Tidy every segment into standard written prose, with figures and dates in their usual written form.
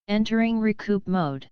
Entering recoup mode.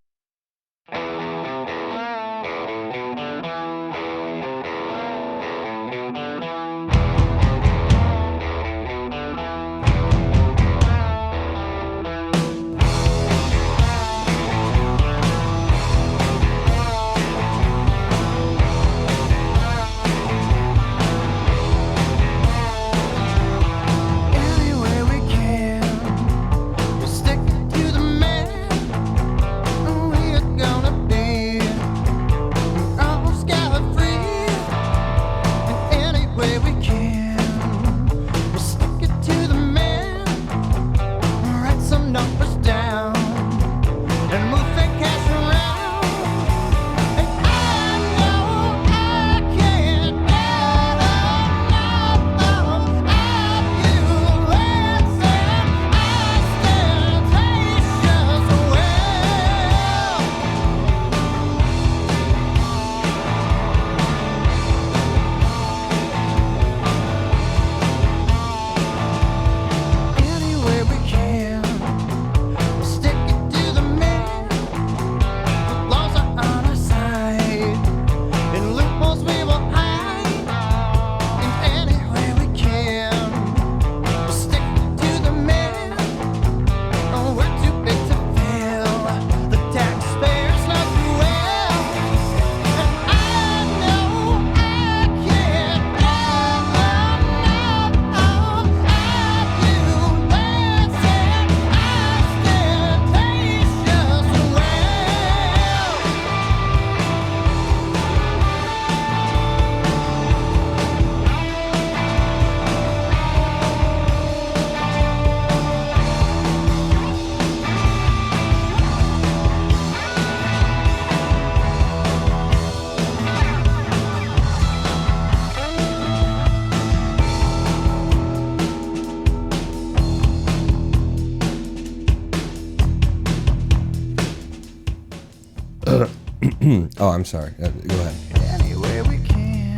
Oh, I'm sorry. Go ahead. Anywhere we can,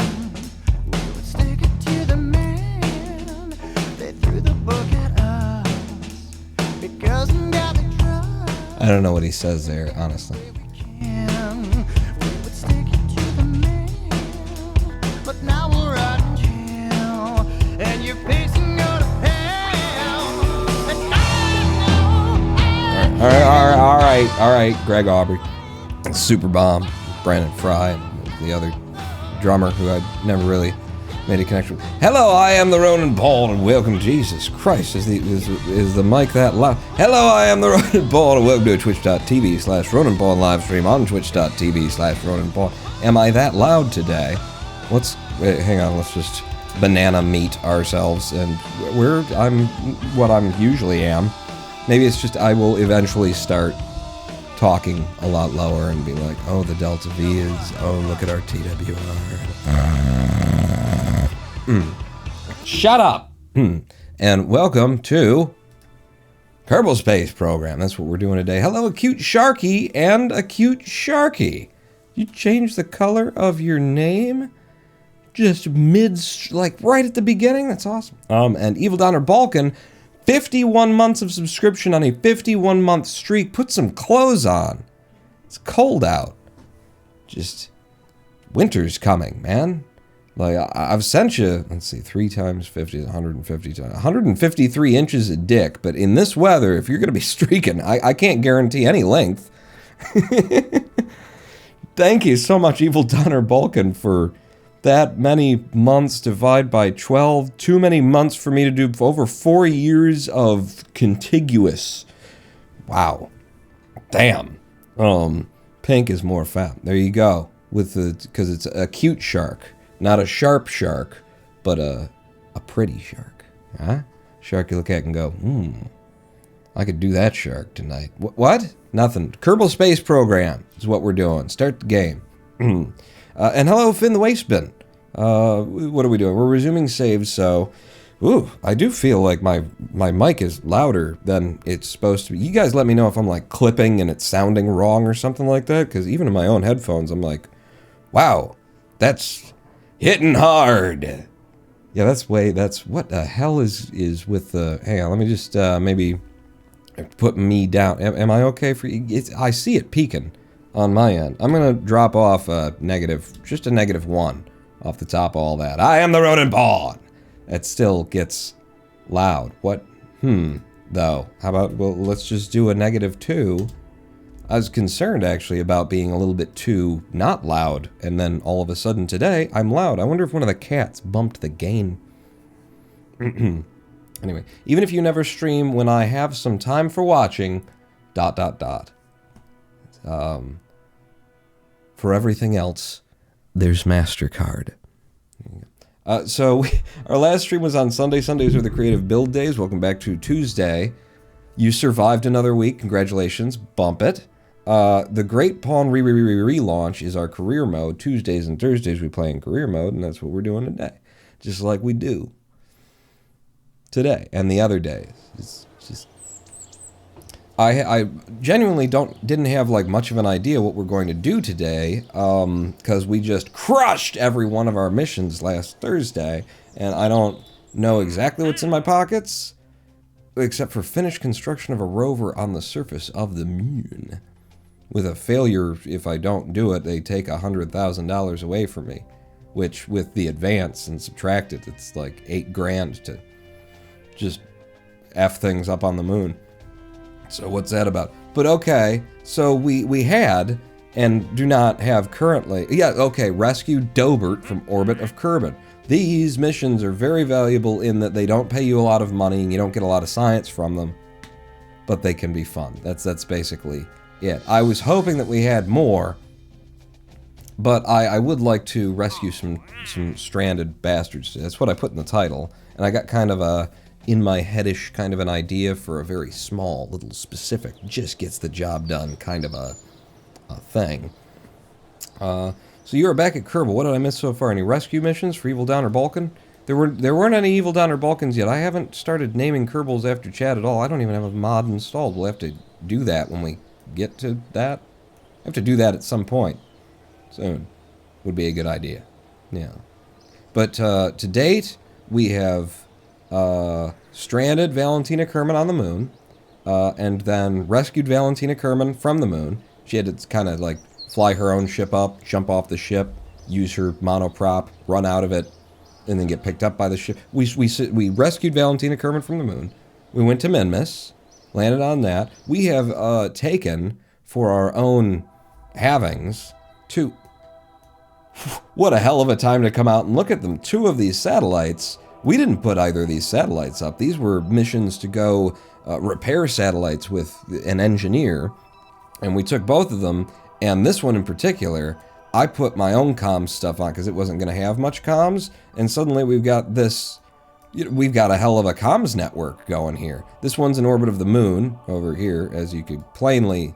we would stick it to the man. They threw the book at us because God they trust. I don't know what he says there, honestly. We would stick it to the man, but now we're right in jail, and you're facing go to hell. And I know All right, Greg Aubrey. Super Bomb, Brandon Fry, and the other drummer who I'd never really made a connection with. Hello, I am the Ronan Bald, and welcome. Jesus Christ, is the mic that loud? Hello, I am the Ronan Bald, and welcome to twitch.tv/Ronan Bald live stream on twitch.tv/Ronan Bald. Am I that loud today? Wait, hang on, let's just banana meet ourselves, and I'm what I'm usually am. Maybe it's just I will eventually start talking a lot lower and be like, oh, the Delta V is, oh, look at our TWR. Shut up! And welcome to Kerbal Space Program. That's what we're doing today. Hello, Acute Sharky and Acute Sharky. You changed the color of your name? Just like right at the beginning? That's awesome. And Evil Donner Balkan, 51 months of subscription on a 51-month streak. Put some clothes on. It's cold out. Just, winter's coming, man. Like, I've sent you, let's see, 3 times 50 is 150 times, 153 inches of dick. But in this weather, if you're going to be streaking, I can't guarantee any length. Thank you so much, Evil Donner Balkan, for that many months divided by 12. Too many months for me to do over 4 years of contiguous. Wow. Damn. Pink is more fat. There you go. Because it's a cute shark. Not a sharp shark, but a pretty shark. Huh? Shark you look at and go, I could do that shark tonight. What? Nothing. Kerbal Space Program is what we're doing. Start the game. And hello, Finn the Waste Bin. What are we doing? We're resuming saves, so... Ooh, I do feel like my mic is louder than it's supposed to be. You guys let me know if I'm, like, clipping and it's sounding wrong or something like that, because even in my own headphones, I'm like, wow, that's hitting hard. Yeah, that's what the hell is with the... Hang on, let me just maybe Put me down. Am I okay for you? I see it peaking on my end. I'm going to drop off just a -1 off the top of all that. I am the rodent pawn. It still gets loud. What? Though. How about, well, let's just do a -2. I was concerned, actually, about being a little bit too not loud, and then all of a sudden today, I'm loud. I wonder if one of the cats bumped the gain. Anyway, even if you never stream when I have some time for watching, ... For everything else, there's MasterCard. Our last stream was on Sunday. Sundays are the creative build days. Welcome back to Tuesday. You survived another week. Congratulations. Bump it. The Great Pawn relaunch is our career mode. Tuesdays and Thursdays we play in career mode, and that's what we're doing today. Just like we do today and the other days. It's just... I genuinely didn't have like much of an idea what we're going to do today, because we just crushed every one of our missions last Thursday, and I don't know exactly what's in my pockets, except for finished construction of a rover on the surface of the moon. With a failure, if I don't do it, they take $100,000 away from me, which with the advance and subtract it, it's like $8 grand to just F things up on the moon. So what's that about? But okay, so we had, and do not have currently, rescue Dobert from orbit of Kerbal. These missions are very valuable in that they don't pay you a lot of money and you don't get a lot of science from them, but they can be fun. That's basically it. I was hoping that we had more, but I would like to rescue some stranded bastards. That's what I put in the title, and I got kind of a in my headish kind of an idea for a very small, little specific, just gets the job done kind of a thing. So you are back at Kerbal. What did I miss so far? Any rescue missions for Evil Down or Balkan? There weren't any Evil Down or Balkans yet. I haven't started naming Kerbals after chat at all. I don't even have a mod installed. We'll have to do that when we get to that. I have to do that at some point soon. Would be a good idea. Yeah. But to date, we have stranded Valentina Kerman on the moon, and then rescued Valentina Kerman from the moon. She had to kind of like fly her own ship up, jump off the ship, use her monoprop, run out of it, and then get picked up by the ship. We rescued Valentina Kerman from the moon. We went to Minmus, landed on that. We have taken for our own havings two. What a hell of a time to come out and look at them. 2 of these satellites. We didn't put either of these satellites up. These were missions to go repair satellites with an engineer, and we took both of them, and this one in particular, I put my own comms stuff on because it wasn't going to have much comms, and suddenly we've got a hell of a comms network going here. This one's in orbit of the moon over here, as you could plainly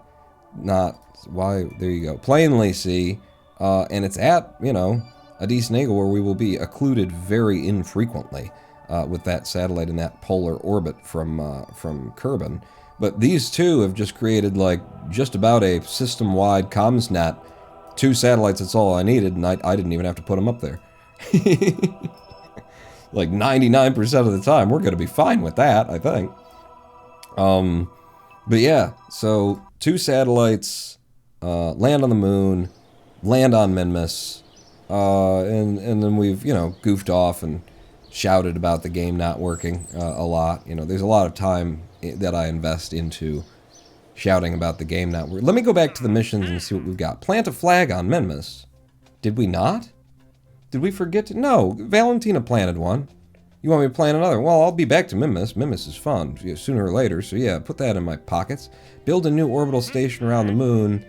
plainly see, and it's at, a decent angle where we will be occluded very infrequently with that satellite in that polar orbit from Kerbal. But these 2 have just created like just about a system-wide comms net. 2 satellites, that's all I needed, and I didn't even have to put them up there. Like 99% of the time, we're going to be fine with that, I think. But yeah, so 2 satellites, land on the moon, land on Minmus, and then we've, goofed off and shouted about the game not working a lot. There's a lot of time that I invest into shouting about the game not working. Let me go back to the missions and see what we've got. Plant a flag on Minmus. Did we not? Did we forget to? No, Valentina planted one. You want me to plant another? Well, I'll be back to Minmus. Minmus is fun, sooner or later, so yeah, put that in my pockets. Build a new orbital station around the moon.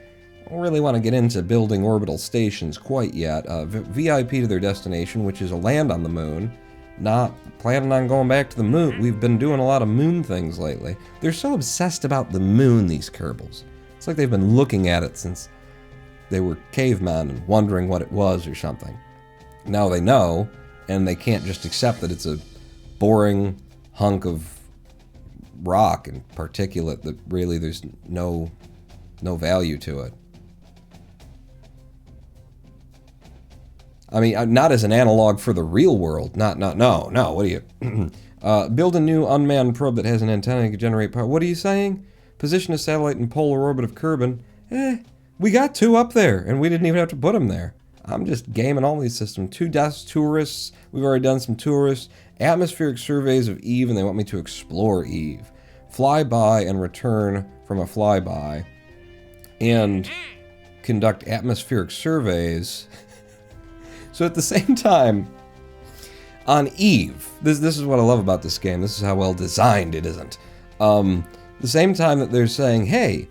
I don't really want to get into building orbital stations quite yet. VIP to their destination, which is a land on the moon. Not planning on going back to the moon. We've been doing a lot of moon things lately. They're so obsessed about the moon, these Kerbals. It's like they've been looking at it since they were cavemen and wondering what it was or something. Now they know, and they can't just accept that it's a boring hunk of rock and particulate that really there's no value to it. I mean, not as an analog for the real world. No, what are you... Build a new unmanned probe that has an antenna and can generate power. What are you saying? Position a satellite in polar orbit of Kerbal. We got 2 up there, and we didn't even have to put them there. I'm just gaming all these systems. 2 desk tourists. We've already done some tourists. Atmospheric surveys of Eve, and they want me to explore Eve. Fly by and return from a flyby. And conduct atmospheric surveys. So at the same time, on Eve, this is what I love about this game. This is how well designed it isn't. The same time that they're saying, hey,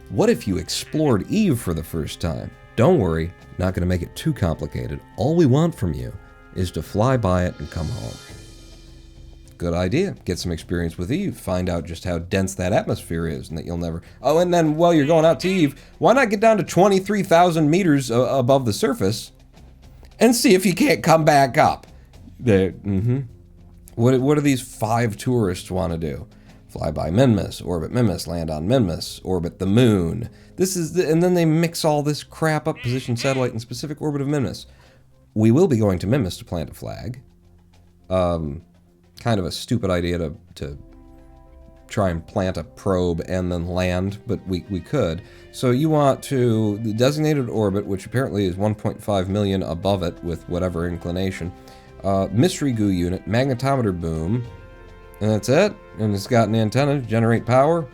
what if you explored Eve for the first time? Don't worry, not going to make it too complicated. All we want from you is to fly by it and come home. Good idea. Get some experience with Eve. Find out just how dense that atmosphere is and that you'll never... Oh, and then while you're going out to Eve, why not get down to 23,000 meters above the surface and see if you can't come back up? What do these 5 tourists want to do? Fly by Minmus, orbit Minmus, land on Minmus, orbit the moon. And then they mix all this crap up, position satellite in specific orbit of Minmus. We will be going to Minmus to plant a flag. Kind of a stupid idea to try and plant a probe and then land, but we could. So you want to, the designated orbit, which apparently is 1.5 million above it with whatever inclination, mystery goo unit, magnetometer boom, and that's it. And it's got an antenna to generate power.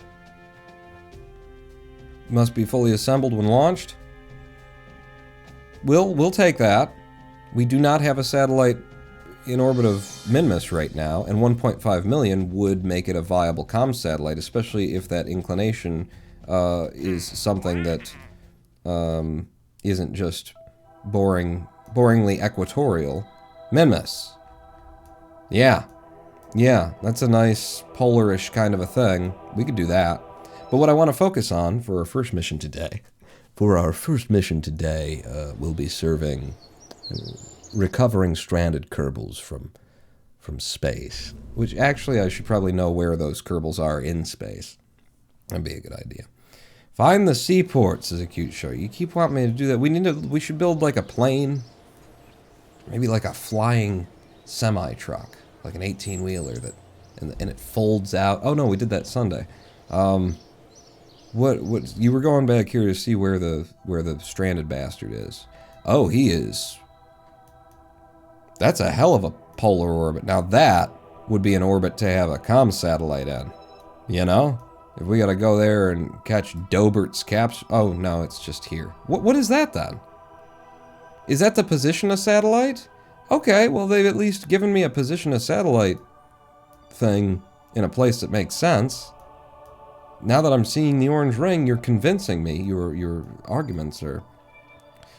Must be fully assembled when launched. We'll take that. We do not have a satellite in orbit of Minmus right now, and 1.5 million would make it a viable comm satellite, especially if that inclination is something that isn't just boringly equatorial. Minmus. Yeah, that's a nice polarish kind of a thing. We could do that. But what I want to focus on for our first mission today, we'll be serving recovering stranded Kerbals from space. Which actually I should probably know where those Kerbals are in space. That'd be a good idea. Find the seaports is a cute show. You keep wanting me to do that. We should build like a plane. Maybe like a flying semi-truck. Like an 18-wheeler that and it folds out. Oh no, we did that Sunday. What you were going back here to see where the stranded bastard is. Oh, he is. That's a hell of a polar orbit. Now that would be an orbit to have a comm satellite in. You know? If we gotta go there and catch Dobert's caps. Oh no, it's just here. What is that then? Is that the position of satellite? Okay, well they've at least given me a position of satellite thing in a place that makes sense. Now that I'm seeing the orange ring, you're convincing me. Your arguments are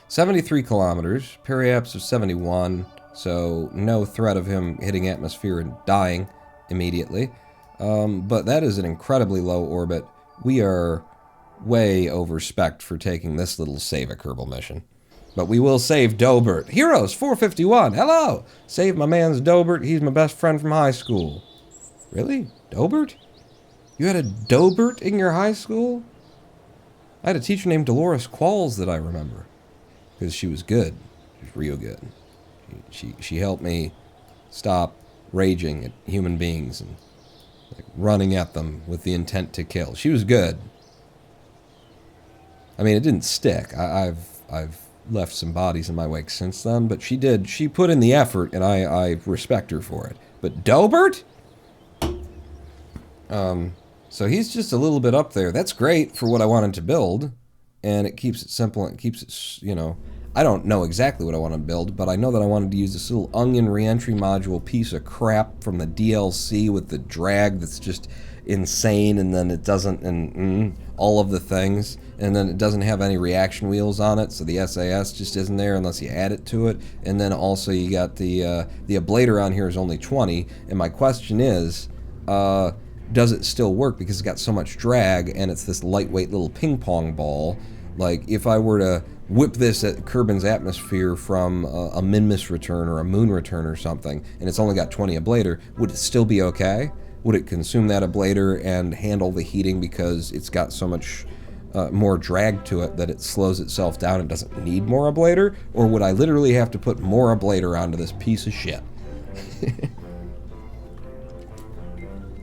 73 kilometers, periaps of 71, so no threat of him hitting atmosphere and dying immediately. But that is an incredibly low orbit. We are way over-spec'd for taking this little Save a Kerbal mission. But we will save Dobert. Heroes 451, hello! Save my man's Dobert, he's my best friend from high school. Really? Dobert? You had a Dobert in your high school? I had a teacher named Dolores Qualls that I remember. Because she was good. She was real good. She helped me stop raging at human beings and like, running at them with the intent to kill. She was good. I mean, it didn't stick. I've left some bodies in my wake since then, but she did. She put in the effort, and I respect her for it. But Dobert? So he's just a little bit up there. That's great for what I wanted to build, and it keeps it simple, and it keeps it, you know, I don't know exactly what I want to build, but I know that I wanted to use this little onion reentry module piece of crap from the DLC with the drag that's just insane, and then it doesn't, and all of the things, and then it doesn't have any reaction wheels on it, so the SAS just isn't there unless you add it to it, and then also you got the ablator on here is only 20, and my question is, does it still work because it's got so much drag and it's this lightweight little ping pong ball? Like if I were to whip this at Kerbin's atmosphere from a Minmus return or a moon return or something, and it's only got 20 ablator, would it still be okay? Would it consume that ablator and handle the heating because it's got so much more drag to it that it slows itself down and doesn't need more ablator? Or would I literally have to put more ablator onto this piece of shit?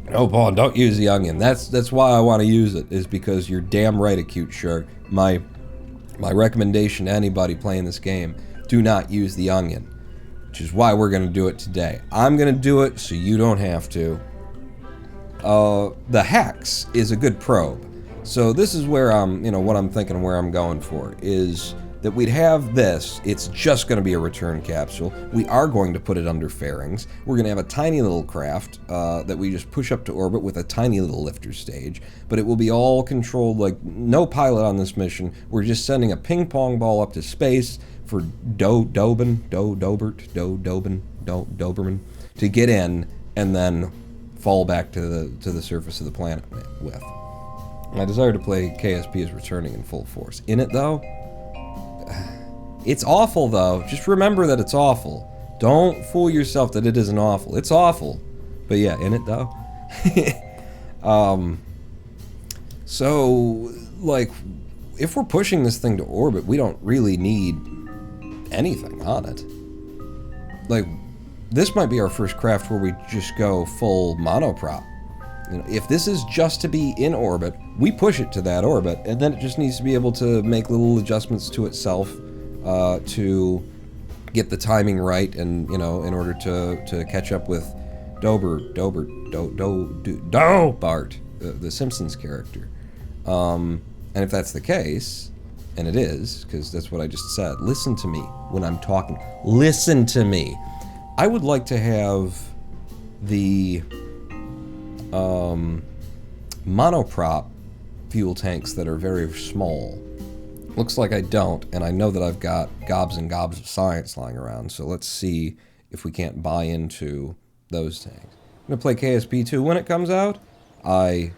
No, Paul, don't use the onion. That's why I want to use it, is because you're damn right, Acute Shark. My recommendation to anybody playing this game, do not use the onion. Which is why we're going to do it today. I'm going to do it so you don't have to. The hex is a good probe. So this is where I'm, what I'm thinking, where I'm going for, is that we'd have this. It's just going to be a return capsule. We are going to put it under fairings. We're going to have a tiny little craft that we just push up to orbit with a tiny little lifter stage. But it will be all controlled, like no pilot on this mission. We're just sending a ping pong ball up to space for Doberman to get in and then fall back to the surface of the planet with. My desire to play KSP is returning in full force. In it, though, it's awful, though. Just remember that it's awful. Don't fool yourself that it isn't awful. It's awful. But yeah, in it, though. So, like, if we're pushing this thing to orbit, we don't really need anything on it. Like, this might be our first craft where we just go full monoprop. If this is just to be in orbit, we push it to that orbit, and then it just needs to be able to make little adjustments to itself to get the timing right, and in order to catch up with Dobart, the Simpsons character. And if that's the case, and it is, because that's what I just said, listen to me when I'm talking. Listen to me. I would like to have the monoprop fuel tanks that are very small. Looks like I don't, and I know that I've got gobs and gobs of science lying around, so let's see if we can't buy into those tanks. I'm going to play KSP2 when it comes out. I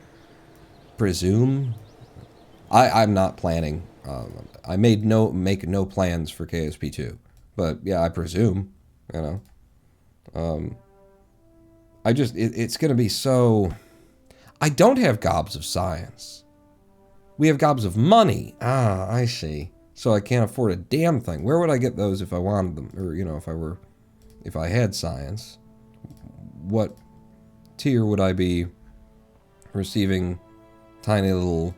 presume. I'm not planning. I make no plans for KSP2, but yeah, I presume, it's going to be so... I don't have gobs of science. We have gobs of money. Ah, I see. So I can't afford a damn thing. Where would I get those if I wanted them? Or, if I had science. What tier would I be receiving tiny little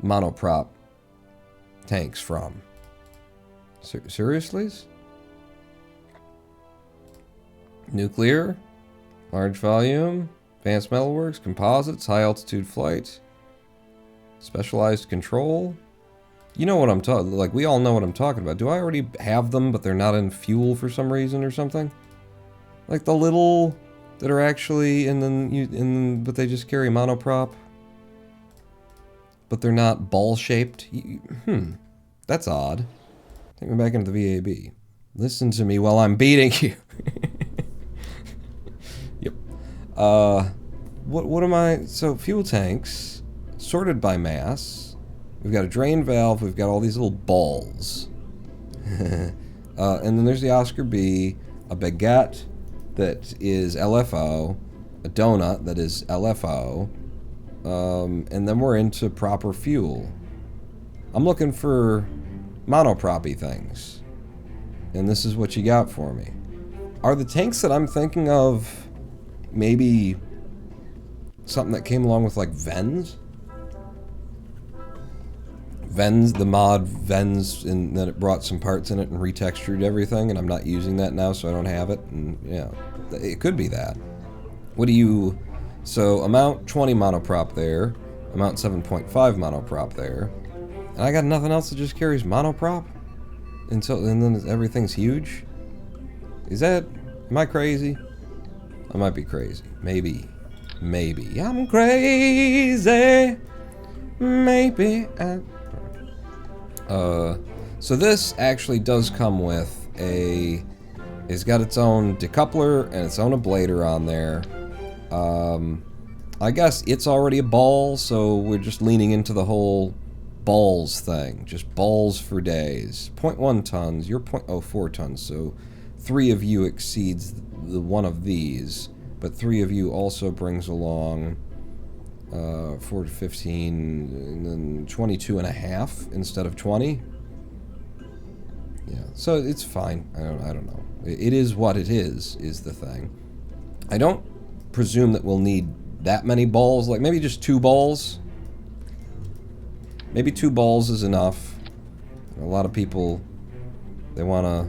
monoprop tanks from? Seriously? Nuclear? Large volume? Advanced metalworks? Composites? High altitude flight? Specialized control? You know what I'm talking, like, we all know what I'm talking about. Do I already have them, but they're not in fuel for some reason or something? Like the little that are actually but they just carry monoprop? But they're not ball-shaped? That's odd. Take me back into the VAB. Listen to me while I'm beating you. Yep. What am I... So, fuel tanks, sorted by mass. We've got a drain valve, we've got all these little balls. And then there's the Oscar B, a baguette that is LFO, a donut that is LFO, and then we're into proper fuel. I'm looking for monoproppy things. And this is what you got for me. Are the tanks that I'm thinking of maybe something that came along with, like, Vens? Vens, the mod Vens, and then it brought some parts in it and retextured everything, and I'm not using that now, so I don't have it, and, yeah, it could be that. What do you... So, amount 20 monoprop there, amount 7.5 monoprop there, and I got nothing else that just carries monoprop? And then everything's huge? Is that... Am I crazy? I might be crazy. Maybe. I'm crazy. Maybe. So this actually does come with a... It's got its own decoupler and its own ablator on there. I guess it's already a ball, so we're just leaning into the whole balls thing. Just balls for days. 0.1 tons, you're 0.04 tons, so 3 of you exceeds the one of these, but 3 of you also brings along 4 to 15, and then 22 and a half instead of 20. Yeah, so it's fine. I don't know. It is what it is the thing. I don't presume that we'll need that many balls. Like, maybe just 2 balls. Maybe 2 balls is enough. A lot of people, they want to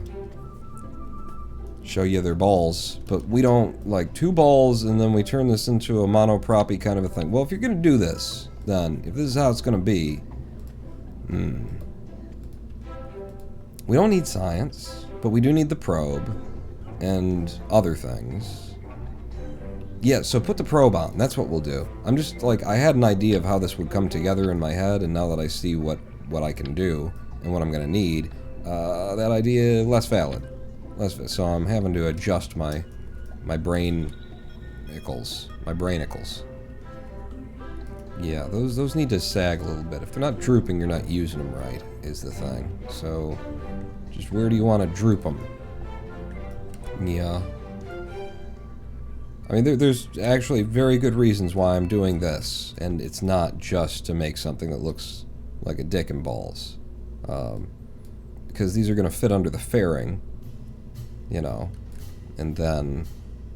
show you their balls, but we don't, like, 2 balls and then we turn this into a monoproppy kind of a thing. Well, if you're going to do this, then, if this is how it's going to be, we don't need science, but we do need the probe and other things. Yeah, so put the probe on. That's what we'll do. I'm just, like, I had an idea of how this would come together in my head, and now that I see what I can do and what I'm going to need, that idea less valid. So I'm having to adjust my brainicles. Yeah, those need to sag a little bit. If they're not drooping, you're not using them right, is the thing. So, just where do you want to droop them? Yeah. I mean, there's actually very good reasons why I'm doing this, and it's not just to make something that looks like a dick and balls. Because these are going to fit under the fairing, you know, and then,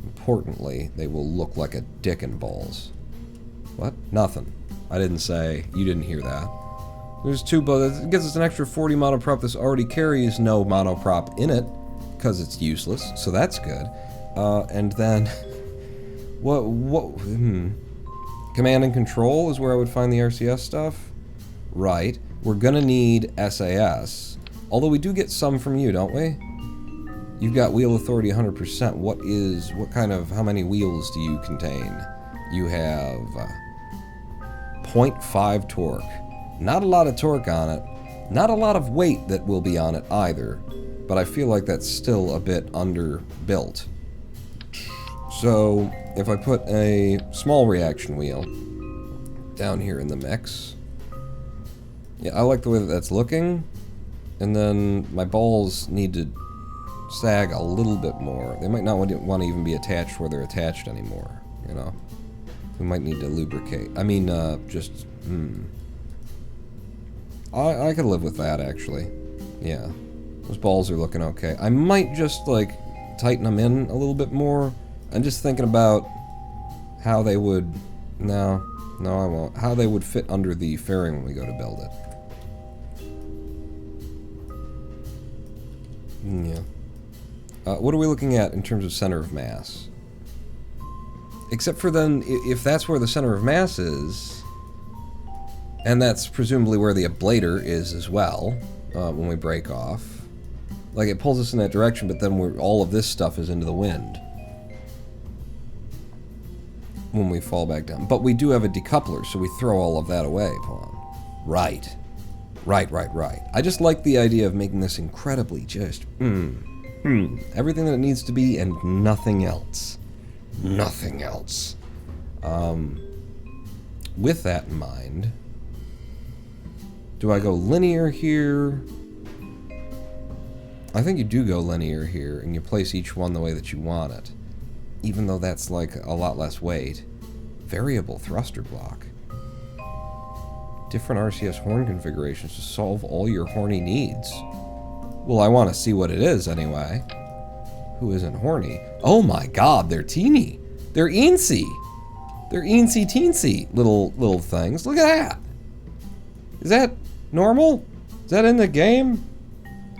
importantly, they will look like a dick and balls. What? Nothing. I didn't say. You didn't hear that. There's 2, but it gives us an extra 40 monoprop. This already carries no monoprop in it, because it's useless, so that's good. And then, Command and Control is where I would find the RCS stuff? Right. We're gonna need SAS. Although we do get some from you, don't we? You've got wheel authority 100%. How many wheels do you contain? You have 0.5 torque. Not a lot of torque on it. Not a lot of weight that will be on it either. But I feel like that's still a bit underbuilt. So, if I put a small reaction wheel down here in the mix. Yeah, I like the way that that's looking. And then my balls need to sag a little bit more. They might not want to even be attached where they're attached anymore, you know? We might need to lubricate. I mean, I could live with that, actually. Yeah. Those balls are looking okay. I might just, like, tighten them in a little bit more. I'm just thinking about how they would... No, I won't. How they would fit under the fairing when we go to build it. Yeah. What are we looking at in terms of center of mass? Except for then, if that's where the center of mass is, and that's presumably where the ablator is as well, when we break off. Like, it pulls us in that direction, but then all of this stuff is into the wind when we fall back down. But we do have a decoupler, so we throw all of that away, Pawn. Right. I just like the idea of making this incredibly just, everything that it needs to be and nothing else. Nothing else. With that in mind, do I go linear here? I think you do go linear here, and you place each one the way that you want it. Even though that's like a lot less weight. Variable thruster block. Different RCS horn configurations to solve all your horny needs. Well, I want to see what it is anyway. Who isn't horny? Oh my god, they're teeny. They're eensy. They're eensy teensy little things. Look at that. Is that normal? Is that in the game?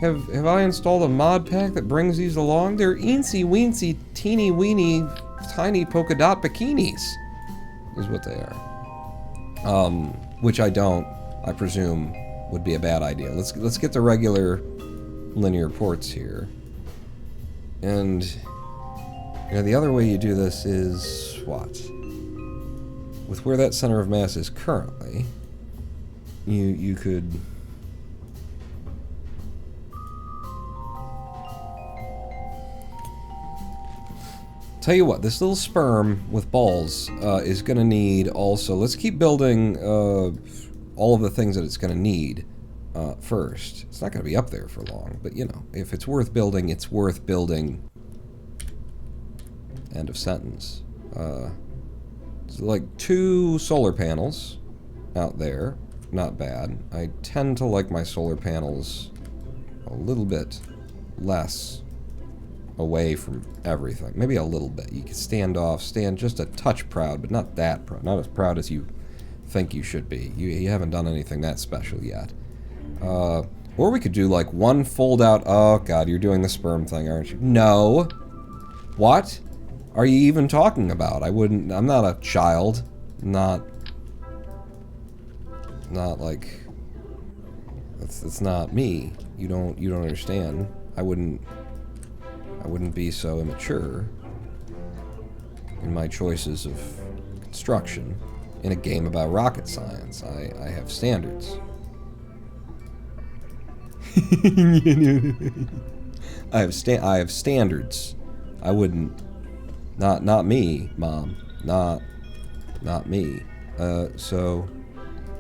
Have I installed a mod pack that brings these along? They're eensy weensy teeny weeny tiny polka dot bikinis. Is what they are. Which I presume would be a bad idea. Let's get the regular linear ports here. And you know, the other way you do this is what? With where that center of mass is currently, you could tell you what, this little sperm with balls is going to need also... Let's keep building all of the things that it's going to need first. It's not going to be up there for long, but you know, if it's worth building, it's worth building. End of sentence. So like 2 solar panels out there. Not bad. I tend to like my solar panels a little bit less away from everything. Maybe a little bit. You can stand off, stand just a touch proud, but not that proud. Not as proud as you think you should be. You haven't done anything that special yet. Or we could do like one fold out. Oh god, you're doing the sperm thing, aren't you? No. What are you even talking about? I'm not a child. Not like it's not me. You don't understand. I wouldn't be so immature in my choices of construction in a game about rocket science. I have standards. I have standards. I wouldn't. Not me, Mom. Not me. So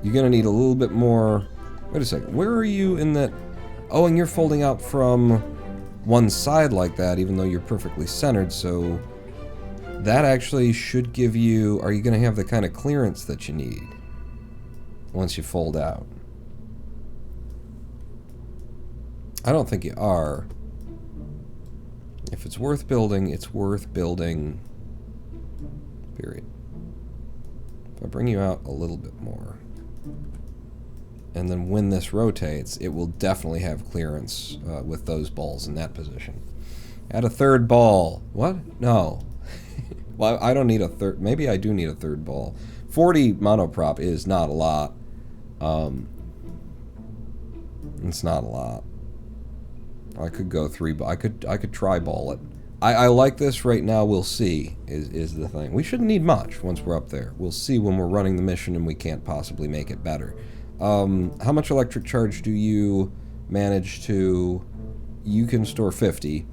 you're gonna need a little bit more. Wait a second. Where are you in that? Oh, and you're folding out from one side like that, even though you're perfectly centered. So that actually should give you. Are you gonna have the kind of clearance that you need once you fold out? I don't think you are. If it's worth building, it's worth building. Period. If I bring you out a little bit more, and then when this rotates, it will definitely have clearance with those balls in that position. Add a third ball. What? No. Well, I don't need a third. Maybe I do need a third ball. 40 monoprop is not a lot. It's not a lot. I could go 3, but I could try ball it. I like this right now. We'll see is the thing. We shouldn't need much once we're up there. We'll see when we're running the mission and we can't possibly make it better. How much electric charge do you manage to... You can store 50.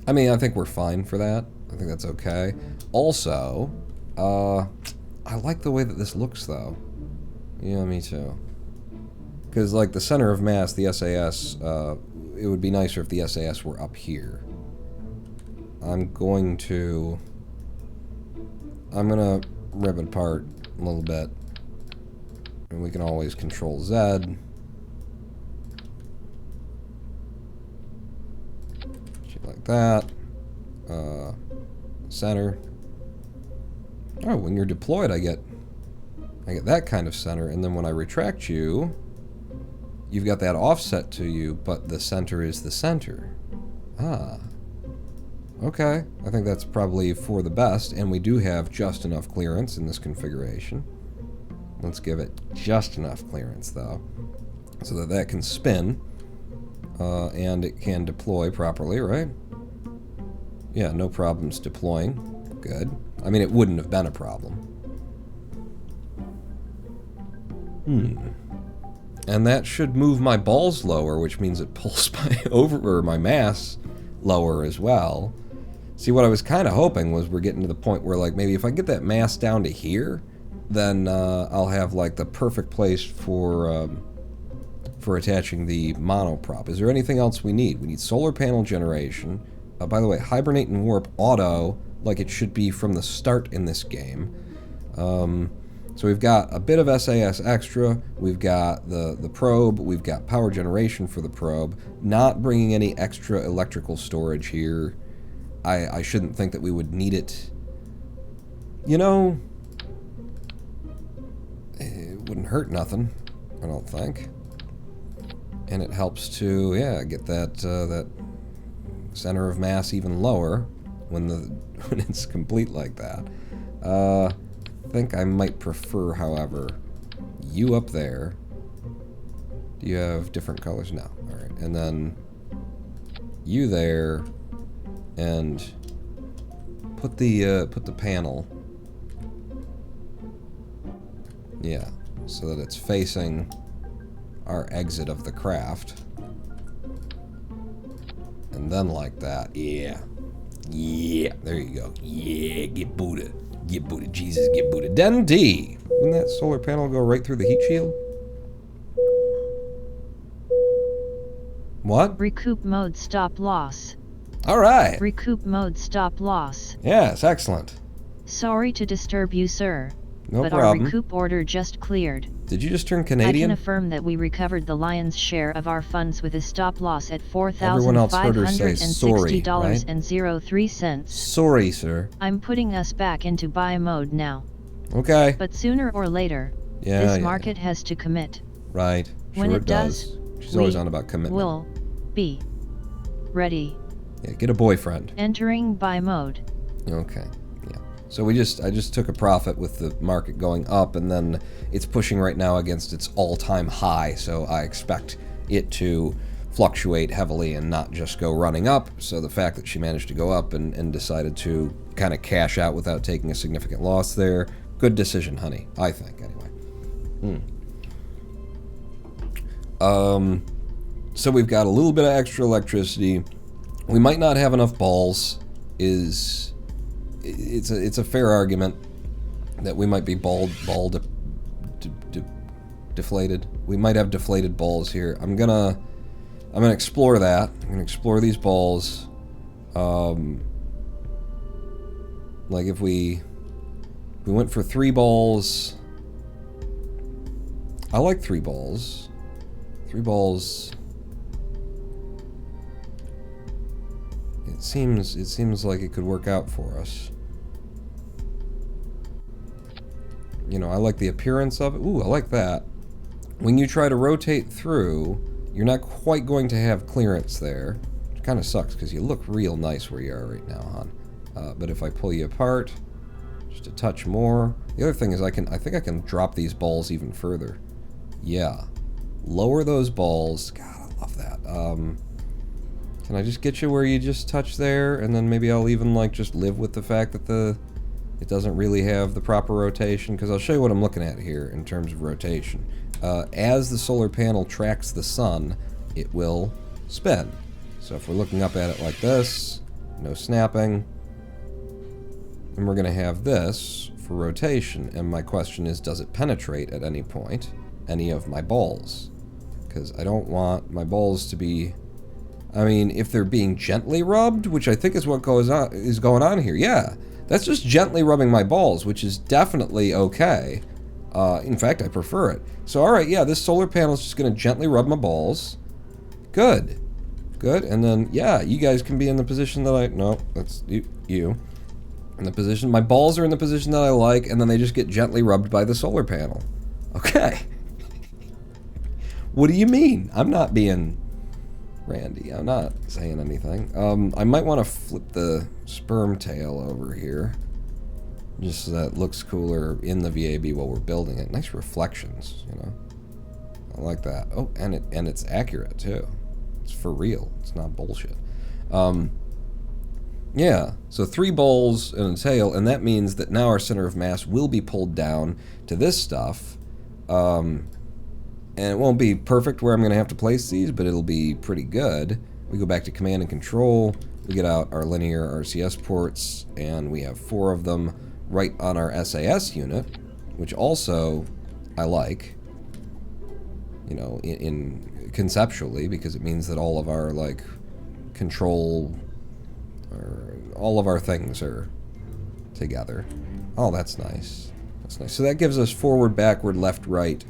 I mean, I think we're fine for that. I think that's okay. Also, I like the way that this looks, though. Yeah, me too. Because, like, the center of mass, the SAS, it would be nicer if the SAS were up here. I'm gonna rip it apart a little bit. And we can always control Z. Shit like that. Center. Oh, when you're deployed, I get that kind of center, and then when I retract you, you've got that offset to you, but the center is the center. Ah. Okay. I think that's probably for the best, and we do have just enough clearance in this configuration. Let's give it just enough clearance, though, so that that can spin, and it can deploy properly, right? Yeah, no problems deploying. Good. I mean, it wouldn't have been a problem. And that should move my balls lower, which means it pulls my mass lower as well. See, what I was kind of hoping was we're getting to the point where, like, maybe if I get that mass down to here, then I'll have, like, the perfect place for attaching the monoprop. Is there anything else we need? We need solar panel generation. By the way, hibernate and warp auto, like it should be from the start in this game. So we've got a bit of SAS extra, we've got the probe, we've got power generation for the probe, not bringing any extra electrical storage here. I shouldn't think that we would need it. You know, it wouldn't hurt nothing, I don't think. And it helps to, yeah, get that center of mass even lower when it's complete like that. I think I might prefer, however, you up there. Do you have different colors? No. Alright. And then you there, and put the panel. Yeah, so that it's facing our exit of the craft. And then like that. Yeah. Yeah. There you go. Yeah, get booted. Get booted, Jesus, get booted. Dundee! Wouldn't that solar panel go right through the heat shield? What? Recoup mode stop loss. Alright! Recoup mode stop loss. Yes, excellent. Sorry to disturb you, sir. No but problem. our recoup order just cleared. Did you just turn I can Canadian? affirm that we recovered the lion's share of our funds with a stop loss at Everyone else heard her say sorry, right? $4,560.03. Sorry, sir. I'm putting us back into buy mode now. Okay. But sooner or later, this market has to commit. Right. When Sure it does, She's always on about commitment. We'll be ready. Yeah, get a boyfriend. Entering buy mode. Okay. Yeah. So I just took a profit with the market going up, and then it's pushing right now against its all-time high, so I expect it to fluctuate heavily and not just go running up. So the fact that she managed to go up and decided to kind of cash out without taking a significant loss there, good decision, honey, I think, anyway. So we've got a little bit of extra electricity. We might not have enough balls. It's a fair argument that we might be deflated. We might have deflated balls here. I'm gonna explore that. I'm gonna explore these balls. Like if we went for 3 balls. I like 3 balls. 3 balls. It seems like it could work out for us. You know, I like the appearance of it. Ooh, I like that. When you try to rotate through, you're not quite going to have clearance there. It kind of sucks because you look real nice where you are right now, hon. But if I pull you apart, just a touch more. The other thing is I think I can drop these balls even further. Yeah. Lower those balls. God, I love that. Can I just get you where you just touch there, and then maybe I'll even like just live with the fact that it doesn't really have the proper rotation, because I'll show you what I'm looking at here in terms of rotation. As the solar panel tracks the sun, it will spin. So if we're looking up at it like this, no snapping, and we're going to have this for rotation. And my question is, does it penetrate at any point any of my balls? Because I don't want my balls to be... I mean, if they're being gently rubbed, which I think is what is going on here, yeah. That's just gently rubbing my balls, which is definitely okay. In fact, I prefer it. So, alright, yeah, this solar panel is just going to gently rub my balls. Good. Good, and then, yeah, you guys can be in the position that I... No, that's you. In the position... My balls are in the position that I like, and then they just get gently rubbed by the solar panel. Okay. What do you mean? I'm not being... Randy, I'm not saying anything. I might want to flip the sperm tail over here, just so that it looks cooler in the VAB while we're building it. Nice reflections, you know. I like that. Oh, and it's accurate too. It's for real. It's not bullshit. Yeah. So 3 balls and a tail, and that means that now our center of mass will be pulled down to this stuff. And it won't be perfect where I'm going to have to place these, but it'll be pretty good. We go back to command and control. We get out our linear RCS ports, and we have 4 of them right on our SAS unit, which also I like, you know, in conceptually, because it means that all of our, like, control, or all of our things are together. Oh, that's nice. That's nice. So that gives us forward, backward, left, right.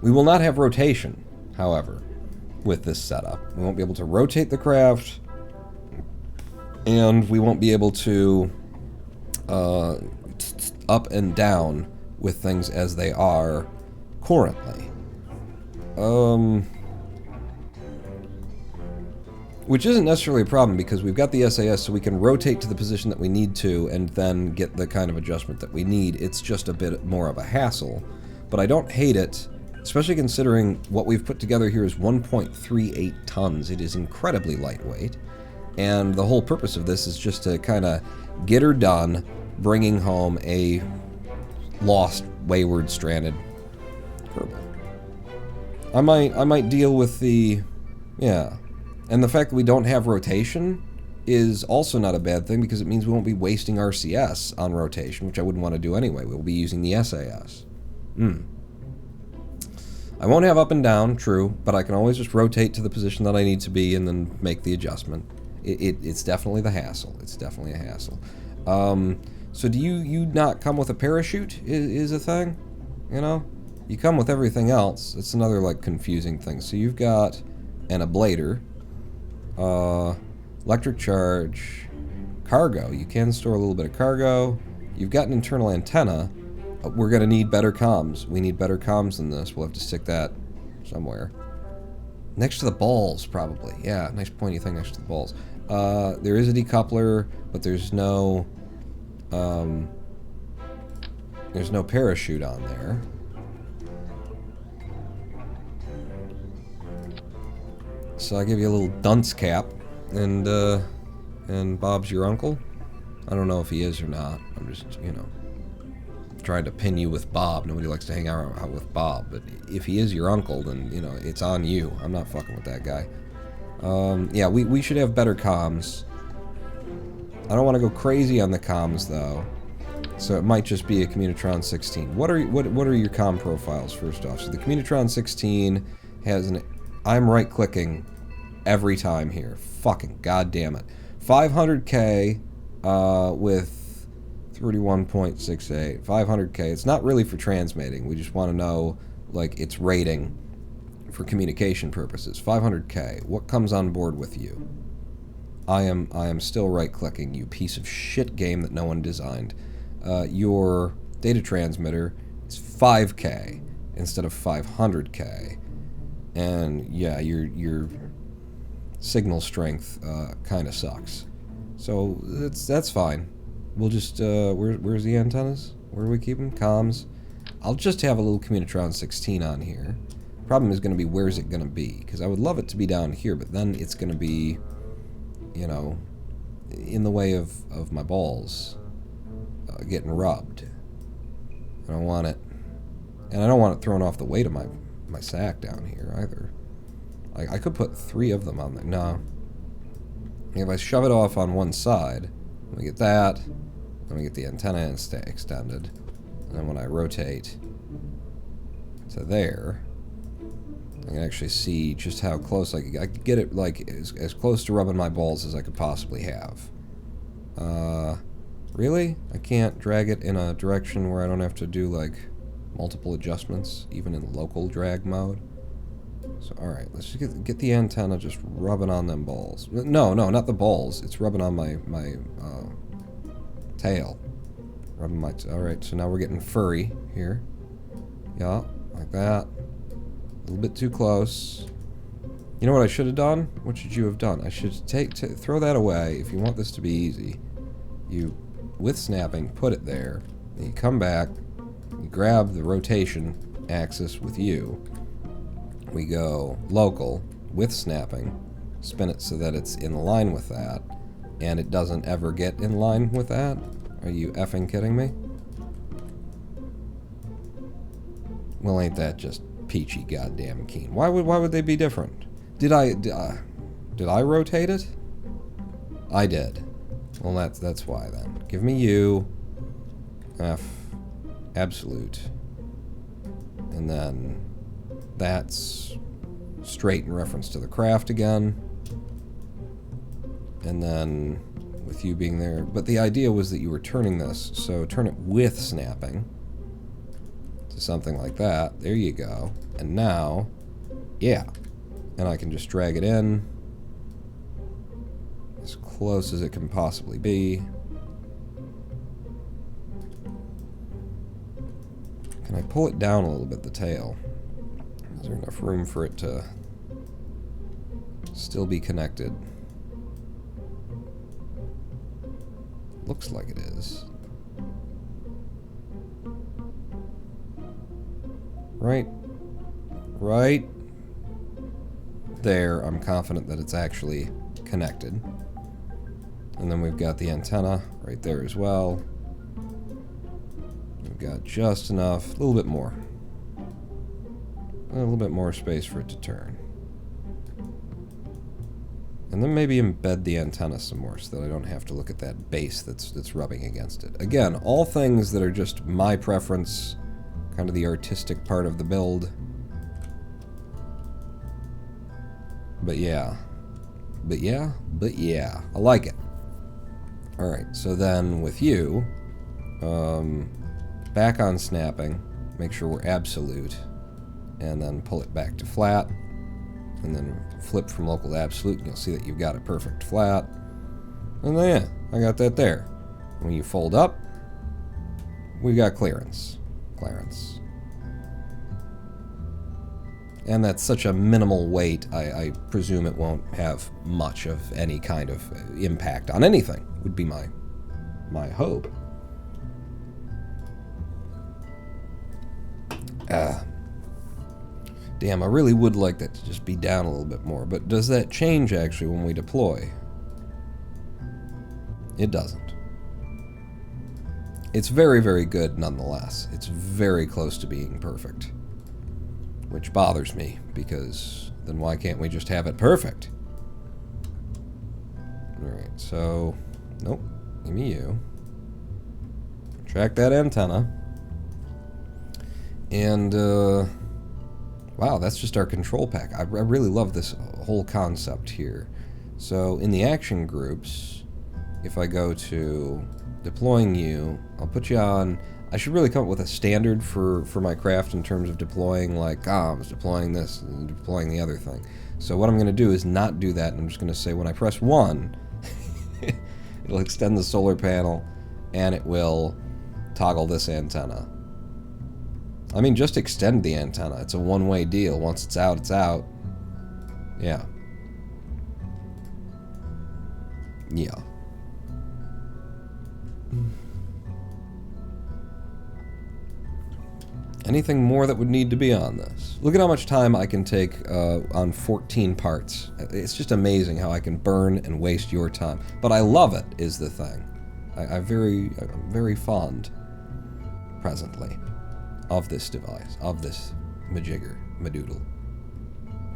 We will not have rotation, however, with this setup. We won't be able to rotate the craft, and we won't be able to up and down with things as they are currently. Which isn't necessarily a problem, because we've got the SAS, so we can rotate to the position that we need to and then get the kind of adjustment that we need. It's just a bit more of a hassle, but I don't hate it. Especially considering what we've put together here is 1.38 tons. It is incredibly lightweight. And the whole purpose of this is just to kind of get her done, bringing home a lost, wayward, stranded Kerbal. I might deal with the... Yeah. And the fact that we don't have rotation is also not a bad thing, because it means we won't be wasting RCS on rotation, which I wouldn't want to do anyway. We'll be using the SAS. I won't have up and down, true, but I can always just rotate to the position that I need to be and then make the adjustment. It's definitely the hassle. It's definitely a hassle. So do you not come with a parachute is a thing? You know? You come with everything else. It's another, like, confusing thing. So you've got an ablator, electric charge, cargo. You can store a little bit of cargo. You've got an internal antenna. We're going to need better comms. We need better comms than this. We'll have to stick that somewhere. Next to the balls, probably. Yeah, nice pointy thing next to the balls. There is a decoupler, but there's no parachute on there. So I give you a little dunce cap, and Bob's your uncle. I don't know if he is or not. I'm just, you know, trying to pin you with Bob. Nobody likes to hang out with Bob, but if he is your uncle, then, you know, it's on you. I'm not fucking with that guy. Yeah, we should have better comms. I don't want to go crazy on the comms, though. So it might just be a Communitron 16. What are your comm profiles, first off? So the Communitron 16 has an... I'm right-clicking every time here. Fucking goddamn it. 500K with 31.68. 500K. It's not really for transmitting. We just want to know, like, its rating for communication purposes. 500K. What comes on board with you? I am still right-clicking, you piece of shit game that no one designed. Your data transmitter is 5K instead of 500K. And yeah, your signal strength kind of sucks. So that's fine. We'll just where's the antennas? Where do we keep them? Comms. I'll just have a little Communitron 16 on here. Problem is going to be, where's it going to be? Because I would love it to be down here, but then it's going to be, you know, in the way of my balls getting rubbed. I don't want it, and I don't want it thrown off the weight of my sack down here either. I could put 3 of them on there. No. If I shove it off on one side, let me get that, let me get the antenna extended, and then when I rotate to there, I can actually see just how close I could get it, like, as close to rubbing my balls as I could possibly have. Really? I can't drag it in a direction where I don't have to do, like, multiple adjustments, even in local drag mode? So, alright, let's just get the antenna just rubbing on them balls. No, not the balls. It's rubbing on my tail. Rubbing my... Alright, so now we're getting furry here. Yeah, like that. A little bit too close. You know what I should have done? What should you have done? I should throw that away. If you want this to be easy, you, with snapping, put it there. Then you come back, you grab the rotation axis with you. We go local with snapping, spin it so that it's in line with that, and it doesn't ever get in line with that. Are you effing kidding me? Well, ain't that just peachy goddamn keen? Why would they be different? Did I rotate it? I did. Well, that's why then. Give me you. F. Absolute. And then that's straight in reference to the craft again. And then with you being there. But the idea was that you were turning this, so turn it with snapping to something like that. There you go. And now, yeah. And I can just drag it in as close as it can possibly be. Can I pull it down a little bit, the tail? Is there enough room for it to still be connected? Looks like it is. Right there, I'm confident that it's actually connected. And then we've got the antenna right there as well. We've got just enough, a little bit more. A little bit more space for it to turn. And then maybe embed the antenna some more so that I don't have to look at that base that's rubbing against it. Again, all things that are just my preference, kind of the artistic part of the build. But yeah, I like it. Alright, so then with you, back on snapping, make sure we're absolute, and then pull it back to flat, and then flip from local to absolute, and you'll see that you've got a perfect flat. And then, yeah, I got that there. When you fold up, we got clearance. And that's such a minimal weight, I presume it won't have much of any kind of impact on anything, would be my hope. Damn, I really would like that to just be down a little bit more, but does that change actually when we deploy? It doesn't. It's very, very good nonetheless. It's very close to being perfect. Which bothers me, because then why can't we just have it perfect? Alright, so... Nope. Give me you. Track that antenna. And, wow, that's just our control pack. I really love this whole concept here. So, in the action groups, if I go to deploying you, I'll put you on... I should really come up with a standard for my craft in terms of deploying, like, I was deploying this and deploying the other thing. So what I'm going to do is not do that, and I'm just going to say when I press 1, it'll extend the solar panel, and it will toggle this antenna. I mean, just extend the antenna. It's a one-way deal. Once it's out, it's out. Yeah. Yeah. Anything more that would need to be on this? Look at how much time I can take on 14 parts. It's just amazing how I can burn and waste your time. But I love it, is the thing. I'm very fond, presently, of this device, of this majigger, madoodle,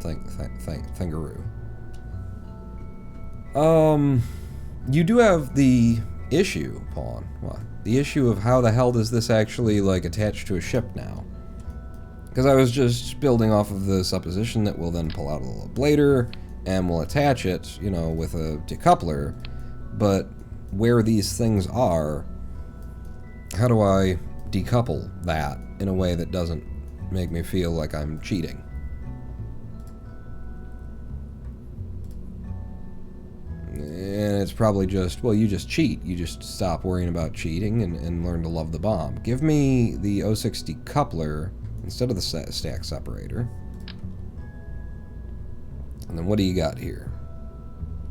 thingaroo. You do have the issue, Pawn. What? The issue of how the hell does this actually, like, attach to a ship now? Because I was just building off of the supposition that we'll then pull out a little blader, and we'll attach it, you know, with a decoupler, but where these things are, how do I decouple that in a way that doesn't make me feel like I'm cheating? And it's probably just, well, you just cheat. You just stop worrying about cheating and learn to love the bomb. Give me the 06 decoupler instead of the stack separator. And then what do you got here?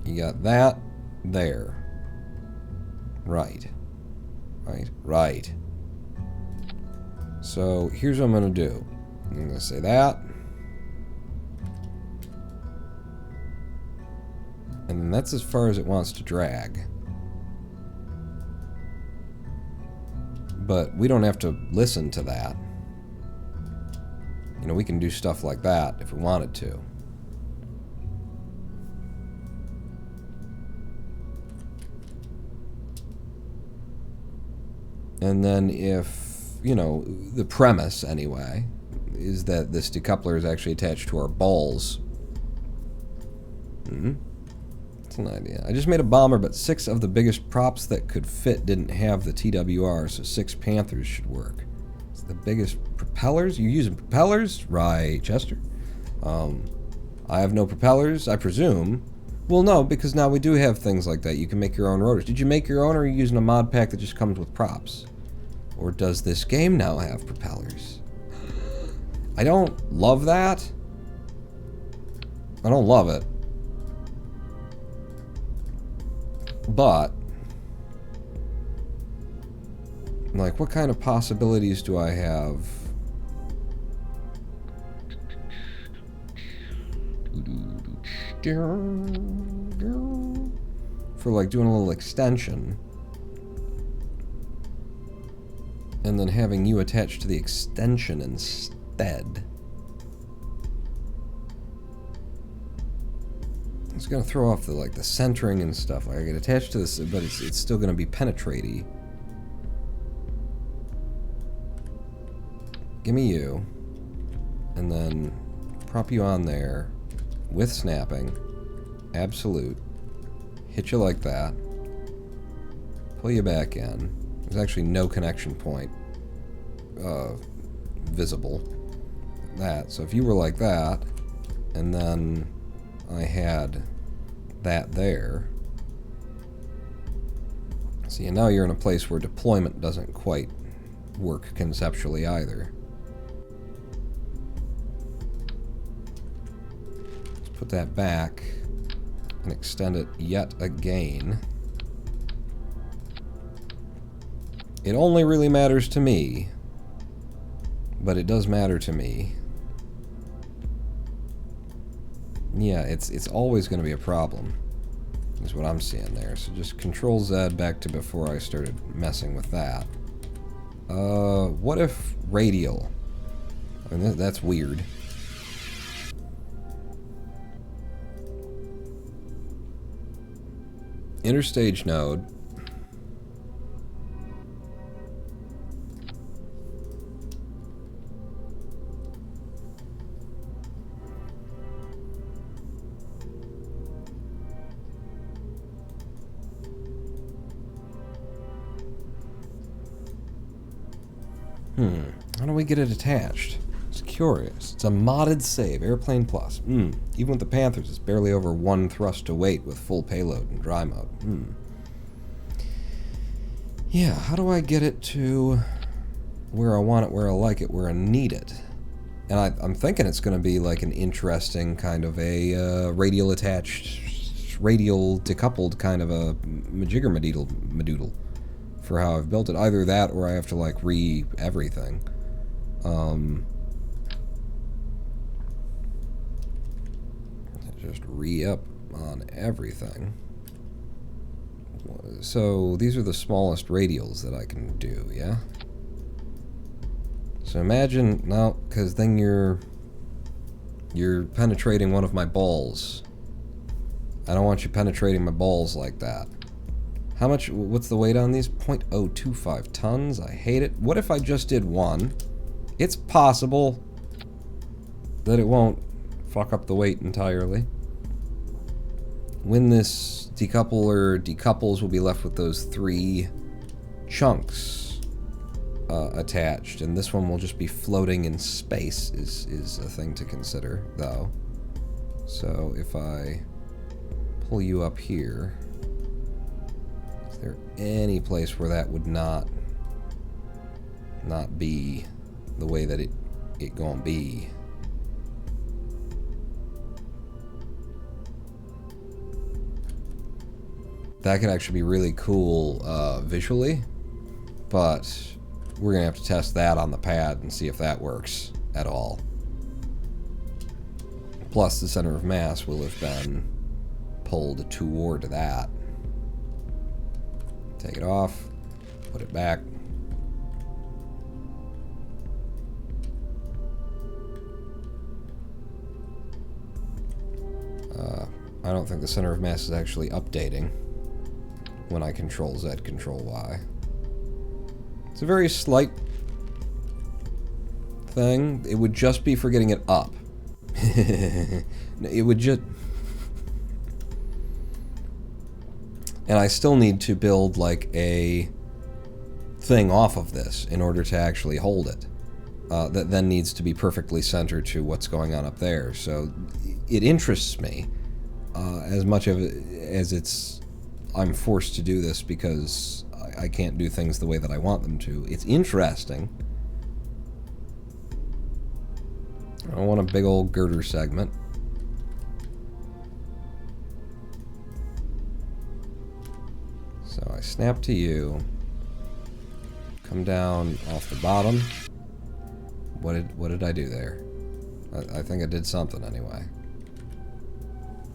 You got that there. Right. Right. So here's what I'm going to do. I'm going to say that. And that's as far as it wants to drag. But we don't have to listen to that. You know, we can do stuff like that if we wanted to. And then if, you know, the premise, anyway, is that this decoupler is actually attached to our balls. That's an idea. I just made a bomber, but 6 of the biggest props that could fit didn't have the TWR, so 6 Panthers should work. It's the biggest propellers? You using propellers? Right, Chester. I have no propellers, I presume. Well, no, because now we do have things like that. You can make your own rotors. Did you make your own, or are you using a mod pack that just comes with props? Or does this game now have propellers? I don't love that. I don't love it. But, like, what kind of possibilities do I have? For, like, doing a little extension. And then having you attached to the extension instead. It's gonna throw off the, like, the centering and stuff. Like, I get attached to this, but it's still gonna be penetraty. Give me you, and then prop you on there with snapping, absolute. Hit you like that. Pull you back in. There's actually no connection point visible. That. So if you were like that, and then I had that there. See, now you're in a place where deployment doesn't quite work conceptually either. Let's put that back and extend it yet again. It only really matters to me, but it does matter to me. Yeah, it's always going to be a problem, is what I'm seeing there. So just Control Z back to before I started messing with that. What if radial? I mean, that's weird. Interstage node. How do we get it attached? It's curious. It's a modded save, Airplane Plus. Even with the Panthers, it's barely over 1 thrust to weight with full payload and dry mode. Yeah, how do I get it to where I want it, where I like it, where I need it? And I'm thinking it's going to be like an interesting kind of a radial attached, radial decoupled kind of a majigger-madoodle for how I've built it. Either that or I have to like everything. Just re-up on everything. So these are the smallest radials that I can do, yeah? So imagine, no, because then you're penetrating one of my balls. I don't want you penetrating my balls like that. How much, what's the weight on these? 0.025 tons? I hate it. What if I just did one? It's possible that it won't fuck up the weight entirely. When this decoupler decouples, we'll be left with those 3 chunks attached, and this one will just be floating in space, is a thing to consider, though. So if I pull you up here, is there any place where that would not be the way that it gonna be? That could actually be really cool visually, but we're gonna have to test that on the pad and see if that works at all. Plus, the center of mass will have been pulled toward that. Take it off, put it back. I don't think the center of mass is actually updating when I Control Z, Control Y. It's a very slight thing. It would just be for getting it up. It would just... And I still need to build like a thing off of this in order to actually hold it. That then needs to be perfectly centered to what's going on up there. So it interests me as much of it as I'm forced to do this because I can't do things the way that I want them to. It's interesting. I don't want a big old girder segment. So I snap to you. Come down off the bottom. What did I do there? I think I did something anyway.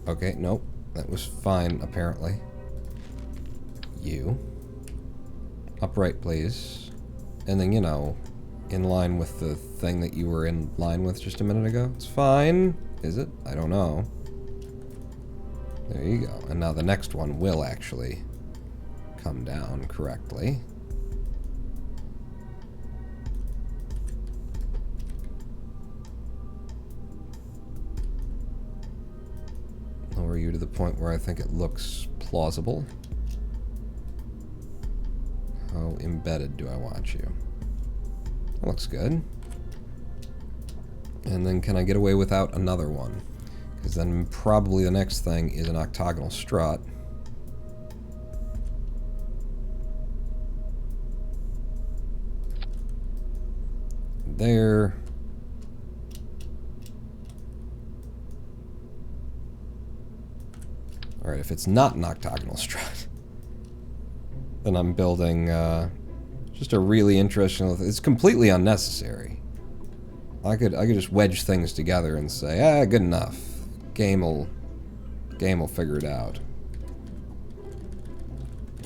Okay, nope. That was fine, apparently. You. Upright, please. And then, you know, in line with the thing that you were in line with just a minute ago. It's fine. Is it? I don't know. There you go. And now the next one will actually come down correctly. Lower you to the point where I think it looks plausible. How How embedded do I want you? That looks good. And then can I get away without another one? Because then probably the next thing is an octagonal strut. There. Alright, if it's not an octagonal strut, then I'm building just a really interesting... It's completely unnecessary. I could just wedge things together and say, ah, good enough. Game will figure it out.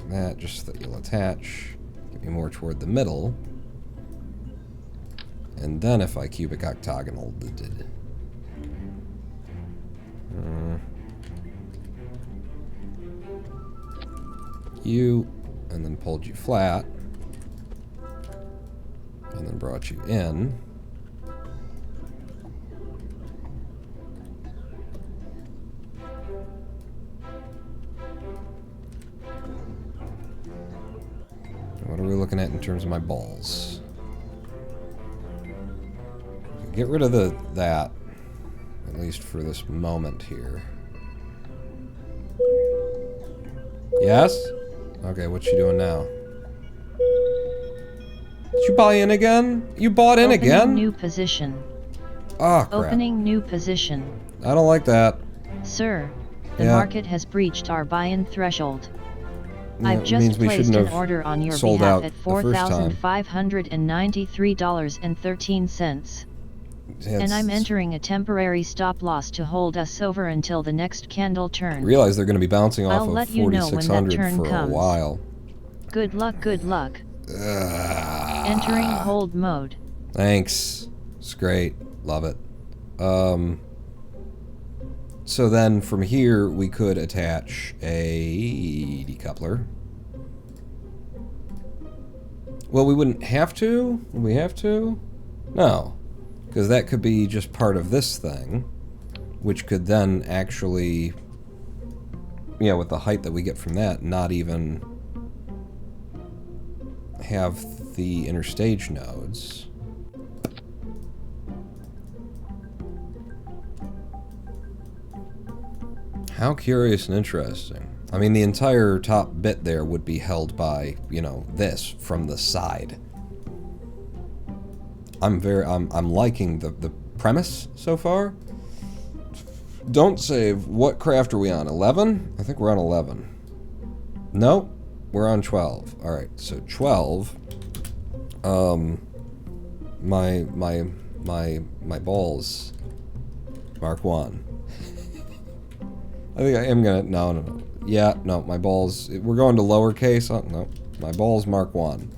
That, just that you'll attach. Get me more toward the middle. And then if I cubic octagonal... you, and then pulled you flat, and then brought you in. What are we looking at in terms of my balls? Get rid of that, at least for this moment here. Yes? Okay, what's she doing now? Did you buy in again? You bought in again? Opening new position. Ah, crap. Opening new position. I don't like that. Sir, the Yeah. market has breached our buy-in threshold. Yeah, I've it just means we placed shouldn't an have order on your sold behalf out at the first time. $4,593.13. And I'm entering a temporary stop loss to hold us over until the next candle turn. Realize they're going to be bouncing off I'll of let you know when that 4,600 turn for a comes. while. Good luck, good luck. Entering hold mode. Thanks. It's great. Love it. So then from here we could attach a decoupler. Well, we wouldn't have to. Would we have to? No. Because that could be just part of this thing, which could then actually, yeah, with the height that we get from that, not even have the interstage nodes. How curious and interesting. I mean, the entire top bit there would be held by, you know, this from the side. I'm liking the premise so far. Don't save. What craft are we on? 11? I think we're on 11. Nope. We're on 12. Alright, so 12. My balls. Mark 1. I think I am gonna... No. Yeah, no, my balls... We're going to lowercase. Oh, no. My balls, Mark 1.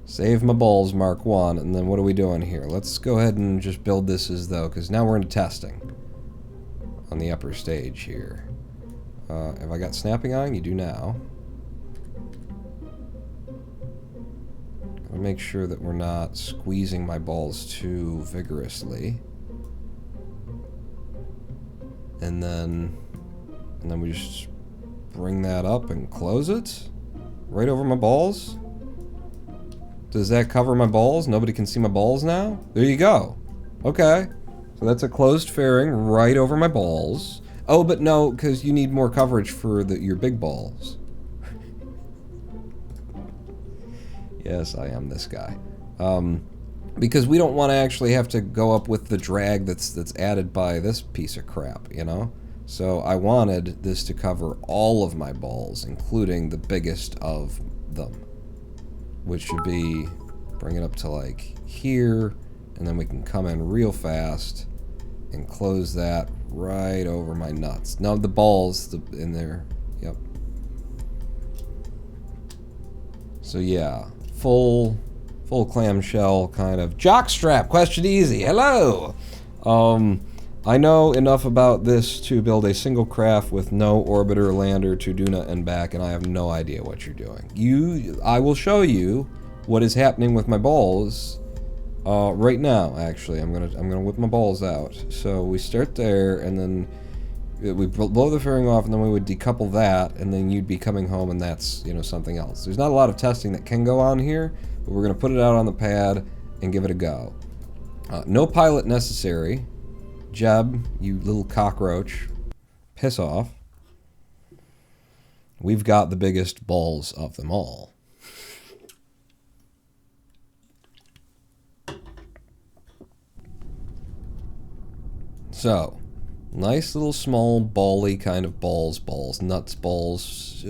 Save my balls, Mark 1, and then what are we doing here? Let's go ahead and just build this as though, because now we're into testing on the upper stage here. Have I got snapping on? You do now. Gotta make sure that we're not squeezing my balls too vigorously. And then we just bring that up and close it right over my balls. Does that cover my balls? Nobody can see my balls now? There you go. Okay. So that's a closed fairing right over my balls. Oh, but no, because you need more coverage for your big balls. Yes, I am this guy. Because we don't want to actually have to go up with the drag that's added by this piece of crap, you know? So I wanted this to cover all of my balls, including the biggest of them. Which should be, bring it up to like here, and then we can come in real fast and close that right over my nuts. Now the balls in there, yep. So yeah, full clamshell kind of jockstrap. Question easy. Hello. I know enough about this to build a single craft with no orbiter, lander, Tuduna, and back, and I have no idea what you're doing. I will show you what is happening with my balls right now. Actually, I'm gonna whip my balls out. So we start there, and then We blow the fairing off, and then we would decouple that, and then you'd be coming home, and that's, you know, something else. There's not a lot of testing that can go on here, but we're going to put it out on the pad and give it a go. No pilot necessary. Jeb, you little cockroach, piss off. We've got the biggest balls of them all. So, nice little small bally kind of balls, nuts balls.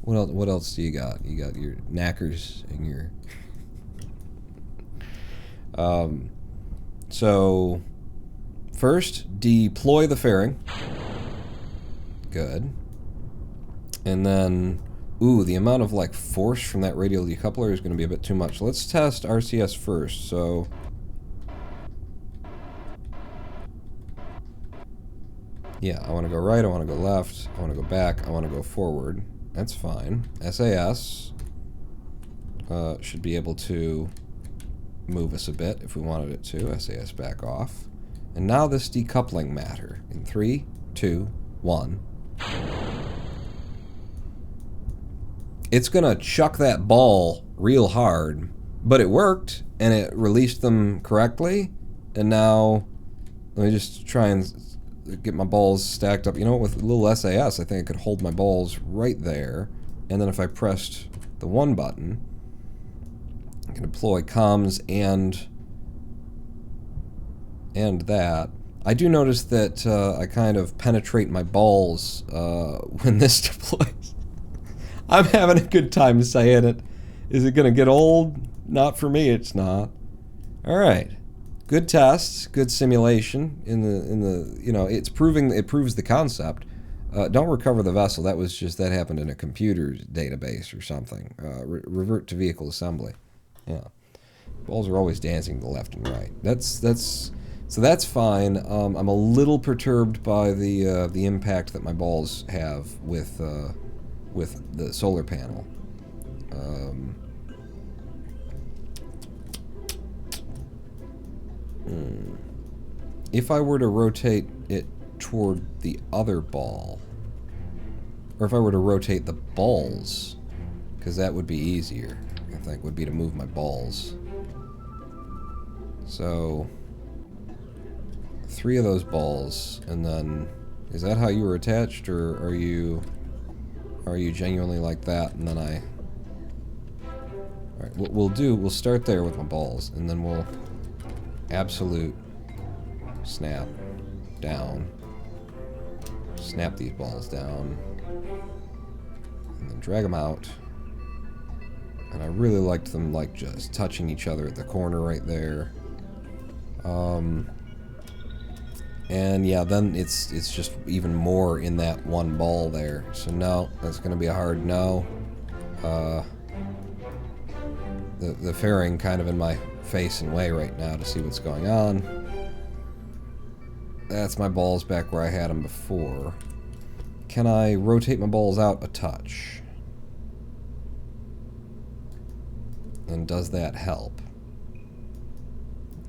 What else do you got? You got your knackers and your... So, first, deploy the fairing. Good. And then, ooh, the amount of, like, force from that radial decoupler is going to be a bit too much. Let's test RCS first, so... Yeah, I want to go right, I want to go left, I want to go back, I want to go forward. That's fine. SAS should be able to move us a bit if we wanted it to. SAS back off. And now this decoupling matter. In 3, 2, 1. It's gonna chuck that ball real hard, but it worked, and it released them correctly. And now, let me just try and get my balls stacked up. You know what, with a little SAS, I think I could hold my balls right there. And then if I pressed the 1 button, I can deploy comms and that. I do notice that I kind of penetrate my balls when this deploys. I'm having a good time saying it. Is it going to get old? Not for me, it's not. All right. Good tests, good simulation in the you know, it proves the concept. Don't recover the vessel. That happened in a computer database or something. Revert to vehicle assembly. Yeah. Balls are always dancing to the left and right. So that's fine. I'm a little perturbed by the impact that my balls have with the solar panel. If I were to rotate it toward the other ball, or if I were to rotate the balls, because that would be easier, I think, would be to move my balls. So, 3 of those balls, and then, is that how you were attached, or are you genuinely like that, and then I... Alright, we'll start there with my balls, and then we'll absolute snap down, snap these balls down, and then drag them out. And I really liked them, like, just touching each other at the corner right there. And yeah, then it's just even more in that one ball there. So no, that's going to be a hard no. The fairing kind of in my face and way right now to see what's going on. That's my balls back where I had them before. Can I rotate my balls out a touch? And does that help?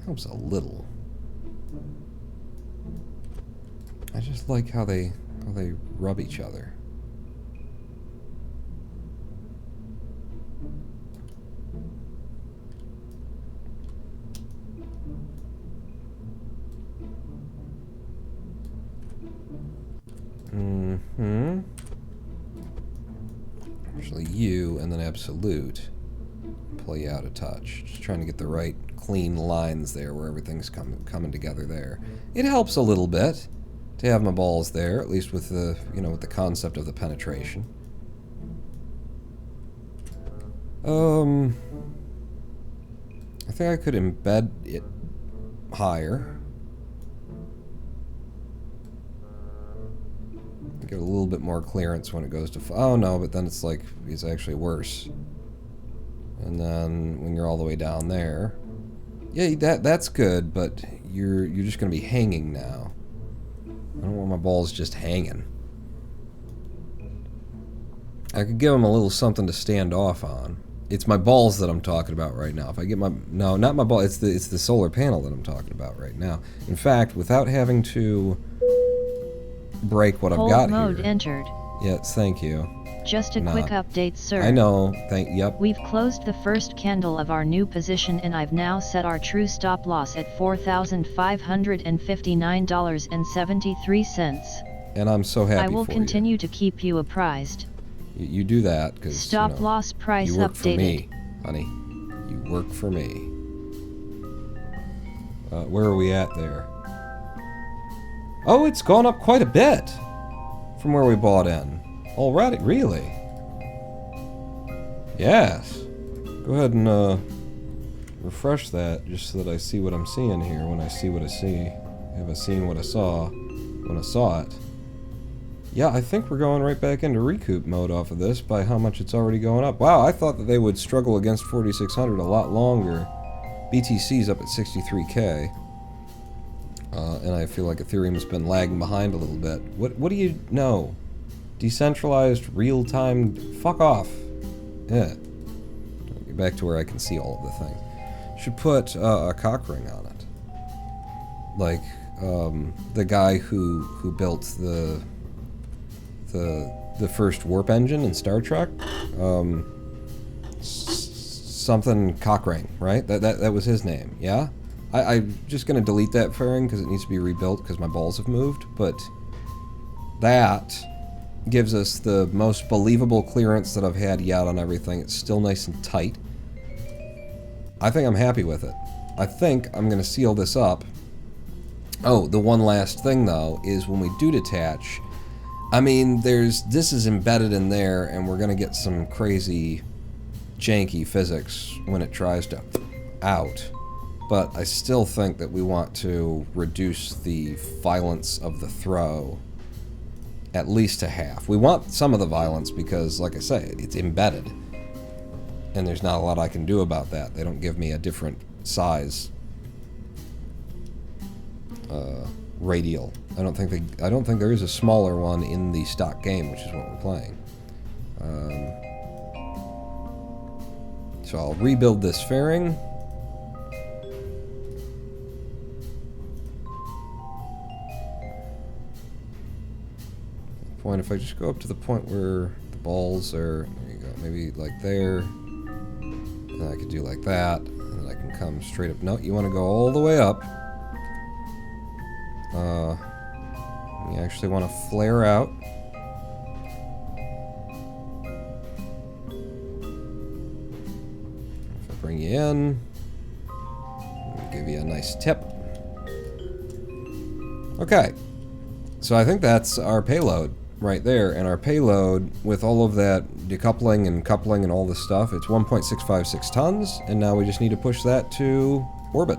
Helps a little. I just like how they rub each other. Actually, you and then absolute. Play out a touch. Just trying to get the right clean lines there where everything's coming together there. It helps a little bit to have my balls there, at least with the, you know, with the concept of the penetration. I think I could embed it higher. Get a little bit more clearance when it goes to... Oh no, but then it's like, it's actually worse. And then when you're all the way down there... Yeah, that's good, but you're just going to be hanging now. I don't want my balls just hanging. I could give them a little something to stand off on. It's my balls that I'm talking about right now. If I get my... No, not my ball. It's the solar panel that I'm talking about right now. In fact, without having to break what I've Hold got mode here. entered. Yes, thank you. Just a quick update, sir. I know. Yep. We've closed the first candle of our new position and I've now set our true stop loss at $4,559.73. And I'm so happy I will for continue to keep you apprised. You do that because Stop loss price you work updated. for me, honey. You work for me. Where are we at there? Oh, it's gone up quite a bit from where we bought in. Already, really? Yes. Go ahead and refresh that just so that I see what I'm seeing here when I see what I see. Have I seen what I saw when I saw it? Yeah, I think we're going right back into recoup mode off of this by how much it's already going up. Wow, I thought that they would struggle against 4,600 a lot longer. BTC's up at 63K. And I feel like Ethereum's been lagging behind a little bit. What do you know? Decentralized, real-time, fuck off. Yeah. Get back to where I can see all of the things. Should put a cock ring on it. Like, the guy who built the first warp engine in Star Trek. Something Cockring, right? That was his name, yeah? I'm just gonna delete that fairing because it needs to be rebuilt because my balls have moved, but that gives us the most believable clearance that I've had yet on everything. It's still nice and tight. I think I'm happy with it. I think I'm gonna seal this up. Oh, the one last thing though is when we do detach, I mean, this is embedded in there, and we're gonna get some crazy, janky physics when it tries to out. But I still think that we want to reduce the violence of the throw at least to half. We want some of the violence because, like I say, it's embedded, and there's not a lot I can do about that. They don't give me a different size radial. I don't think there is a smaller one in the stock game, which is what we're playing. So I'll rebuild this fairing. Point if I just go up to the point where the balls are, there you go, maybe like there. And I could do like that, and then I can come straight up. No, you want to go all the way up. You actually want to flare out. If I bring you in, I'll give you a nice tip. Okay, so I think that's our payload right there, and our payload with all of that decoupling and coupling and all this stuff, it's 1.656 tons, and now we just need to push that to orbit.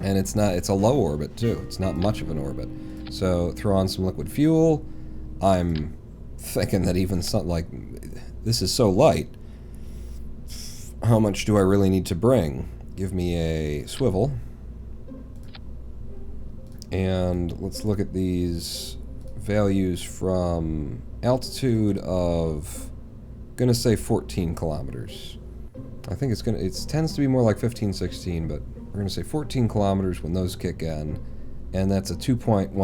And it's a low orbit too. It's not much of an orbit. So throw on some liquid fuel. I'm thinking that even something like this is so light. How much do I really need to bring? Give me a swivel. And let's look at these values from altitude of, gonna say 14 kilometers. I think it tends to be more like 15, 16, but we're going to say 14 kilometers when those kick in, and that's a 2.17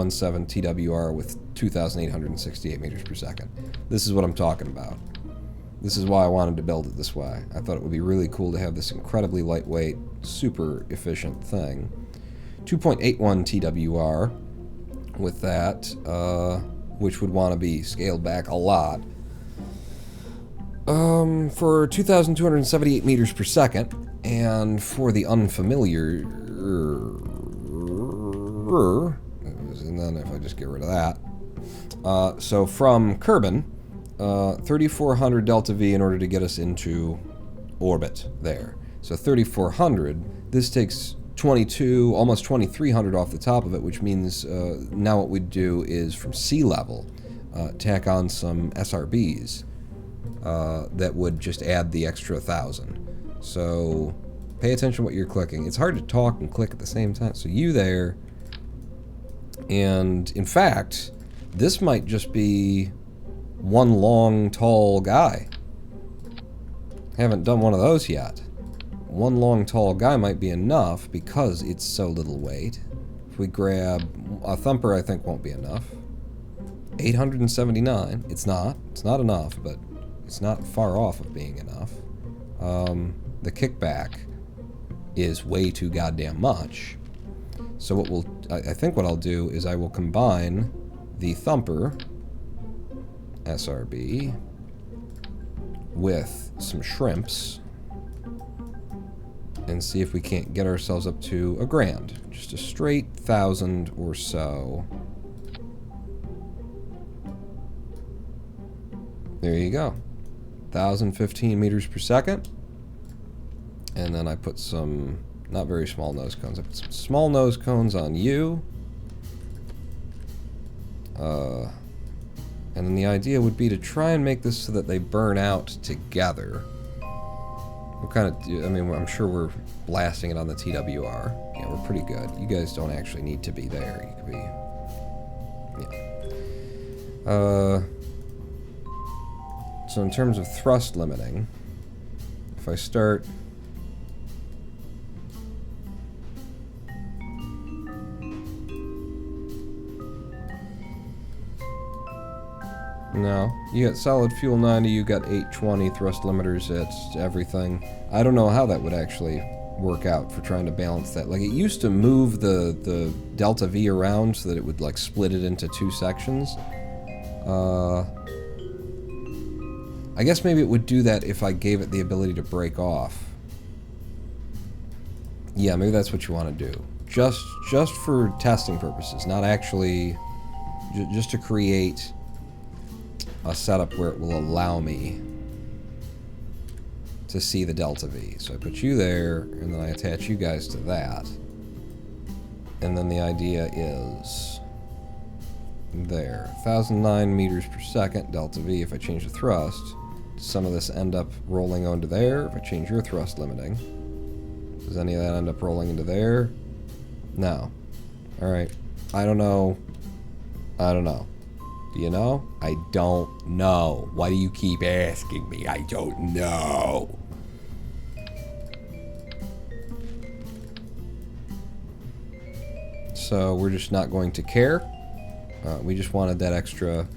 TWR with 2,868 meters per second. This is what I'm talking about. This is why I wanted to build it this way. I thought it would be really cool to have this incredibly lightweight, super efficient thing. 2.81 TWR with that, which would want to be scaled back a lot. For 2,278 meters per second, and for the unfamiliar, and then if I just get rid of that, so from Kerbal, 3,400 delta V in order to get us into orbit there. So 3,400, this takes 22, almost 2,300 off the top of it, which means now what we'd do is from sea level, tack on some SRBs. That would just add the extra 1,000. So pay attention to what you're clicking. It's hard to talk and click at the same time. So you there, and in fact, this might just be one long, tall guy. Haven't done one of those yet. One long, tall guy might be enough because it's so little weight. If we grab a thumper, I think won't be enough. 879. It's not enough, but it's not far off of being enough. The kickback is way too goddamn much. So I think what I'll do is I will combine the thumper SRB with some shrimps and see if we can't get ourselves up to $1,000. Just a straight 1,000 or so. There you go. 1,015 meters per second. And then I put some, not very small nose cones. I put some small nose cones on you. And then the idea would be to try and make this so that they burn out together. What kind of, I mean, I'm sure we're blasting it on the TWR. Yeah, we're pretty good. You guys don't actually need to be there. You could be, yeah. So in terms of thrust limiting, if I start... No, you got solid fuel 90, you got 820 thrust limiters, it's everything. I don't know how that would actually work out for trying to balance that. Like, it used to move the delta V around so that it would, like, split it into two sections. I guess maybe it would do that if I gave it the ability to break off. Yeah, maybe that's what you want to do. Just for testing purposes, not actually... just to create a setup where it will allow me to see the delta V. So I put you there, and then I attach you guys to that. And then the idea is there. 1,009 meters per second, delta V. If I change the thrust, does some of this end up rolling onto there? If I change your thrust limiting, does any of that end up rolling into there? No. Alright. I don't know. Do you know? I don't know. Why do you keep asking me? I don't know. So we're just not going to care. We just wanted that extra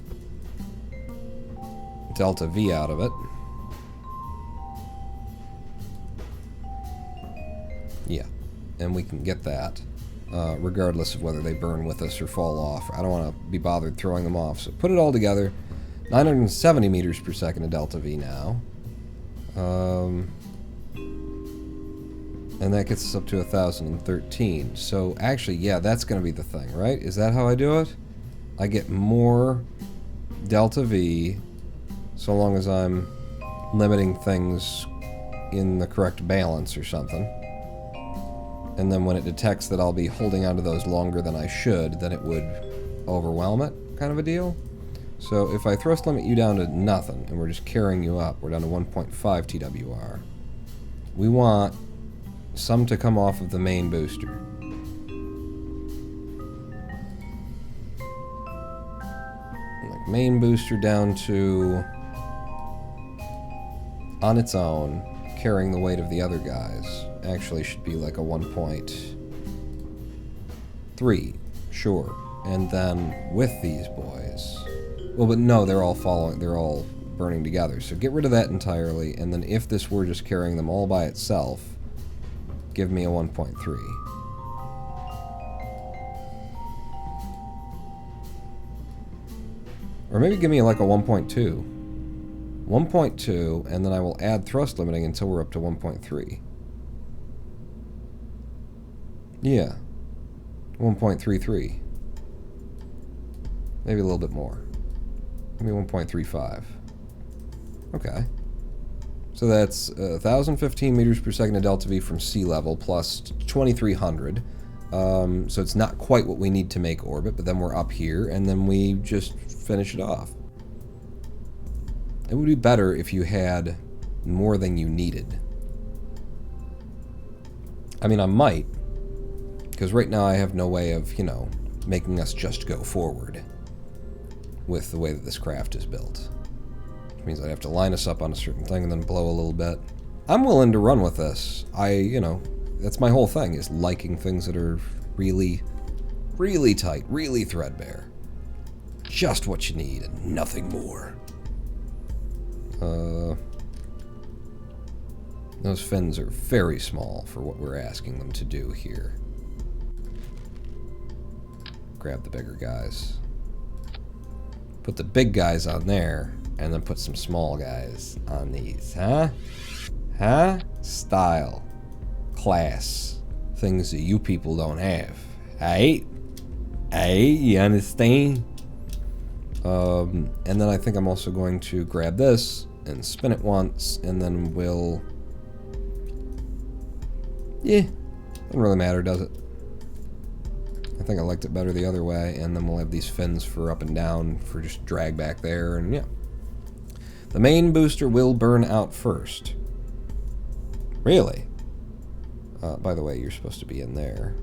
delta V out of it. Yeah, and we can get that. Regardless of whether they burn with us or fall off. I don't want to be bothered throwing them off. So put it all together. 970 meters per second of delta V now. And that gets us up to 1,013. So actually, yeah, that's going to be the thing, right? Is that how I do it? I get more delta V so long as I'm limiting things in the correct balance or something. And then when it detects that I'll be holding onto those longer than I should, then it would overwhelm it, kind of a deal. So if I thrust limit you down to nothing, and we're just carrying you up, we're down to 1.5 TWR. We want some to come off of the main booster. Like main booster down to, on its own, carrying the weight of the other guys. Actually should be like a 1.3, sure. And then with these boys, well, but no, they're all burning together. So get rid of that entirely, and then if this were just carrying them all by itself, give me a 1.3. Or maybe give me like a 1.2. 1.2, and then I will add thrust limiting until we're up to 1.3. Yeah. 1.33. Maybe a little bit more. Maybe 1.35. Okay. So that's 1,015 meters per second of delta V from sea level plus 2,300. So it's not quite what we need to make orbit, but then we're up here, and then we just finish it off. It would be better if you had more than you needed. I mean, I might, because right now I have no way of, you know, making us just go forward with the way that this craft is built. Which means I'd have to line us up on a certain thing and then blow a little bit. I'm willing to run with this. You know, that's my whole thing, is liking things that are really, really tight, really threadbare. Just what you need and nothing more. Those fins are very small for what we're asking them to do here. Grab the bigger guys. Put the big guys on there, and then put some small guys on these, huh? Huh? Style. Class. Things that you people don't have. Aight? Aight, you understand? And then I think I'm also going to grab this and spin it once, and then we'll... Yeah, doesn't really matter, does it? I think I liked it better the other way, and then we'll have these fins for up and down for just drag back there, and yeah. The main booster will burn out first. Really? By the way, you're supposed to be in there.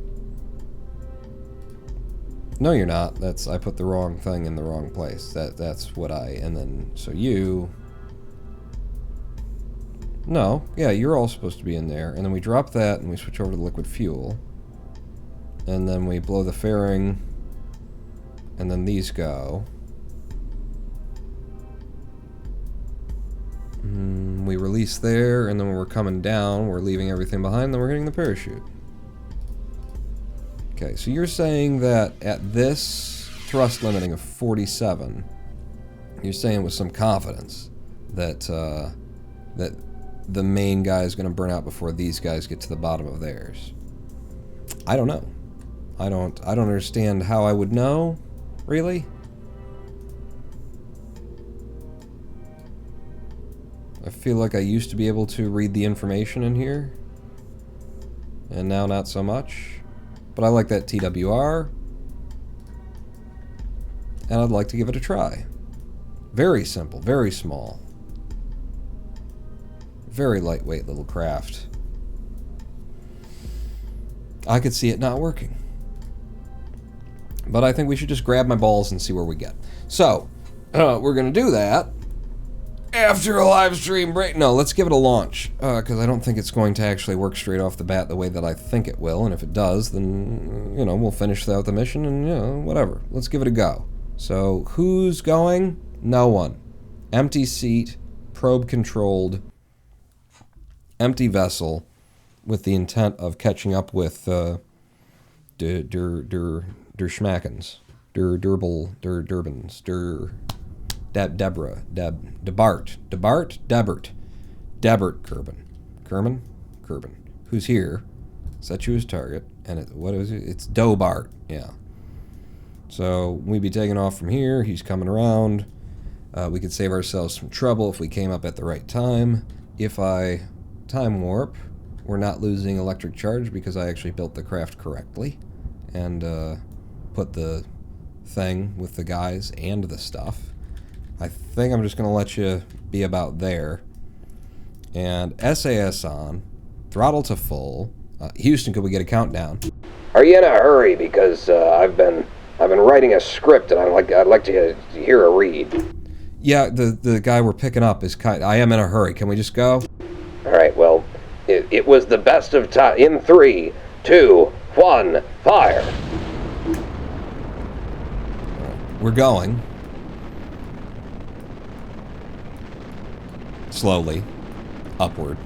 No, you're not. That's, I put the wrong thing in the wrong place. That's what and then, so you... No, yeah, you're all supposed to be in there. And then we drop that and we switch over to liquid fuel. And then we blow the fairing. And then these go. We release there, and then when we're coming down, we're leaving everything behind, then we're getting the parachute. Okay, so you're saying that at this thrust limiting of 47, you're saying with some confidence that that the main guy is going to burn out before these guys get to the bottom of theirs. I don't know. I don't understand how I would know, really. I feel like I used to be able to read the information in here, and now not so much. But I like that TWR, and I'd like to give it a try. Very simple, very small. Very lightweight little craft. I could see it not working. But I think we should just grab my balls and see where we get. So, we're going to do that after a live stream break. No, let's give it a launch, because I don't think it's going to actually work straight off the bat the way that I think it will, and if it does, then, you know, we'll finish out the mission, and, you know, whatever. Let's give it a go. So, who's going? No one. Empty seat, probe-controlled, empty vessel, with the intent of catching up with, der Schmackens, Durbans, Debart, Kerbin, who's here, set you as target, and what is it? It's Dobart, yeah. So we'd be taking off from here, he's coming around, we could save ourselves some trouble if we came up at the right time. If I time warp, we're not losing electric charge because I actually built the craft correctly, and put the thing with the guys and the stuff. I think I'm just going to let you be about there. And SAS on, throttle to full. Houston, could we get a countdown? Are you in a hurry? Because I've been writing a script, and I'd like to hear a read. Yeah, the guy we're picking up is I am in a hurry. Can we just go? All right. Well, it was the best of time. In 3, 2, 1, fire. We're going. Slowly. Upward.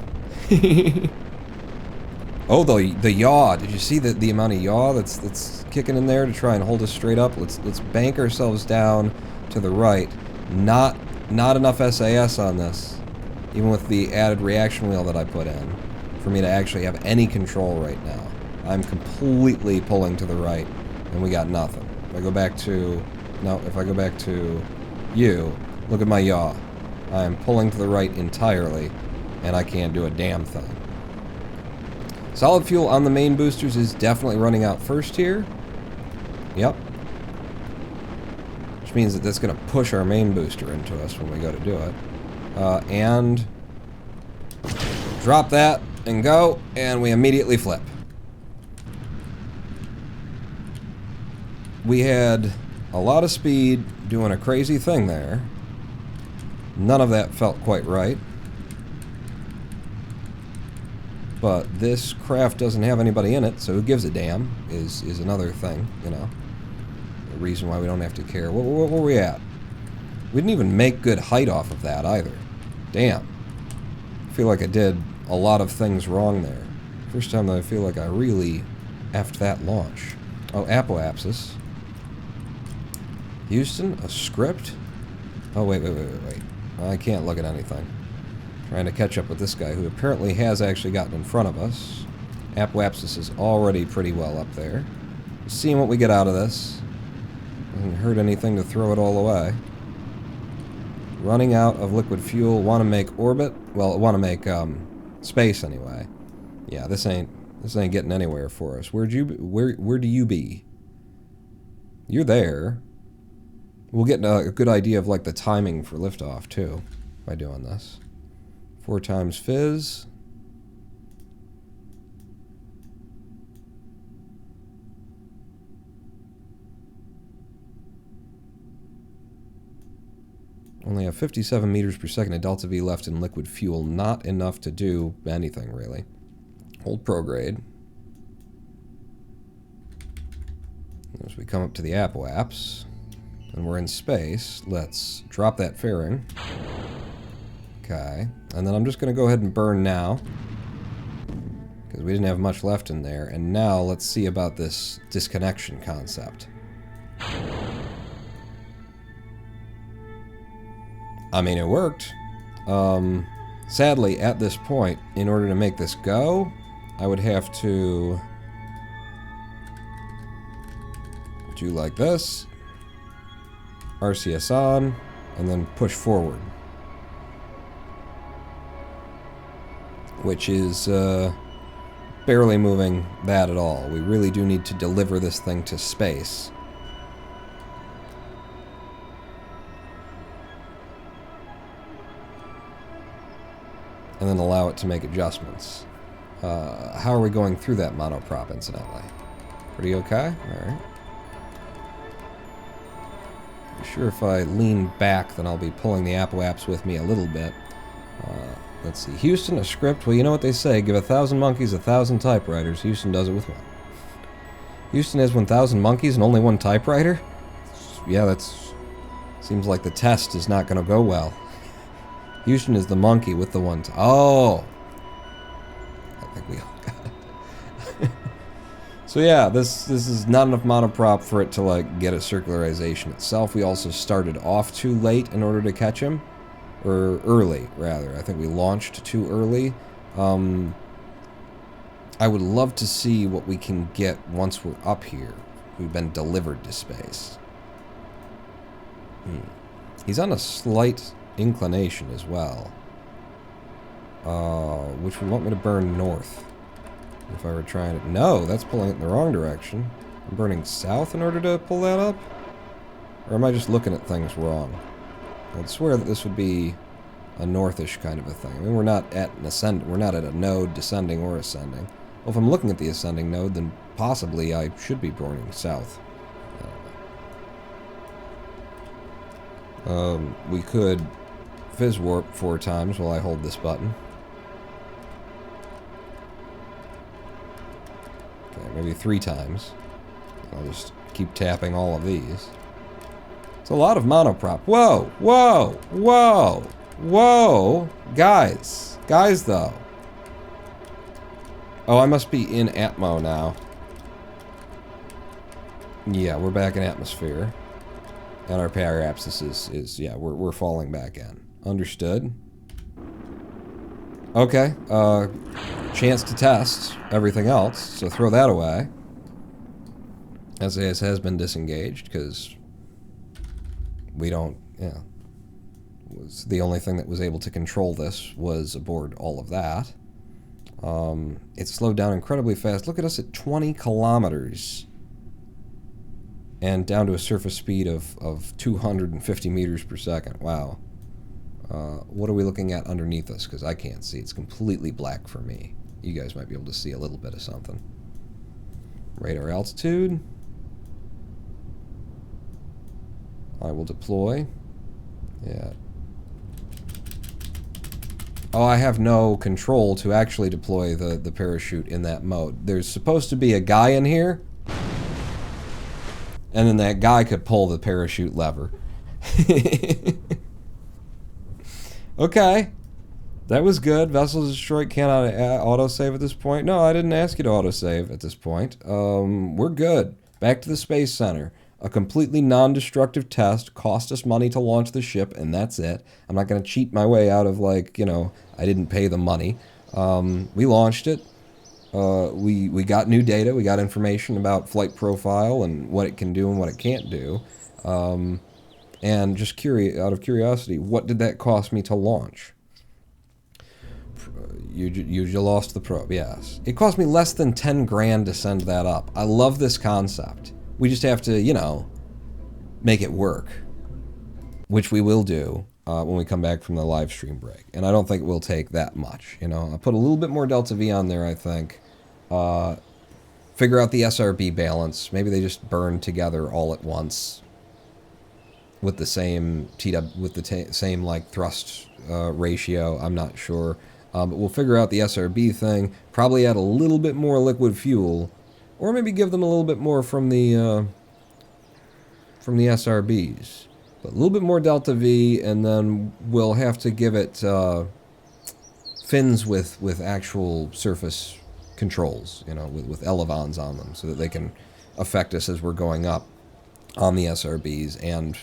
Oh, the yaw. Did you see the amount of yaw that's kicking in there to try and hold us straight up? Let's bank ourselves down to the right. Not enough SAS on this, even with the added reaction wheel that I put in, for me to actually have any control right now. I'm completely pulling to the right, and we got nothing. If I go back to... No, if I go back to you, look at my yaw. I am pulling to the right entirely, and I can't do a damn thing. Solid fuel on the main boosters is definitely running out first here. Yep. Which means that that's going to push our main booster into us when we go to do it. And drop that and go, and we immediately flip. We had a lot of speed doing a crazy thing there. None of that felt quite right. But this craft doesn't have anybody in it, so who gives a damn is another thing, you know. a reason why we don't have to care. What were we at? We didn't even make good height off of that either. Damn. I feel like I did a lot of things wrong there. First time that I feel like I really effed that launch. Oh, apoapsis. Houston, a script? Oh, wait. I can't look at anything. Trying to catch up with this guy who apparently has actually gotten in front of us. Apoapsis is already pretty well up there. Seeing what we get out of this. Doesn't hurt anything to throw it all away. Running out of liquid fuel. Want to make orbit? Well, want to make space anyway. Yeah, this ain't getting anywhere for us. Where do you be? You're there. We'll get a good idea of like the timing for liftoff too by doing this. 4 times fizz. Only have 57 meters per second of delta V left in liquid fuel. Not enough to do anything, really. Hold prograde. As we come up to the apoaps, and we're in space, let's drop that fairing. Okay. And then I'm just going to go ahead and burn now, because we didn't have much left in there. And now let's see about this disconnection concept. I mean, it worked. Sadly, at this point, in order to make this go, I would have to do like this, RCS on, and then push forward. Which is barely moving that at all. We really do need to deliver this thing to space. And then allow it to make adjustments. How are we going through that monoprop, incidentally? Pretty okay? Alright. I'm sure if I lean back, then I'll be pulling the apoaps with me a little bit. Let's see. Houston, a script. Well, you know what they say. Give 1,000 monkeys 1,000 typewriters. Houston does it with 1. Houston has 1,000 monkeys and only 1 typewriter? Yeah, that's... seems like the test is not going to go well. Houston is the monkey with the 1 Oh! I think we all got it. So yeah, this is not enough monoprop for it to, like, get a circularization itself. We also started off too late in order to catch him. Or early, rather. I think we launched too early. I would love to see what we can get once we're up here. We've been delivered to space. He's on a slight inclination as well. Which would want me to burn north. If I were trying to... No, that's pulling it in the wrong direction. I'm burning south in order to pull that up? Or am I just looking at things wrong? I'd swear that this would be a northish kind of a thing. I mean, we're not at an we're not at a node descending or ascending. Well, if I'm looking at the ascending node, then possibly I should be burning south. I don't know. We could fizz warp 4 times while I hold this button. Okay, maybe 3 times. I'll just keep tapping all of these. It's a lot of monoprop. Whoa! Whoa! Whoa! Whoa! Guys! Guys, though. Oh, I must be in Atmo now. Yeah, we're back in atmosphere. And our power abscess is yeah, we're falling back in. Understood. Okay, chance to test everything else, so throw that away. SAS has been disengaged, because we don't, yeah. Was the only thing that was able to control this was aboard all of that. It slowed down incredibly fast. Look at us at 20 kilometers. And down to a surface speed of 250 meters per second. Wow. What are we looking at underneath us? Because I can't see. It's completely black for me. You guys might be able to see a little bit of something. Radar altitude. I will deploy. Yeah. Oh, I have no control to actually deploy the parachute in that mode. There's supposed to be a guy in here. And then that guy could pull the parachute lever. Okay. That was good. Vessels destroyed cannot autosave at this point. No, I didn't ask you to autosave at this point. We're good. Back to the Space Center. A completely non-destructive test cost us money to launch the ship, and that's it. I'm not going to cheat my way out of, like, you know, I didn't pay the money. We launched it. We got new data. We got information about flight profile and what it can do and what it can't do. And just out of curiosity, what did that cost me to launch? You lost the probe, yes. It cost me less than 10 grand to send that up. I love this concept. We just have to, you know, make it work, which we will do when we come back from the live stream break. And I don't think it will take that much, you know. I'll put a little bit more Delta V on there, I think. Figure out the SRB balance. Maybe they just burn together all at once with the same same like thrust ratio. I'm not sure. But we'll figure out the SRB thing. Probably add a little bit more liquid fuel, or maybe give them a little bit more from the SRBs. But a little bit more Delta V, and then we'll have to give it fins with actual surface controls, you know, with elevons on them, so that they can affect us as we're going up on the SRBs and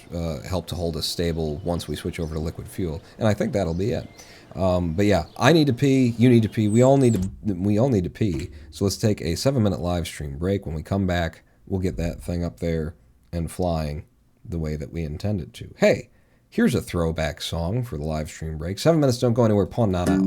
help to hold us stable once we switch over to liquid fuel. And I think that'll be it. But yeah, I need to pee, you need to pee, we all need to pee. So let's take a 7-minute live stream break. When we come back, we'll get that thing up there and flying the way that we intended to. Hey, here's a throwback song for the live stream break. 7 minutes, don't go anywhere, pawn not out.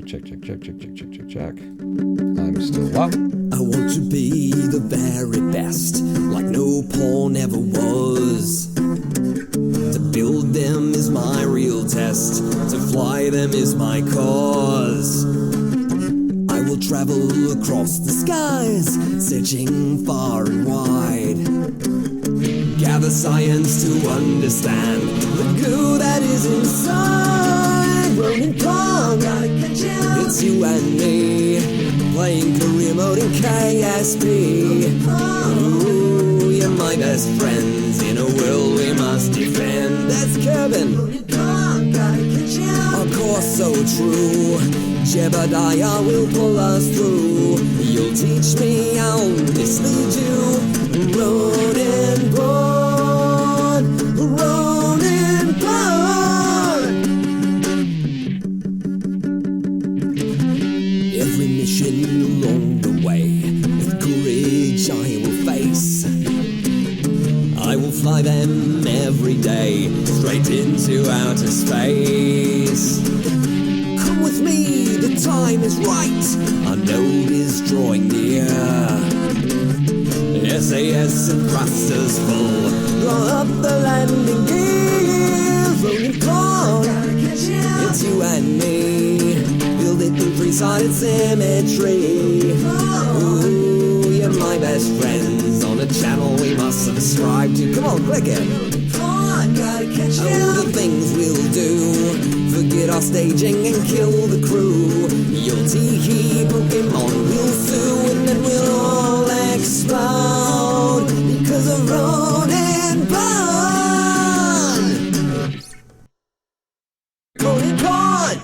Check. I'm still up. I want to be the very best, like no pawn ever was. To build them is my real test, to fly them is my cause. I will travel across the skies, searching far and wide. Gather science to understand the good that is inside. Rolling Pong, it's you and me, playing career mode in KSP. Ooh, you're my best friends in a world we must defend. That's Kerbal, of course so true. Jebediah will pull us through. You'll teach me, I'll mislead you. Ronin born, Ronin born. Every mission along the way, with courage I will face. I will fly them every day, straight into outer space. Come with me, the time is right, our node is drawing near. SAS and thrusters full, draw up the landing gear. Rolling Pong, it's you and me, build it in three-sided symmetry. Ooh, you're my best friends, on a channel we must subscribe to. Come on, click it. Oh, the things we'll do, forget our staging and kill the crew. You'll tee-hee, Pokemon will sue, and then we'll all explode because of Ronin Bond. Ronin Bond.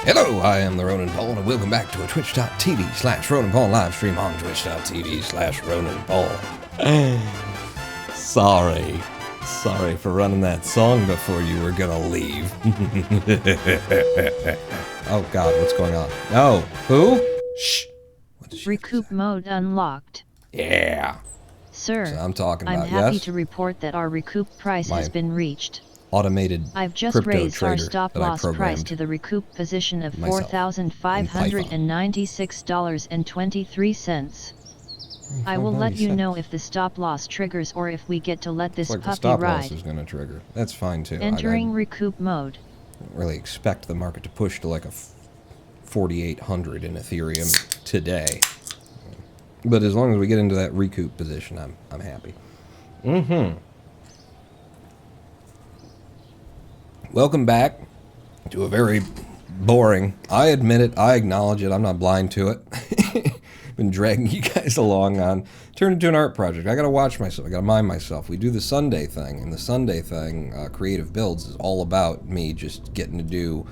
Hello, I am the Ronan Paul, and welcome back to a twitch.tv/Ronan Paul live stream on twitch.tv/Ronan Paul. Sorry for running that song before you were gonna leave. Oh God, what's going on? Oh, who? Shh. What did she Recoup mode unlocked. Yeah. Sir, So I'm talking about, I'm happy yes? to report that our recoup price has been reached. Automated I've just crypto raised our trader stop that I loss price programmed to the recoup position of myself $4,596.23. I will let you know if the stop loss triggers or if we get to let this It's like the puppy stop ride. loss is going to trigger. That's fine too. Entering I recoup mode. don't really expect the market to push to like a 4,800 in Ethereum today. But as long as we get into that recoup position, I'm happy. Welcome back to a very boring, I admit it, I acknowledge it, I'm not blind to it. Been dragging you guys along on, turned into an art project. I gotta watch myself, I gotta mind myself. We do the Sunday thing, and the Sunday thing, Creative Builds, is all about me just getting to do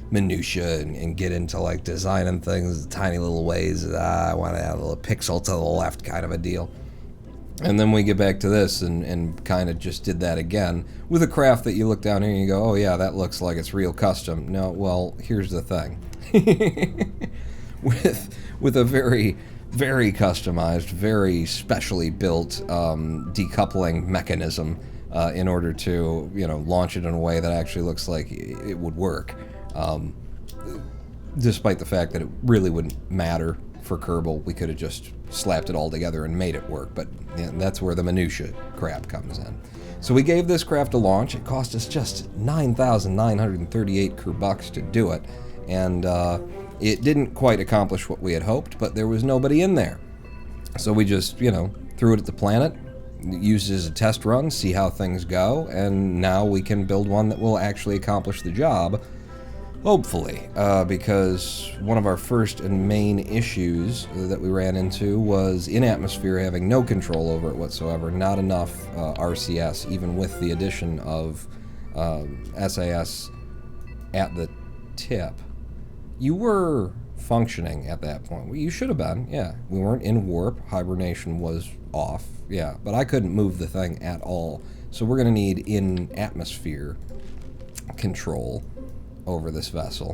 minutia and get into like designing things, tiny little ways. I want to add a little pixel to the left kind of a deal. And then we get back to this and kind of just did that again with a craft that you look down here and you go, oh yeah, that looks like it's real custom. No, well, here's the thing. with a very, very customized, very specially built decoupling mechanism in order to, launch it in a way that actually looks like it would work. Despite the fact that it really wouldn't matter for Kerbal, we could have just slapped it all together and made it work, but that's where the minutia crap comes in. So we gave this craft a launch. It cost us just 9,938 Kerbals to do it, and it didn't quite accomplish what we had hoped, but there was nobody in there. So we just, threw it at the planet, used it as a test run, see how things go, and now we can build one that will actually accomplish the job. Hopefully, because one of our first and main issues that we ran into was in atmosphere having no control over it whatsoever, not enough RCS, even with the addition of SAS at the tip. You were functioning at that point. Well, you should have been, yeah. We weren't in warp, hibernation was off, yeah, but I couldn't move the thing at all. So we're going to need in atmosphere control over this vessel,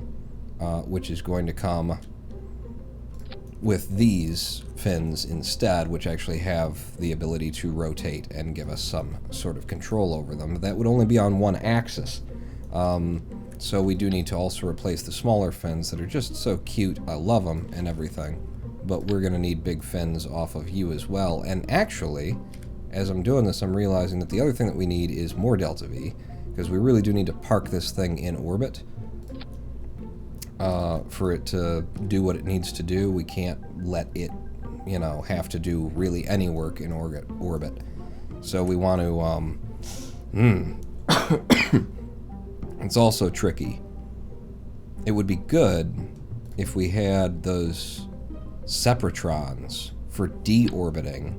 which is going to come with these fins instead, which actually have the ability to rotate and give us some sort of control over them. That would only be on one axis. So we do need to also replace the smaller fins that are just so cute. I love them and everything, but we're going to need big fins off of you as well. And actually, as I'm doing this, I'm realizing that the other thing that we need is more delta V, because we really do need to park this thing in orbit. For it to do what it needs to do. We can't let it, have to do really any work in orbit. So we want to, it's also tricky. It would be good if we had those separatrons for deorbiting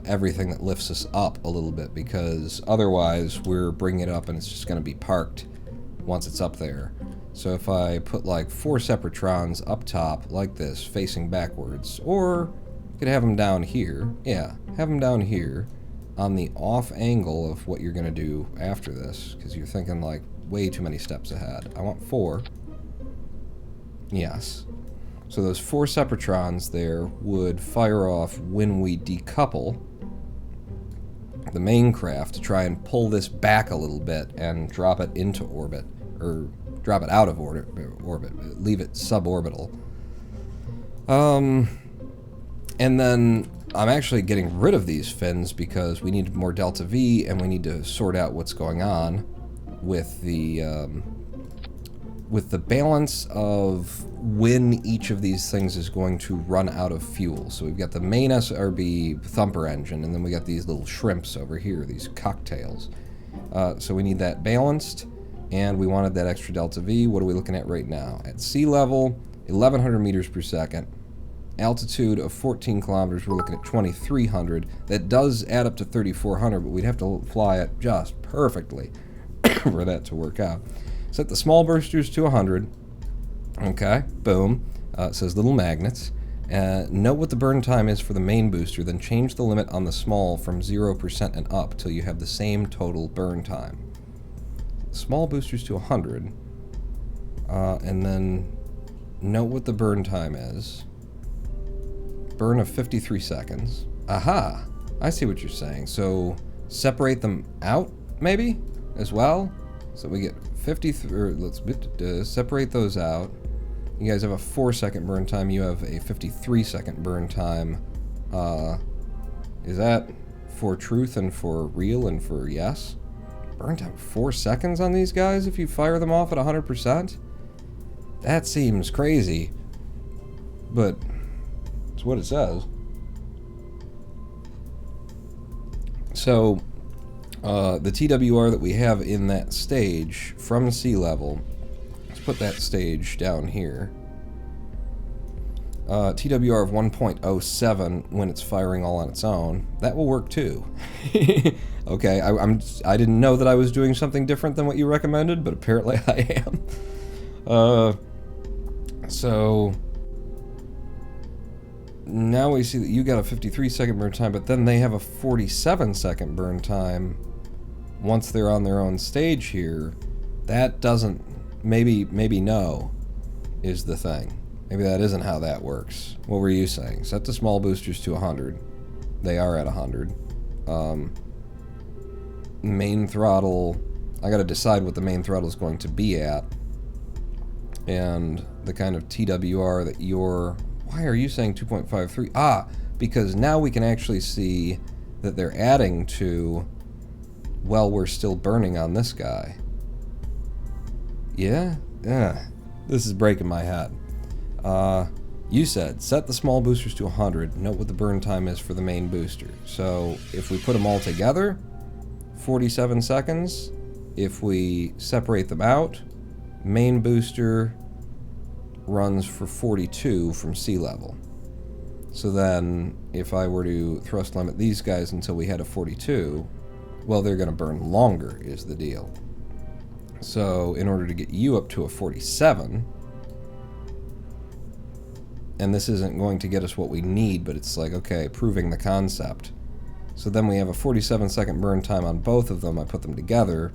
everything that lifts us up a little bit, because otherwise we're bringing it up and it's just going to be parked once it's up there. So if I put like 4 separatrons up top like this, facing backwards, or you could have them down here. Yeah, have them down here on the off angle of what you're going to do after this, because you're thinking like way too many steps ahead. I want 4. Yes. So those 4 separatrons there would fire off when we decouple the main craft to try and pull this back a little bit and drop it into orbit, or drop it out of orbit, leave it suborbital. And then I'm actually getting rid of these fins because we need more delta V, and we need to sort out what's going on with the balance of when each of these things is going to run out of fuel. So we've got the main SRB thumper engine, and then we got these little shrimps over here, these cocktails. So we need that balanced. And we wanted that extra delta V. What are we looking at right now? At sea level, 1,100 meters per second. Altitude of 14 kilometers, we're looking at 2,300. That does add up to 3,400, but we'd have to fly it just perfectly for that to work out. Set the small boosters to 100. Okay, boom. It says little magnets. Note what the burn time is for the main booster, then change the limit on the small from 0% and up till you have the same total burn time. Small boosters to 100. And then note what the burn time is. Burn of 53 seconds. Aha! I see what you're saying. So separate them out, maybe, as well? So we get 53, or let's separate those out. You guys have a 4-second burn time. You have a 53-second burn time. Is that for truth and for real and for yes? Burn time 4 seconds on these guys if you fire them off at 100%? That seems crazy. But it's what it says. So, the TWR that we have in that stage from sea level, let's put that stage down here. TWR of 1.07 when it's firing all on its own. That will work too. Okay, I didn't know that I was doing something different than what you recommended, but apparently I am. So now we see that you got a 53-second burn time, but then they have a 47-second burn time once they're on their own stage here. That doesn't... Maybe no is the thing. Maybe that isn't how that works. What were you saying? Set the small boosters to 100. They are at 100. Main throttle... I gotta decide what the main throttle is going to be at. And the kind of TWR that you're... Why are you saying 2.53? Ah, because now we can actually see that they're adding to... Well, we're still burning on this guy. Yeah? Yeah. This is breaking my head. You said, set the small boosters to 100. Note what the burn time is for the main booster. So, if we put them all together, 47 seconds. If we separate them out, main booster runs for 42 from sea level. So then, if I were to thrust limit these guys until we had a 42, well, they're going to burn longer, is the deal. So, in order to get you up to a 47, and this isn't going to get us what we need, but it's like, okay, proving the concept. So then we have a 47-second burn time on both of them. I put them together,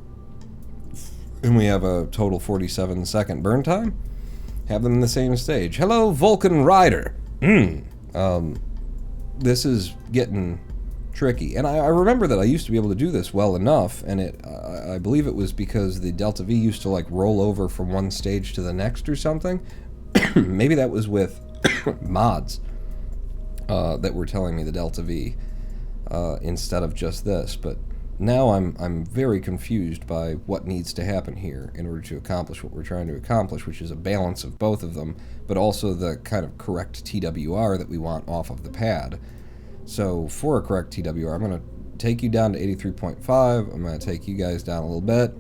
and we have a total 47-second burn time. Have them in the same stage. Hello, Vulcan Rider. This is getting tricky. And I remember that I used to be able to do this well enough, and I believe it was because the Delta V used to like roll over from one stage to the next or something. Maybe that was with mods that were telling me the Delta V instead of just this. But now I'm very confused by what needs to happen here in order to accomplish what we're trying to accomplish, which is a balance of both of them, but also the kind of correct TWR that we want off of the pad. So for a correct TWR, I'm going to take you down to 83.5. I'm going to take you guys down a little bit.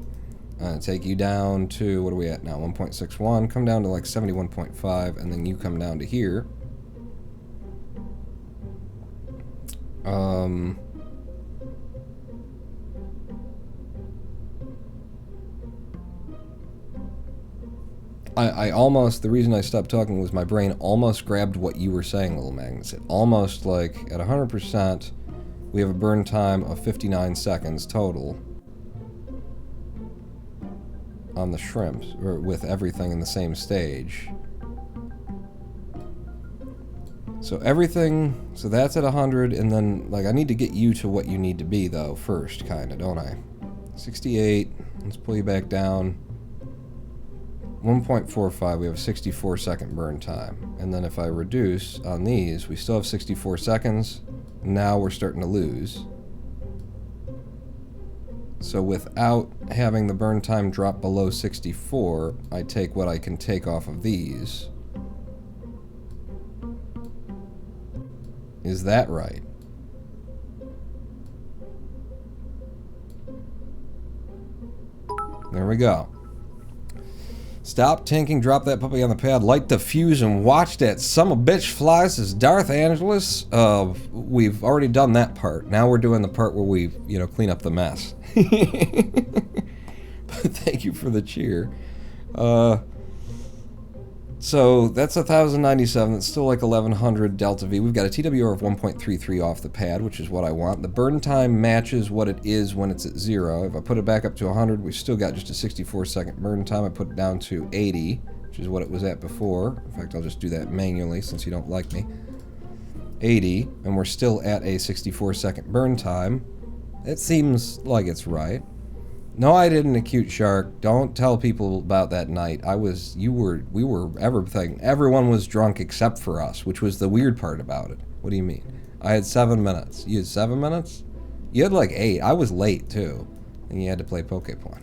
I'm going to take you down to, what are we at now, 1.61. Come down to like 71.5, and then you come down to here. I almost, the reason I stopped talking was my brain almost grabbed what you were saying, Little Magnus. It almost, like, at 100%, we have a burn time of 59 seconds total on the shrimps, or with everything in the same stage. So everything, so that's at 100, and then, like, I need to get you to what you need to be, though, first, kinda, don't I? 68, let's pull you back down. 1.45, we have a 64-second burn time. And then if I reduce on these, we still have 64 seconds. Now we're starting to lose. So without having the burn time drop below 64, I take what I can take off of these. Is that right? There we go. Stop tanking, drop that puppy on the pad, light the fuse, and watch that son-of-a-bitch fly, says Darth Angelus. We've already done that part. Now we're doing the part where we, you know, clean up the mess. But thank you for the cheer. So that's 1,097. That's still like 1,100 delta V. We've got a TWR of 1.33 off the pad, which is what I want. The burn time matches what it is when it's at 0. If I put it back up to 100, we've still got just a 64-second burn time. I put it down to 80, which is what it was at before. In fact, I'll just do that manually since you don't like me. 80, and we're still at a 64-second burn time. It seems like it's right. No, I didn't, Acute Shark. Don't tell people about that night. We were everything. Everyone was drunk except for us, which was the weird part about it. What do you mean? I had 7 minutes. You had 7 minutes? You had like 8. I was late, too. And you had to play Pokemon.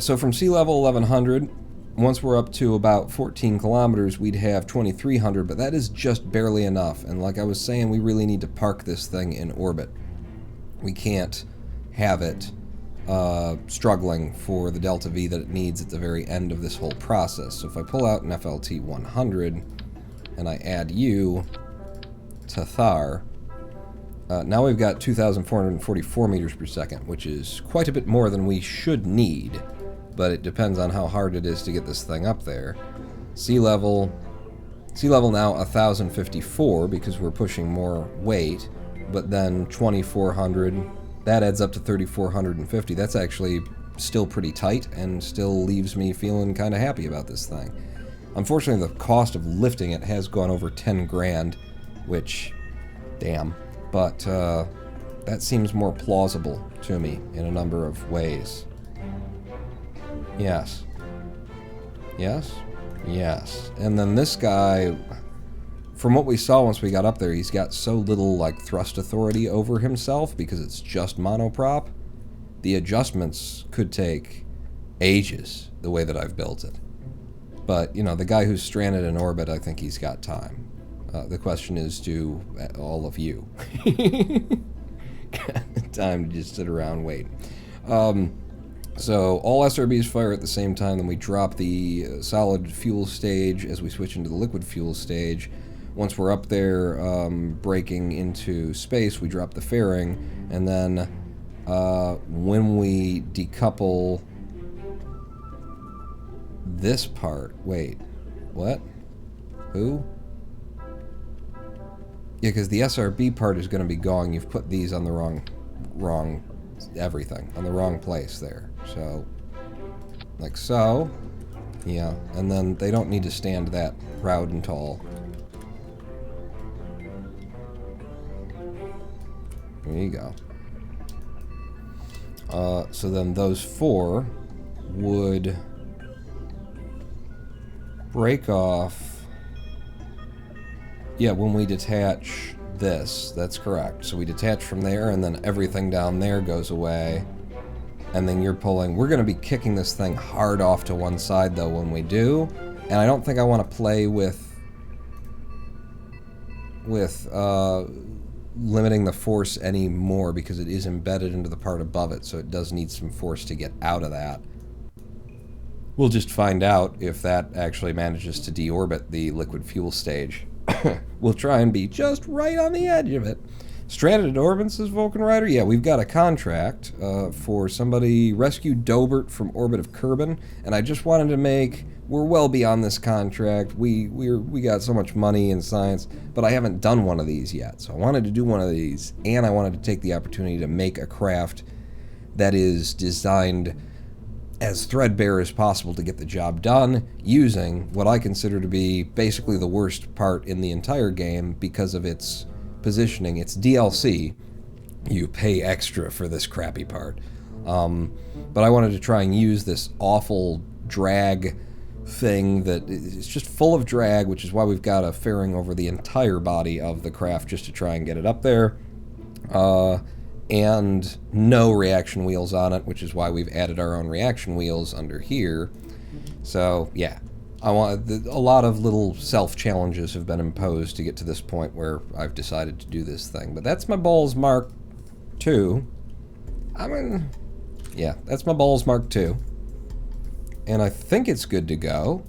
So from sea level 1100, once we're up to about 14 kilometers, we'd have 2,300, but that is just barely enough. And like I was saying, we really need to park this thing in orbit. We can't have it struggling for the delta V that it needs at the very end of this whole process. So if I pull out an FLT 100 and I add you to Thar, now we've got 2,444 meters per second, which is quite a bit more than we should need. But it depends on how hard it is to get this thing up there. Sea level now 1,054 because we're pushing more weight, but then 2,400, that adds up to 3,450. That's actually still pretty tight and still leaves me feeling kind of happy about this thing. Unfortunately, the cost of lifting it has gone over 10 grand, which, damn, but that seems more plausible to me in a number of ways. Yes. Yes? Yes. And then this guy, from what we saw once we got up there, he's got so little, like, thrust authority over himself because it's just monoprop. The adjustments could take ages, the way that I've built it. But, you know, the guy who's stranded in orbit, I think he's got time. The question is, do all of you got time to just sit around wait? So all SRBs fire at the same time, then we drop the solid fuel stage as we switch into the liquid fuel stage. Once we're up there breaking into space, we drop the fairing, and then when we decouple this part, wait, what? Who? Yeah, because the SRB part is going to be gone. You've put these on the wrong everything, on the wrong place there. So, like so. Yeah, and then they don't need to stand that proud and tall. There you go. So then those 4 would break off. Yeah, when we detach this, that's correct. So we detach from there, and then everything down there goes away. And then you're pulling. We're going to be kicking this thing hard off to one side, though, when we do. And I don't think I want to play with limiting the force anymore because it is embedded into the part above it, so it does need some force to get out of that. We'll just find out if that actually manages to deorbit the liquid fuel stage. We'll try and be just right on the edge of it. Stranded in orbit, says Vulcan Rider. Yeah, we've got a contract for somebody rescued Dobert from orbit of Kerbal, and I just wanted to make. We're well beyond this contract. We got so much money in science, but I haven't done one of these yet. So I wanted to do one of these, and I wanted to take the opportunity to make a craft that is designed as threadbare as possible to get the job done, using what I consider to be basically the worst part in the entire game because of its positioning. It's DLC. You pay extra for this crappy part. But I wanted to try and use this awful drag thing that is just full of drag, which is why we've got a fairing over the entire body of the craft just to try and get it up there. And no reaction wheels on it, which is why we've added our own reaction wheels under here. So, yeah. A lot of little self-challenges have been imposed to get to this point where I've decided to do this thing. But that's my balls Mark II. Yeah, that's my balls Mark II. And I think it's good to go.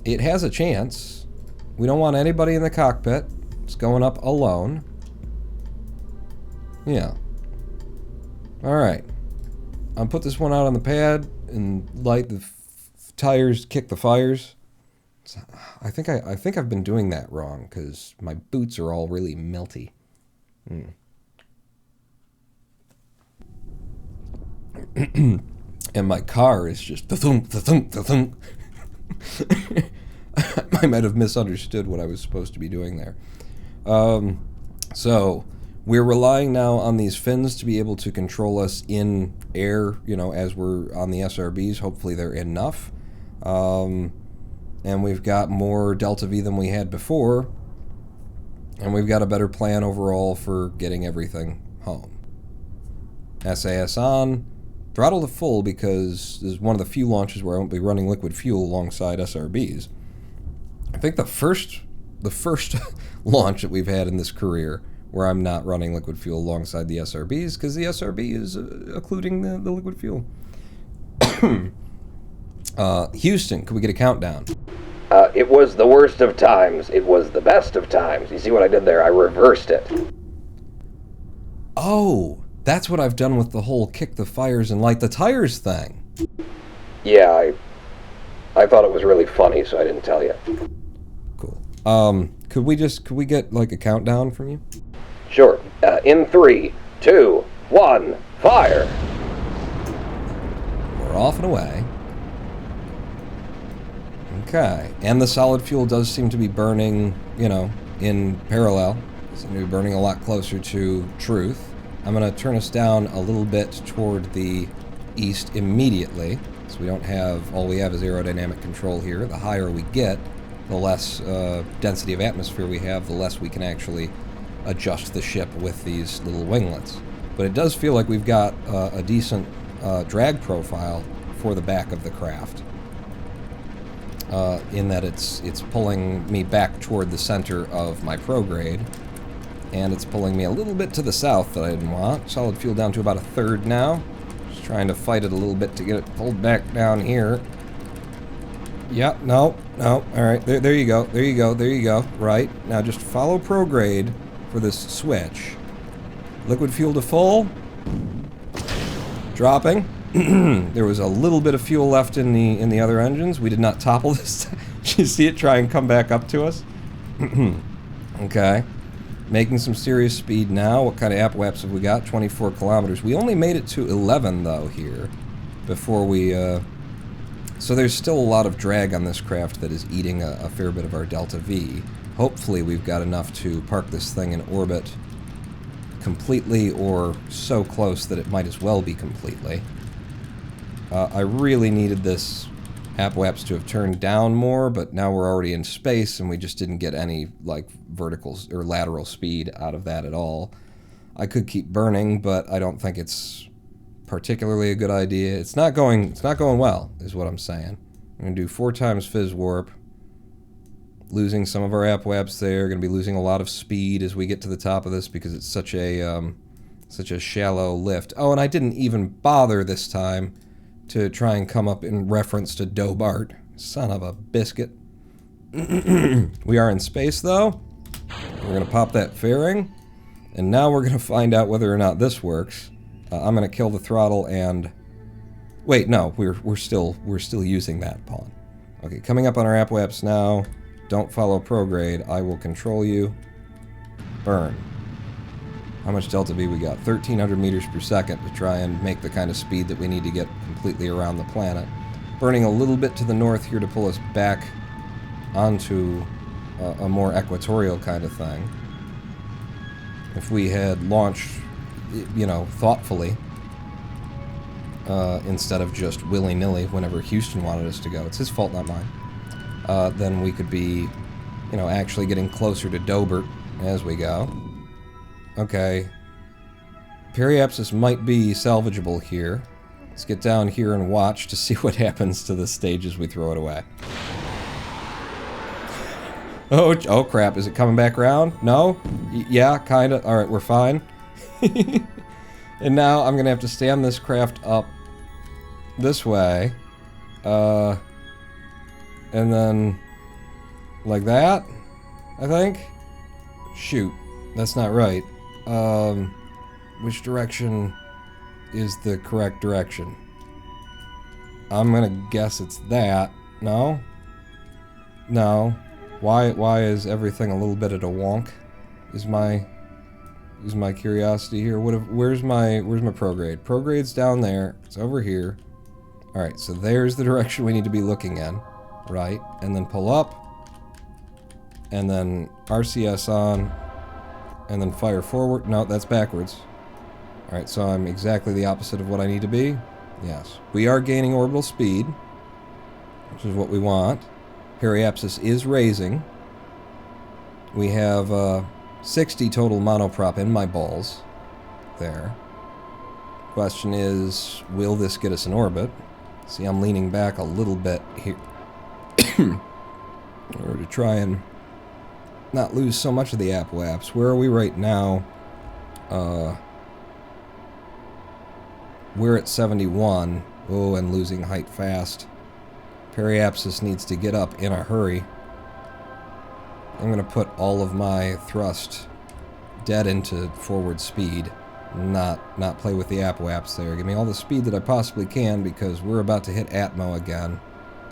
It has a chance. We don't want anybody in the cockpit. It's going up alone. Yeah. Alright. I'll put this one out on the pad. and light the tires, kick the fires. So I think I've been doing that wrong because my boots are all really melty. And my car is just the-thunk, the-thunk, the-thunk. I might have misunderstood what I was supposed to be doing there. So we're relying now on these fins to be able to control us in air, you know, as we're on the SRBs. Hopefully they're enough. And we've got more Delta V than we had before. And we've got a better plan overall for getting everything home. SAS on. Throttle to full because this is one of the few launches where I won't be running liquid fuel alongside SRBs. I think the first launch that we've had in this career where I'm not running liquid fuel alongside the SRBs because the SRB is occluding the liquid fuel. Houston, could we get a countdown? It was the worst of times. It was the best of times. You see what I did there? I reversed it. Oh, that's what I've done with the whole kick the fires and light the tires thing. Yeah, I thought it was really funny, so I didn't tell you. Cool. Could we get like a countdown from you? Sure. In 3, 2, 1, fire! We're off and away. Okay. And the solid fuel does seem to be burning, you know, in parallel. It seems to be burning a lot closer to truth. I'm going to turn us down a little bit toward the east immediately, so we don't have, all we have is aerodynamic control here. The higher we get, the less density of atmosphere we have, the less we can actually adjust the ship with these little winglets. But it does feel like we've got a decent drag profile for the back of the craft, in that it's pulling me back toward the center of my prograde. And it's pulling me a little bit to the south that I didn't want. Solid fuel down to about 1/3 now. Just trying to fight it a little bit to get it pulled back down here. Yep, no. Alright, there you go. There you go. Right. Now just follow prograde for this switch. Liquid fuel to full. Dropping. There was a little bit of fuel left in the other engines. We did not topple this. Did you see it try and come back up to us? Okay. Making some serious speed now. What kind of apoaps have we got? 24 kilometers. We only made it to 11, though, here before we... So there's still a lot of drag on this craft that is eating a fair bit of our Delta V. Hopefully we've got enough to park this thing in orbit completely or so close that it might as well be completely. I really needed this apoaps to have turned down more, but now we're already in space and we just didn't get any like vertical or lateral speed out of that at all. I could keep burning, but I don't think it's particularly a good idea. It's not going well, is what I'm saying. I'm gonna do 4 times fizz warp, losing some of our apoaps there. Gonna be losing a lot of speed as we get to the top of this because it's such a shallow lift. Oh, and I didn't even bother this time to try and come up in reference to Dobart. Son of a biscuit. We are in space, though. We're going to pop that fairing. And now we're going to find out whether or not this works. I'm going to kill the throttle and... Wait, no. We're still using that pawn. Okay, coming up on our apoaps now. Don't follow prograde. I will control you. Burn. How much Delta V we got? 1,300 meters per second to try and make the kind of speed that we need to get completely around the planet. Burning a little bit to the north here to pull us back onto a more equatorial kind of thing. If we had launched, you know, thoughtfully, instead of just willy-nilly whenever Houston wanted us to go, it's his fault, not mine, then we could be, you know, actually getting closer to Dobert as we go. Okay. Periapsis might be salvageable here. Let's get down here and watch to see what happens to the stage as we throw it away. Oh crap, is it coming back around? No? Yeah, kinda. Alright, we're fine. And now I'm gonna have to stand this craft up this way. And then... like that? I think? Shoot. That's not right. Which direction is the correct direction? I'm gonna guess it's that. No? No. Why is everything a little bit at a wonk? Is my curiosity here. Where's my prograde? Prograde's down there. It's over here. Alright, so there's the direction we need to be looking in. Right. And then pull up. And then RCS on. And then fire forward. No, that's backwards. Alright, so I'm exactly the opposite of what I need to be. Yes. We are gaining orbital speed, which is what we want. Periapsis is raising. We have 60 total monoprop in my balls. There. Question is, will this get us in orbit? See, I'm leaning back a little bit here in order to try and not lose so much of the apoaps. Where are we right now? We're at 71. Oh, and losing height fast. Periapsis needs to get up in a hurry. I'm going to put all of my thrust dead into forward speed. Not play with the apoaps there. Give me all the speed that I possibly can, because we're about to hit Atmo again.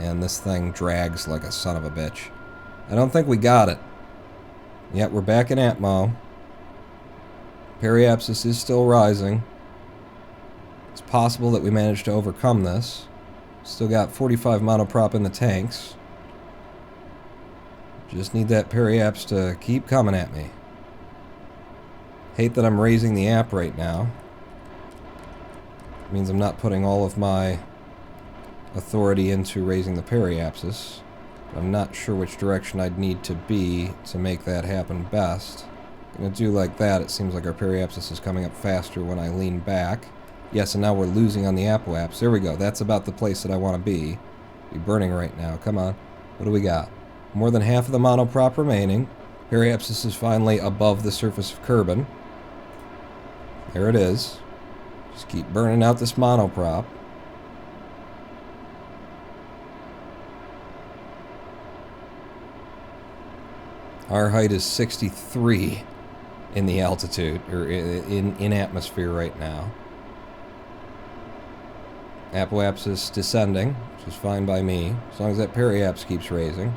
And this thing drags like a son of a bitch. I don't think we got it. Yet we're back in Atmo. Periapsis is still rising. It's possible that we managed to overcome this. Still got 45 monoprop in the tanks. Just need that periaps to keep coming at me. Hate that I'm raising the app right now. It means I'm not putting all of my authority into raising the periapsis. I'm not sure which direction I'd need to be to make that happen best. Gonna do like that. It seems like our periapsis is coming up faster when I lean back. Yes, and now we're losing on the apoaps. There we go. That's about the place that I want to be. Be burning right now. Come on. What do we got? More than half of the monoprop remaining. Periapsis is finally above the surface of Kerbal. There it is. Just keep burning out this monoprop. Our height is 63 in the altitude, or in atmosphere right now. Apoaps is descending, which is fine by me, as long as that periaps keeps raising.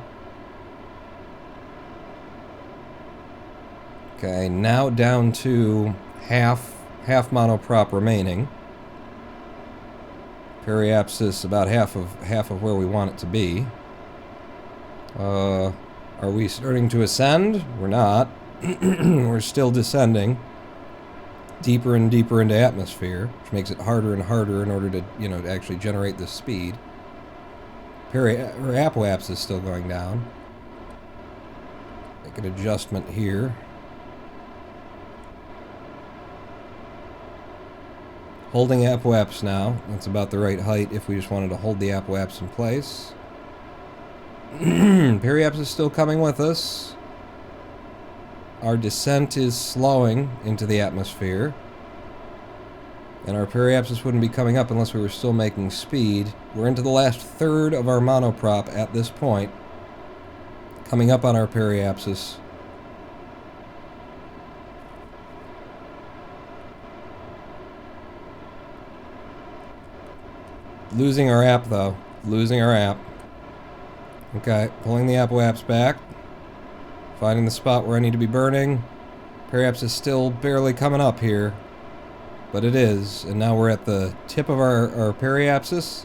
Okay, now down to half monoprop remaining. Periaps is about half of where we want it to be. Are we starting to ascend? We're not. We're still descending deeper and deeper into atmosphere, which makes it harder and harder in order to, to actually generate this speed. Apoaps is still going down. Make an adjustment here. Holding apoaps now. That's about the right height if we just wanted to hold the apoaps in place. Periaps is still coming with us. Our descent is slowing into the atmosphere. And our periapsis wouldn't be coming up unless we were still making speed. We're into the last third of our monoprop at this point. Coming up on our periapsis. Losing our app, though. Losing our app. Okay, pulling the apoaps back. Finding the spot where I need to be burning. Periaps is still barely coming up here. But it is. And now we're at the tip of our periapsis.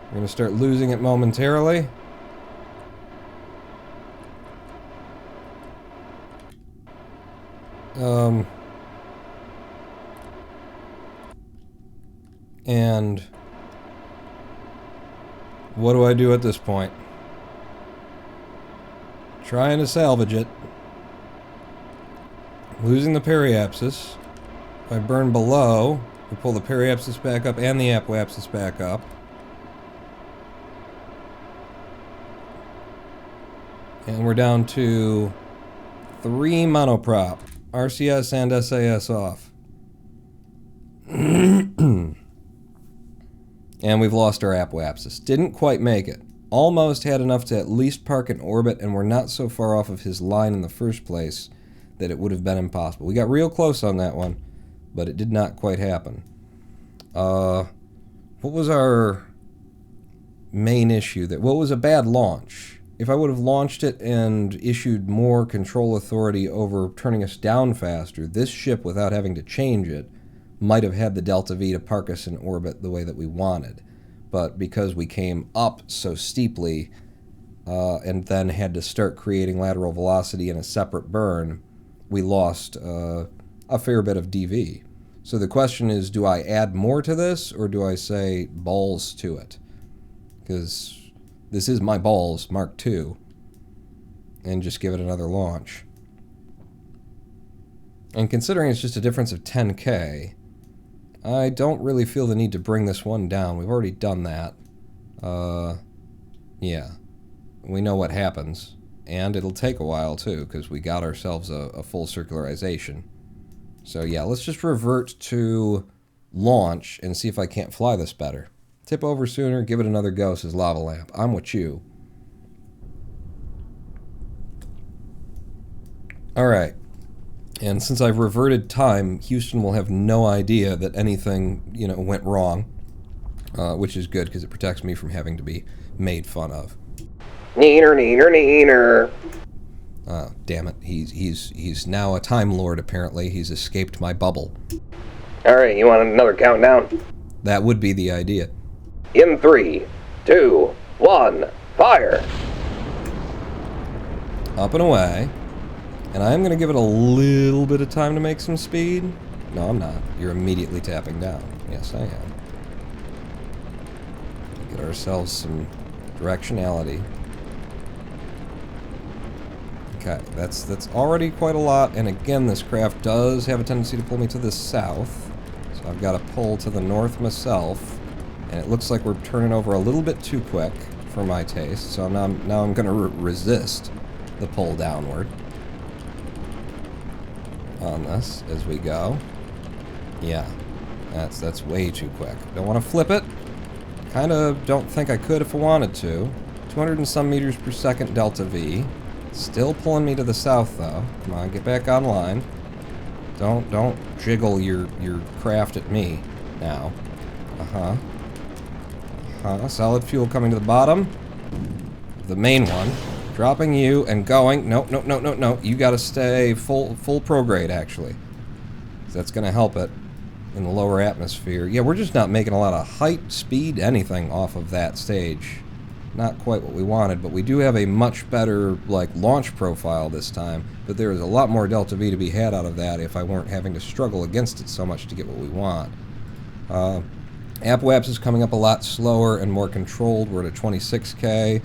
We're going to start losing it momentarily. And what do I do at this point? Trying to salvage it. Losing the periapsis. If I burn below, we pull the periapsis back up and the apoapsis back up. And we're down to 3 monoprop. RCS and SAS off. And we've lost our apoapsis. Didn't quite make it. Almost had enough to at least park in orbit, and we're not so far off of his line in the first place that it would have been impossible. We got real close on that one, but it did not quite happen. What was our main issue. That what was a bad launch. If I would have launched it and issued more control authority over turning us down faster, this ship, without having to change it, might have had the Delta V to park us in orbit the way that we wanted. But because we came up so steeply, and then had to start creating lateral velocity in a separate burn, we lost a fair bit of DV. So the question is, do I add more to this, or do I say balls to it? Because this is my balls, Mark II, and just give it another launch. And considering it's just a difference of 10K, I don't really feel the need to bring this one down. We've already done that. Yeah. We know what happens. And it'll take a while, too, because we got ourselves a full circularization. So, yeah, let's just revert to launch and see if I can't fly this better. Tip over sooner, give it another go, says Lava Lamp. I'm with you. Alright. And since I've reverted time, Houston will have no idea that anything, went wrong. Which is good, because it protects me from having to be made fun of. Neener, neener, neener. Oh, damn it. He's now a Time Lord, apparently. He's escaped my bubble. Alright, you want another countdown? That would be the idea. In 3, 2, 1, fire! Up and away. And I'm going to give it a little bit of time to make some speed. No, I'm not. You're immediately tapping down. Yes, I am. Get ourselves some directionality. Okay, that's already quite a lot, and again, this craft does have a tendency to pull me to the south, so I've got to pull to the north myself, and it looks like we're turning over a little bit too quick for my taste, so now I'm going to resist the pull downward on this as we go. Yeah, that's way too quick. Don't want to flip it. Kind of don't think I could if I wanted to. 200 and some meters per second Delta V. Still pulling me to the south, though. Come on, get back online. Don't jiggle your craft at me now. Solid fuel coming to the bottom. The main one. Dropping you and going. No. You gotta stay full prograde, actually. That's gonna help it in the lower atmosphere. Yeah, we're just not making a lot of height, speed, anything off of that stage. Not quite what we wanted, but we do have a much better, launch profile this time, but there is a lot more Delta V to be had out of that if I weren't having to struggle against it so much to get what we want. Apoapsis is coming up a lot slower and more controlled. We're at a 26K.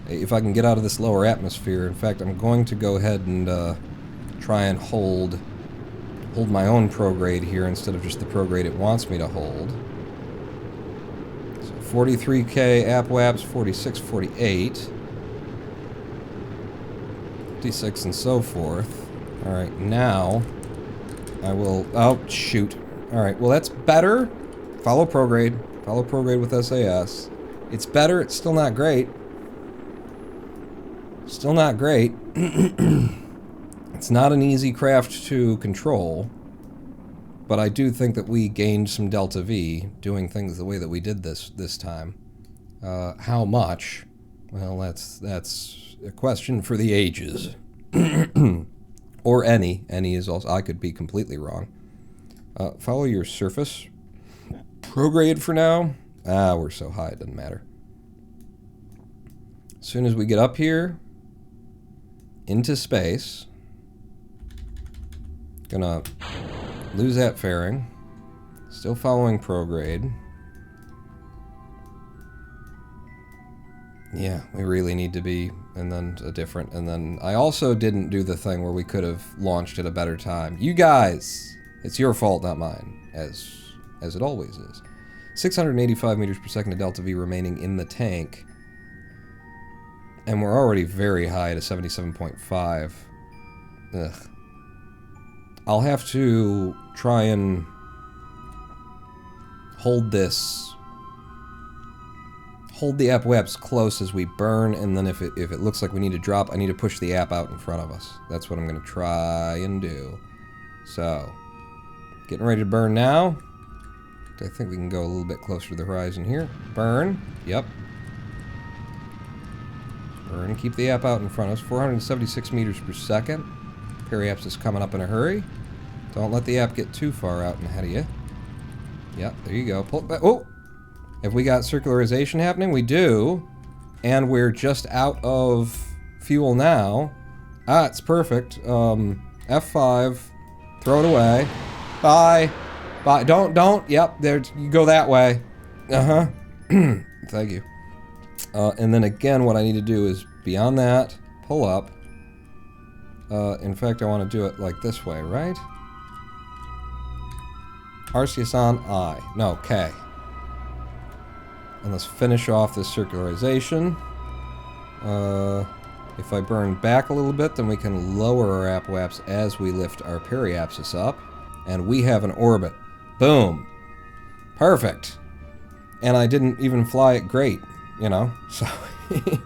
If I can get out of this lower atmosphere, in fact, I'm going to go ahead and try and hold my own prograde here instead of just the prograde it wants me to hold. 43K Apoaps, 46, 48, 56, and so forth. Alright, now I will... Oh, shoot. Alright, well that's better. Follow prograde. Follow prograde with SAS. It's better, it's still not great. Still not great. It's not an easy craft to control. But I do think that we gained some Delta V doing things the way that we did this time. How much? Well, that's a question for the ages. Or any. Any is also... I could be completely wrong. Follow your surface. Prograde for now. We're so high it doesn't matter. As soon as we get up here into space, gonna lose that fairing. Still following prograde. Yeah, we really need to be, and then a different, and then I also didn't do the thing where we could have launched at a better time. You guys! It's your fault, not mine, as it always is. 685 meters per second of Delta V remaining in the tank. And we're already very high at a 77.5. Ugh. I'll have to try and hold the Apoaps close as we burn, and then if it looks like we need to drop, I need to push the app out in front of us. That's what I'm going to try and do. So, getting ready to burn now. I think we can go a little bit closer to the horizon here. Burn. Yep. Burn. Keep the app out in front of us. 476 meters per second. Periaps is coming up in a hurry. Don't let the app get too far out and ahead of you. Yep, there you go. Pull it back. Oh! Have we got circularization happening? We do. And we're just out of fuel now. Ah, it's perfect. F5. Throw it away. Bye. Bye. Don't. Yep, there. You go that way. Uh-huh. Thank you. And then again, what I need to do is, beyond that, pull up. In fact, I want to do it like this way, right? RCS on I. No, K. And let's finish off this circularization. If I burn back a little bit, then we can lower our apoaps as we lift our periapsis up. And we have an orbit. Boom. Perfect. And I didn't even fly it great, you know? So, it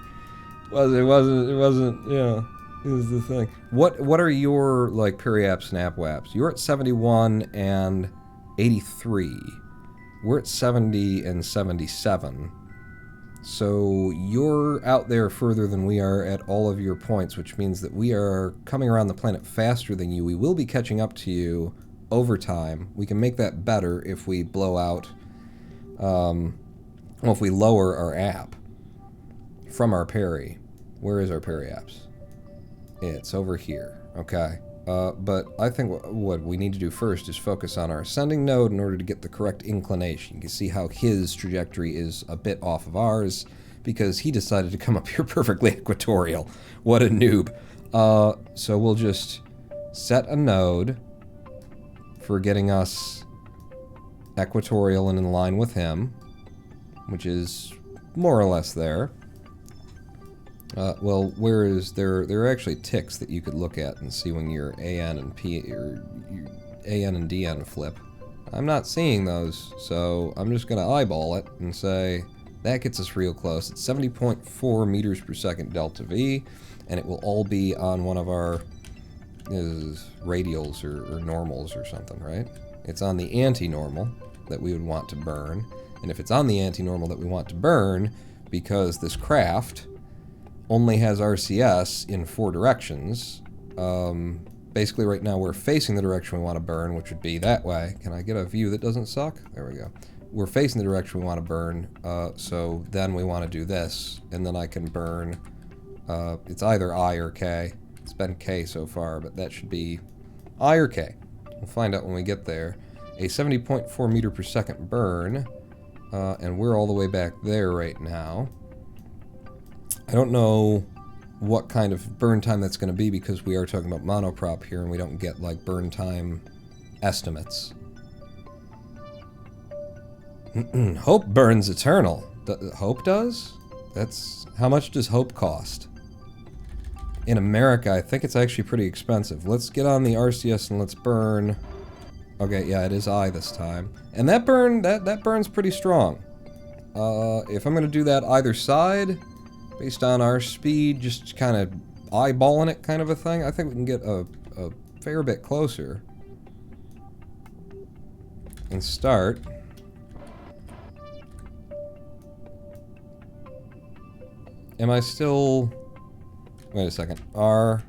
wasn't, you know, is the thing. What are your, like, periaps and apoaps? You're at 71 and 83. We're at 70 and 77. So you're out there further than we are at all of your points, which means that we are coming around the planet faster than you. We will be catching up to you over time. We can make that better if we blow out, well, if we lower our app from our peri. Where is our periaps? It's over here. Okay. But I think what we need to do first is focus on our ascending node in order to get the correct inclination. You can see how his trajectory is a bit off of ours because he decided to come up here perfectly equatorial. What a noob. So we'll just set a node for getting us equatorial and in line with him, which is more or less there. Well, where is there are actually ticks that you could look at and see when your AN and P or your AN and DN flip. I'm not seeing those, so I'm just gonna eyeball it and say that gets us real close. It's 70.4 meters per second delta V, and it will all be on one of our radials or normals or something, right? It's on the anti-normal that we would want to burn, and if it's on the anti-normal that we want to burn, because this craft only has RCS in 4 directions. Basically right now we're facing the direction we want to burn, which would be that way. Can I get a view that doesn't suck? There we go. We're facing the direction we want to burn, so then we want to do this, and then I can burn, it's either I or K. It's been K so far, but that should be I or K. We'll find out when we get there. A 70.4 meter per second burn, and we're all the way back there right now. I don't know what kind of burn time that's going to be because we are talking about monoprop here and we don't get like burn time estimates. Hope burns eternal. Hope does? That's... how much does Hope cost? In America, I think it's actually pretty expensive. Let's get on the RCS and let's burn... okay, yeah, it is I this time. And that burn, that burns pretty strong. If I'm going to do that either side... based on our speed, just kind of eyeballing it kind of a thing, I think we can get a fair bit closer. And start. Am I still... wait a second. R.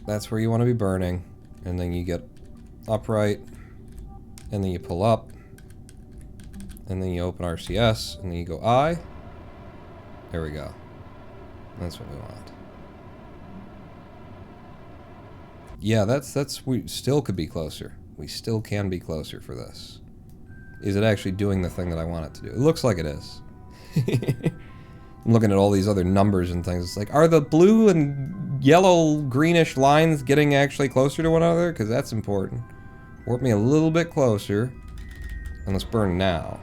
That's where you want to be burning. And then you get upright. And then you pull up. And then you open RCS. And then you go I. There we go. That's what we want. Yeah, that's we still could be closer. We still can be closer for this. Is it actually doing the thing that I want it to do? It looks like it is. I'm looking at all these other numbers and things. It's like, are the blue and yellow greenish lines getting actually closer to one another? Because that's important. Warp me a little bit closer. And let's burn now.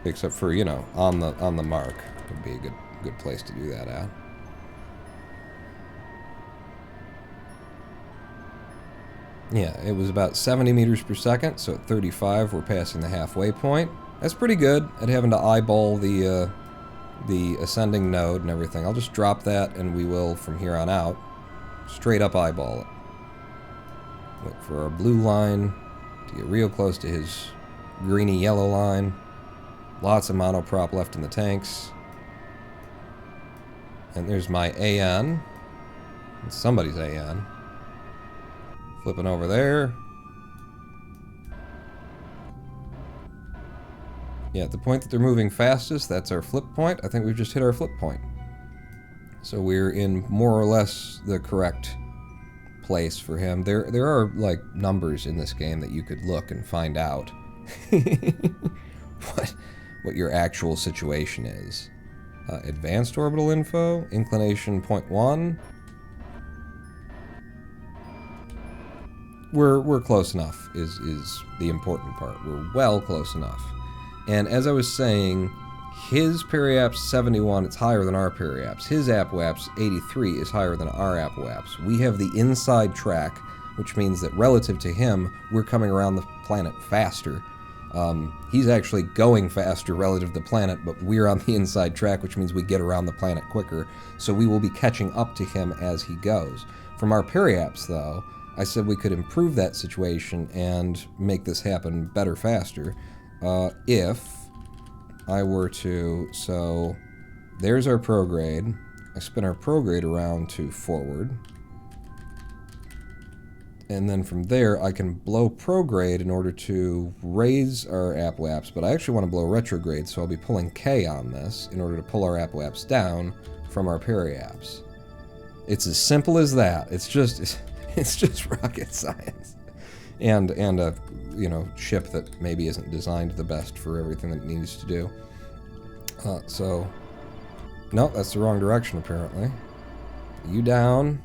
Except for, you know, on the mark. Would be a good place to do that at. Yeah, it was about 70 meters per second, so at 35 we're passing the halfway point. That's pretty good at having to eyeball the ascending node and everything. I'll just drop that and we will, from here on out, straight up eyeball it. Wait for our blue line to get real close to his greeny yellow line. Lots of monoprop left in the tanks. And there's my AN. It's somebody's AN. Flipping over there. Yeah, at the point that they're moving fastest, that's our flip point. I think we've just hit our flip point. So we're in more or less the correct place for him. There are, like, numbers in this game that you could look and find out what your actual situation is. Advanced orbital info, inclination 0.1. We're close enough is the important part. We're well close enough. And as I was saying, his periaps 71, it's higher than our periaps. His apoaps 83 is higher than our apoaps. We have the inside track, which means that relative to him, we're coming around the planet faster. He's actually going faster relative to the planet, but we're on the inside track, which means we get around the planet quicker. So we will be catching up to him as he goes. From our periaps, though, I said we could improve that situation and make this happen better, faster. If I were to, so there's our prograde. I spin our prograde around to forward. And then from there, I can blow prograde in order to raise our apoaps, but I actually want to blow retrograde, so I'll be pulling K on this in order to pull our apoaps down from our periaps. It's as simple as that. It's just rocket science. And a, you know, ship that maybe isn't designed the best for everything that it needs to do. So, no, that's the wrong direction apparently. You down.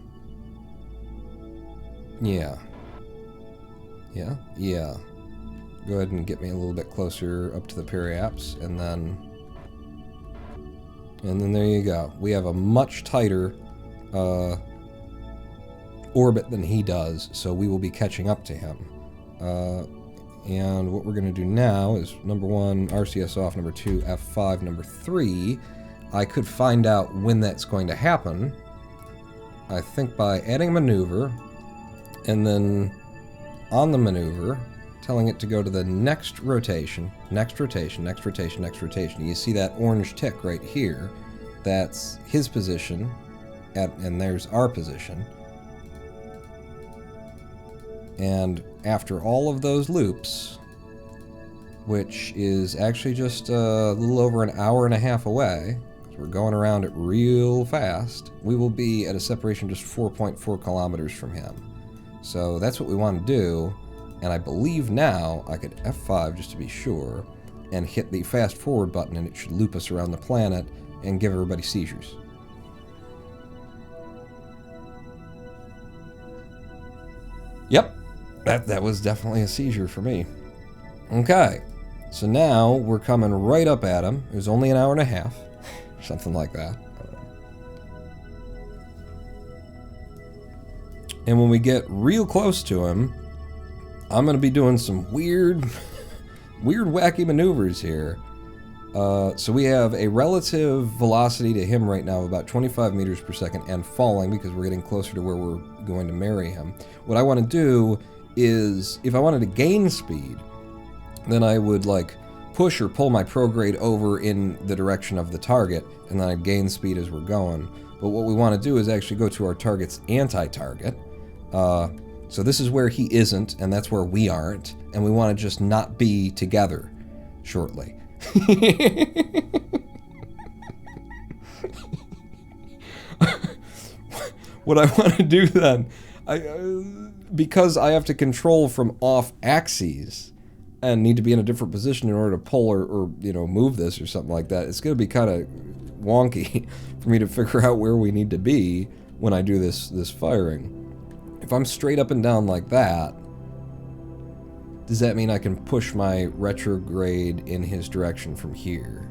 Yeah. Yeah? Yeah. Go ahead and get me a little bit closer up to the periaps, and then there you go. We have a much tighter orbit than he does, so we will be catching up to him. And what we're going to do now is, number 1, RCS off, number 2, F5, number 3, I could find out when that's going to happen, I think by adding a maneuver, and then on the maneuver, telling it to go to the next rotation, next rotation, next rotation, next rotation. You see that orange tick right here? That's his position, and there's our position. And after all of those loops, which is actually just a little over an hour and a half away, so we're going around it real fast, we will be at a separation just 4.4 kilometers from him. So that's what we want to do, and I believe now I could F5 just to be sure, and hit the fast forward button, and it should loop us around the planet and give everybody seizures. Yep, that was definitely a seizure for me. Okay, so now we're coming right up at him. It was only an hour and a half, something like that. And when we get real close to him, I'm going to be doing some weird, wacky maneuvers here. So we have a relative velocity to him right now of about 25 meters per second and falling because we're getting closer to where we're going to marry him. What I want to do is, if I wanted to gain speed, then I would like push or pull my prograde over in the direction of the target, and then I'd gain speed as we're going. But what we want to do is actually go to our target's anti-target. So this is where he isn't, and that's where we aren't, and we want to just not be together shortly. What I want to do then, because I have to control from off axes and need to be in a different position in order to pull or you know, move this or something like that, it's going to be kind of wonky for me to figure out where we need to be when I do this firing. If I'm straight up and down like that, does that mean I can push my retrograde in his direction from here?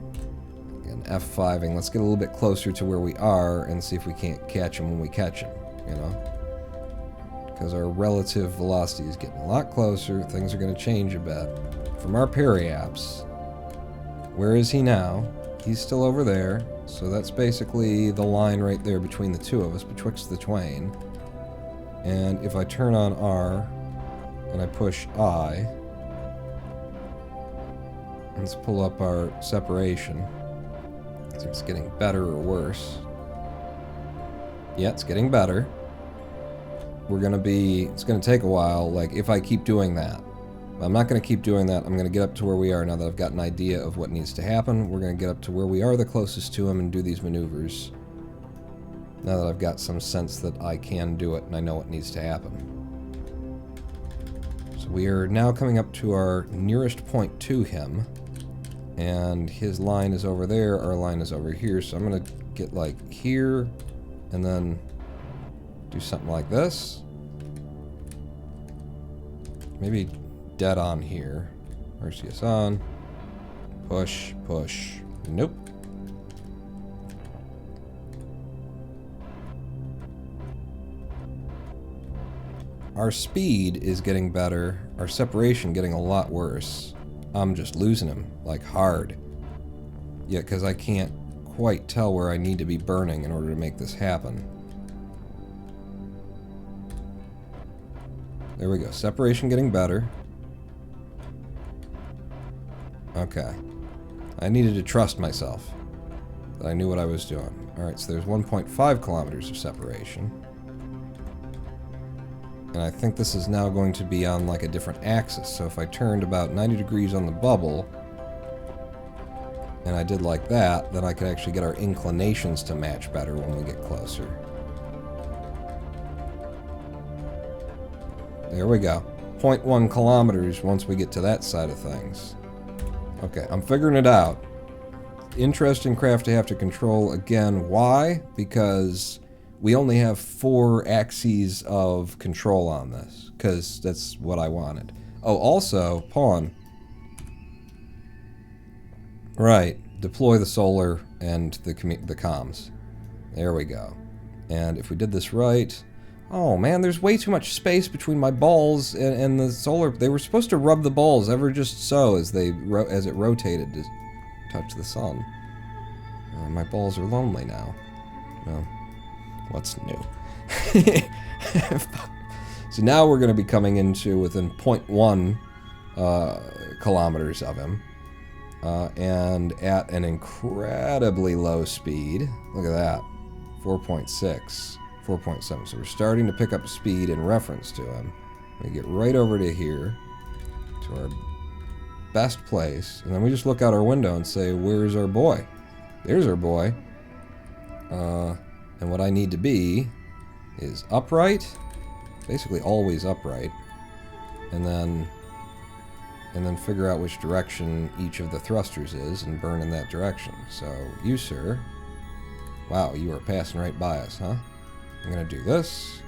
Again, F5ing. Let's get a little bit closer to where we are and see if we can't catch him when we catch him, you know? Because our relative velocity is getting a lot closer. Things are going to change a bit. From our periaps, where is he now? He's still over there. So that's basically the line right there between the two of us, betwixt the twain. And if I turn on R, and I push I, let's pull up our separation. So it's getting better or worse. Yeah, it's getting better. It's gonna take a while, like, if I keep doing that. But I'm not gonna keep doing that. I'm gonna get up to where we are now that I've got an idea of what needs to happen. We're gonna get up to where we are the closest to him and do these maneuvers. Now that I've got some sense that I can do it and I know what needs to happen. So we are now coming up to our nearest point to him. And his line is over there, our line is over here. So I'm gonna get like here and then do something like this. Maybe dead on here. RCS on. Push, push. Nope. Our speed is getting better. Our separation getting a lot worse. I'm just losing him, like hard. Yeah, because I can't quite tell where I need to be burning in order to make this happen. There we go. Separation getting better. Okay. I needed to trust myself that I knew what I was doing. Alright, so there's 1.5 kilometers of separation. And I think this is now going to be on like a different axis. So if I turned about 90 degrees on the bubble, and I did like that, then I could actually get our inclinations to match better when we get closer. There we go. 0.1 kilometers once we get to that side of things. Okay, I'm figuring it out. Interesting craft to have to control again. Why? Because we only have 4 axes of control on this. Because that's what I wanted. Oh, also, pawn. Right. Deploy the solar and the comms. There we go. And if we did this right... Oh man, there's way too much space between my balls and the solar. They were supposed to rub the balls ever just so as it rotated to touch the sun. My balls are lonely now. Well, what's new? So now we're going to be coming into within 0.1 kilometers of him. And at an incredibly low speed. Look at that. 4.6. 4.7. So we're starting to pick up speed in reference to him. We get right over to here, to our best place, and then we just look out our window and say, where's our boy? There's our boy. And what I need to be is upright, basically always upright, and then figure out which direction each of the thrusters is and burn in that direction. So you, sir, wow, you are passing right by us, huh? I'm gonna do this.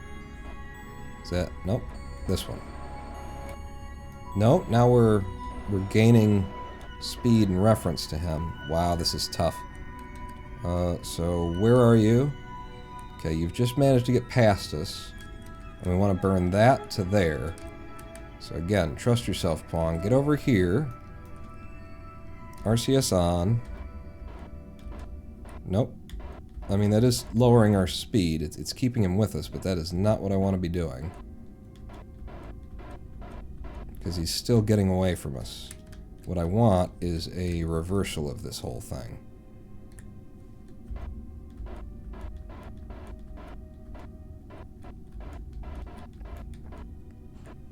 Is that... Nope. This one. Nope, now we're gaining speed in reference to him. Wow, this is tough. So where are you? Okay, you've just managed to get past us. And we want to burn that to there. So again, trust yourself, pawn. Get over here. RCS on. Nope. I mean, that is lowering our speed. It's keeping him with us, but that is not what I want to be doing. Because he's still getting away from us. What I want is a reversal of this whole thing.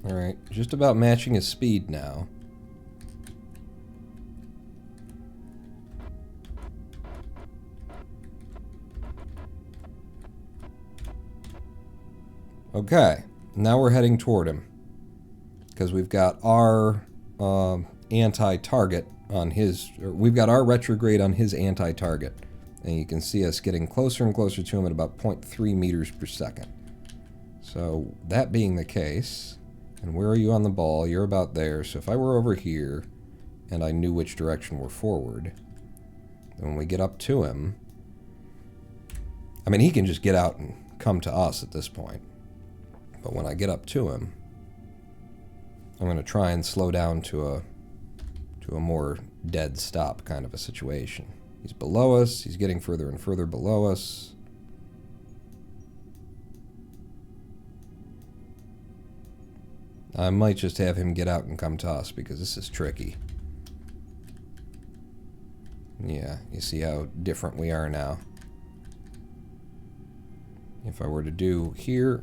Alright, just about matching his speed now. Okay, now we're heading toward him. Because we've got our anti-target on his... we've got our retrograde on his anti-target. And you can see us getting closer and closer to him at about 0.3 meters per second. So, that being the case... And where are you on the ball? You're about there. So if I were over here, and I knew which direction we're forward, then when we get up to him... I mean, he can just get out and come to us at this point. But when I get up to him, I'm going to try and slow down to a more dead stop kind of a situation. He's below us. He's getting further and further below us. I might just have him get out and come to us because this is tricky. Yeah, you see how different we are now. Yeah, if I were to do here...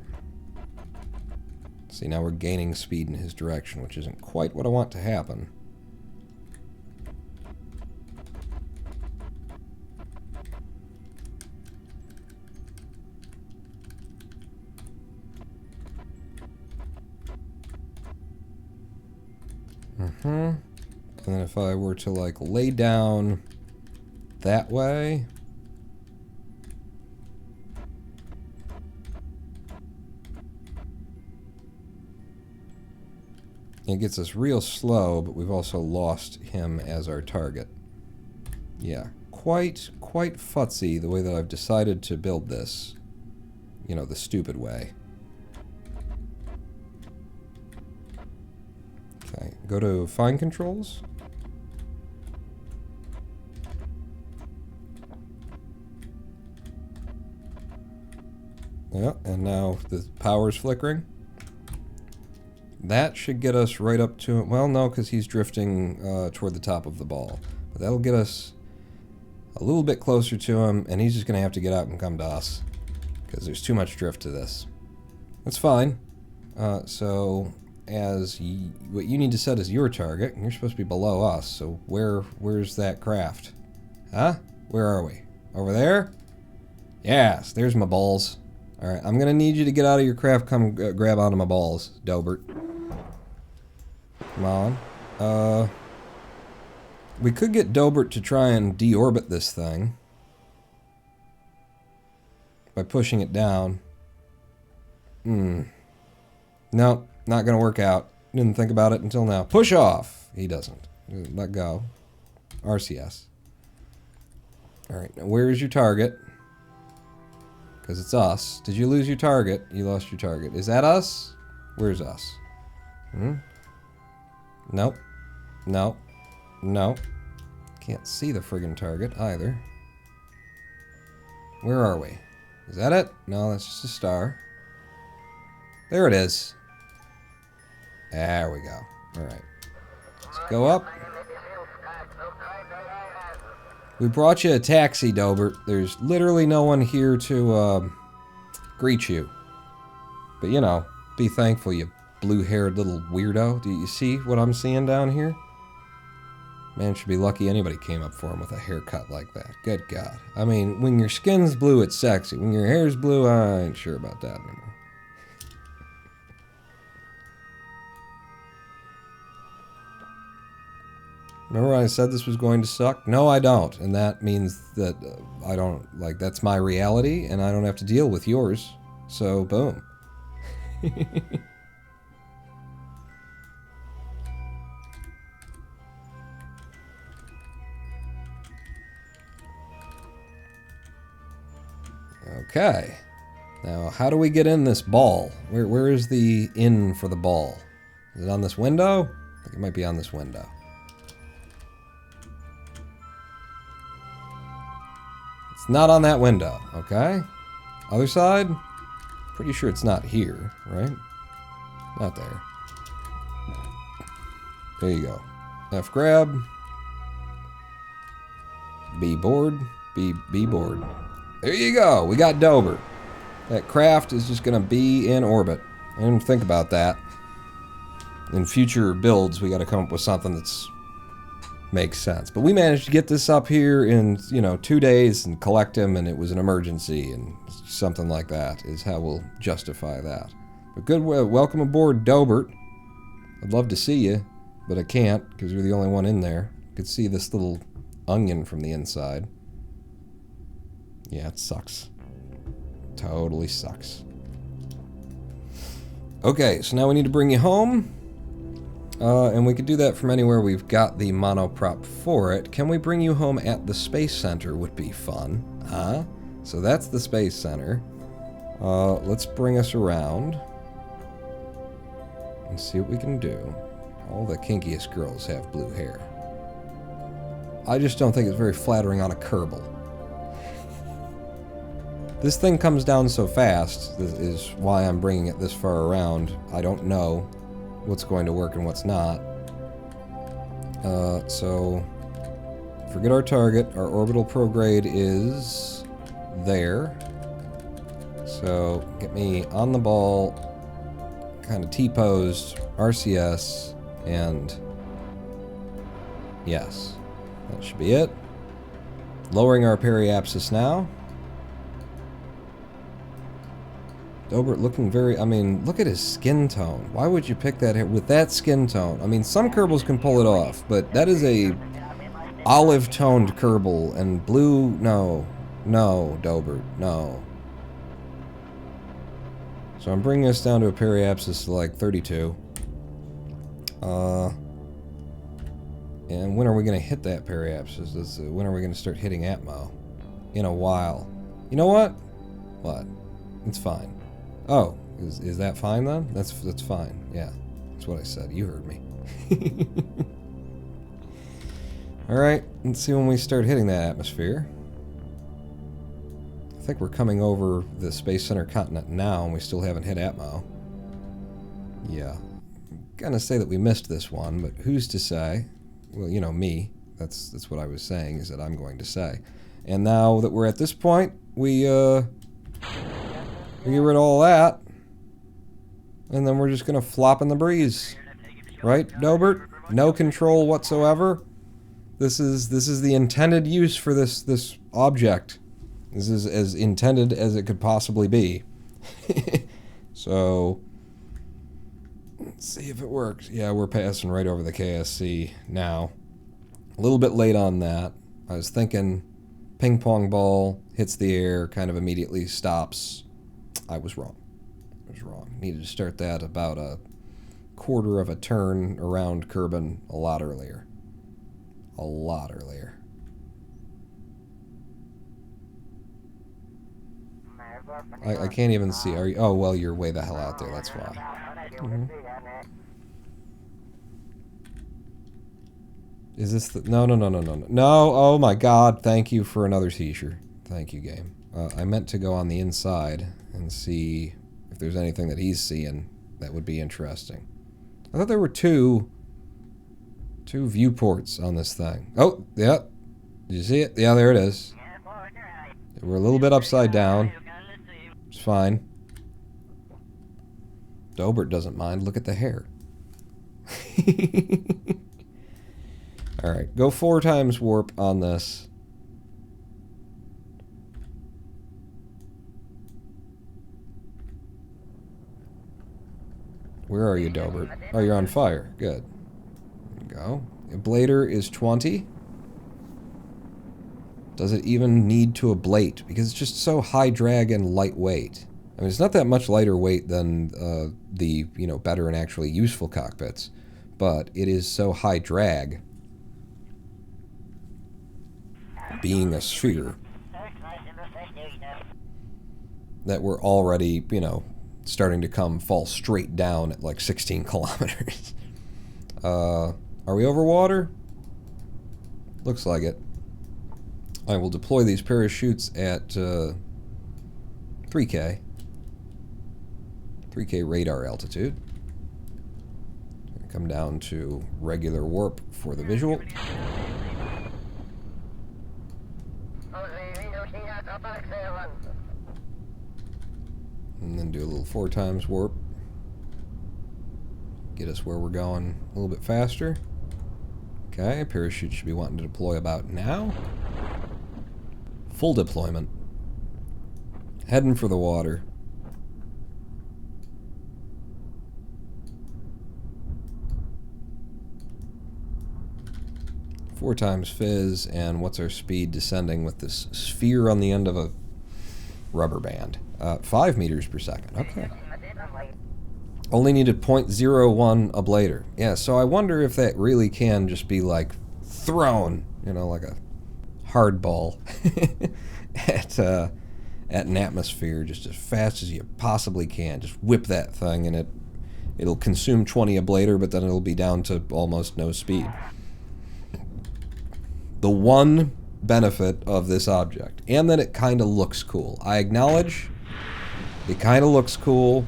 See, now we're gaining speed in his direction, which isn't quite what I want to happen. And then if I were to, like, lay down that way... It gets us real slow, but we've also lost him as our target. Yeah, quite futzy the way that I've decided to build this. You know, the stupid way. Okay, go to Fine Controls. Yeah, and now the power's flickering. That should get us right up to him. Well, no, because he's drifting toward the top of the ball. But that'll get us a little bit closer to him, and he's just going to have to get out and come to us. Because there's too much drift to this. That's fine. So, what you need to set as your target, and you're supposed to be below us, so where's that craft? Huh? Where are we? Over there? Yes, there's my balls. Alright, I'm going to need you to get out of your craft, come grab onto my balls, Dobert. Come on. We could get Dobert to try and deorbit this thing. By pushing it down. Nope, not going to work out. Didn't think about it until now. Push off! He doesn't. Let go. RCS. Alright, now where's your target? Because it's us. Did you lose your target? You lost your target. Is that us? Where's us? Nope. Nope. Nope. Can't see the friggin' target either. Where are we? Is that it? No, that's just a star. There it is. There we go. Alright. Let's go up. We brought you a taxi, Dobert. There's literally no one here to greet you. But, you know, be thankful, you blue-haired little weirdo. Do you see what I'm seeing down here? Man should be lucky anybody came up for him with a haircut like that. Good God. I mean, when your skin's blue, it's sexy. When your hair's blue, I ain't sure about that anymore. Remember when I said this was going to suck? No, I don't. And that means that I don't, like, that's my reality, and I don't have to deal with yours. So, boom. Okay. Now, how do we get in this ball? Where is the in for the ball? Is it on this window? I think it might be on this window. Not on that window, okay? Other side? Pretty sure it's not here, right? Not there. There you go. F grab. B board. B board. There you go. We got Dobert. That craft is just going to be in orbit. I didn't think about that. In future builds, we got to come up with something that's makes sense. But we managed to get this up here in, 2 days and collect him, and it was an emergency, and something like that is how we'll justify that. But good, welcome aboard, Dobert. I'd love to see you, but I can't, because you're the only one in there. You could see this little onion from the inside. Yeah, it sucks. Totally sucks. Okay, so now we need to bring you home. And we could do that from anywhere we've got the monoprop for it. Can we bring you home at the Space Center? Would be fun. So that's the Space Center. Let's bring us around. And see what we can do. All the kinkiest girls have blue hair. I just don't think it's very flattering on a Kerbal. This thing comes down so fast, this is why I'm bringing it this far around. I don't know what's going to work and what's not. So forget our target. Our orbital prograde is there. So get me on the ball, kind of T-posed, RCS, and yes, that should be it. Lowering our periapsis now. Dobert looking very, I mean, look at his skin tone. Why would you pick that hair with that skin tone? I mean, some Kerbals can pull it off, but that is a olive-toned Kerbal, and blue, no. No, Dobert, no. So I'm bringing us down to a periapsis of like 32. And when are we going to hit that periapsis? When are we going to start hitting Atmo? In a while. You know what? What? It's fine. Oh, is that fine then? That's fine. Yeah, that's what I said. You heard me. Alright, let's see when we start hitting that atmosphere. I think we're coming over the Space Center continent now, and we still haven't hit Atmo. Yeah. I'm gonna say that we missed this one, but who's to say? Well, you know, me. That's what I was saying, is that I'm going to say. And now that we're at this point, we get rid of all that. And then we're just gonna flop in the breeze. Right, Dobert? No control whatsoever. This is the intended use for this object. This is as intended as it could possibly be. So, let's see if it works. Yeah, we're passing right over the KSC now. A little bit late on that. I was thinking ping pong ball, hits the air, kind of immediately stops. I was wrong. Needed to start that about a quarter of a turn around Kerbin a lot earlier. A lot earlier. I can't even see. Are you? Oh, well, you're way the hell out there. That's why. Is this the... No. No, oh my god. Thank you for another teacher. Thank you, game. I meant to go on the inside and see if there's anything that he's seeing that would be interesting. I thought there were two viewports on this thing. Oh, yeah. Did you see it? Yeah, there it is. We're a little bit upside down. It's fine. Dobert doesn't mind. Look at the hair. Alright, go 4 times warp on this. Where are you, Dobert? Oh, you're on fire. Good. There you go. Ablator is 20. Does it even need to ablate? Because it's just so high drag and lightweight. I mean, it's not that much lighter weight than the, you know, better and actually useful cockpits. But it is so high drag, being a sphere, that we're already, you know, starting to fall straight down at like 16 kilometers. Are we over water? Looks like it. I will deploy these parachutes at 3K. 3K radar altitude. Come down to regular warp for the visual. And then do a little 4 times warp. Get us where we're going a little bit faster. Okay, parachute should be wanting to deploy about now. Full deployment. Heading for the water. Four times fizz, and what's our speed descending with this sphere on the end of a rubber band? 5 meters per second. Okay. Only needed 0.01 ablator. Yeah, so I wonder if that really can just be like thrown, you know, like a hard ball at an atmosphere just as fast as you possibly can. Just whip that thing, and it'll consume 20 ablator, but then it'll be down to almost no speed. The one benefit of this object, and that it kind of looks cool. I acknowledge it kind of looks cool.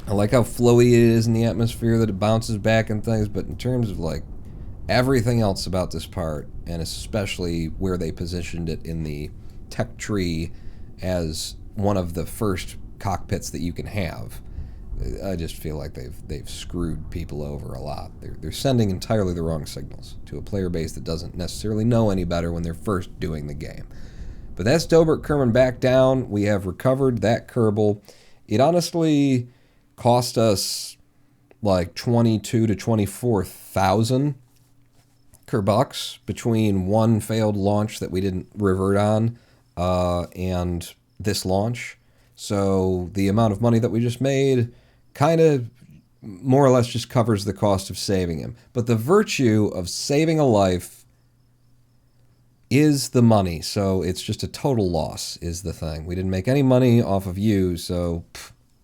I like how flowy it is in the atmosphere, that it bounces back and things, but in terms of like everything else about this part, and especially where they positioned it in the tech tree as one of the first cockpits that you can have. I just feel like they've screwed people over a lot. They're sending entirely the wrong signals to a player base that doesn't necessarily know any better when they're first doing the game. But that's Dobert Kerman back down. We have recovered that Kerbal. It honestly cost us like 22 to 24,000 Kerbucks between one failed launch that we didn't revert on and this launch. So the amount of money that we just made kind of more or less just covers the cost of saving him. But the virtue of saving a life is the money. So it's just a total loss is the thing. We didn't make any money off of you, so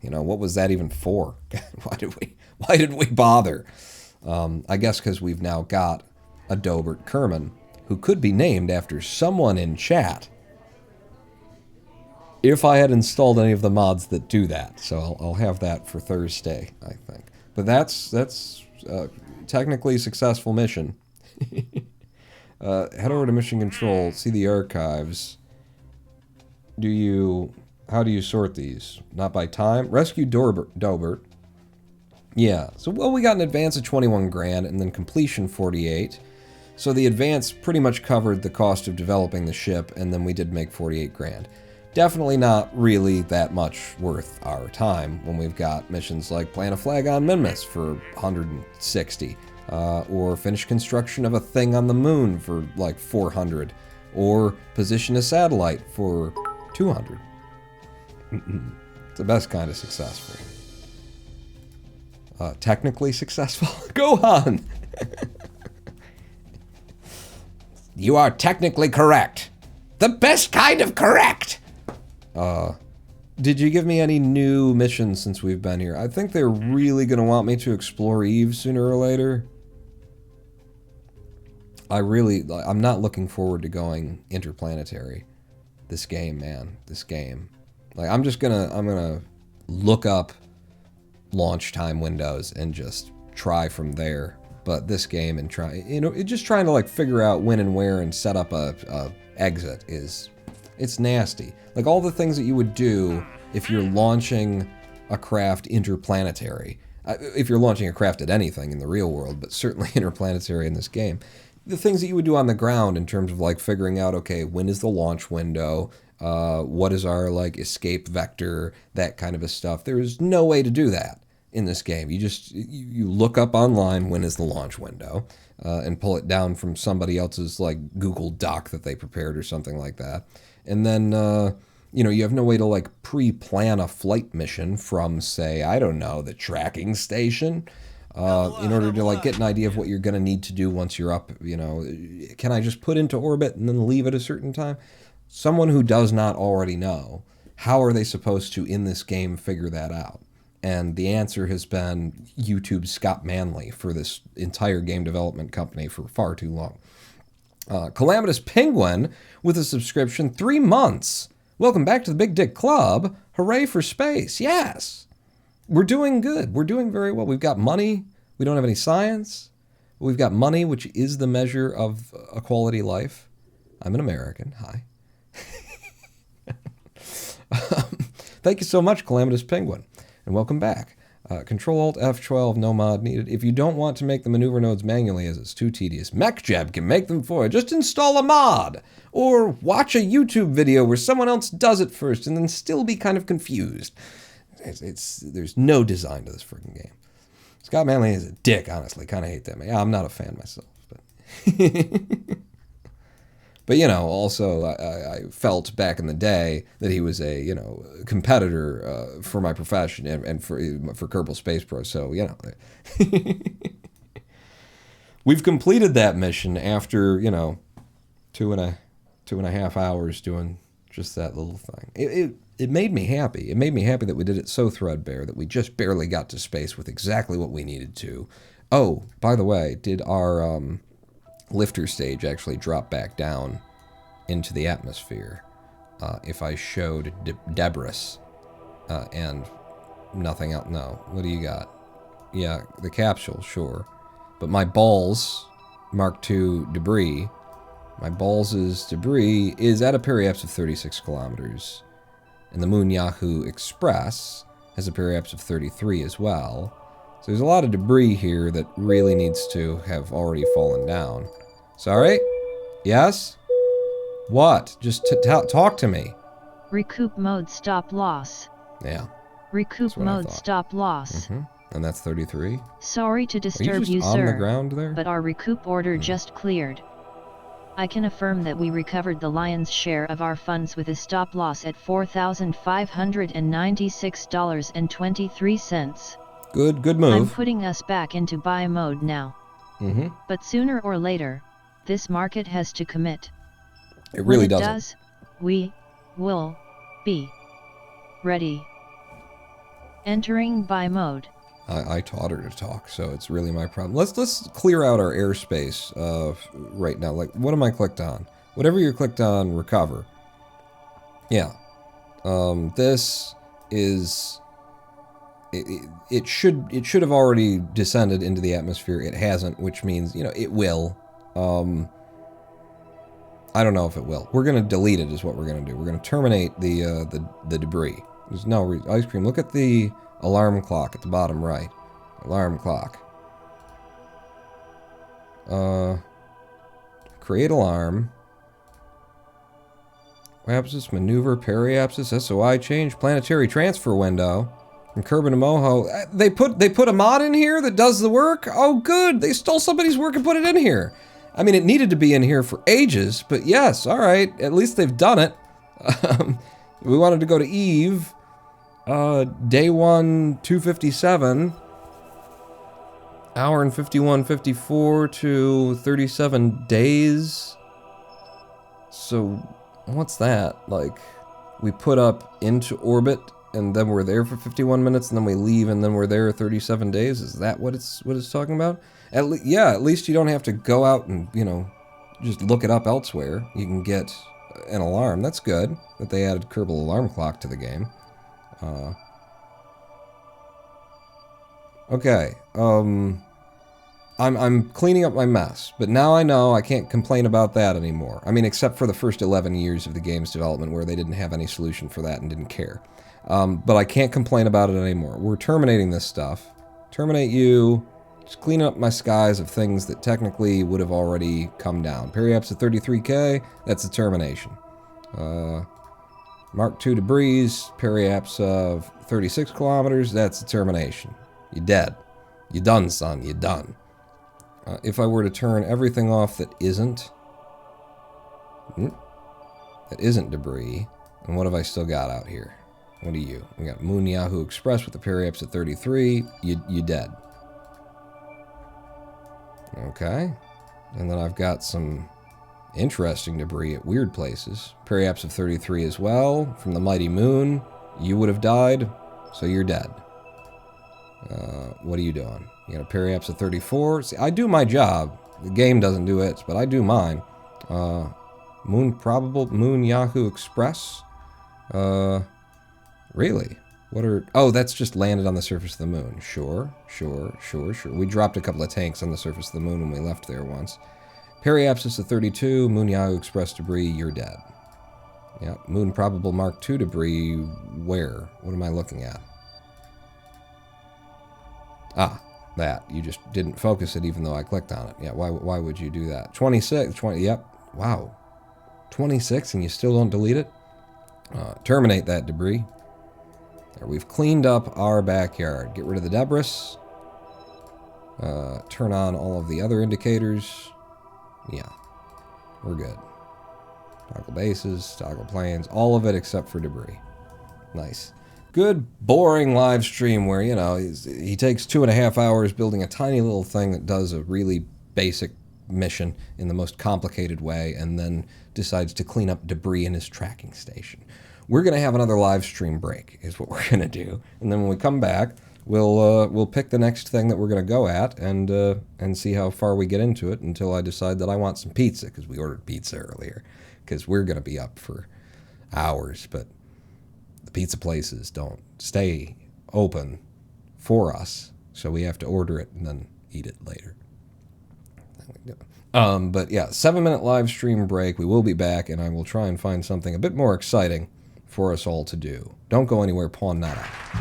what was that even for? Why did we bother? I guess because we've now got a Dobert Kerman who could be named after someone in chat if I had installed any of the mods that do that. So I'll have that for Thursday, I think. But that's technically a successful mission. Head over to Mission Control, see the archives. How do you sort these? Not by time? Rescue Dobert. Yeah, so we got an advance of 21 grand and then completion 48. So the advance pretty much covered the cost of developing the ship, and then we did make 48 grand. Definitely not really that much worth our time when we've got missions like plant a flag on Minmus for 160, or finish construction of a thing on the moon for like 400, or position a satellite for 200. It's the best kind of successful. Technically successful? Go on! You are technically correct. The best kind of correct! Did you give me any new missions since we've been here? I think they're really going to want me to explore Eve sooner or later. I'm not looking forward to going interplanetary. This game, man. This game. Like, I'm gonna look up launch time windows and just try from there. But this game and just trying to like figure out when and where and set up a exit it's nasty. Like all the things that you would do if you're launching a craft interplanetary. If you're launching a craft at anything in the real world, but certainly interplanetary in this game. The things that you would do on the ground in terms of like figuring out, okay, when is the launch window? What is our like escape vector? That kind of a stuff. There is no way to do that in this game. You look up online when is the launch window and pull it down from somebody else's like Google Doc that they prepared or something like that. And then, you have no way to like pre-plan a flight mission from, say, I don't know, the tracking station in order to like get an idea of what you're going to need to do once you're up. Can I just put into orbit and then leave at a certain time? Someone who does not already know, how are they supposed to, in this game, figure that out? And the answer has been YouTube's Scott Manley for this entire game development company for far too long. Calamitous Penguin with a subscription, 3 months. Welcome back to the Big Dick Club. Hooray for space. Yes. We're doing good. We're doing very well. We've got money. We don't have any science. We've got money, which is the measure of a quality life. I'm an American. Hi. Thank you so much, Calamitous Penguin. And welcome back. Control-Alt-F12, no mod needed. If you don't want to make the maneuver nodes manually as it's too tedious, MechJeb can make them for you. Just install a mod. Or watch a YouTube video where someone else does it first and then still be kind of confused. There's no design to this freaking game. Scott Manley is a dick, honestly. Kind of hate that man. Yeah, I'm not a fan myself. But, also I felt back in the day that he was a, competitor for my profession and for Kerbal Space Pro. So, we've completed that mission after, 2.5 hours doing just that little thing. It made me happy. It made me happy that we did it so threadbare, that we just barely got to space with exactly what we needed to. Oh, by the way, did our lifter stage actually drop back down into the atmosphere if I showed debris and nothing else? No. What do you got? Yeah, the capsule, sure. But my balls, Mark II debris, my balls' debris is at a periapse of 36 kilometers. And the Moon Yahoo Express has a periapse of 33 as well. So there's a lot of debris here that really needs to have already fallen down. Sorry? Yes? What? Just talk to me. Recoup mode stop loss. Yeah. Recoup mode stop loss. And that's 33. Sorry to disturb you, on sir, the ground there? but our recoup order just cleared. I can affirm that we recovered the lion's share of our funds with a stop loss at $4,596.23. Good move. I'm putting us back into buy mode now. But sooner or later, this market has to commit. It really when it doesn't. does, we will be ready. Entering buy mode. I taught her to talk, so it's really my problem. Let's clear out our airspace right now. Like, what am I clicked on? Whatever you're clicked on, recover. Yeah. This is... It should have already descended into the atmosphere. It hasn't, which means, you know, it will. I don't know if it will. We're going to delete it is what we're going to do. We're going to terminate the debris. There's no reason. Ice cream, look at the alarm clock at the bottom right. Alarm clock. Create alarm. Apsis, maneuver, periapsis, SOI change, planetary transfer window. From Kerbal to Moho. They put a mod in here that does the work? Oh, good. They stole somebody's work and put it in here. I mean, it needed to be in here for ages, but yes, all right. At least they've done it. We wanted to go to Eve. Day 1, 257. Hour and 51:54 to 37 days. So, what's that? Like, we put up into orbit, and then we're there for 51 minutes, and then we leave, and then we're there 37 days? Is that what it's talking about? At least you don't have to go out and, you know, just look it up elsewhere. You can get an alarm. That's good that they added Kerbal alarm clock to the game. Okay, I'm cleaning up my mess, but now I know I can't complain about that anymore. I mean, except for the first 11 years of the game's development where they didn't have any solution for that and didn't care. But I can't complain about it anymore. We're terminating this stuff. Terminate you. Just clean up my skies of things that technically would have already come down. Periapse of 33K, that's a termination. Mark II debris, periapse of 36 kilometers, that's a termination. You're dead. You're done, son. You're done. If I were to turn everything off that isn't debris, then what have I still got out here? What are you? We got Moon Yahoo Express with the periapse at 33. You dead. Okay. And then I've got some interesting debris at weird places. Periapse of 33 as well. From the Mighty Moon. You would have died, so you're dead. What are you doing? You got a periapse of 34. See, I do my job. The game doesn't do it, but I do mine. Moon Yahoo Express. Really? What are... Oh, that's just landed on the surface of the moon. Sure. We dropped a couple of tanks on the surface of the moon when we left there once. Periapsis of 32, Moon Yahoo Express debris, you're dead. Yeah, Moon Probable Mark II debris, where? What am I looking at? Ah, that. You just didn't focus it even though I clicked on it. Yeah, why would you do that? 26, yep. Wow. 26 and you still don't delete it? Terminate that debris. There, we've cleaned up our backyard. Get rid of the debris. Turn on all of the other indicators. Yeah, we're good. Toggle bases, toggle planes, all of it except for debris. Nice. Good, boring live stream where, you know, he takes 2.5 hours building a tiny little thing that does a really basic mission in the most complicated way and then decides to clean up debris in his tracking station. We're going to have another live stream break is what we're going to do. And then when we come back, we'll pick the next thing that we're going to go at and see how far we get into it until I decide that I want some pizza, because we ordered pizza earlier, because we're going to be up for hours, but the pizza places don't stay open for us, so we have to order it and then eat it later. But yeah, 7-minute live stream break. We will be back, and I will try and find something a bit more exciting for us all to do. Don't go anywhere, pawn that out.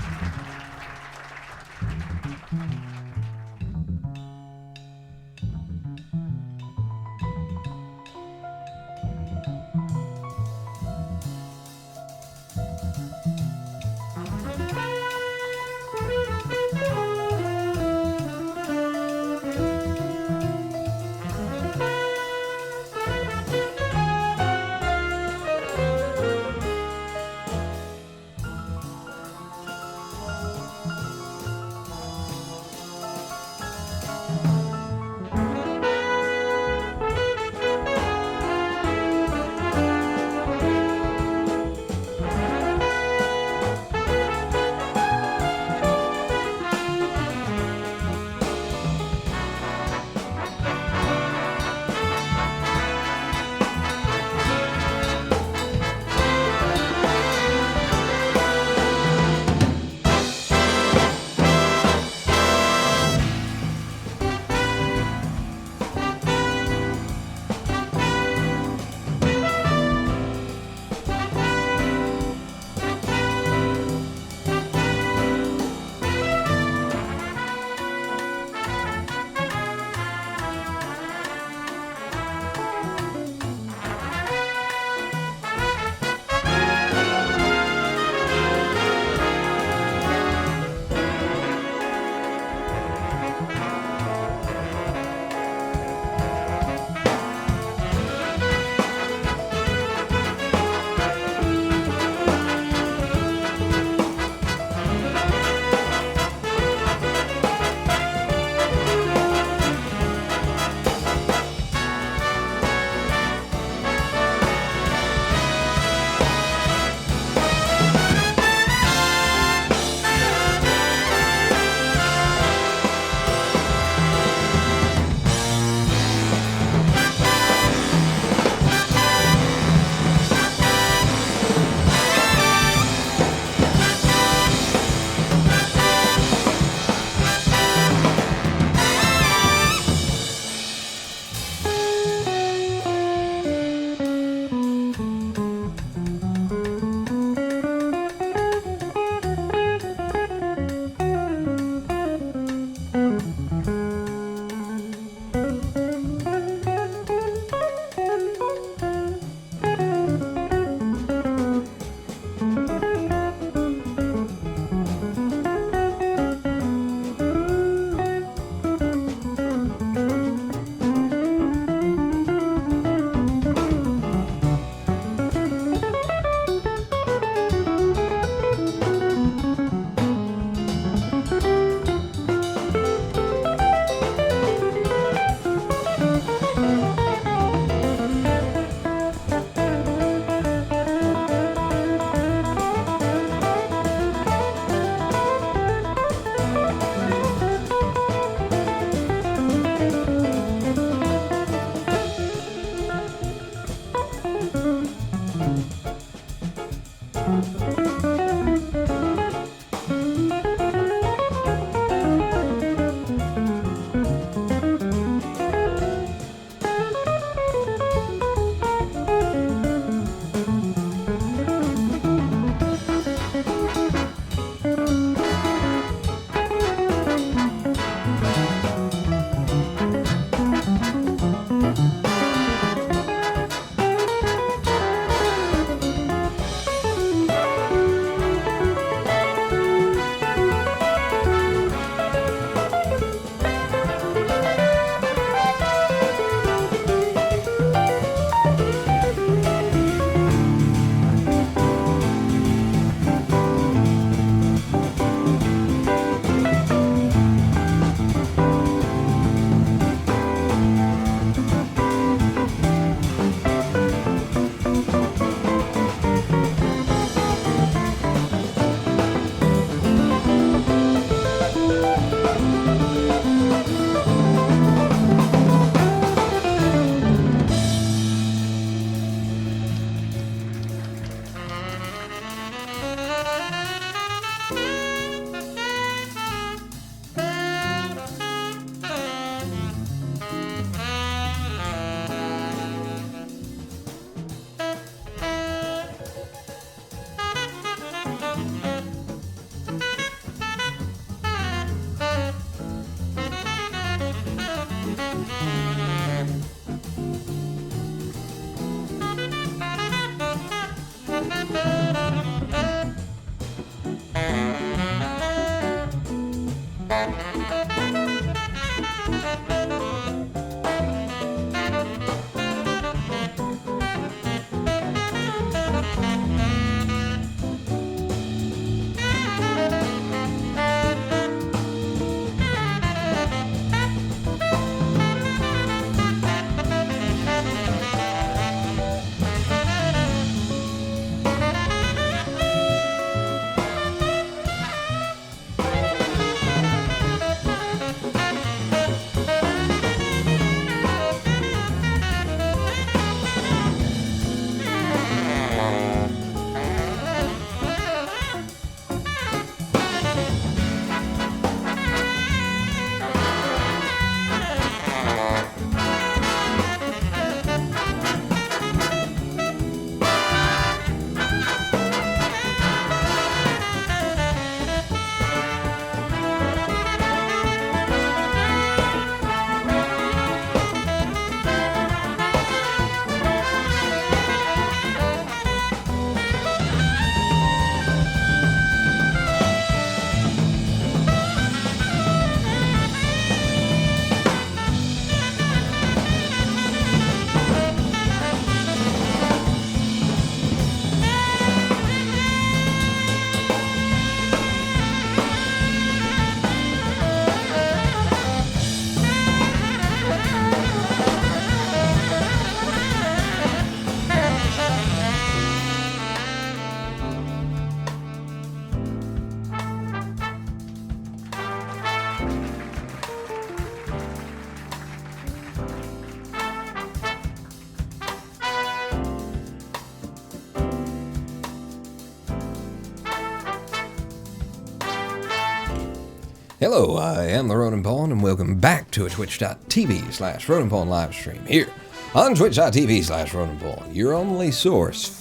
Hello, I am the Ronan Pawn, and welcome back to a twitch.tv/Ronan Pawn live stream here on twitch.tv/Ronan Pawn, your only source.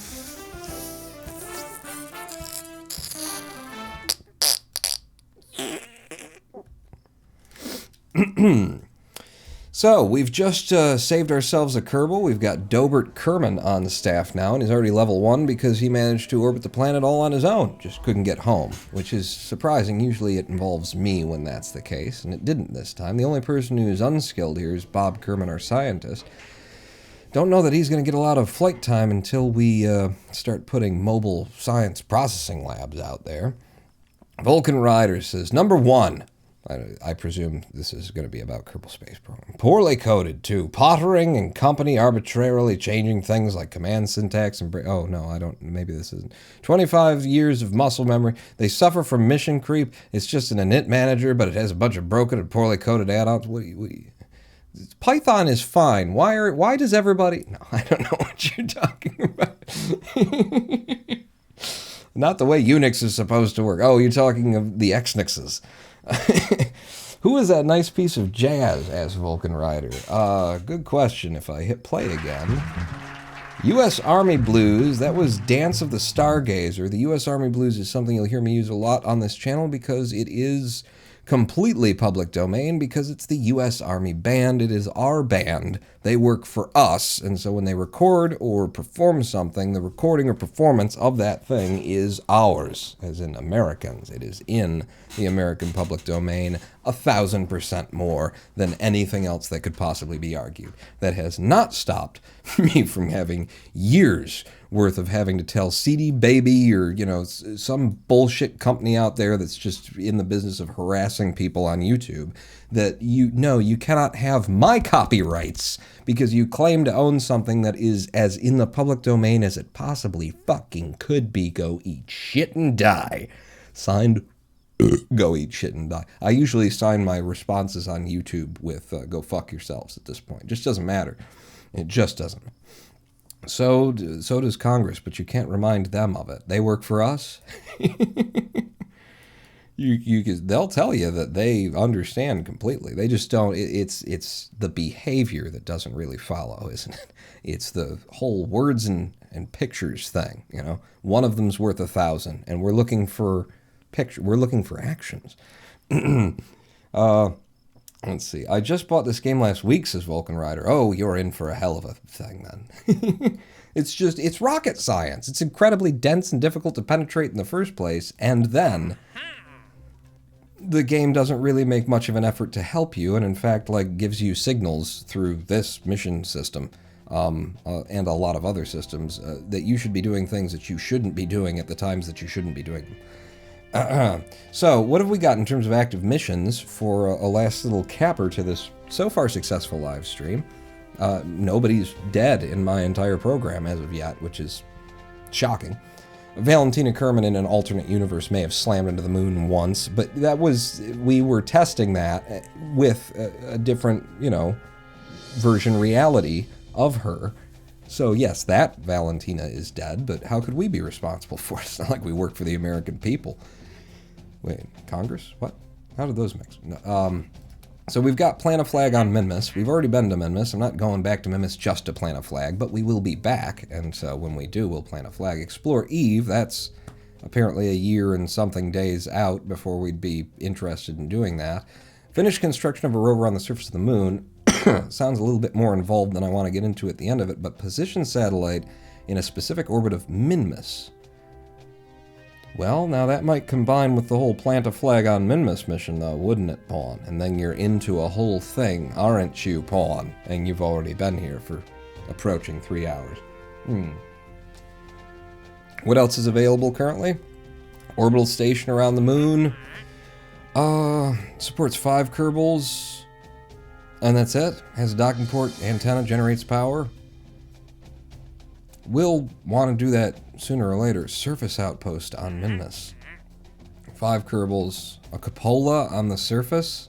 So, we've just saved ourselves a Kerbal. We've got Dobert Kerman on the staff now, and he's already level 1 because he managed to orbit the planet all on his own. Just couldn't get home, which is surprising. Usually it involves me when that's the case, and it didn't this time. The only person who's unskilled here is Bob Kerman, our scientist. Don't know that he's going to get a lot of flight time until we start putting mobile science processing labs out there. Vulcan Rider says, number 1. I presume this is going to be about Kerbal Space Program. Poorly coded, too. Pottering and company arbitrarily changing things like command syntax and... Oh, no, I don't... Maybe this isn't. 25 years of muscle memory. They suffer from mission creep. It's just an init manager, but it has a bunch of broken and poorly coded add-ons. Python is fine. Why does everybody... No, I don't know what you're talking about. Not the way Unix is supposed to work. Oh, you're talking of the Xnixes. Who is that nice piece of jazz, asks Vulcan Rider? Good question. If I hit play again. U.S. Army Blues, that was Dance of the Stargazer. The U.S. Army Blues is something you'll hear me use a lot on this channel because it is completely public domain, because it's the U.S. Army Band. It is our band. They work for us, and so when they record or perform something, the recording or performance of that thing is ours, as in Americans. It is in the American public domain 1,000% more than anything else that could possibly be argued. That has not stopped me from having years worth of having to tell CD Baby or, some bullshit company out there that's just in the business of harassing people on YouTube that you cannot have my copyrights because you claim to own something that is as in the public domain as it possibly fucking could be. Go eat shit and die. Signed, go eat shit and die. I usually sign my responses on YouTube with go fuck yourselves at this point. It just doesn't matter. It just doesn't. So does Congress, but you can't remind them of it. They work for us. They'll tell you that they understand completely. They just don't. It's the behavior that doesn't really follow, isn't it? It's the whole words and pictures thing. One of them's worth 1,000, and we're looking for We're looking for actions. Let's see. I just bought this game last week, says Vulcan Rider. Oh, you're in for a hell of a thing, then. It's rocket science. It's incredibly dense and difficult to penetrate in the first place, and then the game doesn't really make much of an effort to help you, and in fact, gives you signals through this mission system, and a lot of other systems, that you should be doing things that you shouldn't be doing at the times that you shouldn't be doing them. So, what have we got in terms of active missions for a last little capper to this so far successful live stream? Nobody's dead in my entire program as of yet, which is shocking. Valentina Kerman in an alternate universe may have slammed into the moon once, but we were testing that with a different, version reality of her. So yes, that Valentina is dead, but how could we be responsible for it? It's not like we work for the American people. Wait, Congress? What? How did those mix? No, so we've got Plant a Flag on Minmus. We've already been to Minmus. I'm not going back to Minmus just to plant a flag, but we will be back, and so when we do, we'll plant a flag. Explore Eve, that's apparently a year and something days out before we'd be interested in doing that. Finish construction of a rover on the surface of the moon. Sounds a little bit more involved than I want to get into at the end of it, but position satellite in a specific orbit of Minmus. Well, now that might combine with the whole plant a flag on Minmus mission, though, wouldn't it, Pawn? And then you're into a whole thing, aren't you, Pawn? And you've already been here for approaching 3 hours. What else is available currently? Orbital station around the moon. Supports 5 Kerbals. And that's it. Has a docking port, antenna, generates power. We'll want to do that sooner or later. Surface outpost on Minmus. 5 Kerbals. A cupola on the surface.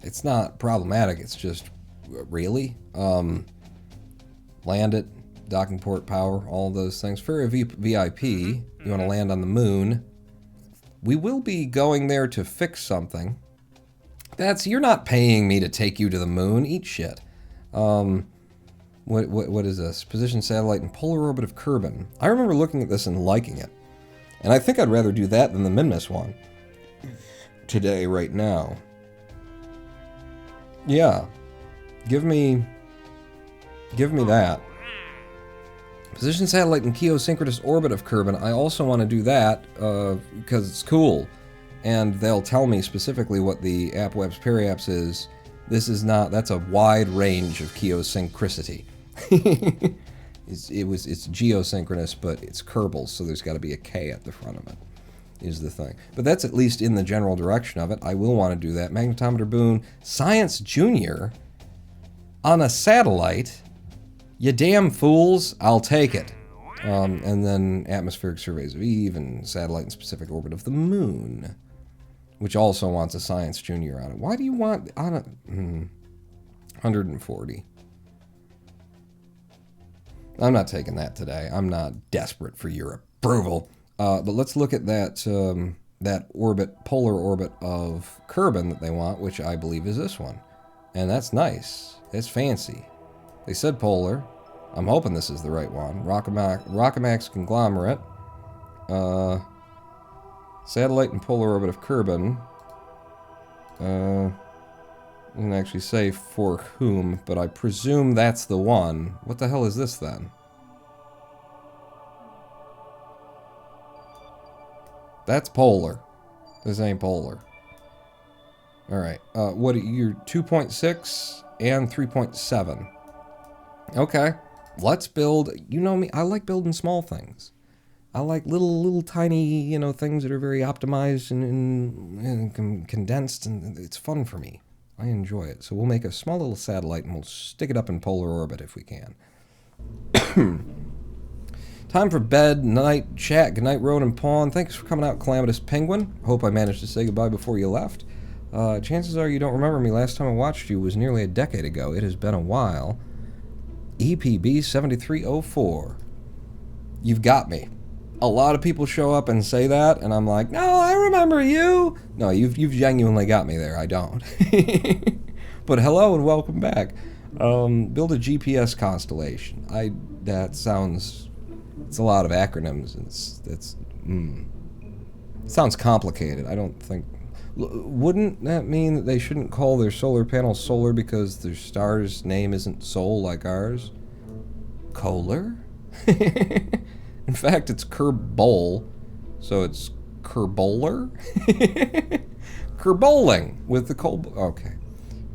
It's not problematic, it's just, really? Land it, docking port, power, all of those things. For a VIP, you want to land on the moon. We will be going there to fix something. You're not paying me to take you to the moon. Eat shit. What is this? Position satellite in polar orbit of Kerbal. I remember looking at this and liking it. And I think I'd rather do that than the Mimnus one. Today, right now. Yeah. Give me that. Position satellite in geosynchronous orbit of Kerbal. I also want to do that because it's cool. And they'll tell me specifically what the AppWeb's periapps is. That's a wide range of geosynchronicity. It's geosynchronous, but it's Kerbal, so there's got to be a K at the front of it, is the thing. But that's at least in the general direction of it. I will want to do that. Magnetometer boon, Science Junior on a satellite. You damn fools, I'll take it. And then atmospheric surveys of Eve and satellite in specific orbit of the moon, which also wants a Science Junior on it. Why do you want on it? 140. I'm not taking that today. I'm not desperate for your approval. But let's look at that orbit, polar orbit of Kerbal that they want, which I believe is this one. And that's nice. It's fancy. They said polar. I'm hoping this is the right one. Rockamax conglomerate. Satellite and polar orbit of Kerbal. Didn't actually say for whom, but I presume that's the one. What the hell is this then? That's polar. This ain't polar. Alright, what are you? 2.6 and 3.7. Okay, let's build. You know me, I like building small things. I like little tiny, things that are very optimized and condensed, and it's fun for me. I enjoy it. So we'll make a small little satellite and we'll stick it up in polar orbit if we can. Time for bed, night, chat. Good night, Road and Pawn. Thanks for coming out, Calamitous Penguin. Hope I managed to say goodbye before you left. Chances are you don't remember me. Last time I watched you was nearly a decade ago. It has been a while. EPB 7304. You've got me. A lot of people show up and say that, and I'm like, no, I remember you. No, you've genuinely got me there. I don't. But hello and welcome back. Build a GPS constellation. That sounds. It's a lot of acronyms. It sounds complicated. I don't think. Wouldn't that mean that they shouldn't call their solar panel solar because their star's name isn't Sol like ours? Kohler? In fact, it's Kerbal, so it's Kerboler? Kerboling with the coal. Okay,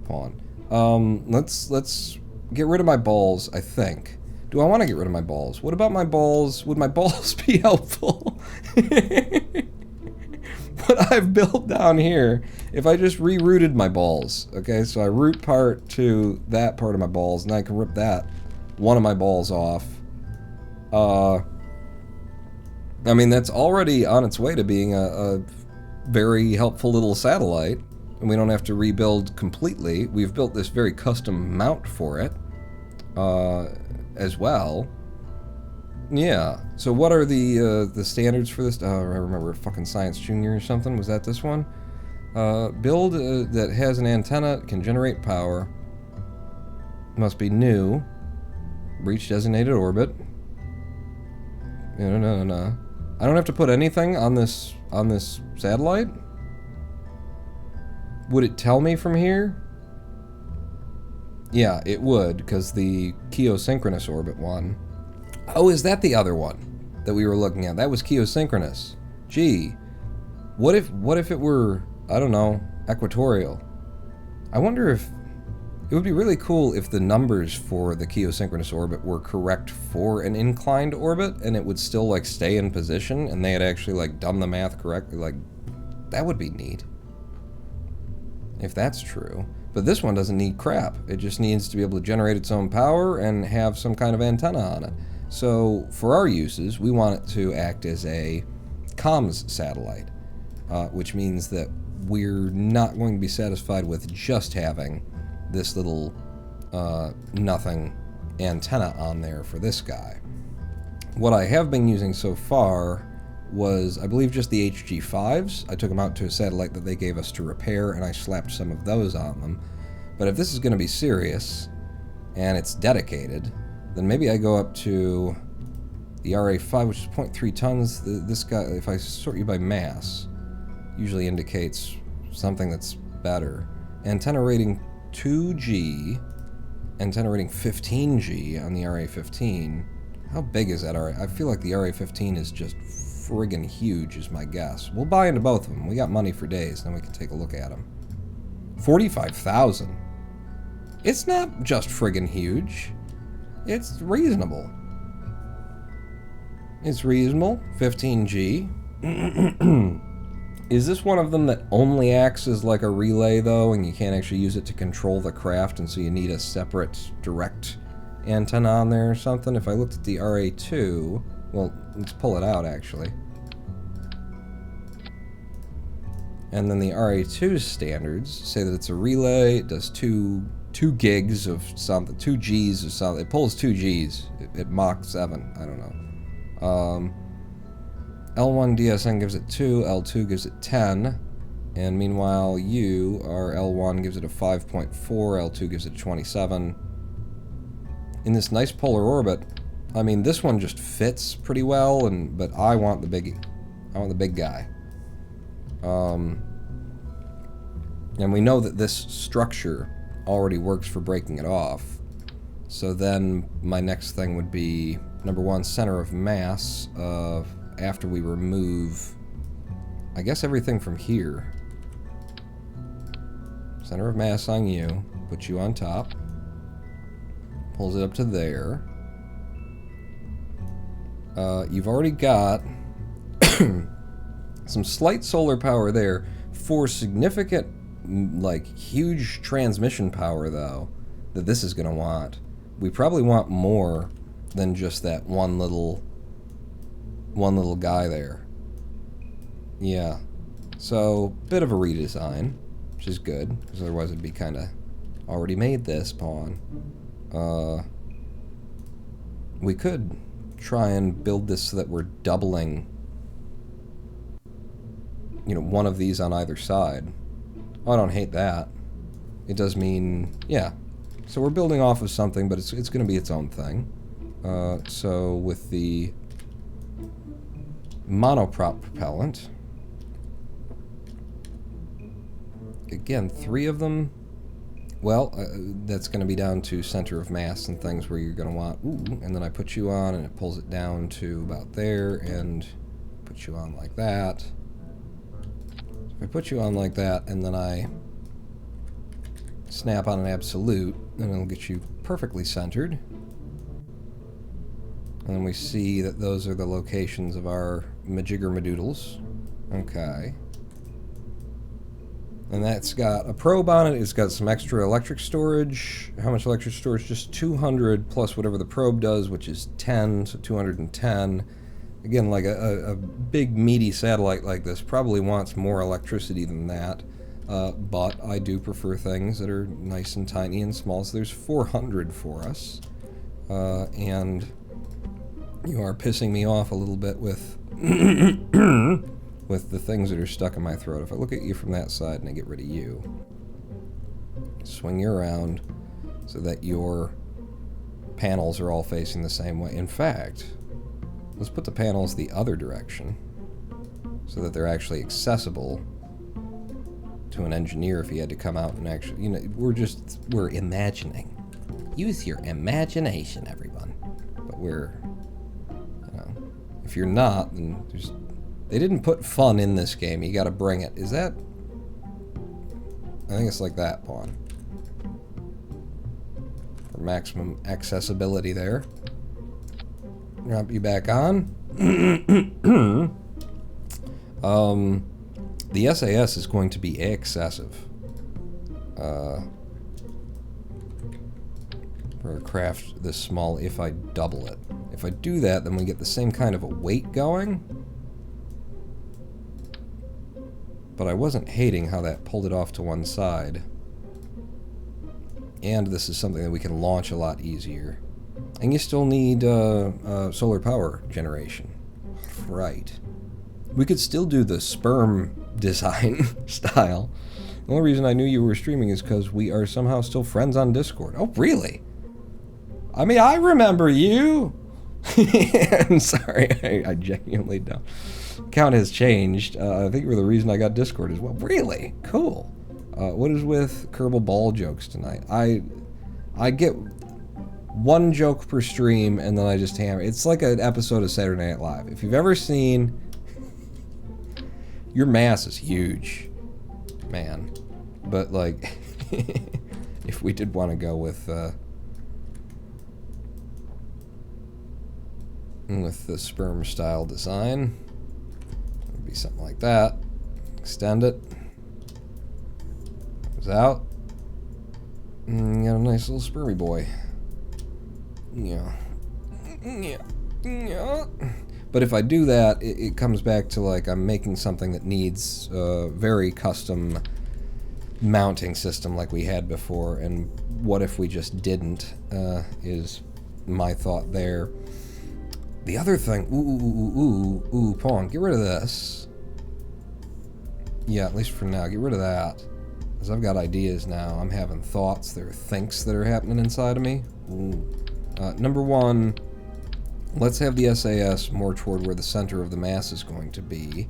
pawn. Let's get rid of my balls. I think. Do I want to get rid of my balls? What about my balls? Would my balls be helpful? What I've built down here, if I just rerouted my balls, okay, so I route part to that part of my balls, and I can rip one of my balls off. I mean, that's already on its way to being a very helpful little satellite, and we don't have to rebuild completely. We've built this very custom mount for it, as well. Yeah. So what are the standards for this? I remember fucking Science Junior or something. Was that this one? Build that has an antenna, can generate power. Must be new. Reach designated orbit. No. I don't have to put anything on this satellite? Would it tell me from here? Yeah, it would, because the geosynchronous orbit one. Oh, is that the other one that we were looking at? That was geosynchronous. Gee, what if it were, I don't know, equatorial? I wonder if it would be really cool if the numbers for the geosynchronous orbit were correct for an inclined orbit, and it would still like stay in position, and they had actually like done the math correctly. Like, that would be neat if that's true. But this one doesn't need crap. It just needs to be able to generate its own power and have some kind of antenna on it. So for our uses, we want it to act as a comms satellite, which means that we're not going to be satisfied with just having this little nothing antenna on there for this guy. What I have been using so far was, I believe, just the HG5s. I took them out to a satellite that they gave us to repair, and I slapped some of those on them. But if this is going to be serious, and it's dedicated, then maybe I go up to the RA5, which is 0.3 tons. This guy, if I sort you by mass, usually indicates something that's better. Antenna rating 2G, antenna rating 15G on the RA15. How big is that RA? I feel like the RA15 is just friggin' huge, is my guess. We'll buy into both of them. We got money for days, then we can take a look at them. 45,000. It's not just friggin' huge. It's reasonable. It's reasonable. 15G. Is this one of them that only acts as like a relay, though, and you can't actually use it to control the craft, and so you need a separate direct antenna on there or something? If I looked at the RA2, well, let's pull it out, actually. And then the RA2 standards say that it's a relay. It does 2 gigs of something, 2 Gs of something. It pulls 2 Gs at Mach 7. I don't know. L1 DSN gives it 2, L2 gives it 10, and meanwhile our L1 gives it a 5.4, L2 gives it a 27. In this nice polar orbit, I mean, this one just fits pretty well, but I want the big guy. And we know that this structure already works for breaking it off. So then my next thing would be, number 1, center of mass after we remove, I guess, everything from here. Center of mass on you, put you on top, pulls it up to there. You've already got some slight solar power there. For significant, like, huge transmission power, though, that this is going to want, we probably want more than just that one little guy there. Yeah. So, bit of a redesign, which is good, because otherwise it'd be kind of already made this pawn. We could try and build this so that we're doubling, one of these on either side. Oh, I don't hate that. It does mean, yeah. So we're building off of something, but it's going to be its own thing. So with the monoprop propellant, again, 3 of them. Well, that's going to be down to center of mass and things where you're going to want, and then I put you on and it pulls it down to about there and put you on like that. If I put you on like that and then I snap on an absolute, then it'll get you perfectly centered. And then we see that those are the locations of our majigger-madoodles. Okay. And that's got a probe on it. It's got some extra electric storage. How much electric storage? Just 200 plus whatever the probe does, which is 10, so 210. Again, like a big meaty satellite like this probably wants more electricity than that. But I do prefer things that are nice and tiny and small. So there's 400 for us. And you are pissing me off a little bit with with the things that are stuck in my throat. If I look at you from that side and I get rid of you, swing you around so that your panels are all facing the same way. In fact, let's put the panels the other direction so that they're actually accessible to an engineer if he had to come out and actually, we're imagining. Use your imagination, everyone. But if you're not, then they didn't put fun in this game. You gotta bring it. Is that? I think it's like that pawn. For maximum accessibility there. Drop you back on. The SAS is going to be excessive. For a craft this small, if I double it. If I do that, then we get the same kind of a weight going. But I wasn't hating how that pulled it off to one side. And this is something that we can launch a lot easier. And you still need solar power generation. Right. We could still do the sperm design style. The only reason I knew you were streaming is because we are somehow still friends on Discord. Oh, really? I mean, I remember you. I'm sorry, I genuinely don't. Count has changed. I think you were the reason I got Discord as well. Really? Cool. What is with Kerbal ball jokes tonight? I get one joke per stream and then I just hammer. It's like an episode of Saturday Night Live. If you've ever seen... Your mass is huge, man. But, like, if we did want to go with the sperm style design, it would be something like that. Extend it. Goes out. And you got a nice little spermy boy. Yeah. Yeah. Yeah. But if I do that, it comes back to, like, I'm making something that needs a very custom mounting system like we had before, and what if we just didn't, is my thought there. The other thing, Pong, get rid of this. Yeah, at least for now, get rid of that. Because I've got ideas now. I'm having thoughts. There are thinks that are happening inside of me. Number one, let's have the SAS more toward where the center of the mass is going to be.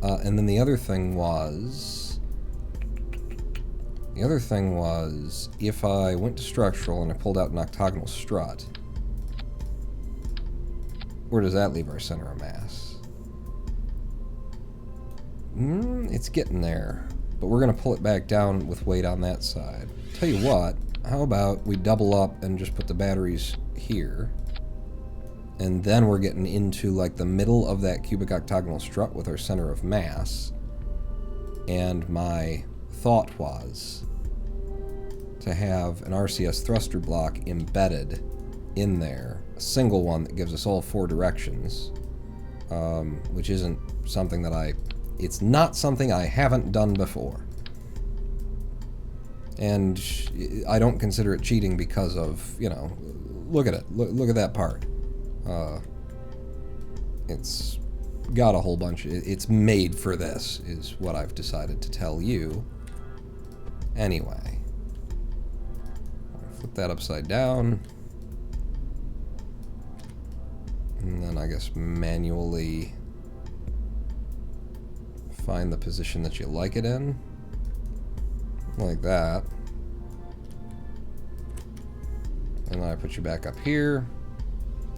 And then the other thing was, if I went to structural and I pulled out an octagonal strut, where does that leave our center of mass? It's getting there, but we're going to pull it back down with weight on that side. Tell you what, how about we double up and just put the batteries here, and then we're getting into like the middle of that cubic octagonal strut with our center of mass. And my thought was to have an RCS thruster block embedded in there, a single one that gives us all 4 directions, which isn't something that it's not something I haven't done before. And I don't consider it cheating because of, you know, look at it, look at that part. It's got a whole bunch, it's made for this, is what I've decided to tell you. Anyway, flip that upside down. And then I guess manually find the position that you like it in. Like that. And then I put you back up here.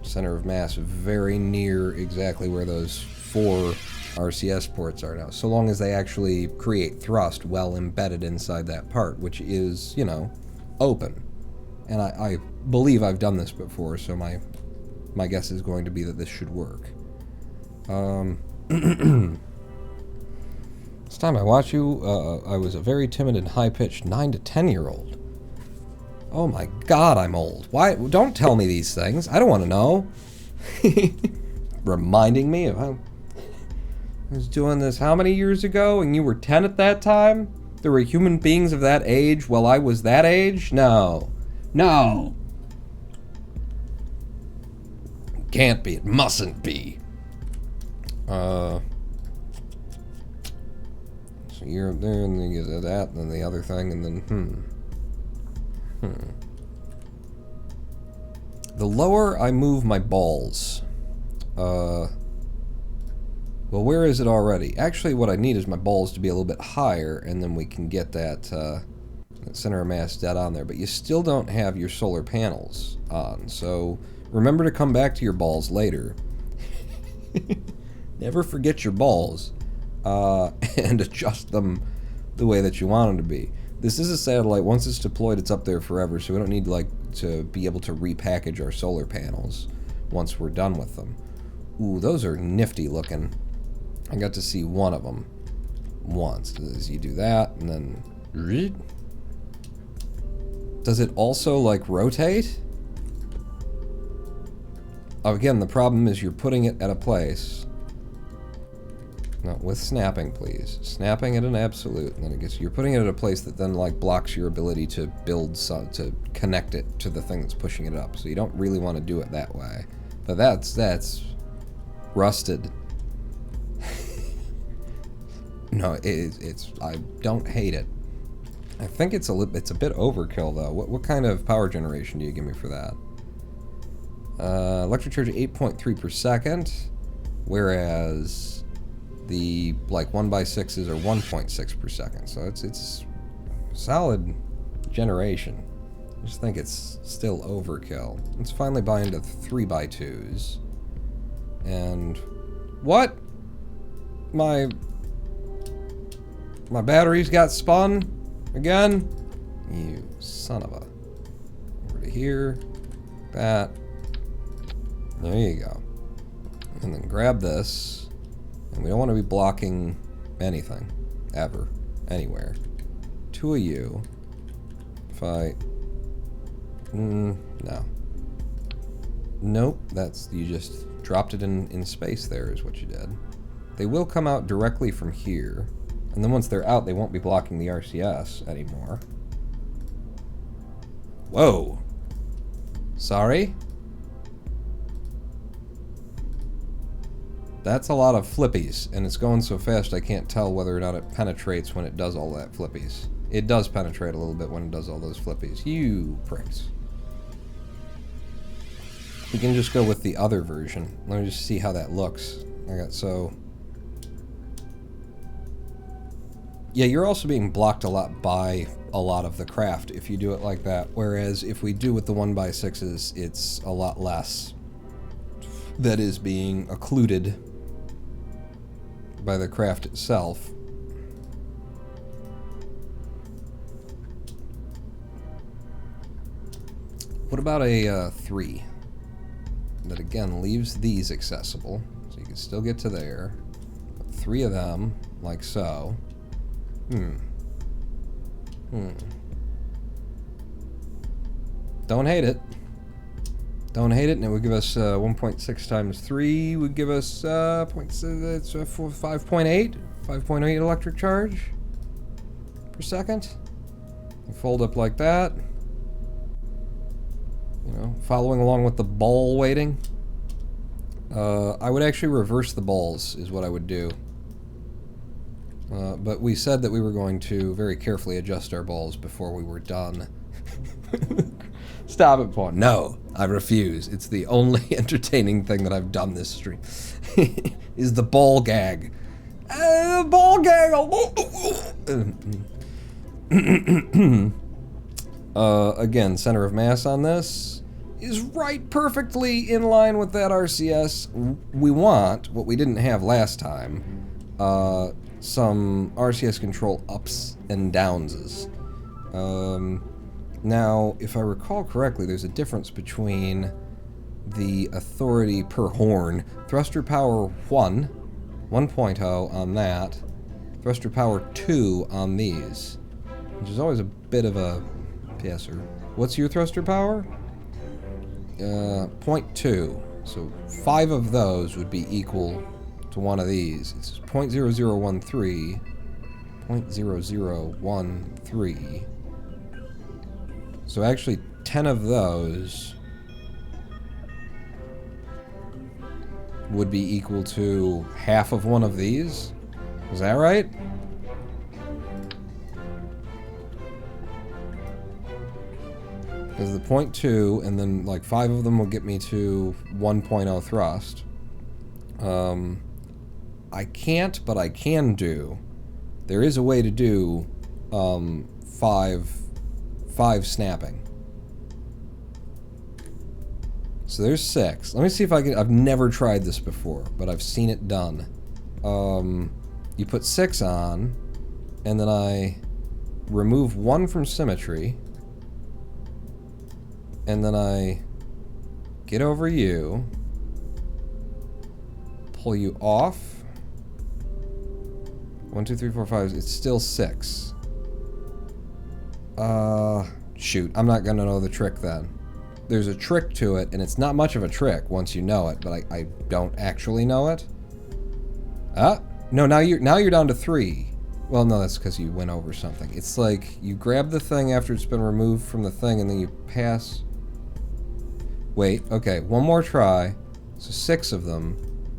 Center of mass very near exactly where those 4 RCS ports are now. So long as they actually create thrust well embedded inside that part, which is, you know, open. And I believe I've done this before, so my guess is going to be that this should work. This time I watched you, I was a very timid and high-pitched 9 to 10-year-old. Oh my god, I'm old. Why? Don't tell me these things. I don't want to know. Reminding me of how I was doing this how many years ago, and you were 10 at that time? There were human beings of that age while I was that age? No. No! Can't be. It mustn't be. So you're up there, and then you get that, and then the other thing, and then, The lower I move my balls, well, where is it already? Actually, what I need is my balls to be a little bit higher, and then we can get that, that center of mass dead on there. But you still don't have your solar panels on, so remember to come back to your balls later. Never forget your balls, and adjust them the way that you want them to be. This is a satellite. Once it's deployed, it's up there forever, so we don't need to be able to repackage our solar panels once we're done with them. Ooh, those are nifty looking. I got to see one of them once. As you do that, and then... Does it also, like, rotate? Again, the problem is you're putting it at a place... No, with snapping, please. Snapping at an absolute, and then it gets... You're putting it at a place that then, like, blocks your ability to build to connect it to the thing that's pushing it up. So you don't really want to do it that way. But that's rusted. No, it's I don't hate it. I think it's a bit overkill though. What kind of power generation do you give me for that? Electric charge 8.3 per second, whereas the like 1x6s are 1.6 per second. So it's solid generation. I just think it's still overkill. Let's finally buy into 3x2s. And what? My batteries got spun again? You son of a. Over to here. That. There you go. And then grab this. And we don't want to be blocking anything. Ever. Anywhere. 2 of you. If I... no. Nope. That's... You just dropped it in space there is what you did. They will come out directly from here. And then once they're out, they won't be blocking the RCS anymore. Whoa. Sorry? That's a lot of flippies, and it's going so fast I can't tell whether or not it penetrates when it does all that flippies. It does penetrate a little bit when it does all those flippies. You pricks. We can just go with the other version. Let me just see how that looks. Yeah, you're also being blocked a lot by a lot of the craft if you do it like that. Whereas if we do with the 1x6s, it's a lot less that is being occluded by the craft itself. What about a 3? That again leaves these accessible, so you can still get to there. Put 3 of them, like so. Don't hate it. Don't hate it, and it would give us 1.6 times 3 would give us 5.8 electric charge per second. You fold up like that. You know, following along with the ball weighting. I would actually reverse the balls is what I would do. But we said that we were going to very carefully adjust our balls before we were done. Stop it, Paul. No, I refuse. It's the only entertaining thing that I've done this stream. Is the ball gag. Ball gag! Again, center of mass on this is right perfectly in line with that RCS. We want, what we didn't have last time, some RCS control ups and downses. Now, if I recall correctly, there's a difference between the authority per horn. Thruster power 1, 1.0 on that. Thruster power 2 on these. Which is always a bit of a pisser. What's your thruster power? 0.2. So 5 of those would be equal to one of these. It's 0.0013. 0.0013. So actually 10 of those would be equal to half of one of these. Is that right? Because the 0.2 and then like 5 of them will get me to 1.0 thrust. I can't, but I can do. There is a way to do 5 snapping. So there's 6. Let me see if I can. I've never tried this before, but I've seen it done. You put 6 on, and then I remove 1 from symmetry, and then I get over you, pull you off. 1, 2, 3, 4, 5. It's still 6. Shoot, I'm not gonna know the trick then. There's a trick to it, and it's not much of a trick once you know it, but I don't actually know it. No, now you're down to 3. Well, no, that's because you went over something. It's like you grab the thing after it's been removed from the thing, and then you pass. Wait, okay, one more try. So 6 of them,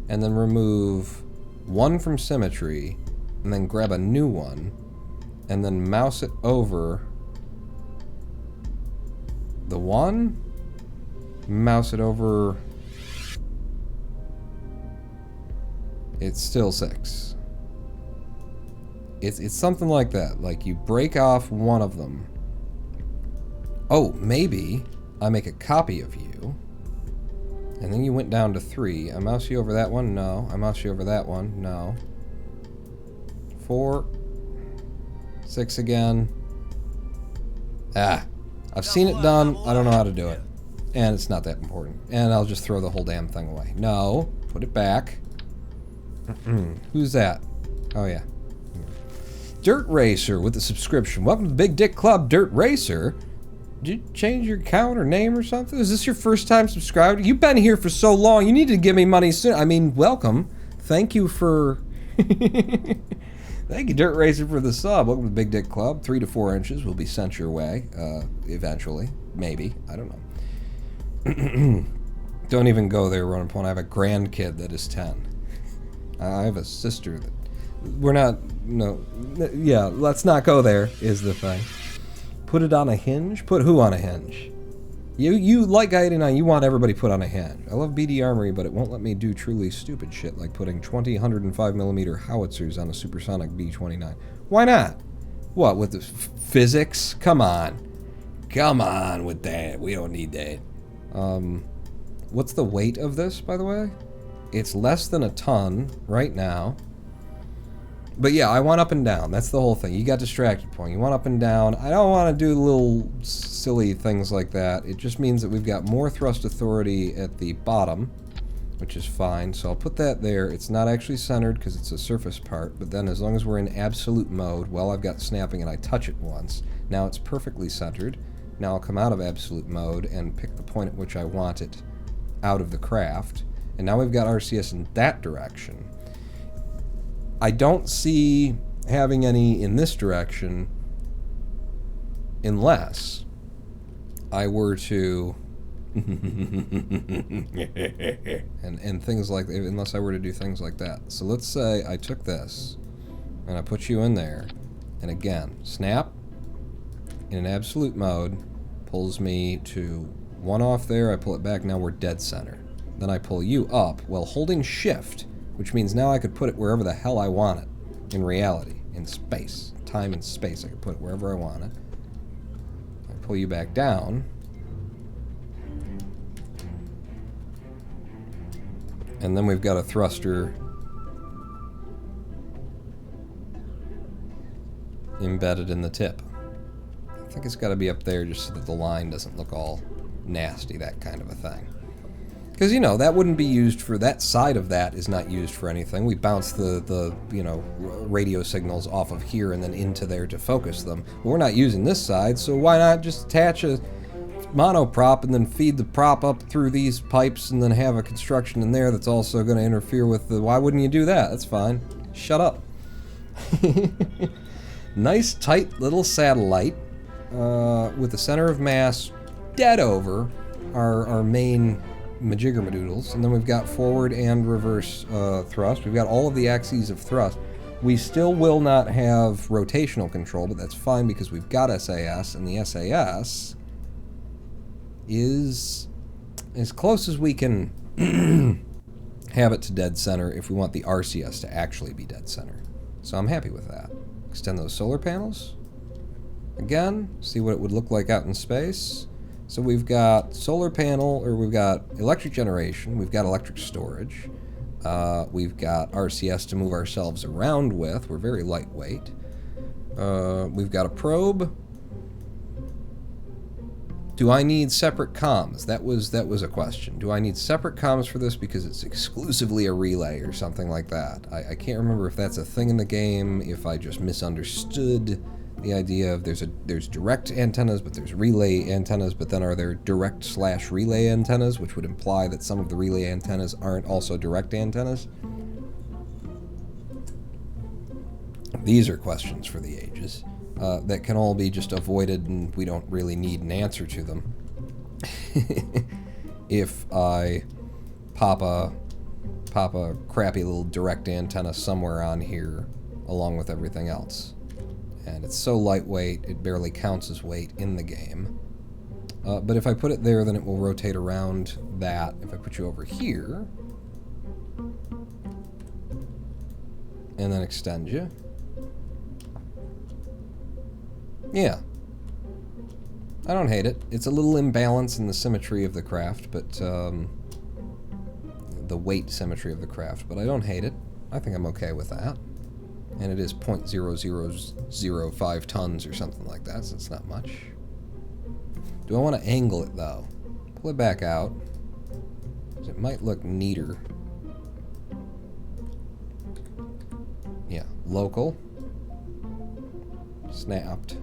and then remove 1 from symmetry, and then grab a new one, and then mouse it over the one, mouse it over, it's still 6. It's something like that. Like, you break off one of them. Oh, maybe I make a copy of you, and then you went down to 3. I mouse you over that one? No. I mouse you over that one? No. 4. 6 again. Ah. I've seen it done. I don't know how to do it. And it's not that important. And I'll just throw the whole damn thing away. No. Put it back. Who's that? Oh, yeah. Dirt Racer with the subscription. Welcome to the Big Dick Club, Dirt Racer. Did you change your account or name or something? Is this your first time subscribing? You've been here for so long. You need to give me money soon. I mean, welcome. Thank you for... Thank you, Dirt Racer, for the sub. Welcome to the Big Dick Club. 3 to 4 inches will be sent your way, eventually. Maybe. I don't know. Don't even go there, Ronan Pone. I have a grandkid that is 10. I have a sister that... We're not... No. Yeah, let's not go there, is the thing. Put it on a hinge? Put who on a hinge? You like Guy 89, you want everybody put on a hinge. I love BD Armory, but it won't let me do truly stupid shit like putting 20 105mm howitzers on a supersonic B-29. Why not? What, with the physics? Come on. Come on with that. We don't need that. What's the weight of this, by the way? It's less than a ton right now. But yeah, I want up and down. That's the whole thing. You got distracted point. You want up and down. I don't want to do little silly things like that. It just means that we've got more thrust authority at the bottom, which is fine. So I'll put that there. It's not actually centered because it's a surface part, but then as long as we're in absolute mode, well, I've got snapping and I touch it once. Now it's perfectly centered. Now I'll come out of absolute mode and pick the point at which I want it out of the craft. And now we've got RCS in that direction. I don't see having any in this direction unless I were to and things like, unless I were to do things like that. So let's say I took this and I put you in there, and again, snap in an absolute mode pulls me to 1 off there. I pull it back. Now we're dead center. Then I pull you up while holding shift, which means now I could put it wherever the hell I want it, in reality, in space, time and space. I could put it wherever I want it. I pull you back down, and then we've got a thruster embedded in the tip. I think it's got to be up there just so that the line doesn't look all nasty, that kind of a thing. Because, you know, that wouldn't be used for, that side of that is not used for anything. We bounce the you know, radio signals off of here and then into there to focus them. But we're not using this side, so why not just attach a monoprop and then feed the prop up through these pipes and then have a construction in there that's also going to interfere with the... Why wouldn't you do that? That's fine. Shut up. Nice, tight little satellite with the center of mass dead over our main... majiggermadoodles, and then we've got forward and reverse thrust. We've got all of the axes of thrust. We still will not have rotational control, but that's fine because we've got SAS, and the SAS is as close as we can have it to dead center if we want the RCS to actually be dead center. So I'm happy with that. Extend those solar panels. Again, see what it would look like out in space. So we've got solar panel, or we've got electric generation, we've got electric storage, we've got RCS to move ourselves around with. We're very lightweight. We've got a probe. Do I need separate comms? That was a question. Do I need separate comms for this because it's exclusively a relay or something like that? I can't remember if that's a thing in the game, if I just misunderstood the idea of there's direct antennas, but there's relay antennas, but then are there direct/relay antennas, which would imply that some of the relay antennas aren't also direct antennas? These are questions for the ages that can all be just avoided, and we don't really need an answer to them. If I pop a crappy little direct antenna somewhere on here along with everything else. And it's so lightweight, it barely counts as weight in the game. But if I put it there, then it will rotate around that. If I put you over here, and then extend you. Yeah. I don't hate it. It's a little imbalance in the symmetry of the craft, but the weight symmetry of the craft, but I don't hate it. I think I'm okay with that. And it is 0.0005 tons or something like that, so it's not much. Do I want to angle it, though? Pull it back out, because it might look neater. Yeah, local. Snapped.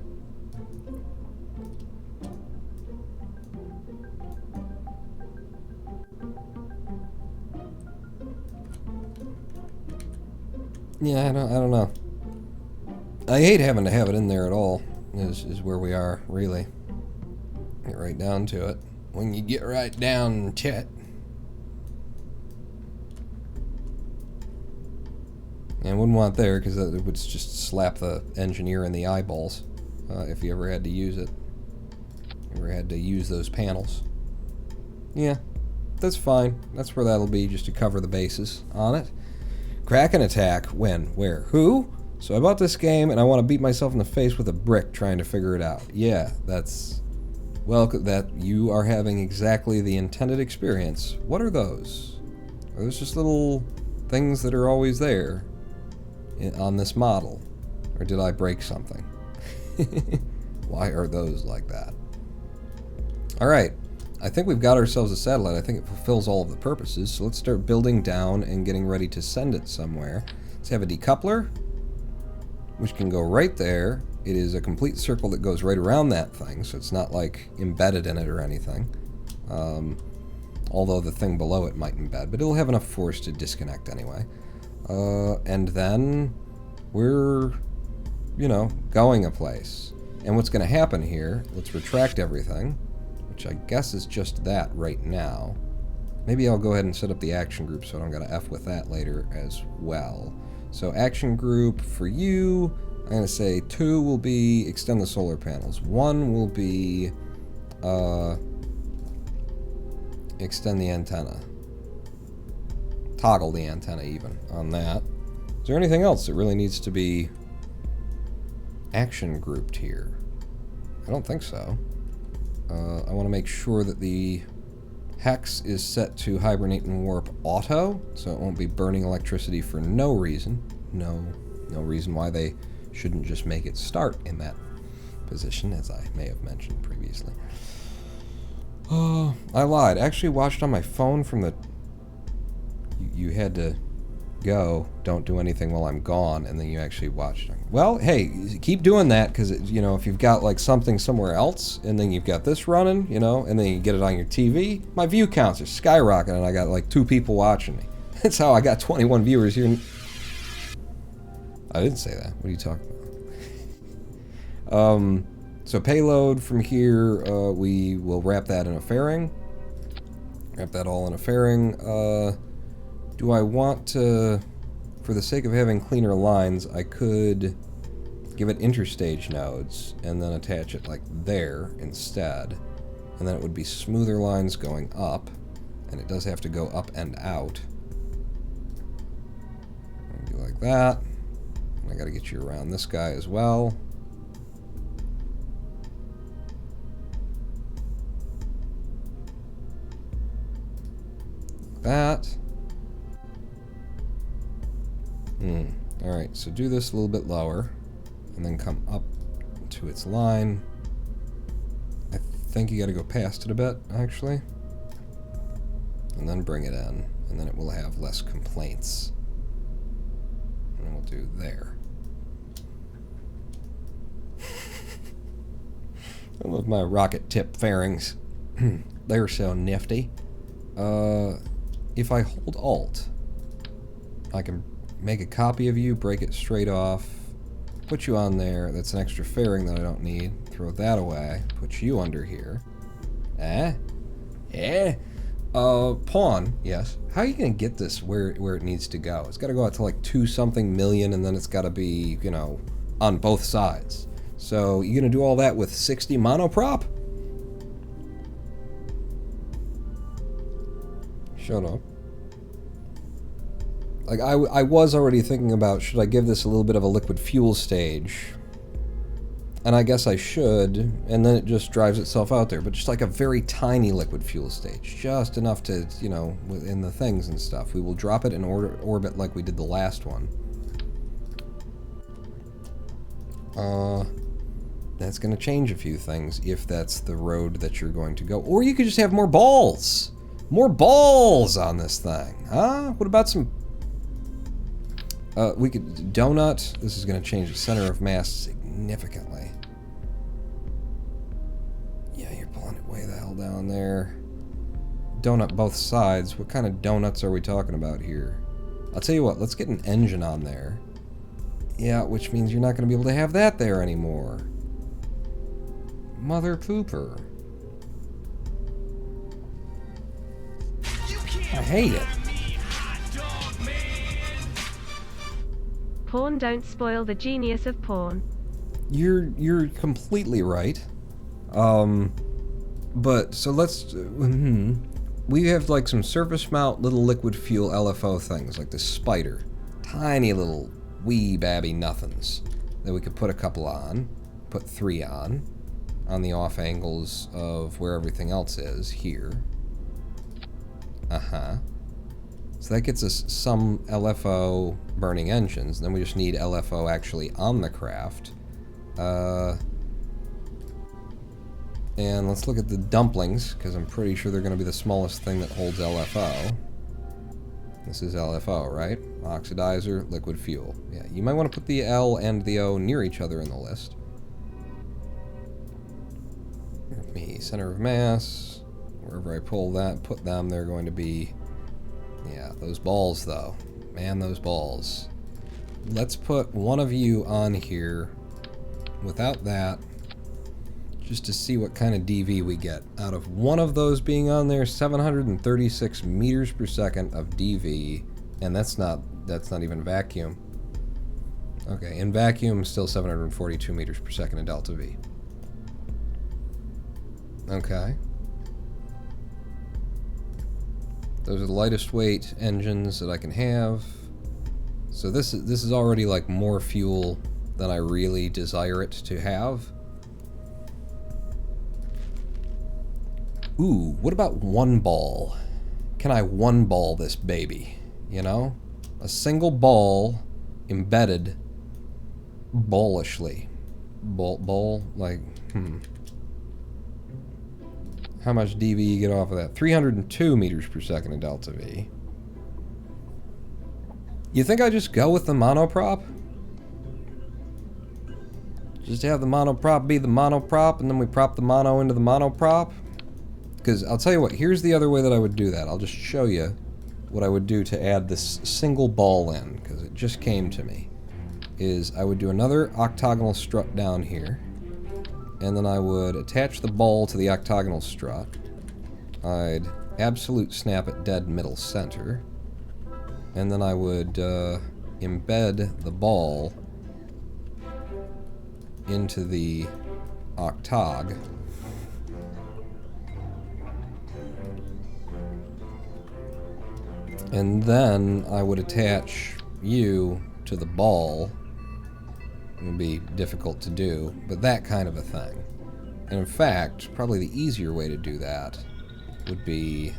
Yeah, I don't know. I hate having to have it in there at all, is where we are, really. Get right down to it. When you get right down to it. And I wouldn't want there, because it would just slap the engineer in the eyeballs if he ever had to use it. Ever had to use those panels. Yeah, that's fine. That's where that'll be, just to cover the bases on it. Kraken attack. When? Where? Who? So I bought this game, and I want to beat myself in the face with a brick trying to figure it out. Yeah, that's... Well, that you are having exactly the intended experience. What are those? Are those just little things that are always there on this model? Or did I break something? Why are those like that? Alright, I think we've got ourselves a satellite. I think it fulfills all of the purposes. So let's start building down and getting ready to send it somewhere. Let's have a decoupler, which can go right there. It is a complete circle that goes right around that thing, so it's not like embedded in it or anything. Although the thing below it might embed, but it'll have enough force to disconnect anyway. And then we're, you know, going a place. And what's going to happen here, let's retract everything, which I guess is just that right now. Maybe I'll go ahead and set up the action group so I don't got to F with that later as well. So action group for you, I'm going to say 2 will be extend the solar panels. 1 will be extend the antenna. Toggle the antenna even on that. Is there anything else that really needs to be action grouped here? I don't think so. I want to make sure that the hex is set to hibernate and warp auto, so it won't be burning electricity for no reason. No reason why they shouldn't just make it start in that position, as I may have mentioned previously. Oh, I lied. I actually watched on my phone from the... You had to go, don't do anything while I'm gone, and then you actually watched. Well, hey, keep doing that, because, you know, if you've got, like, something somewhere else, and then you've got this running, you know, and then you get it on your TV, my view counts are skyrocketing, and I got, like, 2 people watching me. That's how I got 21 viewers here. I didn't say that. What are you talking about? So payload from here, we will wrap that in a fairing. Wrap that all in a fairing. Do I want to, for the sake of having cleaner lines, I could give it interstage nodes and then attach it like there instead. And then it would be smoother lines going up, and it does have to go up and out. Do like that. And I gotta get you around this guy as well. That. Alright, so do this a little bit lower, and then come up to its line. I think you gotta go past it a bit, actually. And then bring it in, and then it will have less complaints. And we'll do there. I love my rocket tip fairings. They're so nifty. If I hold Alt, I can make a copy of you, break it straight off, put you on there. That's an extra fairing that I don't need. Throw that away. Put you under here. Pawn, yes. How are you gonna get this where it needs to go? It's gotta go out to like 2-something million, and then it's gotta be, you know, on both sides. So, you gonna do all that with 60 monoprop? Shut up. Like, I was already thinking about, should I give this a little bit of a liquid fuel stage? And I guess I should, and then it just drives itself out there. But just like a very tiny liquid fuel stage. Just enough to, you know, in the things and stuff. We will drop it in orbit like we did the last one. That's going to change a few things if that's the road that you're going to go. Or you could just have more balls! More balls on this thing, huh? What about some... we could... Donut. This is going to change the center of mass significantly. Yeah, you're pulling it way the hell down there. Donut both sides. What kind of donuts are we talking about here? I'll tell you what, let's get an engine on there. Yeah, which means you're not going to be able to have that there anymore. Mother pooper. I hate it. Porn don't spoil the genius of porn. You're completely right. But so let's we have like some surface mount little liquid fuel LFO things like the spider, tiny little wee babby nothings that we could put a couple on, put 3 on the off angles of where everything else is here. So that gets us some LFO burning engines. Then we just need LFO actually on the craft. And let's look at the dumplings, because I'm pretty sure they're going to be the smallest thing that holds LFO. This is LFO, right? Oxidizer, liquid fuel. Yeah, you might want to put the L and the O near each other in the list. Here's me, center of mass. Wherever I pull that, put them, they're going to be... Yeah, those balls, though. Man, those balls. Let's put one of you on here without that, just to see what kind of DV we get. Out of one of those being on there, 736 meters per second of DV, and that's not even vacuum. Okay, in vacuum, still 742 meters per second in delta V. Okay. Those are the lightest weight engines that I can have. So this is already like more fuel than I really desire it to have. Ooh, what about one ball? Can I one ball this baby? You know? A single ball embedded ballishly. Ball, like, How much DV you get off of that? 302 meters per second in delta V. You think I just go with the monoprop? Just have the monoprop be the monoprop, and then we prop the mono into the monoprop? Because I'll tell you what, here's the other way that I would do that. I'll just show you what I would do to add this single ball in, because it just came to me. Is I would do another octagonal strut down here, and then I would attach the ball to the octagonal strut. I'd absolute snap it dead middle center, and then I would embed the ball into the octog. And then I would attach you to the ball. It would be difficult to do, but that kind of a thing. And in fact, probably the easier way to do that would be...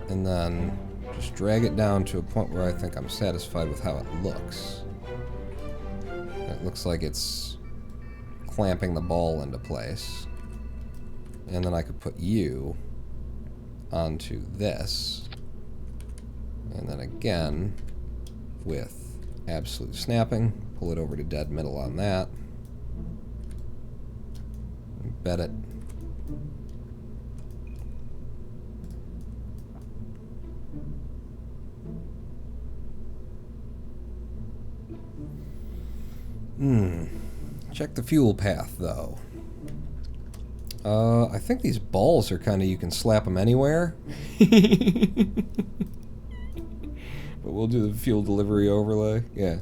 And then just drag it down to a point where I think I'm satisfied with how it looks. It looks like it's clamping the ball into place. And then I could put you onto this. And then again, with absolute snapping, pull it over to dead middle on that. Embed it. Check the fuel path, though. I think these balls are kind of, you can slap them anywhere. But we'll do the fuel delivery overlay. Yeah.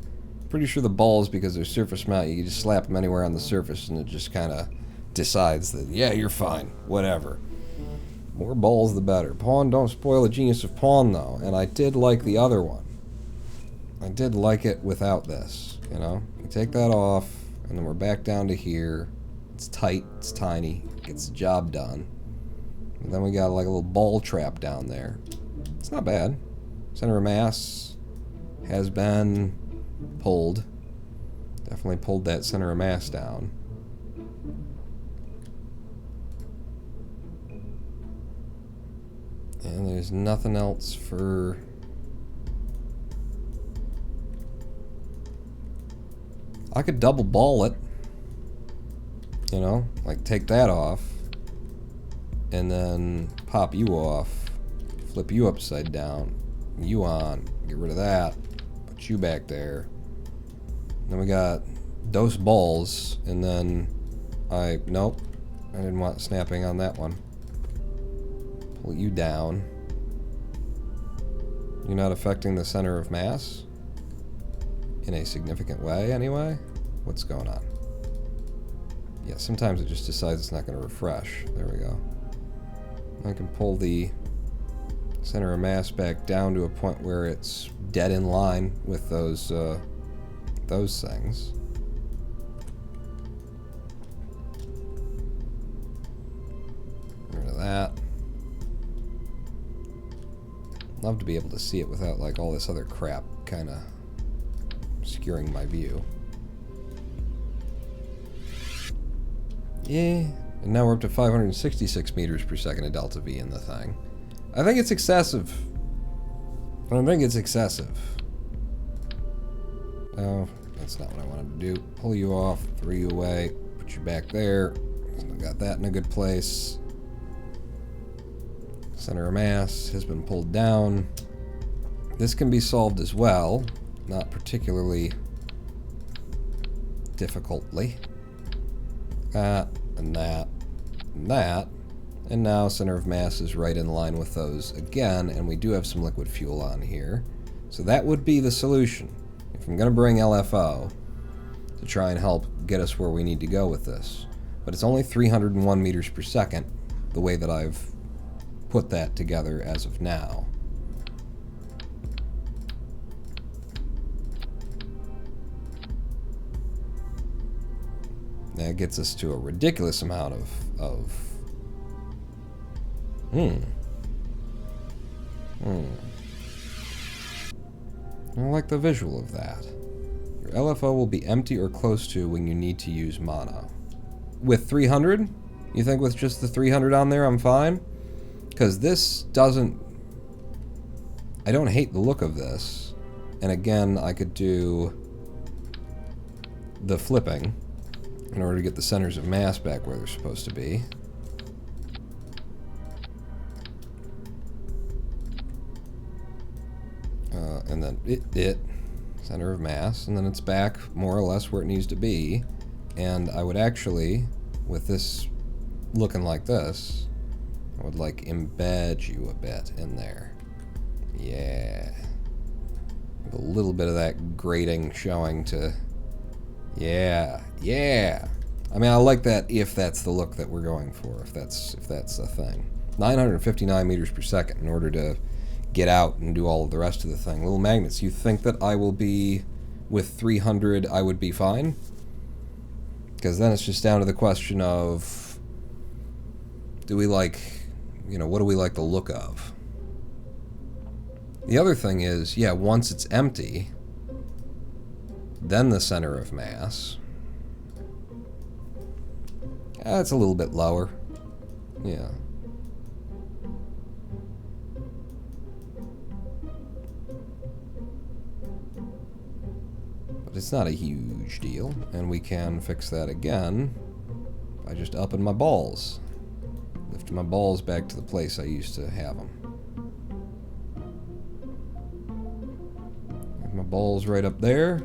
Pretty sure the balls, because they're surface mount, you can just slap them anywhere on the surface and it just kind of decides that, yeah, you're fine. Whatever. More balls the better. Pawn, don't spoil the genius of pawn, though. And I did like the other one. I did like it without this, you know? We take that off, and then we're back down to here. It's tight, it's tiny, gets the job done. And then we got like a little ball trap down there. It's not bad. Center of mass has been pulled. Definitely pulled that center of mass down. And there's nothing else for... I could double ball it. You know, like take that off. And then pop you off. Flip you upside down. You on. Get rid of that. Put you back there. Then we got those balls. And then nope. I didn't want snapping on that one. Pull you down. You're not affecting the center of mass? In a significant way, anyway? What's going on? Yeah, sometimes it just decides it's not going to refresh. There we go. I can pull the center of mass back down to a point where it's dead in line with those things. Get rid of that. Love to be able to see it without like all this other crap kind of obscuring my view. Yeah, and now we're up to 566 meters per second of delta V in the thing. I think it's excessive. I think it's excessive. Oh, that's not what I wanted to do. Pull you off, throw you away, put you back there. Got that in a good place. Center of mass has been pulled down. This can be solved as well, not particularly difficultly. That, and that, and that. And now center of mass is right in line with those again, and we do have some liquid fuel on here. So that would be the solution. If I'm going to bring LFO to try and help get us where we need to go with this. But it's only 301 meters per second, the way that I've put that together as of now. That gets us to a ridiculous amount of I like the visual of that. Your LFO will be empty or close to when you need to use mono. With 300? You think with just the 300 on there I'm fine? Because this doesn't... I don't hate the look of this. And again, I could do the flipping in order to get the centers of mass back where they're supposed to be. And then center of mass, and then it's back more or less where it needs to be. And I would actually, with this looking like this, I would like embed you a bit in there. Yeah. With a little bit of that grating showing to... Yeah. Yeah. I mean, I like that if that's the look that we're going for, if that's a thing. 959 meters per second in order to get out and do all of the rest of the thing. Little magnets. You think that I will be, with 300, I would be fine? Because then it's just down to the question of, do we like, what do we like the look of? The other thing is, yeah, once it's empty, then the center of mass. It's a little bit lower. Yeah. But it's not a huge deal, and we can fix that again by just upping my balls. Lift my balls back to the place I used to have them. Have my balls right up there.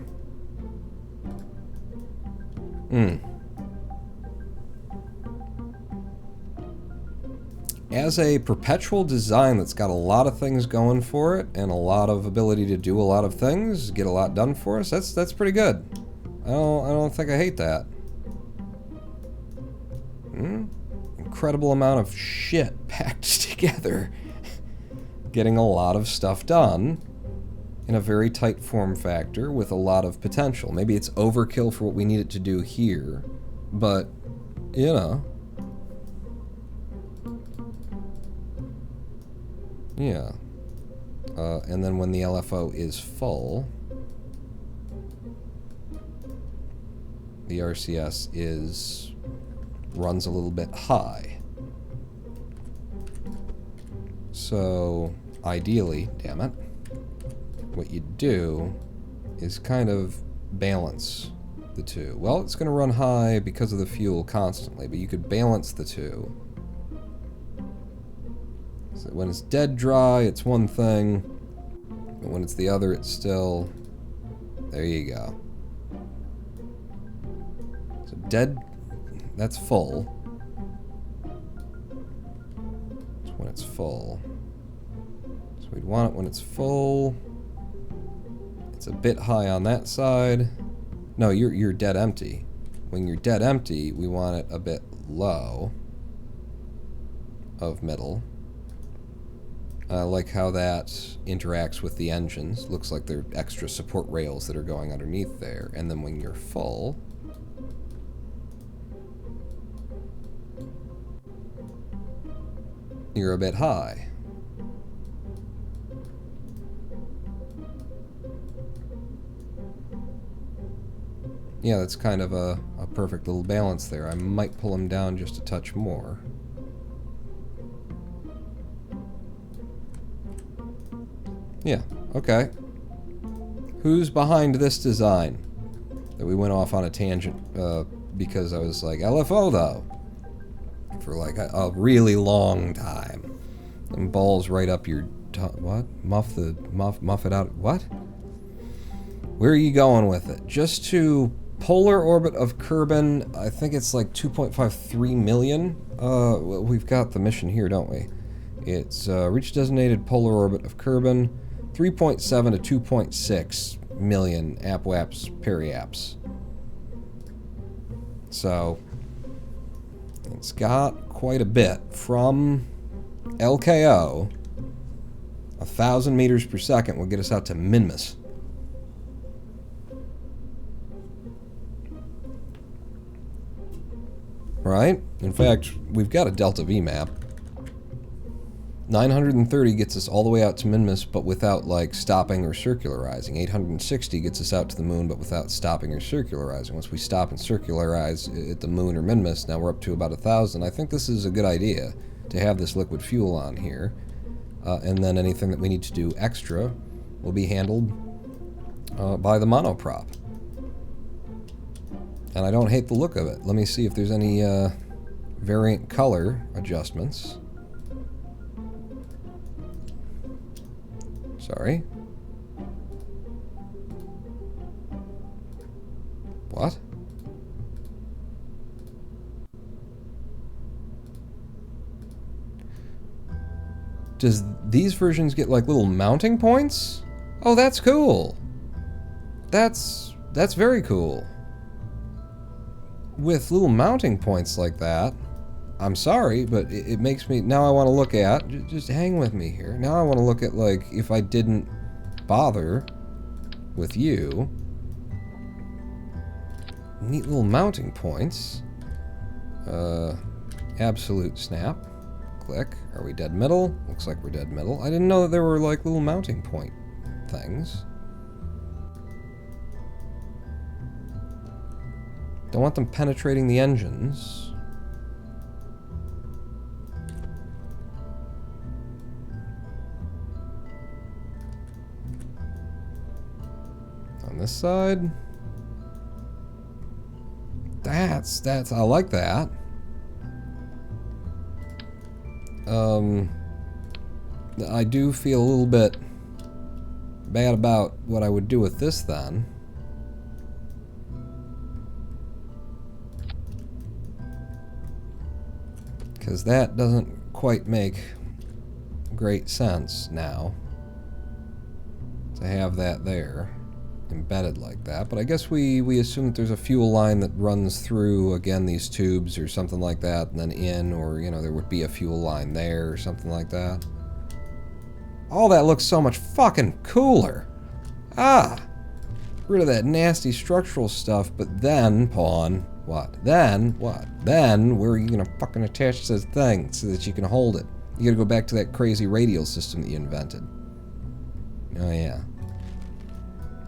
As a perpetual design that's got a lot of things going for it and a lot of ability to do a lot of things, get a lot done for us, that's pretty good. I don't think I hate that. Incredible amount of shit packed together. Getting a lot of stuff done in a very tight form factor with a lot of potential. Maybe it's overkill for what we need it to do here, but, you know. Yeah. And then when the LFO is full, the RCS runs a little bit high. So, ideally, damn it, what you do is kind of balance the two. Well, it's going to run high because of the fuel constantly, but you could balance the two. So when it's dead dry, it's one thing, but when it's the other, it's still... There you go. So dead, that's full. That's when it's full. So we'd want it when it's full. It's a bit high on that side. No, you're dead empty. When you're dead empty, we want it a bit low of middle. I like how that interacts with the engines. Looks like there are extra support rails that are going underneath there. And then when you're full, you're a bit high. Yeah, that's kind of a perfect little balance there. I might pull him down just a touch more. Yeah, okay. Who's behind this design? That we went off on a tangent because I was like, LFO though. For like a really long time. And balls right up your what? Muff it out. What? Where are you going with it? Just to polar orbit of Kerbal, I think it's like 2.53 million. We've got the mission here, don't we? It's reach designated polar orbit of Kerbal, 3.7 to 2.6 million apwaps periaps. So it's got quite a bit from LKO. 1,000 meters per second will get us out to Minmus. Right? In fact, we've got a Delta V map. 930 gets us all the way out to Minmus, but without, like, stopping or circularizing. 860 gets us out to the moon, but without stopping or circularizing. Once we stop and circularize at the moon or Minmus, now we're up to about 1,000. I think this is a good idea, to have this liquid fuel on here. And then anything that we need to do extra will be handled by the monoprop. And I don't hate the look of it. Let me see if there's any variant color adjustments. Sorry. What? Does these versions get like little mounting points? Oh, that's cool. That's very cool. With little mounting points like that, I'm sorry, but it makes me... Now I want to look at... Just hang with me here. Now I want to look at, like, if I didn't bother with you. Neat little mounting points. Absolute snap. Click. Are we dead middle? Looks like we're dead middle. I didn't know that there were, like, little mounting point things. Don't want them penetrating the engines. On this side. That's I like that. I do feel a little bit bad about what I would do with this then. Because that doesn't quite make great sense now to have that there embedded like that. But I guess we assume that there's a fuel line that runs through, again, these tubes or something like that, and then in, or, you know, there would be a fuel line there or something like that. All that looks so much fucking cooler. Ah! Rid of that nasty structural stuff, but then, Pawn, what? Then, what? Then, where are you gonna fucking attach this thing so that you can hold it? You gotta go back to that crazy radial system that you invented. Oh, yeah.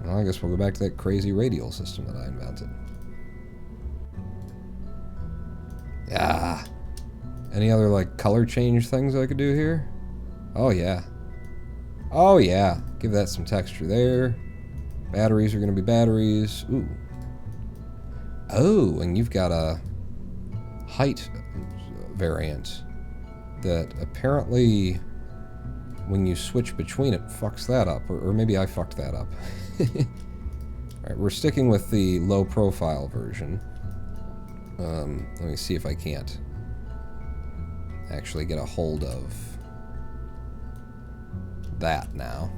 Well, I guess we'll go back to that crazy radial system that I invented. Yeah. Any other, like, color change things I could do here? Oh, yeah. Oh, yeah. Give that some texture there. Batteries are going to be batteries. Ooh. Oh, and you've got a height variant that apparently, when you switch between it, fucks that up. Or maybe I fucked that up. Alright, we're sticking with the low profile version. Let me see if I can't actually get a hold of that now.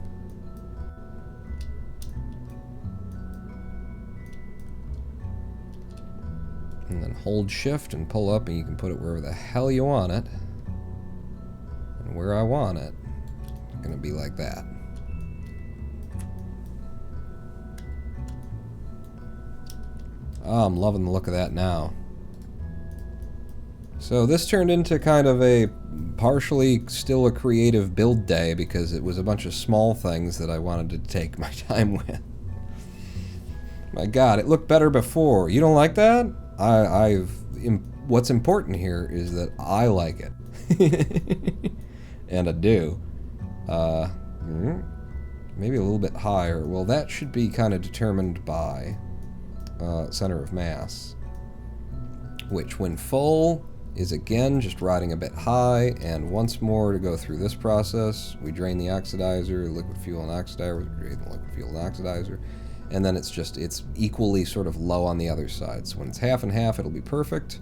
And then hold shift and pull up, and you can put it wherever the hell you want it. And where I want it, it's gonna be like that. Oh, I'm loving the look of that now. So this turned into kind of a partially still a creative build day because it was a bunch of small things that I wanted to take my time with. My God, it looked better before. You don't like that? What's important here is that I like it. And I do. Maybe a little bit higher. Well, that should be kind of determined by center of mass, which when full is again just riding a bit high, and once more to go through this process, we drain the oxidizer, liquid fuel and oxidizer, we drain the liquid fuel and oxidizer, and then it's equally sort of low on the other side. So when it's half and half, it'll be perfect.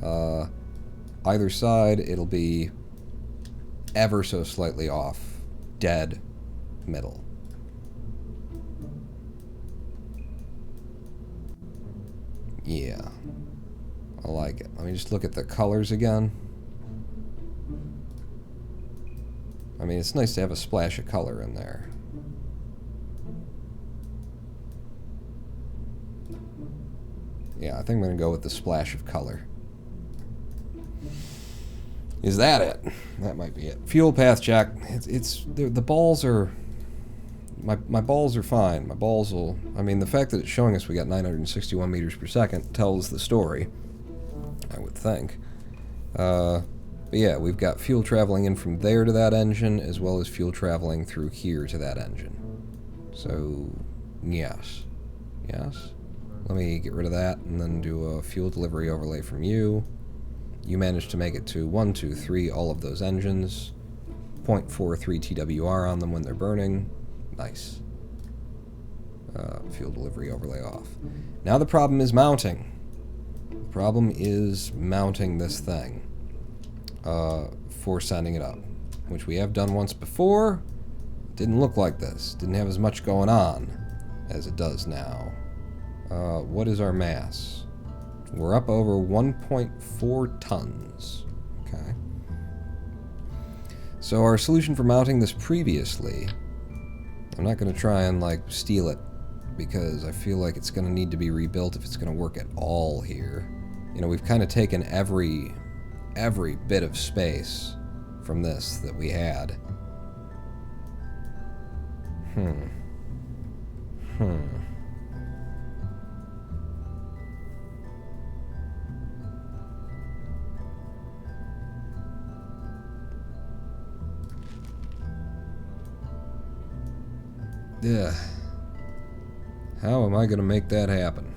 Either side, it'll be ever so slightly off, dead middle. Yeah, I like it. Let me just look at the colors again. I mean, it's nice to have a splash of color in there. Yeah, I think I'm going to go with the splash of color. Is that it? That might be it. Fuel path check. The balls are... My balls are fine. My balls will... I mean, the fact that it's showing us we got 961 meters per second tells the story, I would think. But yeah, we've got fuel traveling in from there to that engine, as well as fuel traveling through here to that engine. So, yes. Yes. Let me get rid of that and then do a fuel delivery overlay from you. You managed to make it to 1, 2, 3, all of those engines. 0.43 TWR on them when they're burning. Nice. Fuel delivery overlay off. Now the problem is mounting. The problem is mounting this thing for sending it up, which we have done once before. Didn't look like this. Didn't have as much going on as it does now. What is our mass? We're up over 1.4 tons. Okay. So our solution for mounting this previously, I'm not going to try and like steal it because I feel like it's going to need to be rebuilt if it's going to work at all here. You know, we've kind of taken every bit of space from this that we had. Yeah. How am I going to make that happen?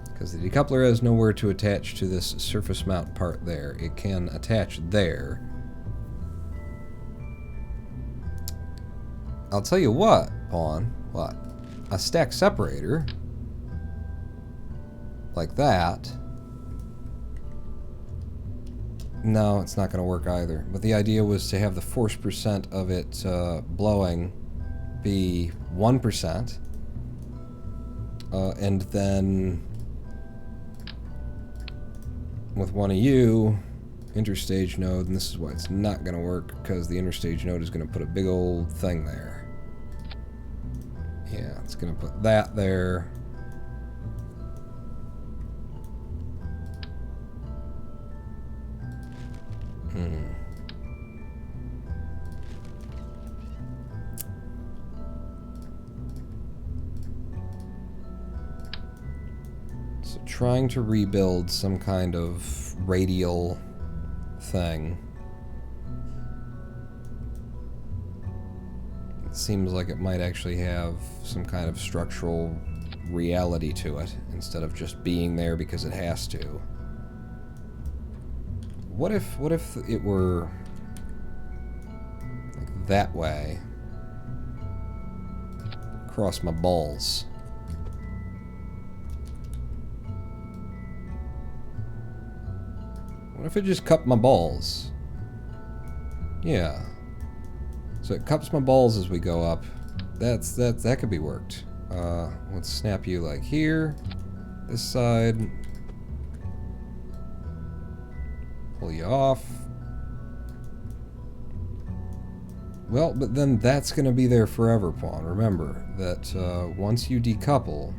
Because the decoupler has nowhere to attach to this surface mount part there. It can attach there. I'll tell you what, Pawn. What? A stack separator. Like that. No, it's not going to work either. But the idea was to have the force percent of it blowing be 1%. And then with one of you, interstage node, and this is why it's not going to work, because the interstage node is going to put a big old thing there. Yeah, it's going to put that there. So trying to rebuild some kind of radial thing. It seems like it might actually have some kind of structural reality to it, instead of just being there because it has to. What if it were like that way? Cross my balls. What if it just cupped my balls? Yeah. So it cups my balls as we go up. That could be worked. Let's snap you like here. This side. Pull you off. Well, but then that's going to be there forever, Pawn. Remember that once you decouple,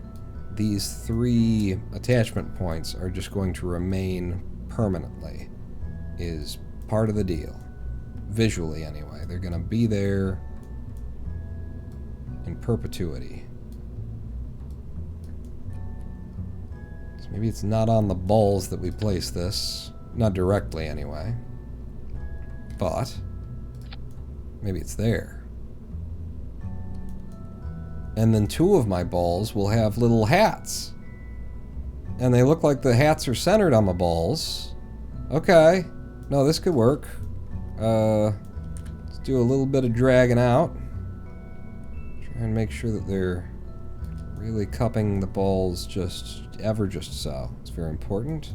these 3 attachment points are just going to remain permanently. Is part of the deal. Visually, anyway. They're going to be there in perpetuity. So maybe it's not on the balls that we place this. Not directly, anyway. But maybe it's there. And then 2 of my balls will have little hats. And they look like the hats are centered on my balls. Okay. No, this could work. Let's do a little bit of dragging out. Try and make sure that they're really cupping the balls just so. It's very important.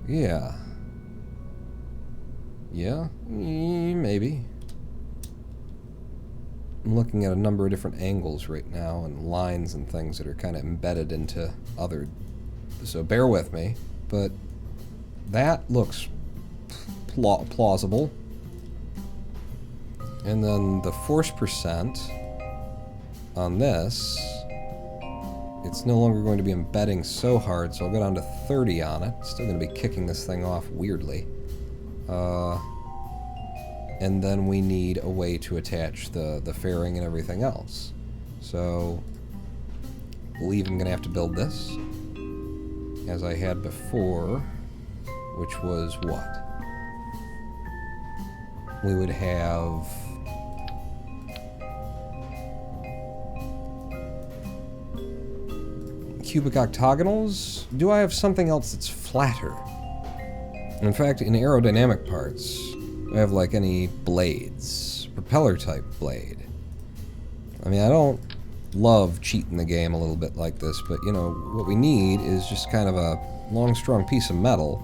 Yeah. Yeah? Maybe. I'm looking at a number of different angles right now and lines and things that are kind of embedded into other... So bear with me. But that looks plausible. And then the force percent on this, it's no longer going to be embedding so hard, so I'll go down to 30 on it. Still going to be kicking this thing off weirdly. And then we need a way to attach the fairing and everything else. So, I believe I'm going to have to build this, as I had before, which was what? We would have... cubic octagonals? Do I have something else that's flatter? In fact, in aerodynamic parts, I have like any blades. Propeller type blade. I mean, I don't love cheating the game a little bit like this, but you know, what we need is just kind of a long strong piece of metal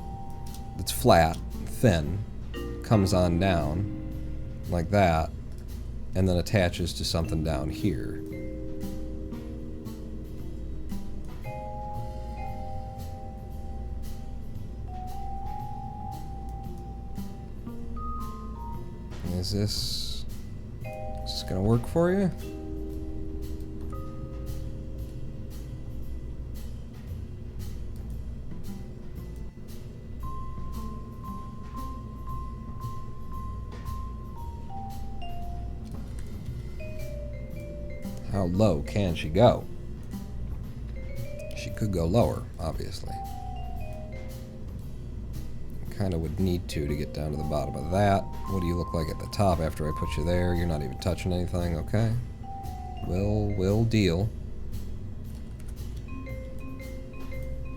that's flat, thin, comes on down, like that, and then attaches to something down here. Is this gonna work for you? How low can she go? She could go lower, obviously. Kind of would need to get down to the bottom of that. What do you look like at the top after I put you there? You're not even touching anything, okay? Will deal.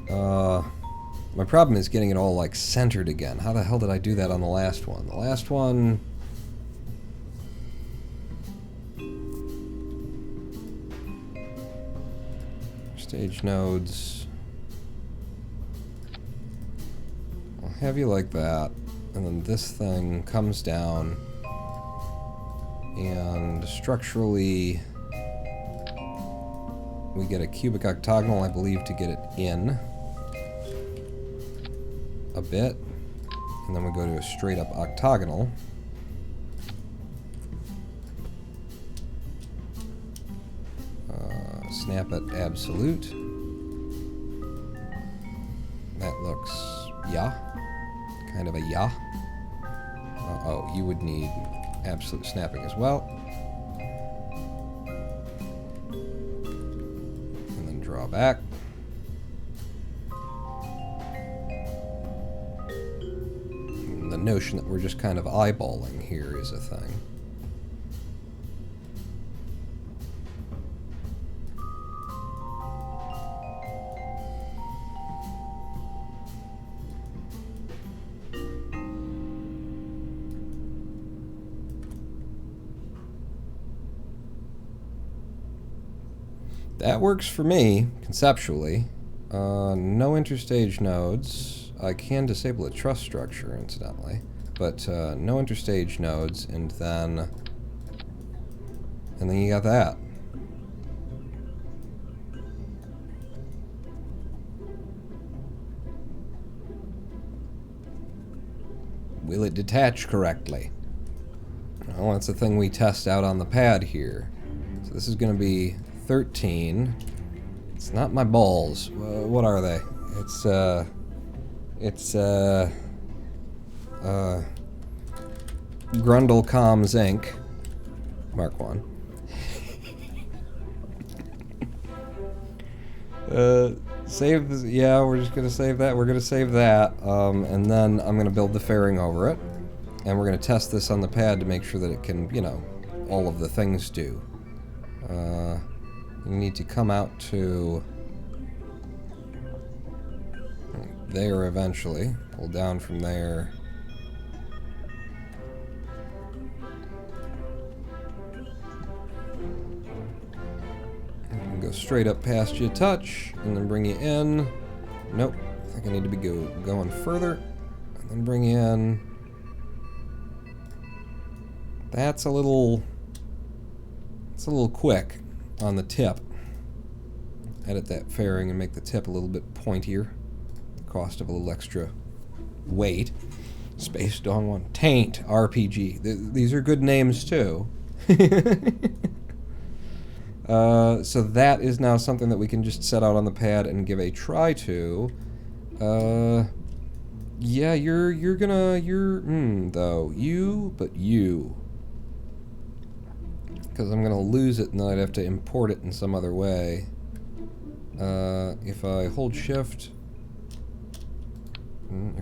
My problem is getting it all like centered again. How the hell did I do that on the last one? The last one... Stage nodes. I'll have you like that, and then this thing comes down, and structurally we get a cubic octagonal, I believe, to get it in a bit, and then we go to a straight up octagonal. Snap it absolute. That looks yeah, kind of a yeah. Oh, you would need absolute snapping as well. And then draw back. And the notion that we're just kind of eyeballing here is a thing. That works for me, conceptually. No interstage nodes. I can disable a truss structure, incidentally. But no interstage nodes, and then you got that. Will it detach correctly? Well, that's the thing we test out on the pad here. So this is going to be 13. It's not my balls. What are they? It's GRUNDLE Comms Inc. Mark 1. Save this. Yeah, we're just gonna save that. We're gonna save that, and then I'm gonna build the fairing over it, and we're gonna test this on the pad to make sure that it can, you know, all of the things do. You need to come out to there eventually. Pull down from there. And go straight up past you a touch, and then bring you in. Nope. I think I need to be going further, and then bring you in. That's a little quick on the tip. Edit that fairing and make the tip a little bit pointier. The cost of a little extra weight. Space Dawn 1. Taint RPG. These are good names too. So that is now something that we can just set out on the pad and give a try to. Yeah, but you. Because I'm going to lose it and then I'd have to import it in some other way. If I hold shift, then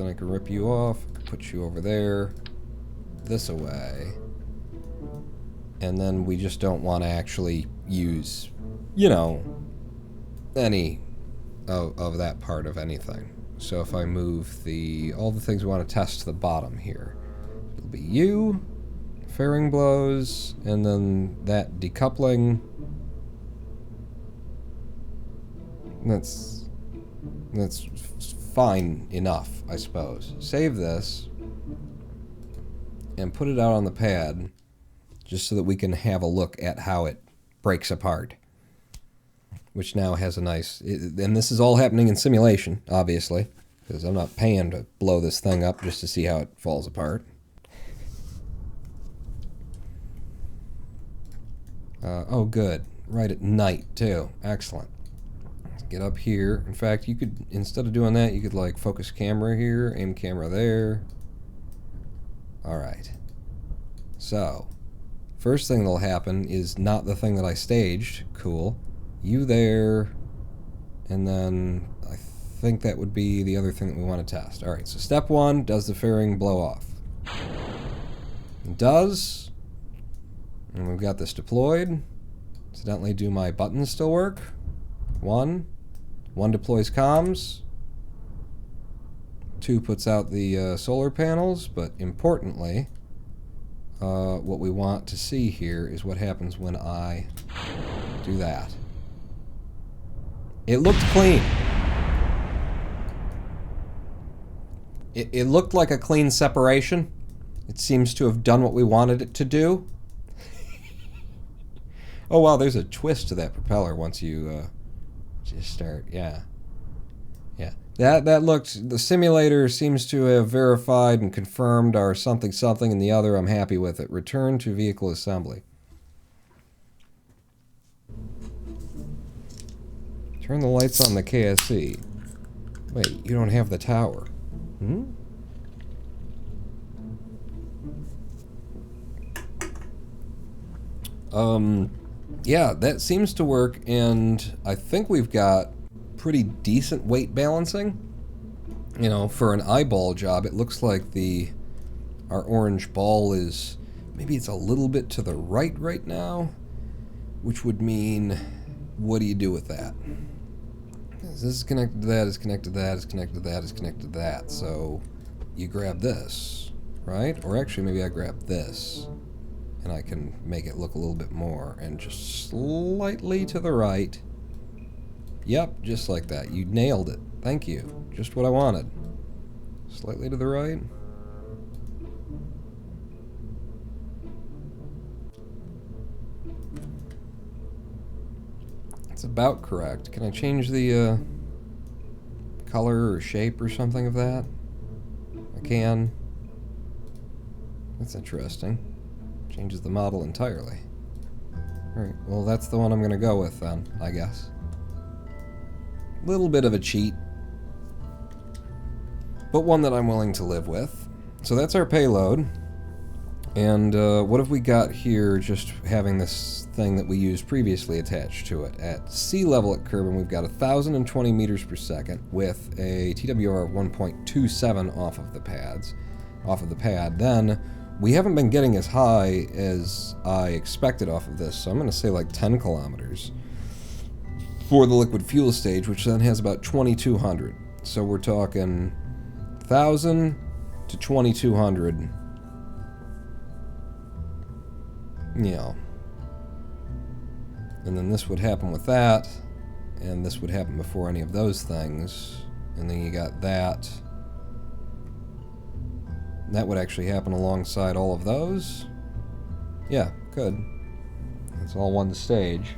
I can rip you off, put you over there, this away. And then we just don't want to actually use, you know, any of that part of anything. So if I move all the things we want to test to the bottom here, it'll be you. Fairing blows, and then that decoupling. That's fine enough, I suppose. Save this and put it out on the pad just so that we can have a look at how it breaks apart. Which now has a nice... and this is all happening in simulation, obviously, because I'm not paying to blow this thing up just to see how it falls apart. Oh, good. Right at night, too. Excellent. Let's get up here. In fact, you could, instead of doing that, you could, like, focus camera here, aim camera there. Alright. So, first thing that'll happen is not the thing that I staged. Cool. You there. And then I think that would be the other thing that we want to test. Alright, so step 1, does the fairing blow off? It does. And we've got this deployed. Incidentally, do my buttons still work? 1 deploys comms. 2 puts out the solar panels, but importantly, what we want to see here is what happens when I do that. It looked clean. It looked like a clean separation. It seems to have done what we wanted it to do. Oh wow, there's a twist to that propeller once you just start. Yeah. Yeah. That looked, the simulator seems to have verified and confirmed our something something, and the other I'm happy with it. Return to vehicle assembly. Turn the lights on the KSC. Wait, you don't have the tower. Hmm? Yeah, that seems to work, and I think we've got pretty decent weight balancing. You know, for an eyeball job, it looks like our orange ball is, maybe it's a little bit to the right now, which would mean, what do you do with that? This is connected to that, is connected to that, is connected to that, is connected to that. So you grab this, right? Or actually, maybe I grab this, and I can make it look a little bit more, and just slightly to the right. Yep, just like that. You nailed it. Thank you. Just what I wanted. Slightly to the right. It's about correct. Can I change the color or shape or something of that? I can. That's interesting. Changes the model entirely. Alright, well that's the one I'm gonna go with then, I guess. Little bit of a cheat, but one that I'm willing to live with. So that's our payload. And what have we got here, just having this thing that we used previously attached to it? At sea level at Kerbal, we've got 1,020 meters per second with a TWR of 1.27 off of the pad. Then we haven't been getting as high as I expected off of this, so I'm going to say like 10 kilometers for the liquid fuel stage, which then has about 2,200. So we're talking 1,000 to 2,200. You know. And then this would happen with that, and this would happen before any of those things. And then you got that. That would actually happen alongside all of those. Yeah, could. It's all one stage.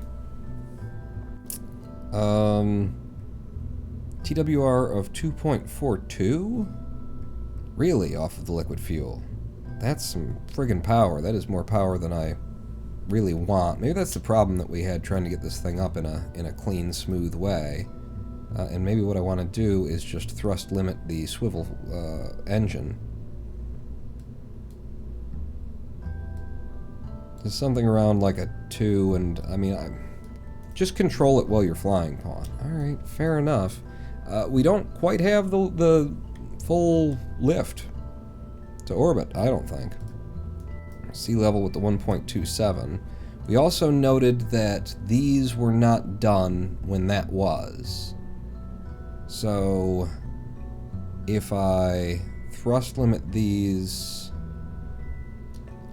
TWR of 2.42? Really, off of the liquid fuel. That's some friggin' power. That is more power than I really want. Maybe that's the problem that we had trying to get this thing up in a clean, smooth way. And maybe what I want to do is just thrust limit the swivel engine. There's something around like a 2, and I mean, just control it while you're flying, Pawn. Alright, fair enough. We don't quite have the full lift to orbit, I don't think. Sea level with the 1.27. We also noted that these were not done when that was. So if I thrust limit these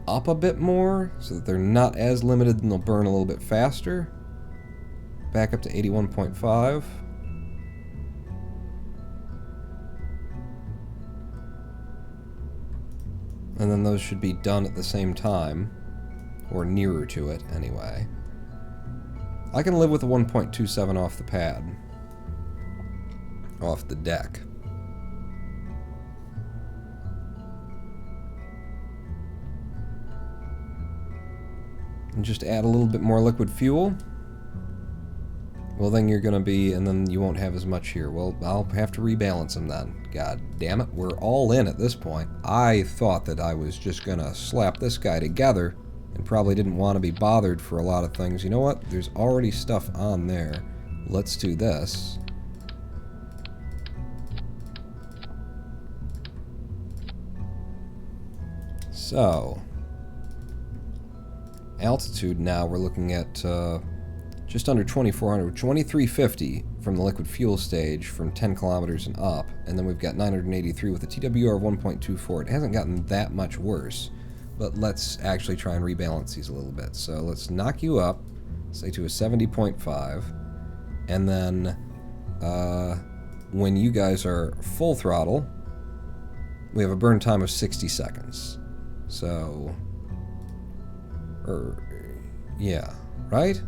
up a bit more so that they're not as limited and they'll burn a little bit faster, back up to 81.5. And then those should be done at the same time, or nearer to it anyway. I can live with a 1.27 off the pad, off the deck. And just add a little bit more liquid fuel. Well, then you're gonna be, and then you won't have as much here. Well, I'll have to rebalance them then. God damn it, we're all in at this point. I thought that I was just gonna slap this guy together and probably didn't want to be bothered for a lot of things. You know what? There's already stuff on there. Let's do this. So, altitude now we're looking at just under 2,400, 2,350 from the liquid fuel stage from 10 kilometers and up, and then we've got 983 with a TWR of 1.24. It hasn't gotten that much worse, but let's actually try and rebalance these a little bit. So let's knock you up, say to a 70.5, and then when you guys are full throttle, we have a burn time of 60 seconds. So, yeah, right?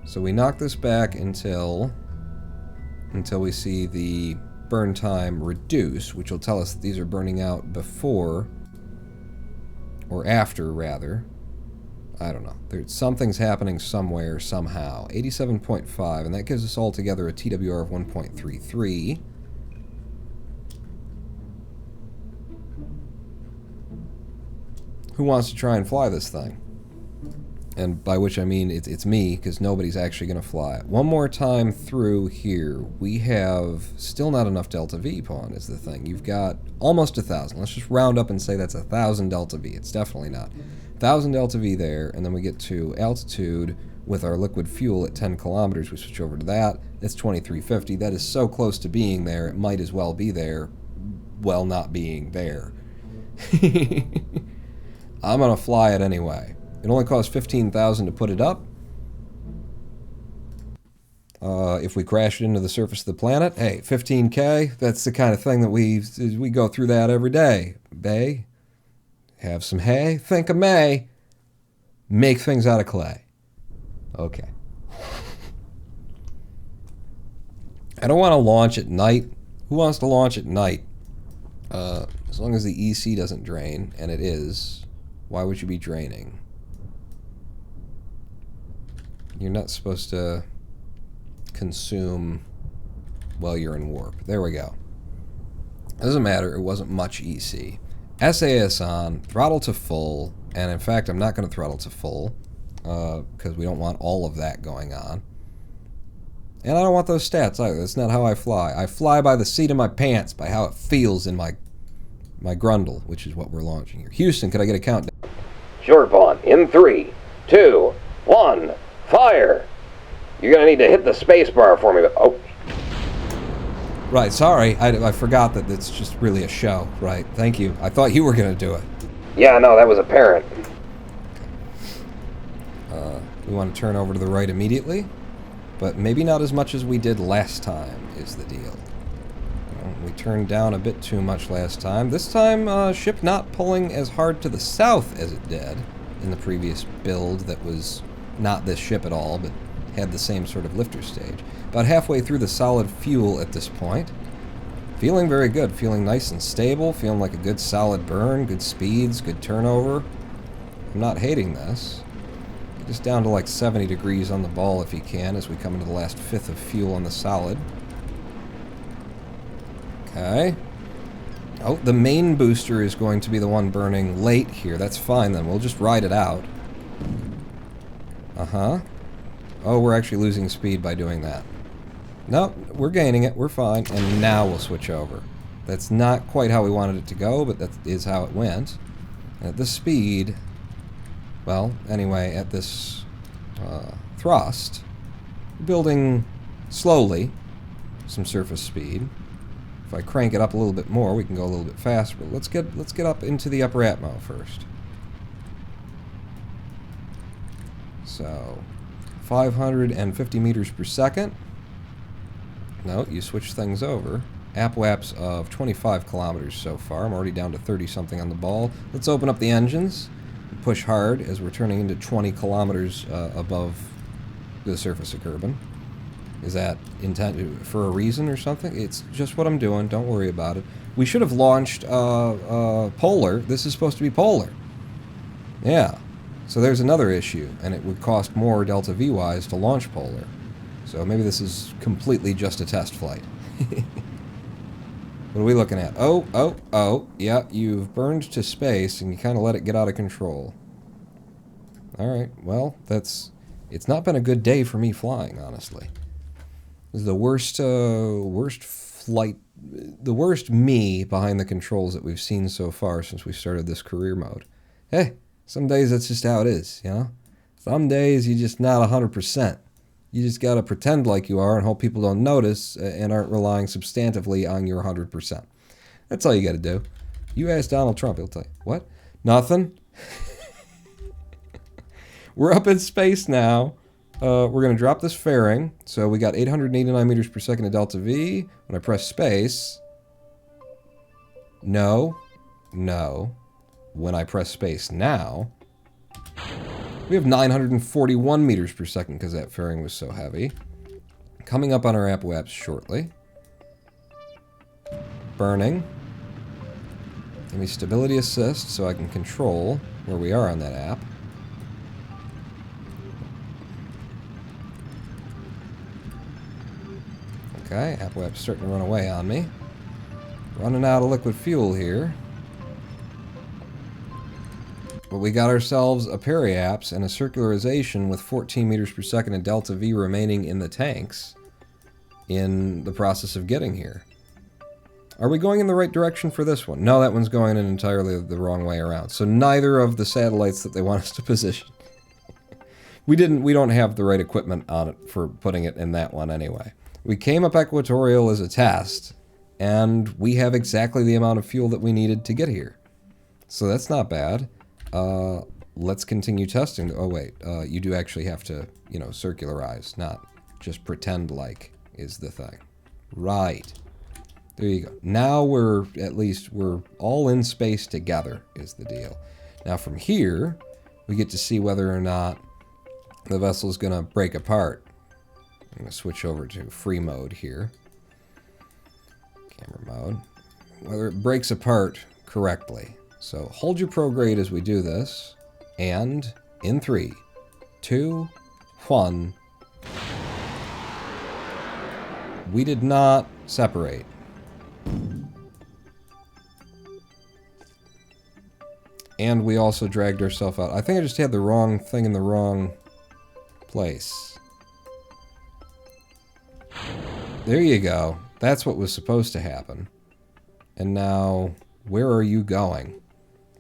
So we knock this back until we see the burn time reduce, which will tell us that these are burning out before, or after, rather. I don't know. Something's happening somewhere, somehow. 87.5, and that gives us altogether a TWR of 1.33. Who wants to try and fly this thing? And by which I mean it's me, because nobody's actually going to fly it. One more time through here. We have still not enough delta V, Pawn, is the thing. You've got almost 1,000. Let's just round up and say that's 1,000 delta V. It's definitely not. 1,000 delta V there, and then we get to altitude with our liquid fuel at 10 kilometers. We switch over to that. It's 2350. That is so close to being there, it might as well be there while not being there. I'm going to fly it anyway. It only costs 15,000 to put it up. If we crash it into the surface of the planet, hey, 15K, that's the kind of thing that we go through that every day. Bay, have some hay, think of May, make things out of clay. Okay. I don't want to launch at night. Who wants to launch at night? As long as the EC doesn't drain, and it is, why would you be draining? You're not supposed to consume while you're in warp. There we go. Doesn't matter, it wasn't much EC. SAS on, throttle to full, and in fact I'm not going to throttle to full, because we don't want all of that going on. And I don't want those stats either. That's not how I fly. I fly by the seat of my pants, by how it feels in my Grundle, which is what we're launching here. Houston, could I get a countdown? Sure, Vaughn. In 3, 2, 1, fire! You're gonna need to hit the space bar for me. Oh. Right, sorry. I forgot that it's just really a show. Right, thank you. I thought you were going to do it. Yeah, no, that was apparent. We want to turn over to the right immediately, but maybe not as much as we did last time is the deal. We turned down a bit too much last time. This time, ship not pulling as hard to the south as it did in the previous build that was not this ship at all, but had the same sort of lifter stage. About halfway through the solid fuel at this point. Feeling very good, feeling nice and stable, feeling like a good solid burn, good speeds, good turnover. I'm not hating this. Just down to like 70 degrees on the ball if you can as we come into the last fifth of fuel on the solid. Okay. Oh, the main booster is going to be the one burning late here. That's fine then. We'll just ride it out. Uh-huh. Oh, we're actually losing speed by doing that. No, we're gaining it. We're fine. And now we'll switch over. That's not quite how we wanted it to go, but that is how it went. And at this speed, well, anyway, at this thrust, building slowly some surface speed. If I crank it up a little bit more, we can go a little bit faster. But let's get up into the upper atmo first. So, 550 meters per second. No, you switch things over. Apwaps of 25 kilometers so far. I'm already down to 30-something on the ball. Let's open up the engines and push hard as we're turning into 20 kilometers above the surface of Kerbal. Is that intended for a reason or something? It's just what I'm doing. Don't worry about it. We should have launched Polar. This is supposed to be Polar. Yeah. So there's another issue, and it would cost more Delta V-wise to launch Polar. So maybe this is completely just a test flight. What are we looking at? Oh. Yeah, you've burned to space, and you kind of let it get out of control. Alright, well, it's not been a good day for me flying, honestly. This is the worst flight, the worst me behind the controls that we've seen so far since we started this career mode. Hey, some days that's just how it is, you know? Some days you're just not 100%. You just gotta pretend like you are and hope people don't notice and aren't relying substantively on your 100%. That's all you gotta do. You ask Donald Trump, he'll tell you. What? Nothing? We're up in space now. We're going to drop this fairing. So we got 889 meters per second of delta V. When I press space, No. No. When I press space now, we have 941 meters per second because that fairing was so heavy. Coming up on our apoapse shortly. Burning. Give me stability assist so I can control where we are on that app. Okay, apoapse starting to run away on me. Running out of liquid fuel here. But we got ourselves a periapse and a circularization with 14 meters per second and delta V remaining in the tanks in the process of getting here. Are we going in the right direction for this one? No, that one's going in entirely the wrong way around. So neither of the satellites that they want us to position. We don't have the right equipment on it for putting it in that one anyway. We came up equatorial as a test, and we have exactly the amount of fuel that we needed to get here. So that's not bad. Let's continue testing. Oh wait, you do actually have to, you know, circularize, not just pretend like is the thing. Right. There you go. Now we're all in space together is the deal. Now from here, we get to see whether or not the vessel's gonna break apart. I'm gonna switch over to free mode here. Camera mode. Whether it breaks apart correctly. So hold your prograde as we do this, and in 3, 2, 1, we did not separate. And we also dragged ourselves out. I think I just had the wrong thing in the wrong place. There you go. That's what was supposed to happen. And now, where are you going?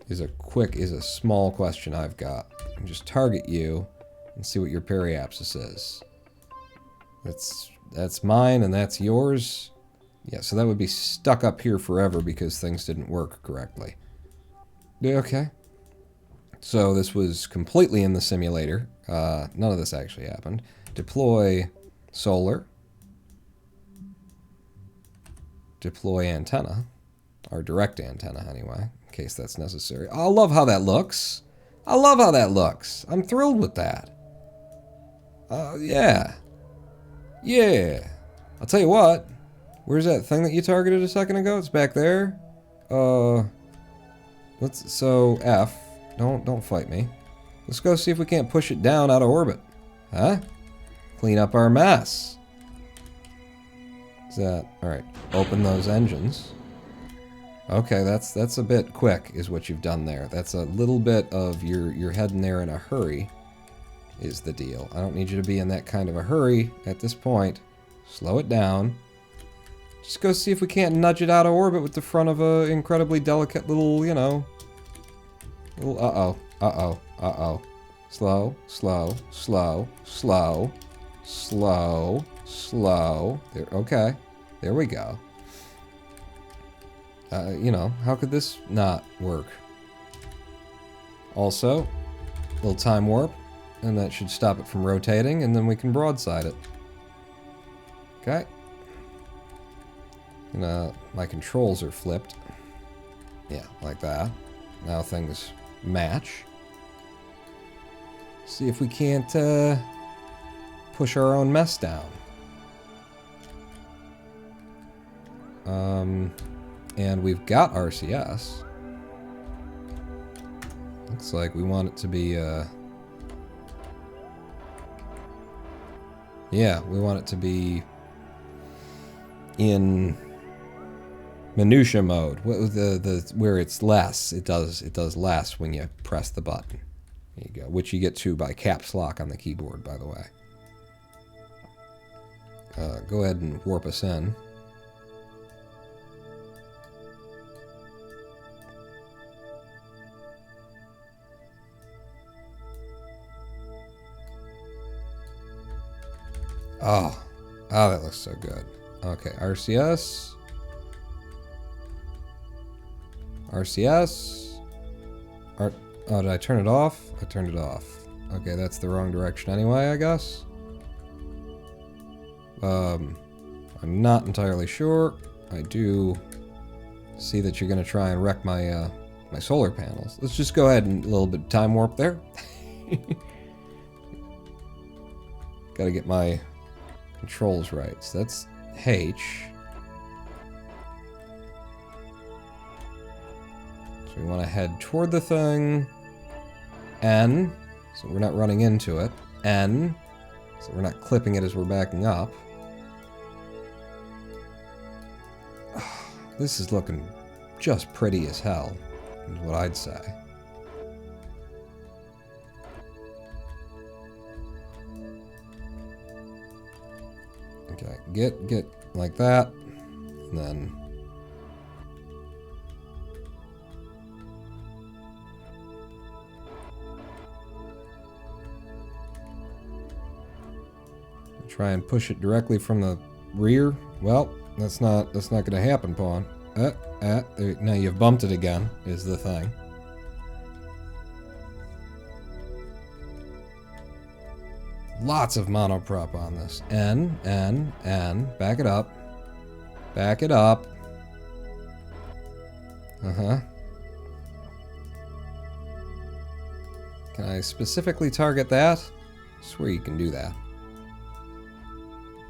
Is a small question I've got. And just target you and see what your periapsis is. That's mine and that's yours. Yeah, so that would be stuck up here forever because things didn't work correctly. Yeah, okay. So this was completely in the simulator. None of this actually happened. Deploy solar. Deploy antenna. Or direct antenna, anyway, in case that's necessary. I love how that looks. I love how that looks. I'm thrilled with that. Yeah. Yeah. I'll tell you what. Where's that thing that you targeted a second ago? It's back there. So F. Don't fight me. Let's go see if we can't push it down out of orbit. Huh? Clean up our mess. Is that alright? Open those engines. Okay, that's a bit quick, is what you've done there. That's a little bit of you're heading there in a hurry, is the deal. I don't need you to be in that kind of a hurry at this point. Slow it down. Just go see if we can't nudge it out of orbit with the front of a incredibly delicate little, you know, little uh-oh. Slow. There, okay. There we go. You know, how could this not work? Also, little time warp, and that should stop it from rotating, and then we can broadside it. Okay. And, my controls are flipped. Yeah, like that. Now things match. See if we can't, push our own mess down. And we've got RCS. Looks like we want it to be, yeah, we want it to be in minutia mode. Where it's less, it does less when you press the button. There you go, which you get to by caps lock on the keyboard, by the way. Go ahead and warp us in. Oh, that looks so good. Okay, RCS. Oh, did I turn it off? I turned it off. Okay, that's the wrong direction anyway, I guess. I'm not entirely sure. I do see that you're going to try and wreck my my solar panels. Let's just go ahead and a little bit of time warp there. Got to get my controls right. So that's H. So we want to head toward the thing. N, so we're not running into it. N, so we're not clipping it as we're backing up. This is looking just pretty as hell, is what I'd say. Okay, get like that, and then try and push it directly from the rear. Well, that's not going to happen, Pawn. Now you've bumped it again, is the thing. Lots of monoprop on this. N. Back it up. Back it up. Uh-huh. Can I specifically target that? I swear you can do that.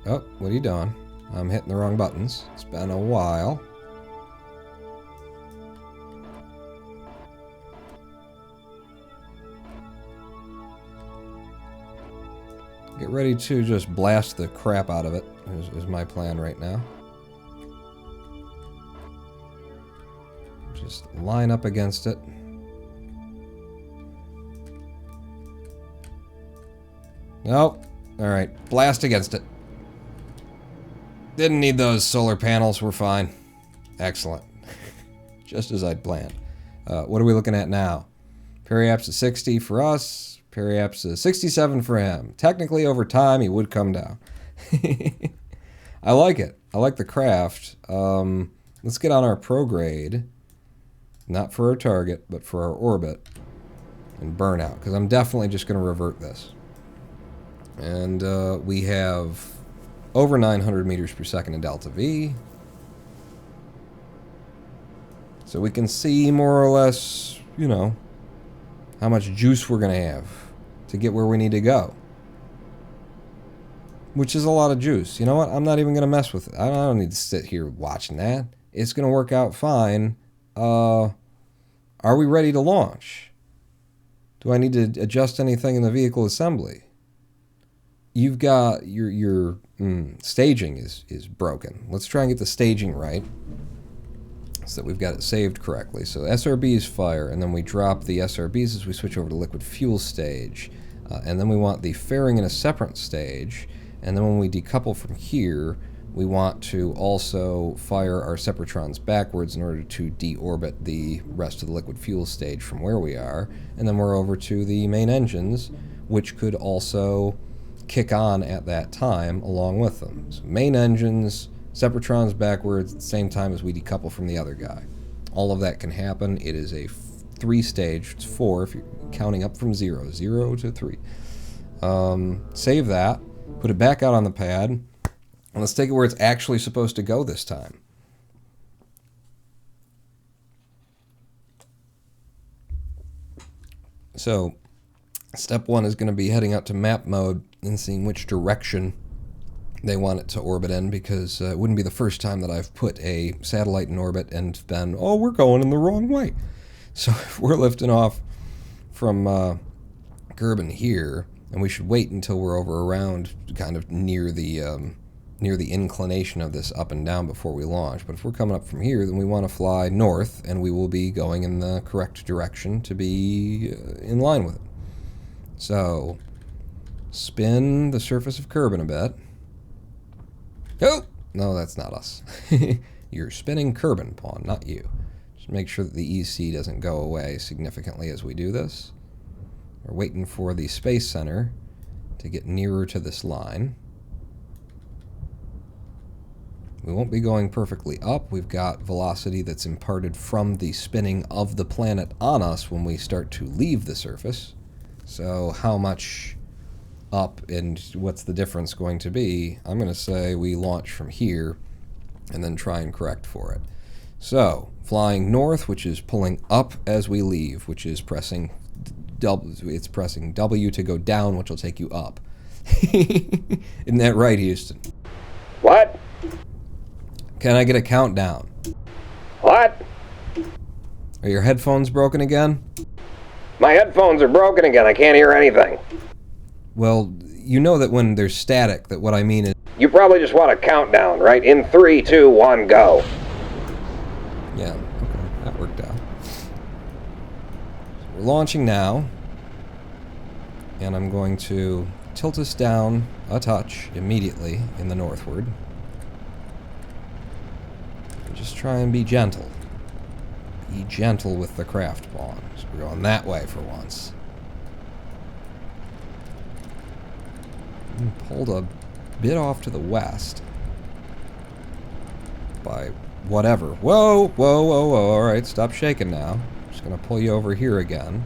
Oh, what are you doing? I'm hitting the wrong buttons. It's been a while. Get ready to just blast the crap out of it, is my plan right now. Just line up against it. Nope. Alright, blast against it. Didn't need those solar panels, we're fine. Excellent. Just as I'd planned. What are we looking at now? Periaps is 60 for us. Periaps is 67 for him. Technically, over time, he would come down. I like it. I like the craft. Let's get on our prograde. Not for our target, but for our orbit. And burnout, because I'm definitely just going to revert this. And we have over 900 meters per second in delta V. So we can see more or less, you know, how much juice we're going to have to get where we need to go. Which is a lot of juice. You know what? I'm not even going to mess with it. I don't need to sit here watching that. It's going to work out fine. Are we ready to launch? Do I need to adjust anything in the vehicle assembly? You've got your staging is broken. Let's try and get the staging right so that we've got it saved correctly. So SRBs fire, and then we drop the SRBs as we switch over to liquid fuel stage. And then we want the fairing in a separate stage. And then when we decouple from here, we want to also fire our separatrons backwards in order to deorbit the rest of the liquid fuel stage from where we are. And then we're over to the main engines, which could also kick on at that time along with them. So main engines, separatrons backwards at the same time as we decouple from the other guy. All of that can happen. It is a 3-stage, it's 4 if you're counting up from 0 to 3. Save that, put it back out on the pad, and let's take it where it's actually supposed to go this time. So, step 1 is going to be heading out to map mode and seeing which direction they want it to orbit in, because it wouldn't be the first time that I've put a satellite in orbit and then, oh, we're going in the wrong way. So if we're lifting off from Kerbal here, and we should wait until we're over around kind of near the inclination of this up and down before we launch. But if we're coming up from here, then we want to fly north, and we will be going in the correct direction to be in line with it. So spin the surface of Kerbal a bit. Oh! No, that's not us. You're spinning Kerbal, Pawn, not you. Just make sure that the EC doesn't go away significantly as we do this. We're waiting for the Space Center to get nearer to this line. We won't be going perfectly up. We've got velocity that's imparted from the spinning of the planet on us when we start to leave the surface. So how much up and what's the difference going to be? I'm going to say we launch from here and then try and correct for it. So, flying north, which is pulling up as we leave, which is pressing it's pressing W to go down, which will take you up. Isn't that right, Houston? What? Can I get a countdown? What? Are your headphones broken again? My headphones are broken again. I can't hear anything. Well, you know that when there's static, that what I mean is... You probably just want a countdown, right? In 3, 2, 1, go. Yeah, okay, that worked out. So we're launching now, and I'm going to tilt us down a touch immediately in the northward. Just try and be gentle. Be gentle with the craft spawn. So we're going that way for once. Pulled a bit off to the west by whatever. Whoa, whoa, whoa, whoa. Alright, stop shaking now. Just gonna pull you over here again.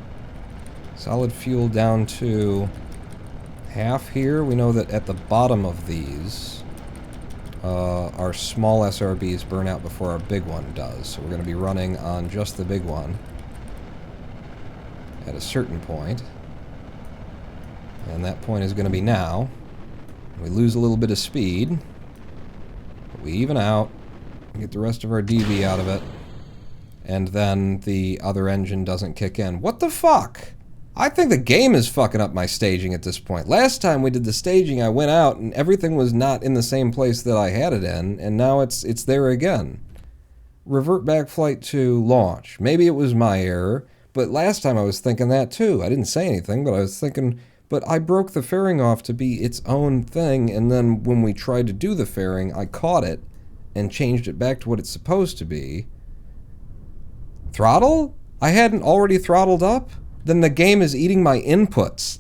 Solid fuel down to half here. We know that at the bottom of these, our small SRBs burn out before our big one does. So we're going to be running on just the big one at a certain point. And that point is going to be now. We lose a little bit of speed. But we even out. Get the rest of our DV out of it. And then the other engine doesn't kick in. What the fuck? I think the game is fucking up my staging at this point. Last time we did the staging, I went out and everything was not in the same place that I had it in, and now it's there again. Revert back flight to launch. Maybe it was my error, but last time I was thinking that too. I didn't say anything, but I was thinking, but I broke the fairing off to be its own thing, and then when we tried to do the fairing, I caught it and changed it back to what it's supposed to be. Throttle? I hadn't already throttled up? Then the game is eating my inputs,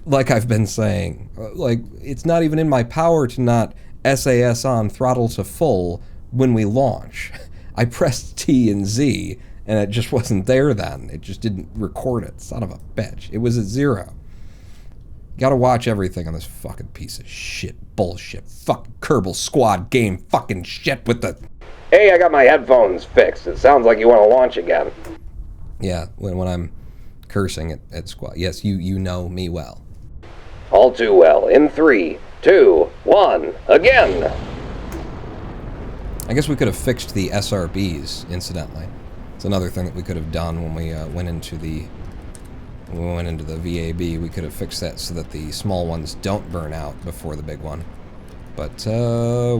like I've been saying. Like, it's not even in my power to not SAS on throttle to full when we launch. I pressed T and Z, and it just wasn't there then. It just didn't record it. Son of a bitch. It was at 0. Gotta watch everything on this fucking piece of shit bullshit. Fucking Kerbal squad game fucking shit with the... Hey, I got my headphones fixed. It sounds like you want to launch again. Yeah, when I'm cursing at squad. Yes, you know me well. All too well. In 3, 2, 1, again! I guess we could have fixed the SRBs, incidentally. It's another thing that we could have done when we went into the VAB. We could have fixed that so that the small ones don't burn out before the big one. But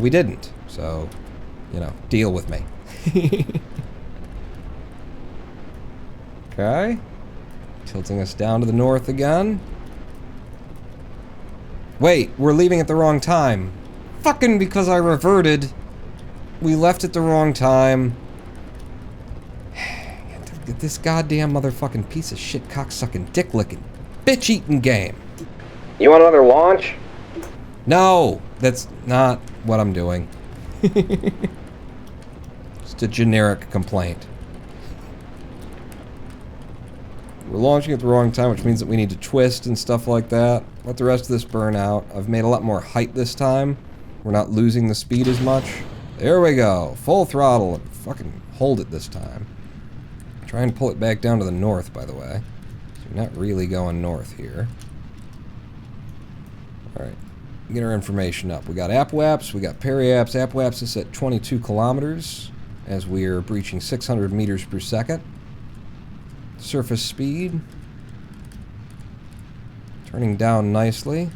we didn't. So, you know, deal with me. Okay. Tilting us down to the north again. Wait, we're leaving at the wrong time. Fucking because I reverted. We left at the wrong time. Get this goddamn motherfucking piece of shit cocksucking dick licking bitch eating game. You want another launch? No, that's not what I'm doing. Just a generic complaint. We're launching at the wrong time, which means that we need to twist and stuff like that. Let the rest of this burn out. I've made a lot more height this time. We're not losing the speed as much. There we go. Full throttle. And fucking hold it this time. Try and pull it back down to the north, by the way. So you're not really going north here. Alright. Get our information up. We got AppWaps, we got Periaps. AppWaps is at 22 kilometers as we are breaching 600 meters per second. Surface speed. Turning down nicely.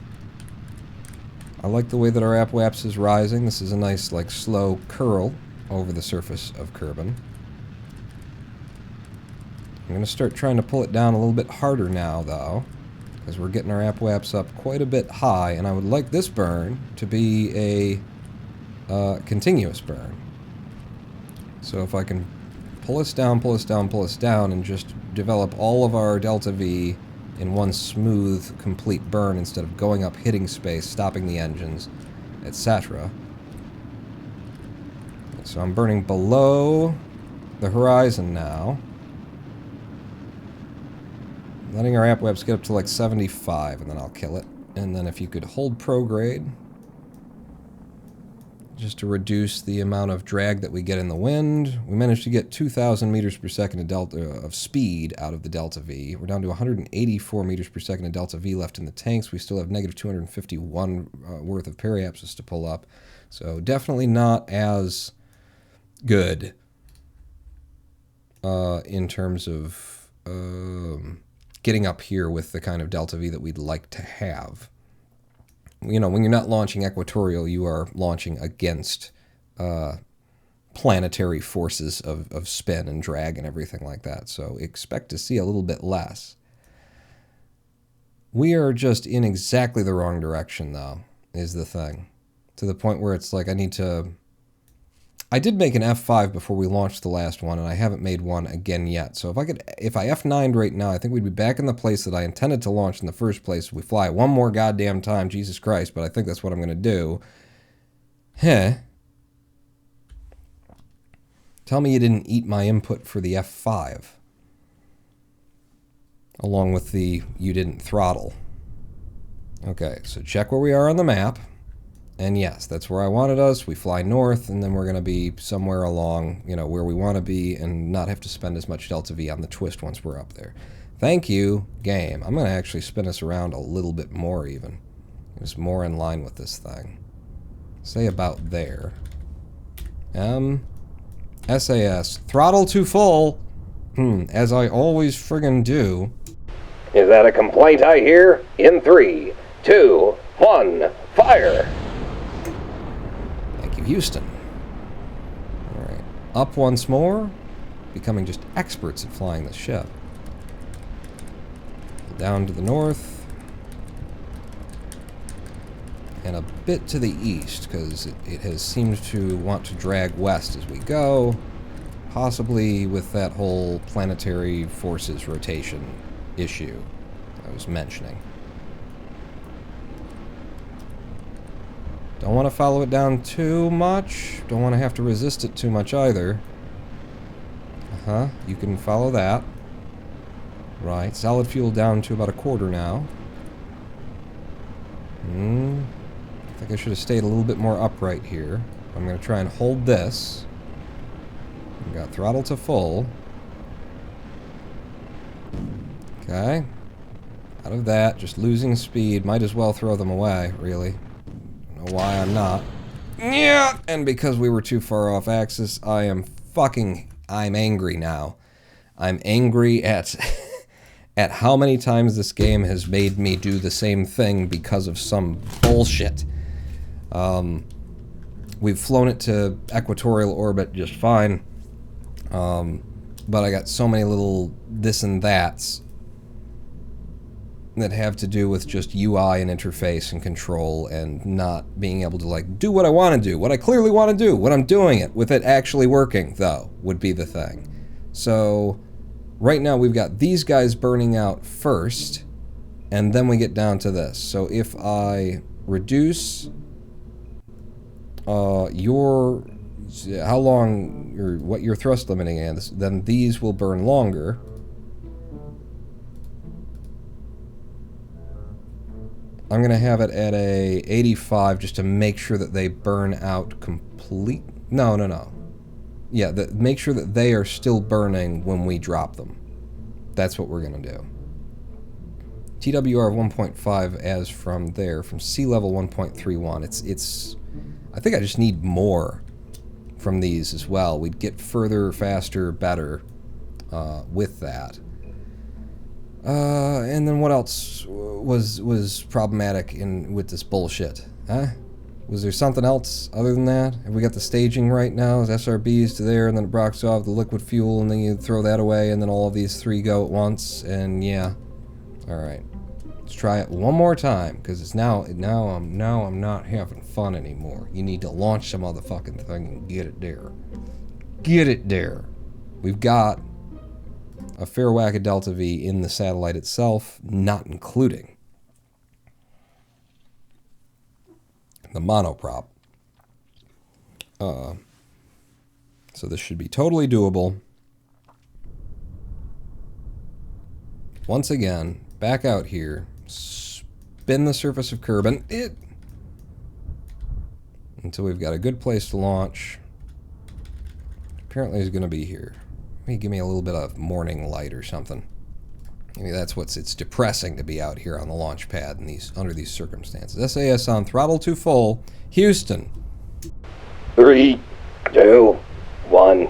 I like the way that our AppWaps is rising. This is a nice, like, slow curl over the surface of Kerbin. I'm going to start trying to pull it down a little bit harder now, though, because we're getting our AppWaps up quite a bit high, and I would like this burn to be a continuous burn. So if I can pull us down, pull us down, pull us down, and just develop all of our delta V in one smooth, complete burn instead of going up, hitting space, stopping the engines, etc. So I'm burning below the horizon now. Letting our AppWaps get up to like 75, and then I'll kill it. And then if you could hold prograde, just to reduce the amount of drag that we get in the wind. We managed to get 2,000 meters per second of speed out of the Delta V. We're down to 184 meters per second of Delta V left in the tanks. We still have negative 251 worth of periapsis to pull up. So definitely not as good in terms of getting up here with the kind of Delta V that we'd like to have. You know, when you're not launching equatorial, you are launching against planetary forces of spin and drag and everything like that. So expect to see a little bit less. We are just in exactly the wrong direction, though, is the thing. To the point where it's like I need to... I did make an F5 before we launched the last one, and I haven't made one again yet. So if I F9'd right now, I think we'd be back in the place that I intended to launch in the first place. We fly one more goddamn time, Jesus Christ, but I think that's what I'm going to do. Heh. Tell me you didn't eat my input for the F5. Along with the you didn't throttle. Okay, so check where we are on the map. And yes, that's where I wanted us. We fly north, and then we're going to be somewhere along, you know, where we want to be and not have to spend as much Delta V on the twist once we're up there. Thank you, game. I'm going to actually spin us around a little bit more even. It's more in line with this thing. Say about there. SAS. Throttle to full. As I always friggin' do. Is that a complaint I hear? In 3, 2, 1, fire! Houston. All right. Up once more. Becoming just experts at flying this ship. Down to the north. And a bit to the east, because it has seemed to want to drag west as we go. Possibly with that whole planetary forces rotation issue I was mentioning. Don't want to follow it down too much. Don't want to have to resist it too much either. You can follow that. Right, solid fuel down to about a quarter now. I think I should have stayed a little bit more upright here. I'm going to try and hold this. We've got throttle to full. Okay. Out of that, just losing speed. Might as well throw them away, really. Why I'm not. Yeah, and because we were too far off axis, I'm angry now. I'm angry at at how many times this game has made me do the same thing because of some bullshit. We've flown it to equatorial orbit just fine, but I got so many little this and that's that have to do with just UI and interface and control and not being able to, like, do what I want to do, what I clearly want to do, when I'm doing it, with it actually working, though, would be the thing. So, right now we've got these guys burning out first, and then we get down to this. So if I reduce how long, or what your thrust limiting is, then these will burn longer. I'm going to have it at a 85 just to make sure that they burn out complete. No. Yeah, make sure that they are still burning when we drop them. That's what we're going to do. TWR of 1.5 as from there, from sea level 1.31. It's I think I just need more from these as well. We'd get further, faster, better with that. And then what else was problematic with this bullshit? Huh? Was there something else other than that? Have we got the staging right now? Is SRBs to there, and then it brocks off the liquid fuel, and then you throw that away, and then all of these three go at once, and yeah. Alright. Let's try it one more time, because it's now I'm not having fun anymore. You need to launch some motherfucking thing and get it there. Get it there. We've got a fair whack of Delta V in the satellite itself, not including the monoprop. So this should be totally doable. Once again, back out here, spin the surface of Kerbal. until we've got a good place to launch. Apparently is going to be here. Maybe give me a little bit of morning light or something. Maybe that's it's depressing to be out here on the launch pad in under these circumstances. SAS on throttle to full. Houston. 3, 2, 1,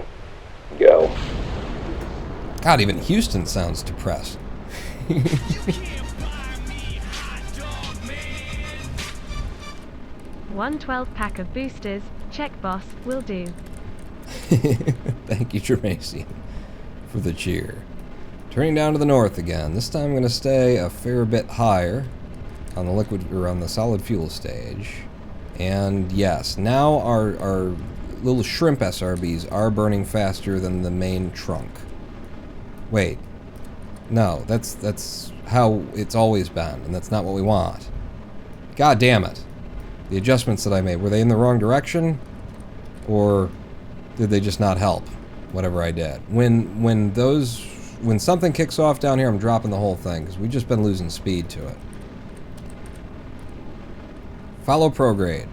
go. God, even Houston sounds depressed. 112 pack of boosters, check boss, will do. Thank you, Tremacy, for the cheer. Turning down to the north again. This time I'm going to stay a fair bit higher on the liquid or on the solid fuel stage. And yes, now our little shrimp SRBs are burning faster than the main trunk. Wait. No, that's how it's always been, and that's not what we want. God damn it. The adjustments that I made, were they in the wrong direction? Or did they just not help? Whatever I did. When something kicks off down here, I'm dropping the whole thing, because we've just been losing speed to it. Follow prograde.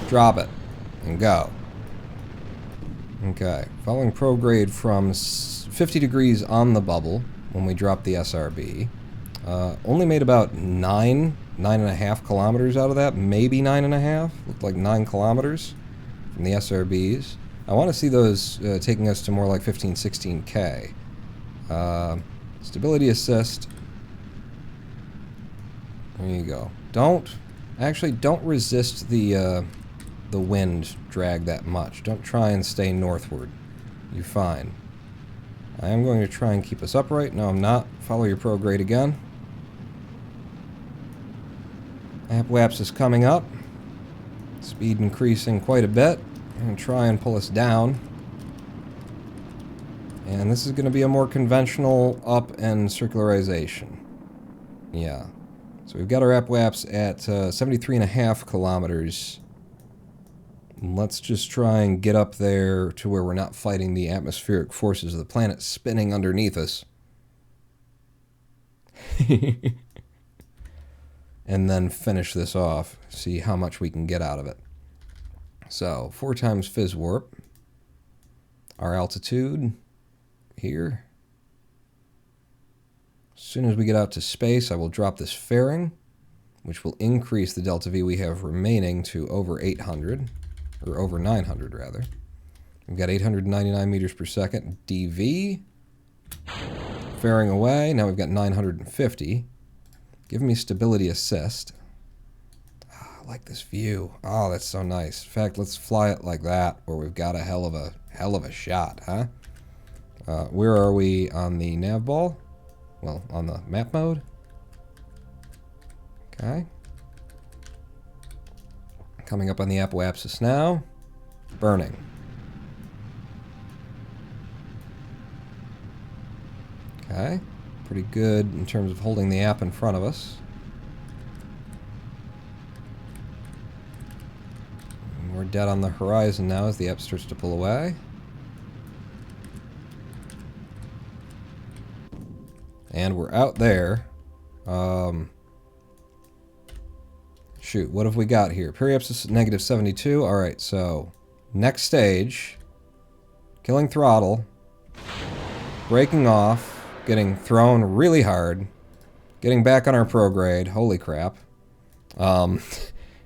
Drop it. And go. Okay. Following prograde from 50 degrees on the bubble when we dropped the SRB. Only made about 9.5 kilometers out of that. Maybe 9.5. Looked like 9 kilometers from the SRBs. I want to see those taking us to more like 15, 16K. Stability assist. There you go. Don't resist the wind drag that much. Don't try and stay northward. You're fine. I am going to try and keep us upright. No, I'm not. Follow your prograde again. Apoapsis is coming up. Speed increasing quite a bit. I'm going to try and pull us down. And this is going to be a more conventional up and circularization. Yeah. So we've got our Apoapsis at 73.5 kilometers. Let's just try and get up there to where we're not fighting the atmospheric forces of the planet spinning underneath us. And then finish this off. See how much we can get out of it. So, 4 times fizz warp. Our altitude here. As soon as we get out to space, I will drop this fairing, which will increase the delta V we have remaining to over 800. Or over 900, rather. We've got 899 meters per second DV. Fairing away. Now we've got 950. Give me stability assist. Oh, I like this view. Oh, that's so nice. In fact, let's fly it like that, where we've got a hell of a shot, huh? Where are we on the nav ball? Well, on the map mode. Okay. Coming up on the Apoapsis now. Burning. Okay. Pretty good in terms of holding the app in front of us. And we're dead on the horizon now as the app starts to pull away. And we're out there. Shoot, what have we got here? Periapsis negative 72. Alright, so next stage. Killing throttle. Breaking off. Getting thrown really hard. Getting back on our prograde. Holy crap. And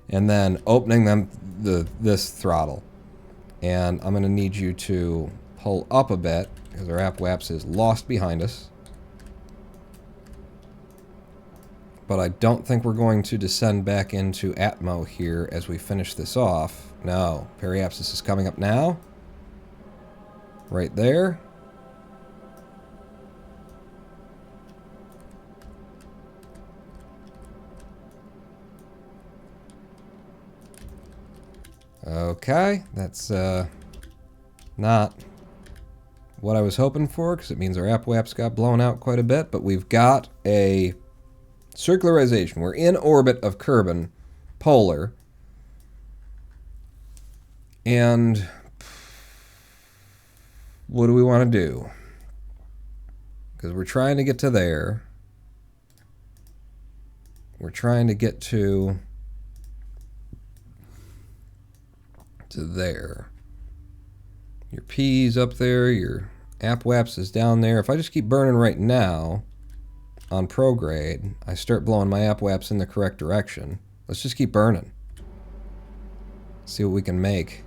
then opening this throttle. And I'm going to need you to pull up a bit because our Apoapsis is lost behind us. But I don't think we're going to descend back into Atmo here as we finish this off. No, Periapsis is coming up now. Right there. Okay, that's not what I was hoping for, because it means our Apoapsis got blown out quite a bit, but we've got a circularization. We're in orbit of Kerbal, polar, and what do we want to do? Because we're trying to get to there. We're trying to get to to there. Your P's up there, your AppWaps is down there. If I just keep burning right now on prograde, I start blowing my AppWaps in the correct direction. Let's just keep burning. See what we can make.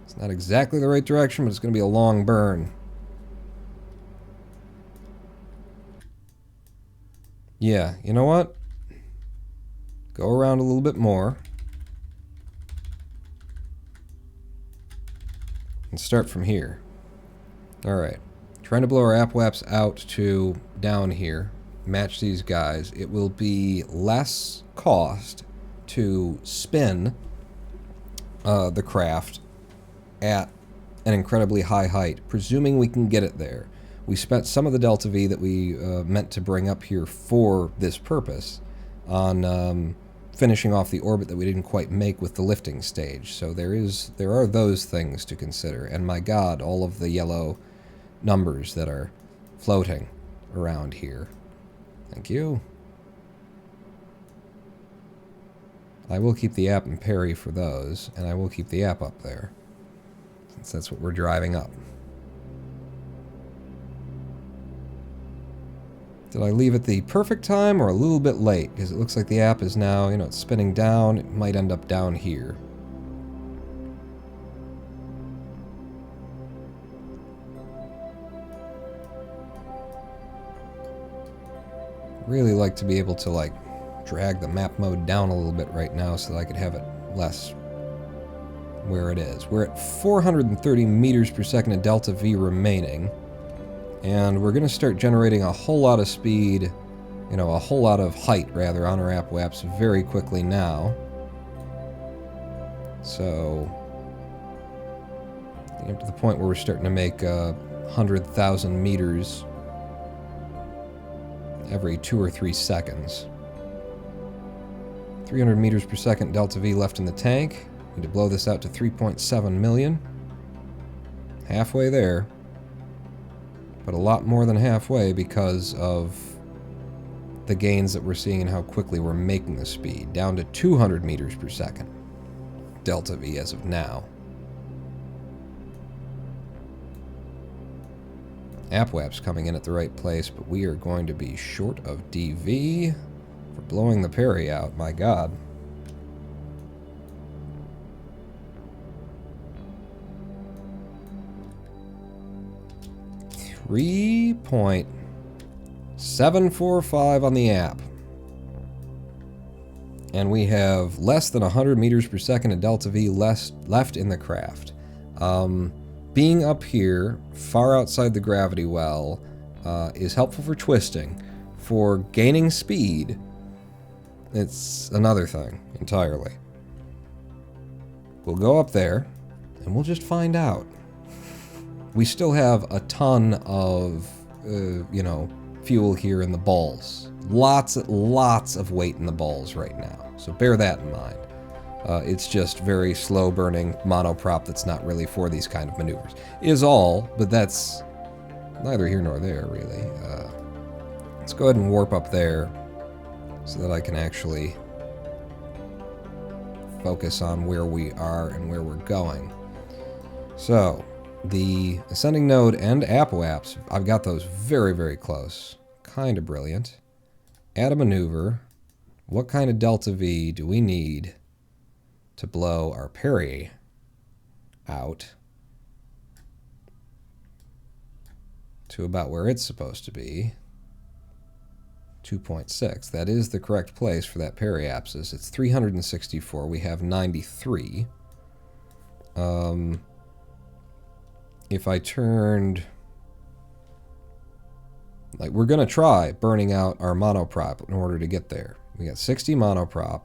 It's not exactly the right direction, but it's going to be a long burn. Yeah, you know what? Go around a little bit more. And start from here. Alright. Trying to blow our AppWaps out to down here. Match these guys. It will be less cost to spin the craft at an incredibly high height, presuming we can get it there. We spent some of the Delta V that we meant to bring up here for this purpose on finishing off the orbit that we didn't quite make with the lifting stage. So there are those things to consider. And my God, all of the yellow numbers that are floating around here. Thank you. I will keep the app and parry for those, and I will keep the app up there, since that's what we're driving up. Did I leave at the perfect time or a little bit late? Because it looks like the app is now, it's spinning down. It might end up down here. Really like to be able to, drag the map mode down a little bit right now so that I could have it less where it is. We're at 430 meters per second of Delta V remaining. And we're going to start generating a whole lot of speed, a whole lot of height, rather, on our AppWaps very quickly now. So, up to the point where we're starting to make 100,000 meters every 2 or 3 seconds. 300 meters per second Delta V left in the tank. Need to blow this out to 3.7 million. Halfway there. But a lot more than halfway because of the gains that we're seeing and how quickly we're making the speed. Down to 200 meters per second. Delta V as of now. AppWap's coming in at the right place, but we are going to be short of DV for blowing the parry out. My God. .745 on the app. And we have less than 100 meters per second of Delta V left in the craft. Being up here, far outside the gravity well, is helpful for twisting. For gaining speed, it's another thing entirely. We'll go up there, and we'll just find out. We still have a ton of, fuel here in the balls. Lots of weight in the balls right now. So bear that in mind. It's just very slow-burning monoprop that's not really for these kind of maneuvers. Is all, but that's neither here nor there, really. Let's go ahead and warp up there so that I can actually focus on where we are and where we're going. So, the Ascending Node and AppWaps, I've got those very, very close. Kind of brilliant. Add a maneuver. What kind of Delta V do we need to blow our parry out to about where it's supposed to be? 2.6. That is the correct place for that periapsis. It's 364. We have 93. If I turned... we're going to try burning out our monoprop in order to get there. We got 60 monoprop.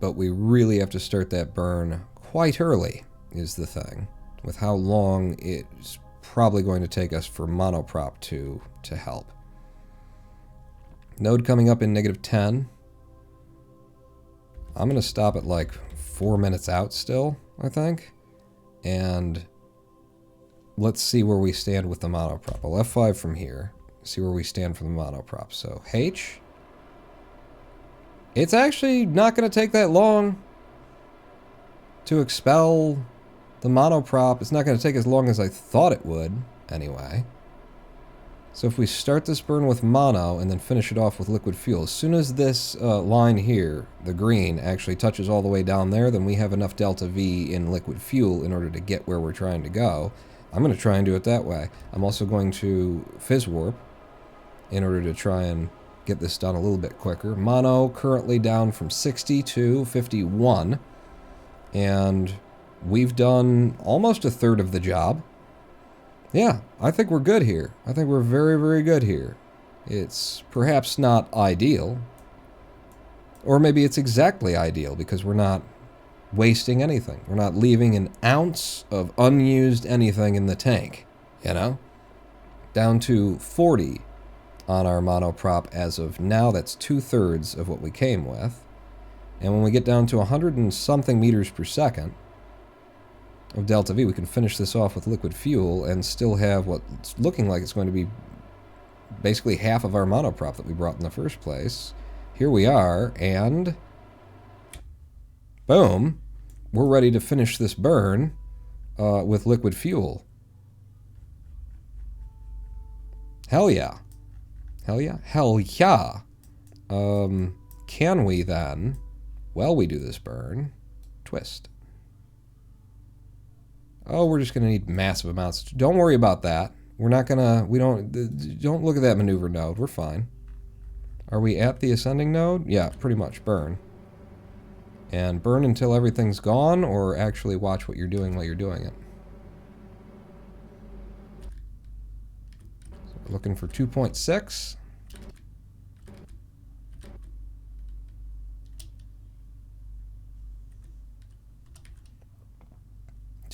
But we really have to start that burn quite early, is the thing. With how long it's probably going to take us for monoprop to help. Node coming up in -10. I'm going to stop at 4 minutes out still, I think. And let's see where we stand with the monoprop. I'll F5 from here. See where we stand for the monoprop. So H. It's actually not going to take that long. to expel the monoprop. It's not going to take as long as I thought it would, anyway. So if we start this burn with mono and then finish it off with liquid fuel, as soon as this line here, the green, actually touches all the way down there, then we have enough delta V in liquid fuel in order to get where we're trying to go. I'm going to try and do it that way. I'm also going to fizz warp in order to try and get this done a little bit quicker. Mono currently down from 60 to 51, and we've done almost a third of the job. Yeah, I think we're good here. I think we're very, very good here. It's perhaps not ideal. Or maybe it's exactly ideal because we're not wasting anything. We're not leaving an ounce of unused anything in the tank, you know? Down to 40 on our monoprop as of now. That's 2/3 of what we came with. And when we get down to 100 and something meters per second of delta V, we can finish this off with liquid fuel and still have what's looking like it's going to be basically half of our monoprop that we brought in the first place. Here we are, and boom, we're ready to finish this burn with liquid fuel. Hell yeah. Hell yeah. Hell yeah. Can we then, while we do this burn, twist? Oh, we're just going to need massive amounts. Don't worry about that. We're not going to, don't look at that maneuver node. We're fine. Are we at the ascending node? Yeah, pretty much. Burn. And burn until everything's gone, or actually watch what you're doing while you're doing it. So we're looking for 2.6.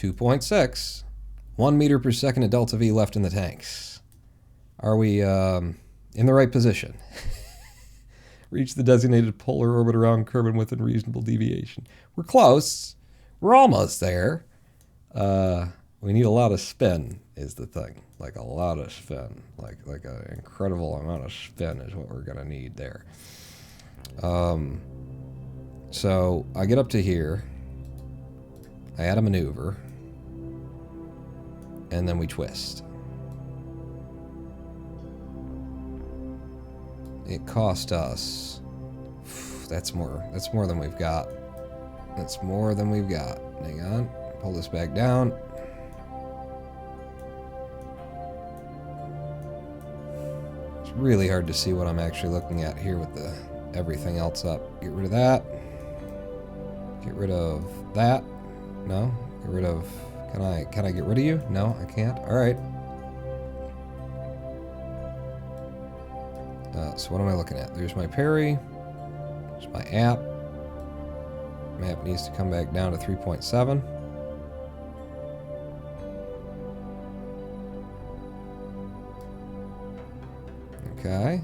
.6. 1 meter per second of delta V left in the tanks. Are we in the right position? Reach the designated polar orbit around Kerbal within reasonable deviation. We're close. We're almost there. We need a lot of spin is the thing. Like a lot of spin. Like an incredible amount of spin is what we're going to need there. So I get up to here. I add a maneuver. And then we twist. It cost us. That's more than we've got. That's more than we've got. Hang on. Pull this back down. It's really hard to see what I'm actually looking at here with the everything else up. Get rid of that. Get rid of that. No. Get rid of. Can I get rid of you? No, I can't. All right. So what am I looking at? There's my parry. There's my app. Map needs to come back down to 3.7. Okay.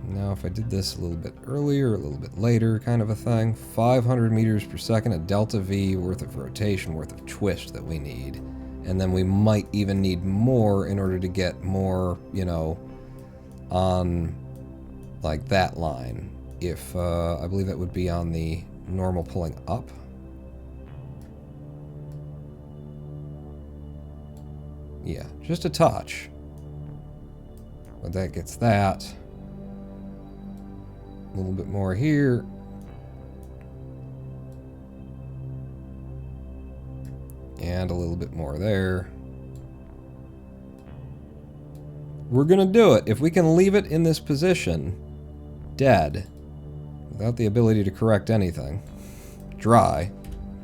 Now if I did this a little bit earlier, a little bit later, kind of a thing, 500 meters per second of delta V worth of rotation, worth of twist that we need. And then we might even need more in order to get more, you know, on like that line. If, I believe that would be on the normal pulling up. Yeah, just a touch. But that gets that. A little bit more here. And a little bit more there. We're gonna do it. If we can leave it in this position, dead, without the ability to correct anything, dry,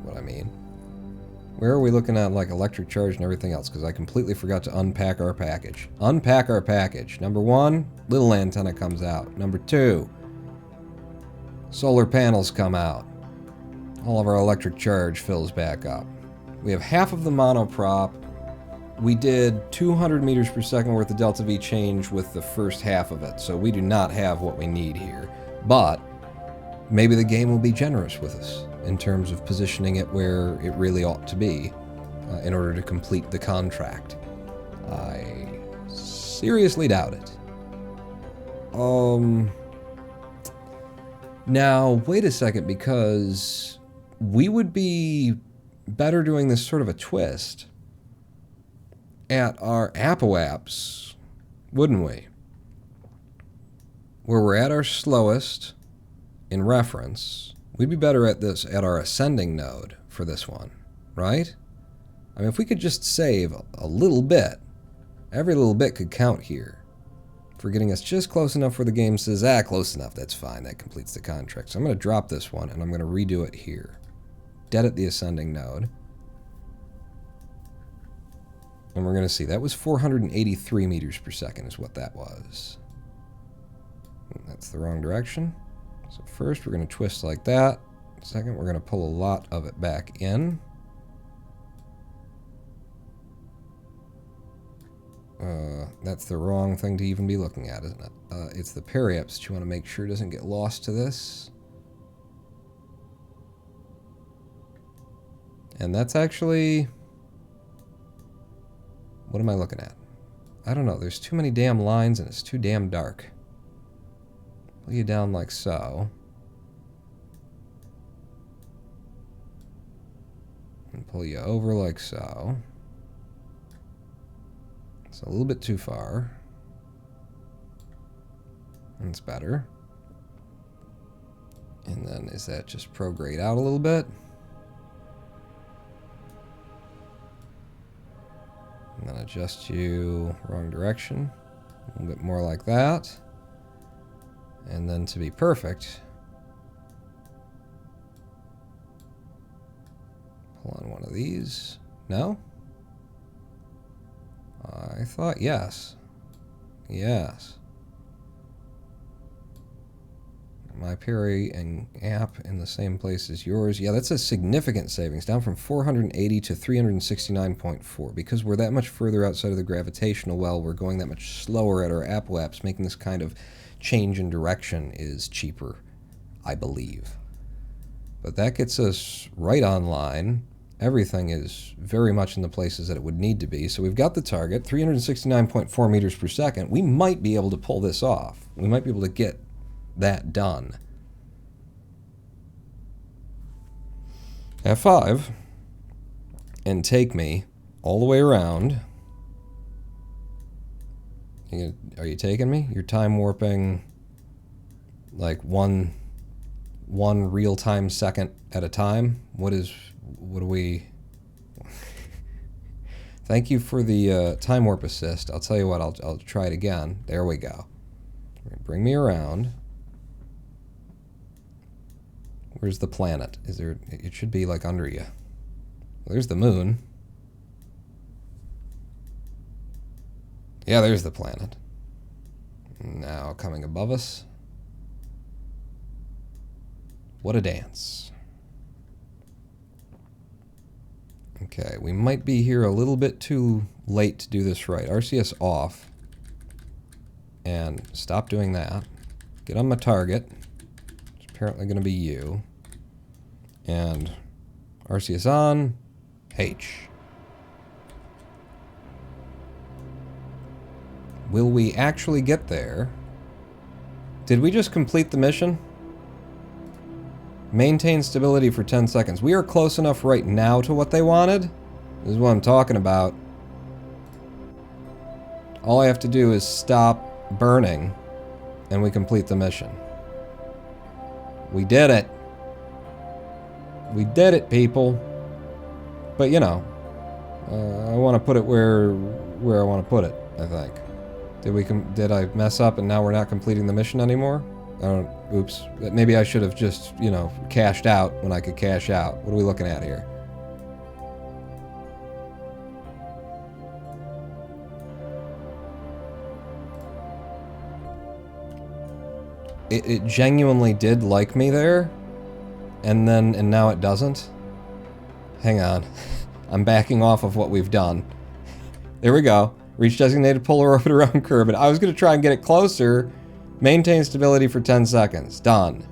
what I mean. Where are we looking at, like, electric charge and everything else? Because I completely forgot to unpack our package. Unpack our package. Number 1, little antenna comes out. Number 2, solar panels come out. All of our electric charge fills back up. We have half of the monoprop. We did 200 meters per second worth of delta V change with the first half of it, so we do not have what we need here. But maybe the game will be generous with us in terms of positioning it where it really ought to be in order to complete the contract. I seriously doubt it. Now, wait a second, because we would be better doing this sort of a twist at our apoaps, wouldn't we? Where we're at our slowest in reference, we'd be better at this at our ascending node for this one, right? I mean, if we could just save a little bit, every little bit could count here for getting us just close enough where the game says, close enough, that's fine, that completes the contract. So I'm going to drop this one, and I'm going to redo it here. Dead at the ascending node. And we're going to see, that was 483 meters per second is what that was. And that's the wrong direction. So first we're going to twist like that. Second, we're going to pull a lot of it back in. That's the wrong thing to even be looking at, isn't it? It's the periaps that you want to make sure doesn't get lost to this. And that's actually... What am I looking at? I don't know. There's too many damn lines and it's too damn dark. Pull you down like so. And pull you over like so. It's a little bit too far. That's better. And then is that just prograde out a little bit? And then adjust you wrong direction. A little bit more like that. And then to be perfect, pull on one of these. No? I thought yes. Yes. My parry and app in the same place as yours. Yeah, that's a significant savings, down from 480 to 369.4. Because we're that much further outside of the gravitational well, we're going that much slower at our apoaps, making this kind of change in direction is cheaper, I believe. But that gets us right on line. Everything is very much in the places that it would need to be. So we've got the target, 369.4 meters per second. We might be able to pull this off. We might be able to get that done. F5 and take me all the way around. Are you taking me? You're time warping like one real-time second at a time? What do we... Thank you for the time warp assist. I'll tell you what, I'll try it again. There we go. Bring me around. Where's the planet? Is there... It should be like under you. Well, there's the moon. Yeah, there's the planet. Now coming above us. What a dance. Okay, we might be here a little bit too late to do this right. RCS off. And stop doing that. Get on my target. It's apparently going to be you. And RCS on. H. Will we actually get there? Did we just complete the mission? Maintain stability for 10 seconds. We are close enough right now to what they wanted. This is what I'm talking about. All I have to do is stop burning, and we complete the mission. We did it. We did it, people. But, you know, I want to put it where I want to put it, I think. Did I mess up and now we're not completing the mission anymore? Oops. Maybe I should have just, you know, cashed out when I could cash out. What are we looking at here? It genuinely did like me there, and now it doesn't. Hang on. I'm backing off of what we've done. There we go. Reach designated polar orbit around Kerbal. I was going to try and get it closer. Maintain stability for 10 seconds. Done.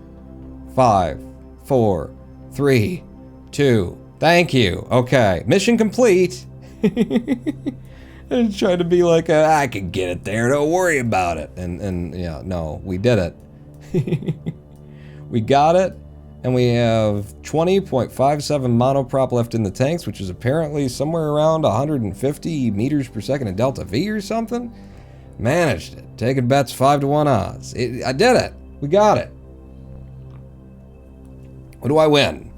5, 4, 3, 2. Thank you. Okay. Mission complete. I tried to be like, I can get it there. Don't worry about it. And yeah, no, we did it. We got it. And we have 20.57 monoprop left in the tanks, which is apparently somewhere around 150 meters per second in delta V or something. Managed it. Taking bets 5-1 odds. I did it. We got it. What do I win?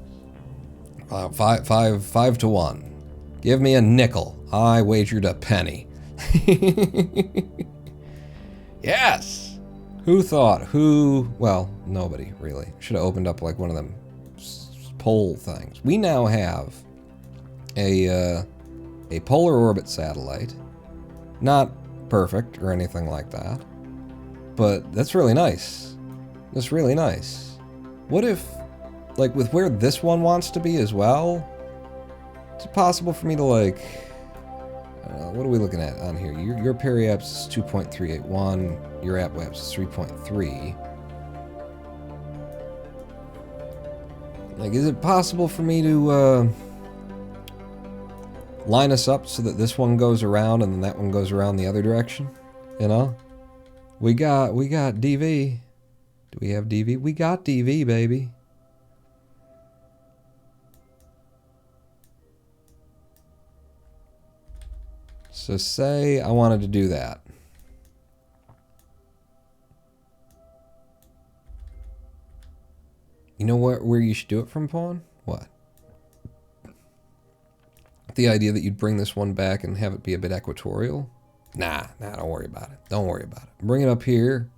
5-1. Give me a nickel. I wagered a penny. Yes. Who thought? Well, nobody really. Should have opened up like one of them poll things. We now have a polar orbit satellite. Not perfect or anything like that, but that's really nice. That's really nice. What if, like, with where this one wants to be as well, is it possible for me to, like, what are we looking at on here? Your periapse is 2.381. Your appwaps is 3.3. Like, is it possible for me to line us up so that this one goes around and then that one goes around the other direction? You know? We got DV. Do we have DV? We got DV, baby. So say I wanted to do that. You know where you should do it from, Pawn? What? The idea that you'd bring this one back and have it be a bit equatorial? Nah, don't worry about it. Don't worry about it. Bring it up here,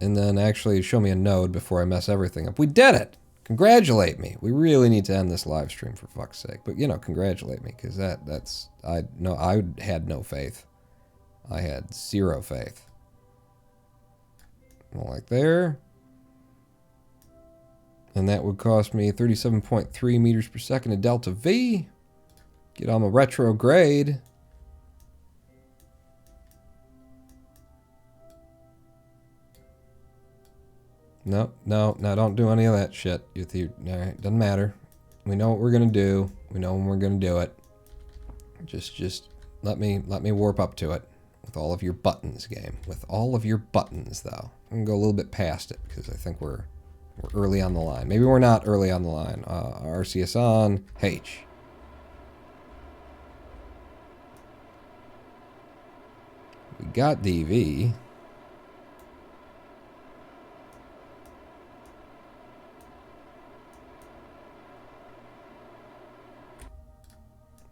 and then actually show me a node before I mess everything up. We did it! Congratulate me. We really need to end this live stream for fuck's sake. But, you know, congratulate me, because I had no faith. I had zero faith. Like there. And that would cost me 37.3 meters per second of delta V. Get on the retrograde. No, don't do any of that shit. Alright, doesn't matter. We know what we're gonna do. We know when we're gonna do it. Just let me warp up to it with all of your buttons, game. With all of your buttons, though. I'm gonna go a little bit past it because I think we're early on the line. Maybe we're not early on the line. RCS on H. We got DV.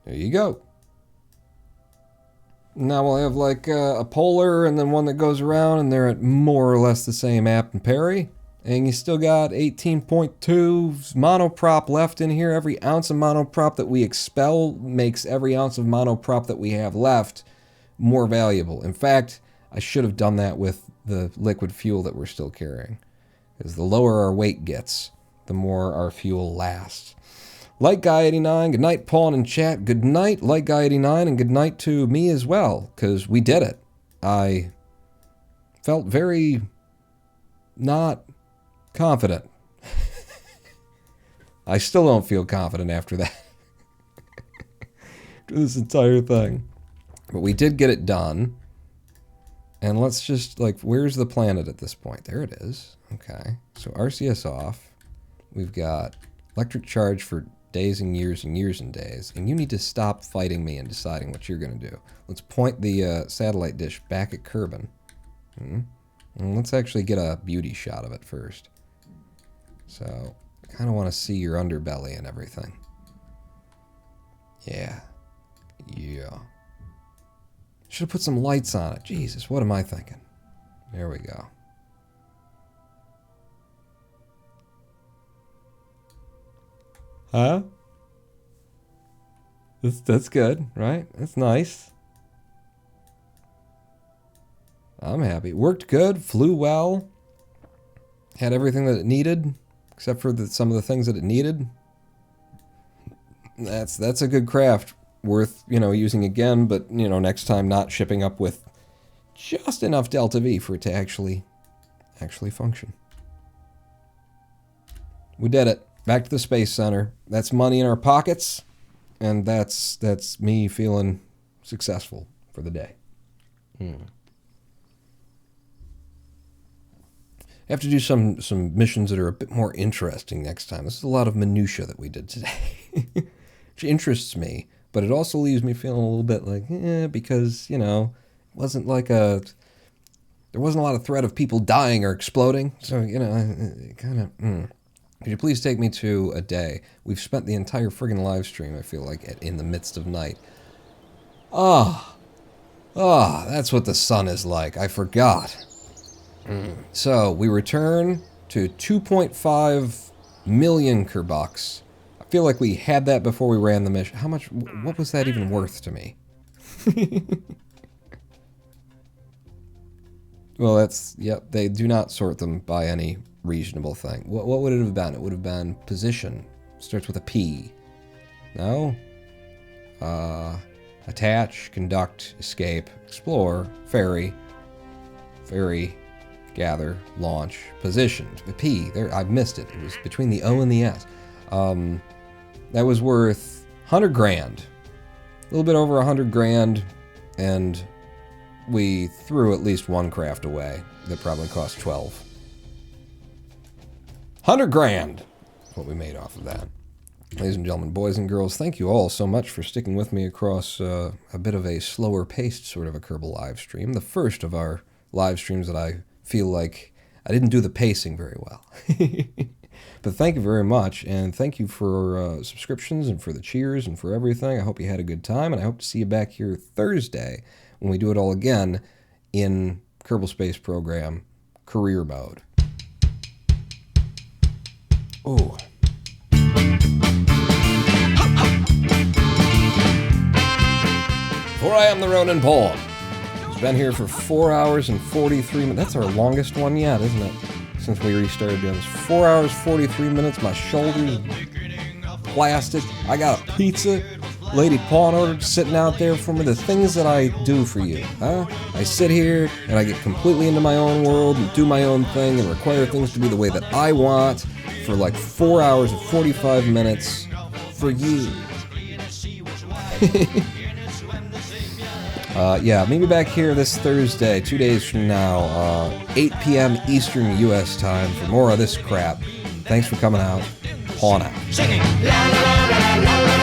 There you go. Now we'll have like a polar and then one that goes around, and they're at more or less the same app and parry. And you still got 18.2 monoprop left in here. Every ounce of monoprop that we expel makes every ounce of monoprop that we have left more valuable. In fact, I should have done that with the liquid fuel that we're still carrying. Because the lower our weight gets, the more our fuel lasts. Light Guy 89, good night, Pawn in chat. Good night, Light Guy 89, and good night to me as well, because we did it. I felt very not confident. I still don't feel confident after that. After this entire thing. But we did get it done. And let's just, like, where's the planet at this point? There it is. Okay. So RCS off. We've got electric charge for days and years and years and days. And you need to stop fighting me and deciding what you're going to do. Let's point the satellite dish back at Kerbal. And let's actually get a beauty shot of it first. So, I kind of want to see your underbelly and everything. Yeah. Should have put some lights on it. Jesus, what am I thinking? There we go. Huh? That's good, right? That's nice. I'm happy. Worked good, flew well. Had everything that it needed, except for some of the things that it needed. That's a good craft. Worth, using again, but, next time not shipping up with just enough delta V for it to actually function. We did it. Back to the Space Center. That's money in our pockets, and that's me feeling successful for the day. have to do some missions that are a bit more interesting next time. This is a lot of minutia that we did today, which interests me, but it also leaves me feeling a little bit like, because, you know, it wasn't like there wasn't a lot of threat of people dying or exploding, so, you know, kind of, Could you please take me to a day? We've spent the entire friggin' live stream, I feel like, in the midst of night. That's what the sun is like. I forgot. So, we return to 2.5 million Kerbals. I feel like we had that before we ran the mission. How much, what was that even worth to me? Well, that's, yep, they do not sort them by any reasonable thing. What would it have been? It would have been position. Starts with a P. No? Attach, conduct, escape, explore, ferry, gather, launch, position. The P, there, I missed it. It was between the O and the S. That was worth 100 grand. A little bit over 100 grand, and we threw at least one craft away that probably cost 12. 100 grand is what we made off of that. Ladies and gentlemen, boys and girls, thank you all so much for sticking with me across a bit of a slower-paced sort of a Kerbal live stream. The first of our live streams that I feel like I didn't do the pacing very well. But thank you very much, and thank you for subscriptions and for the cheers and for everything. I hope you had a good time, and I hope to see you back here Thursday when we do it all again in Kerbal Space Program Career Mode. Oh. For I am the Ronin Pawn. It's been here for 4 hours and 43 minutes. That's our longest one yet, isn't it? Since we restarted doing this. 4 hours, 43 minutes. My shoulders blasted. I got a pizza. Lady Pawn ordered sitting out there for me. The things that I do for you, huh? I sit here and I get completely into my own world and do my own thing and require things to be the way that I want for like 4 hours and 45 minutes for you. Yeah, maybe back here this Thursday, 2 days from now, 8 p.m. Eastern U.S. time for more of this crap. Thanks for coming out. Pawn out. Singing la la la la la.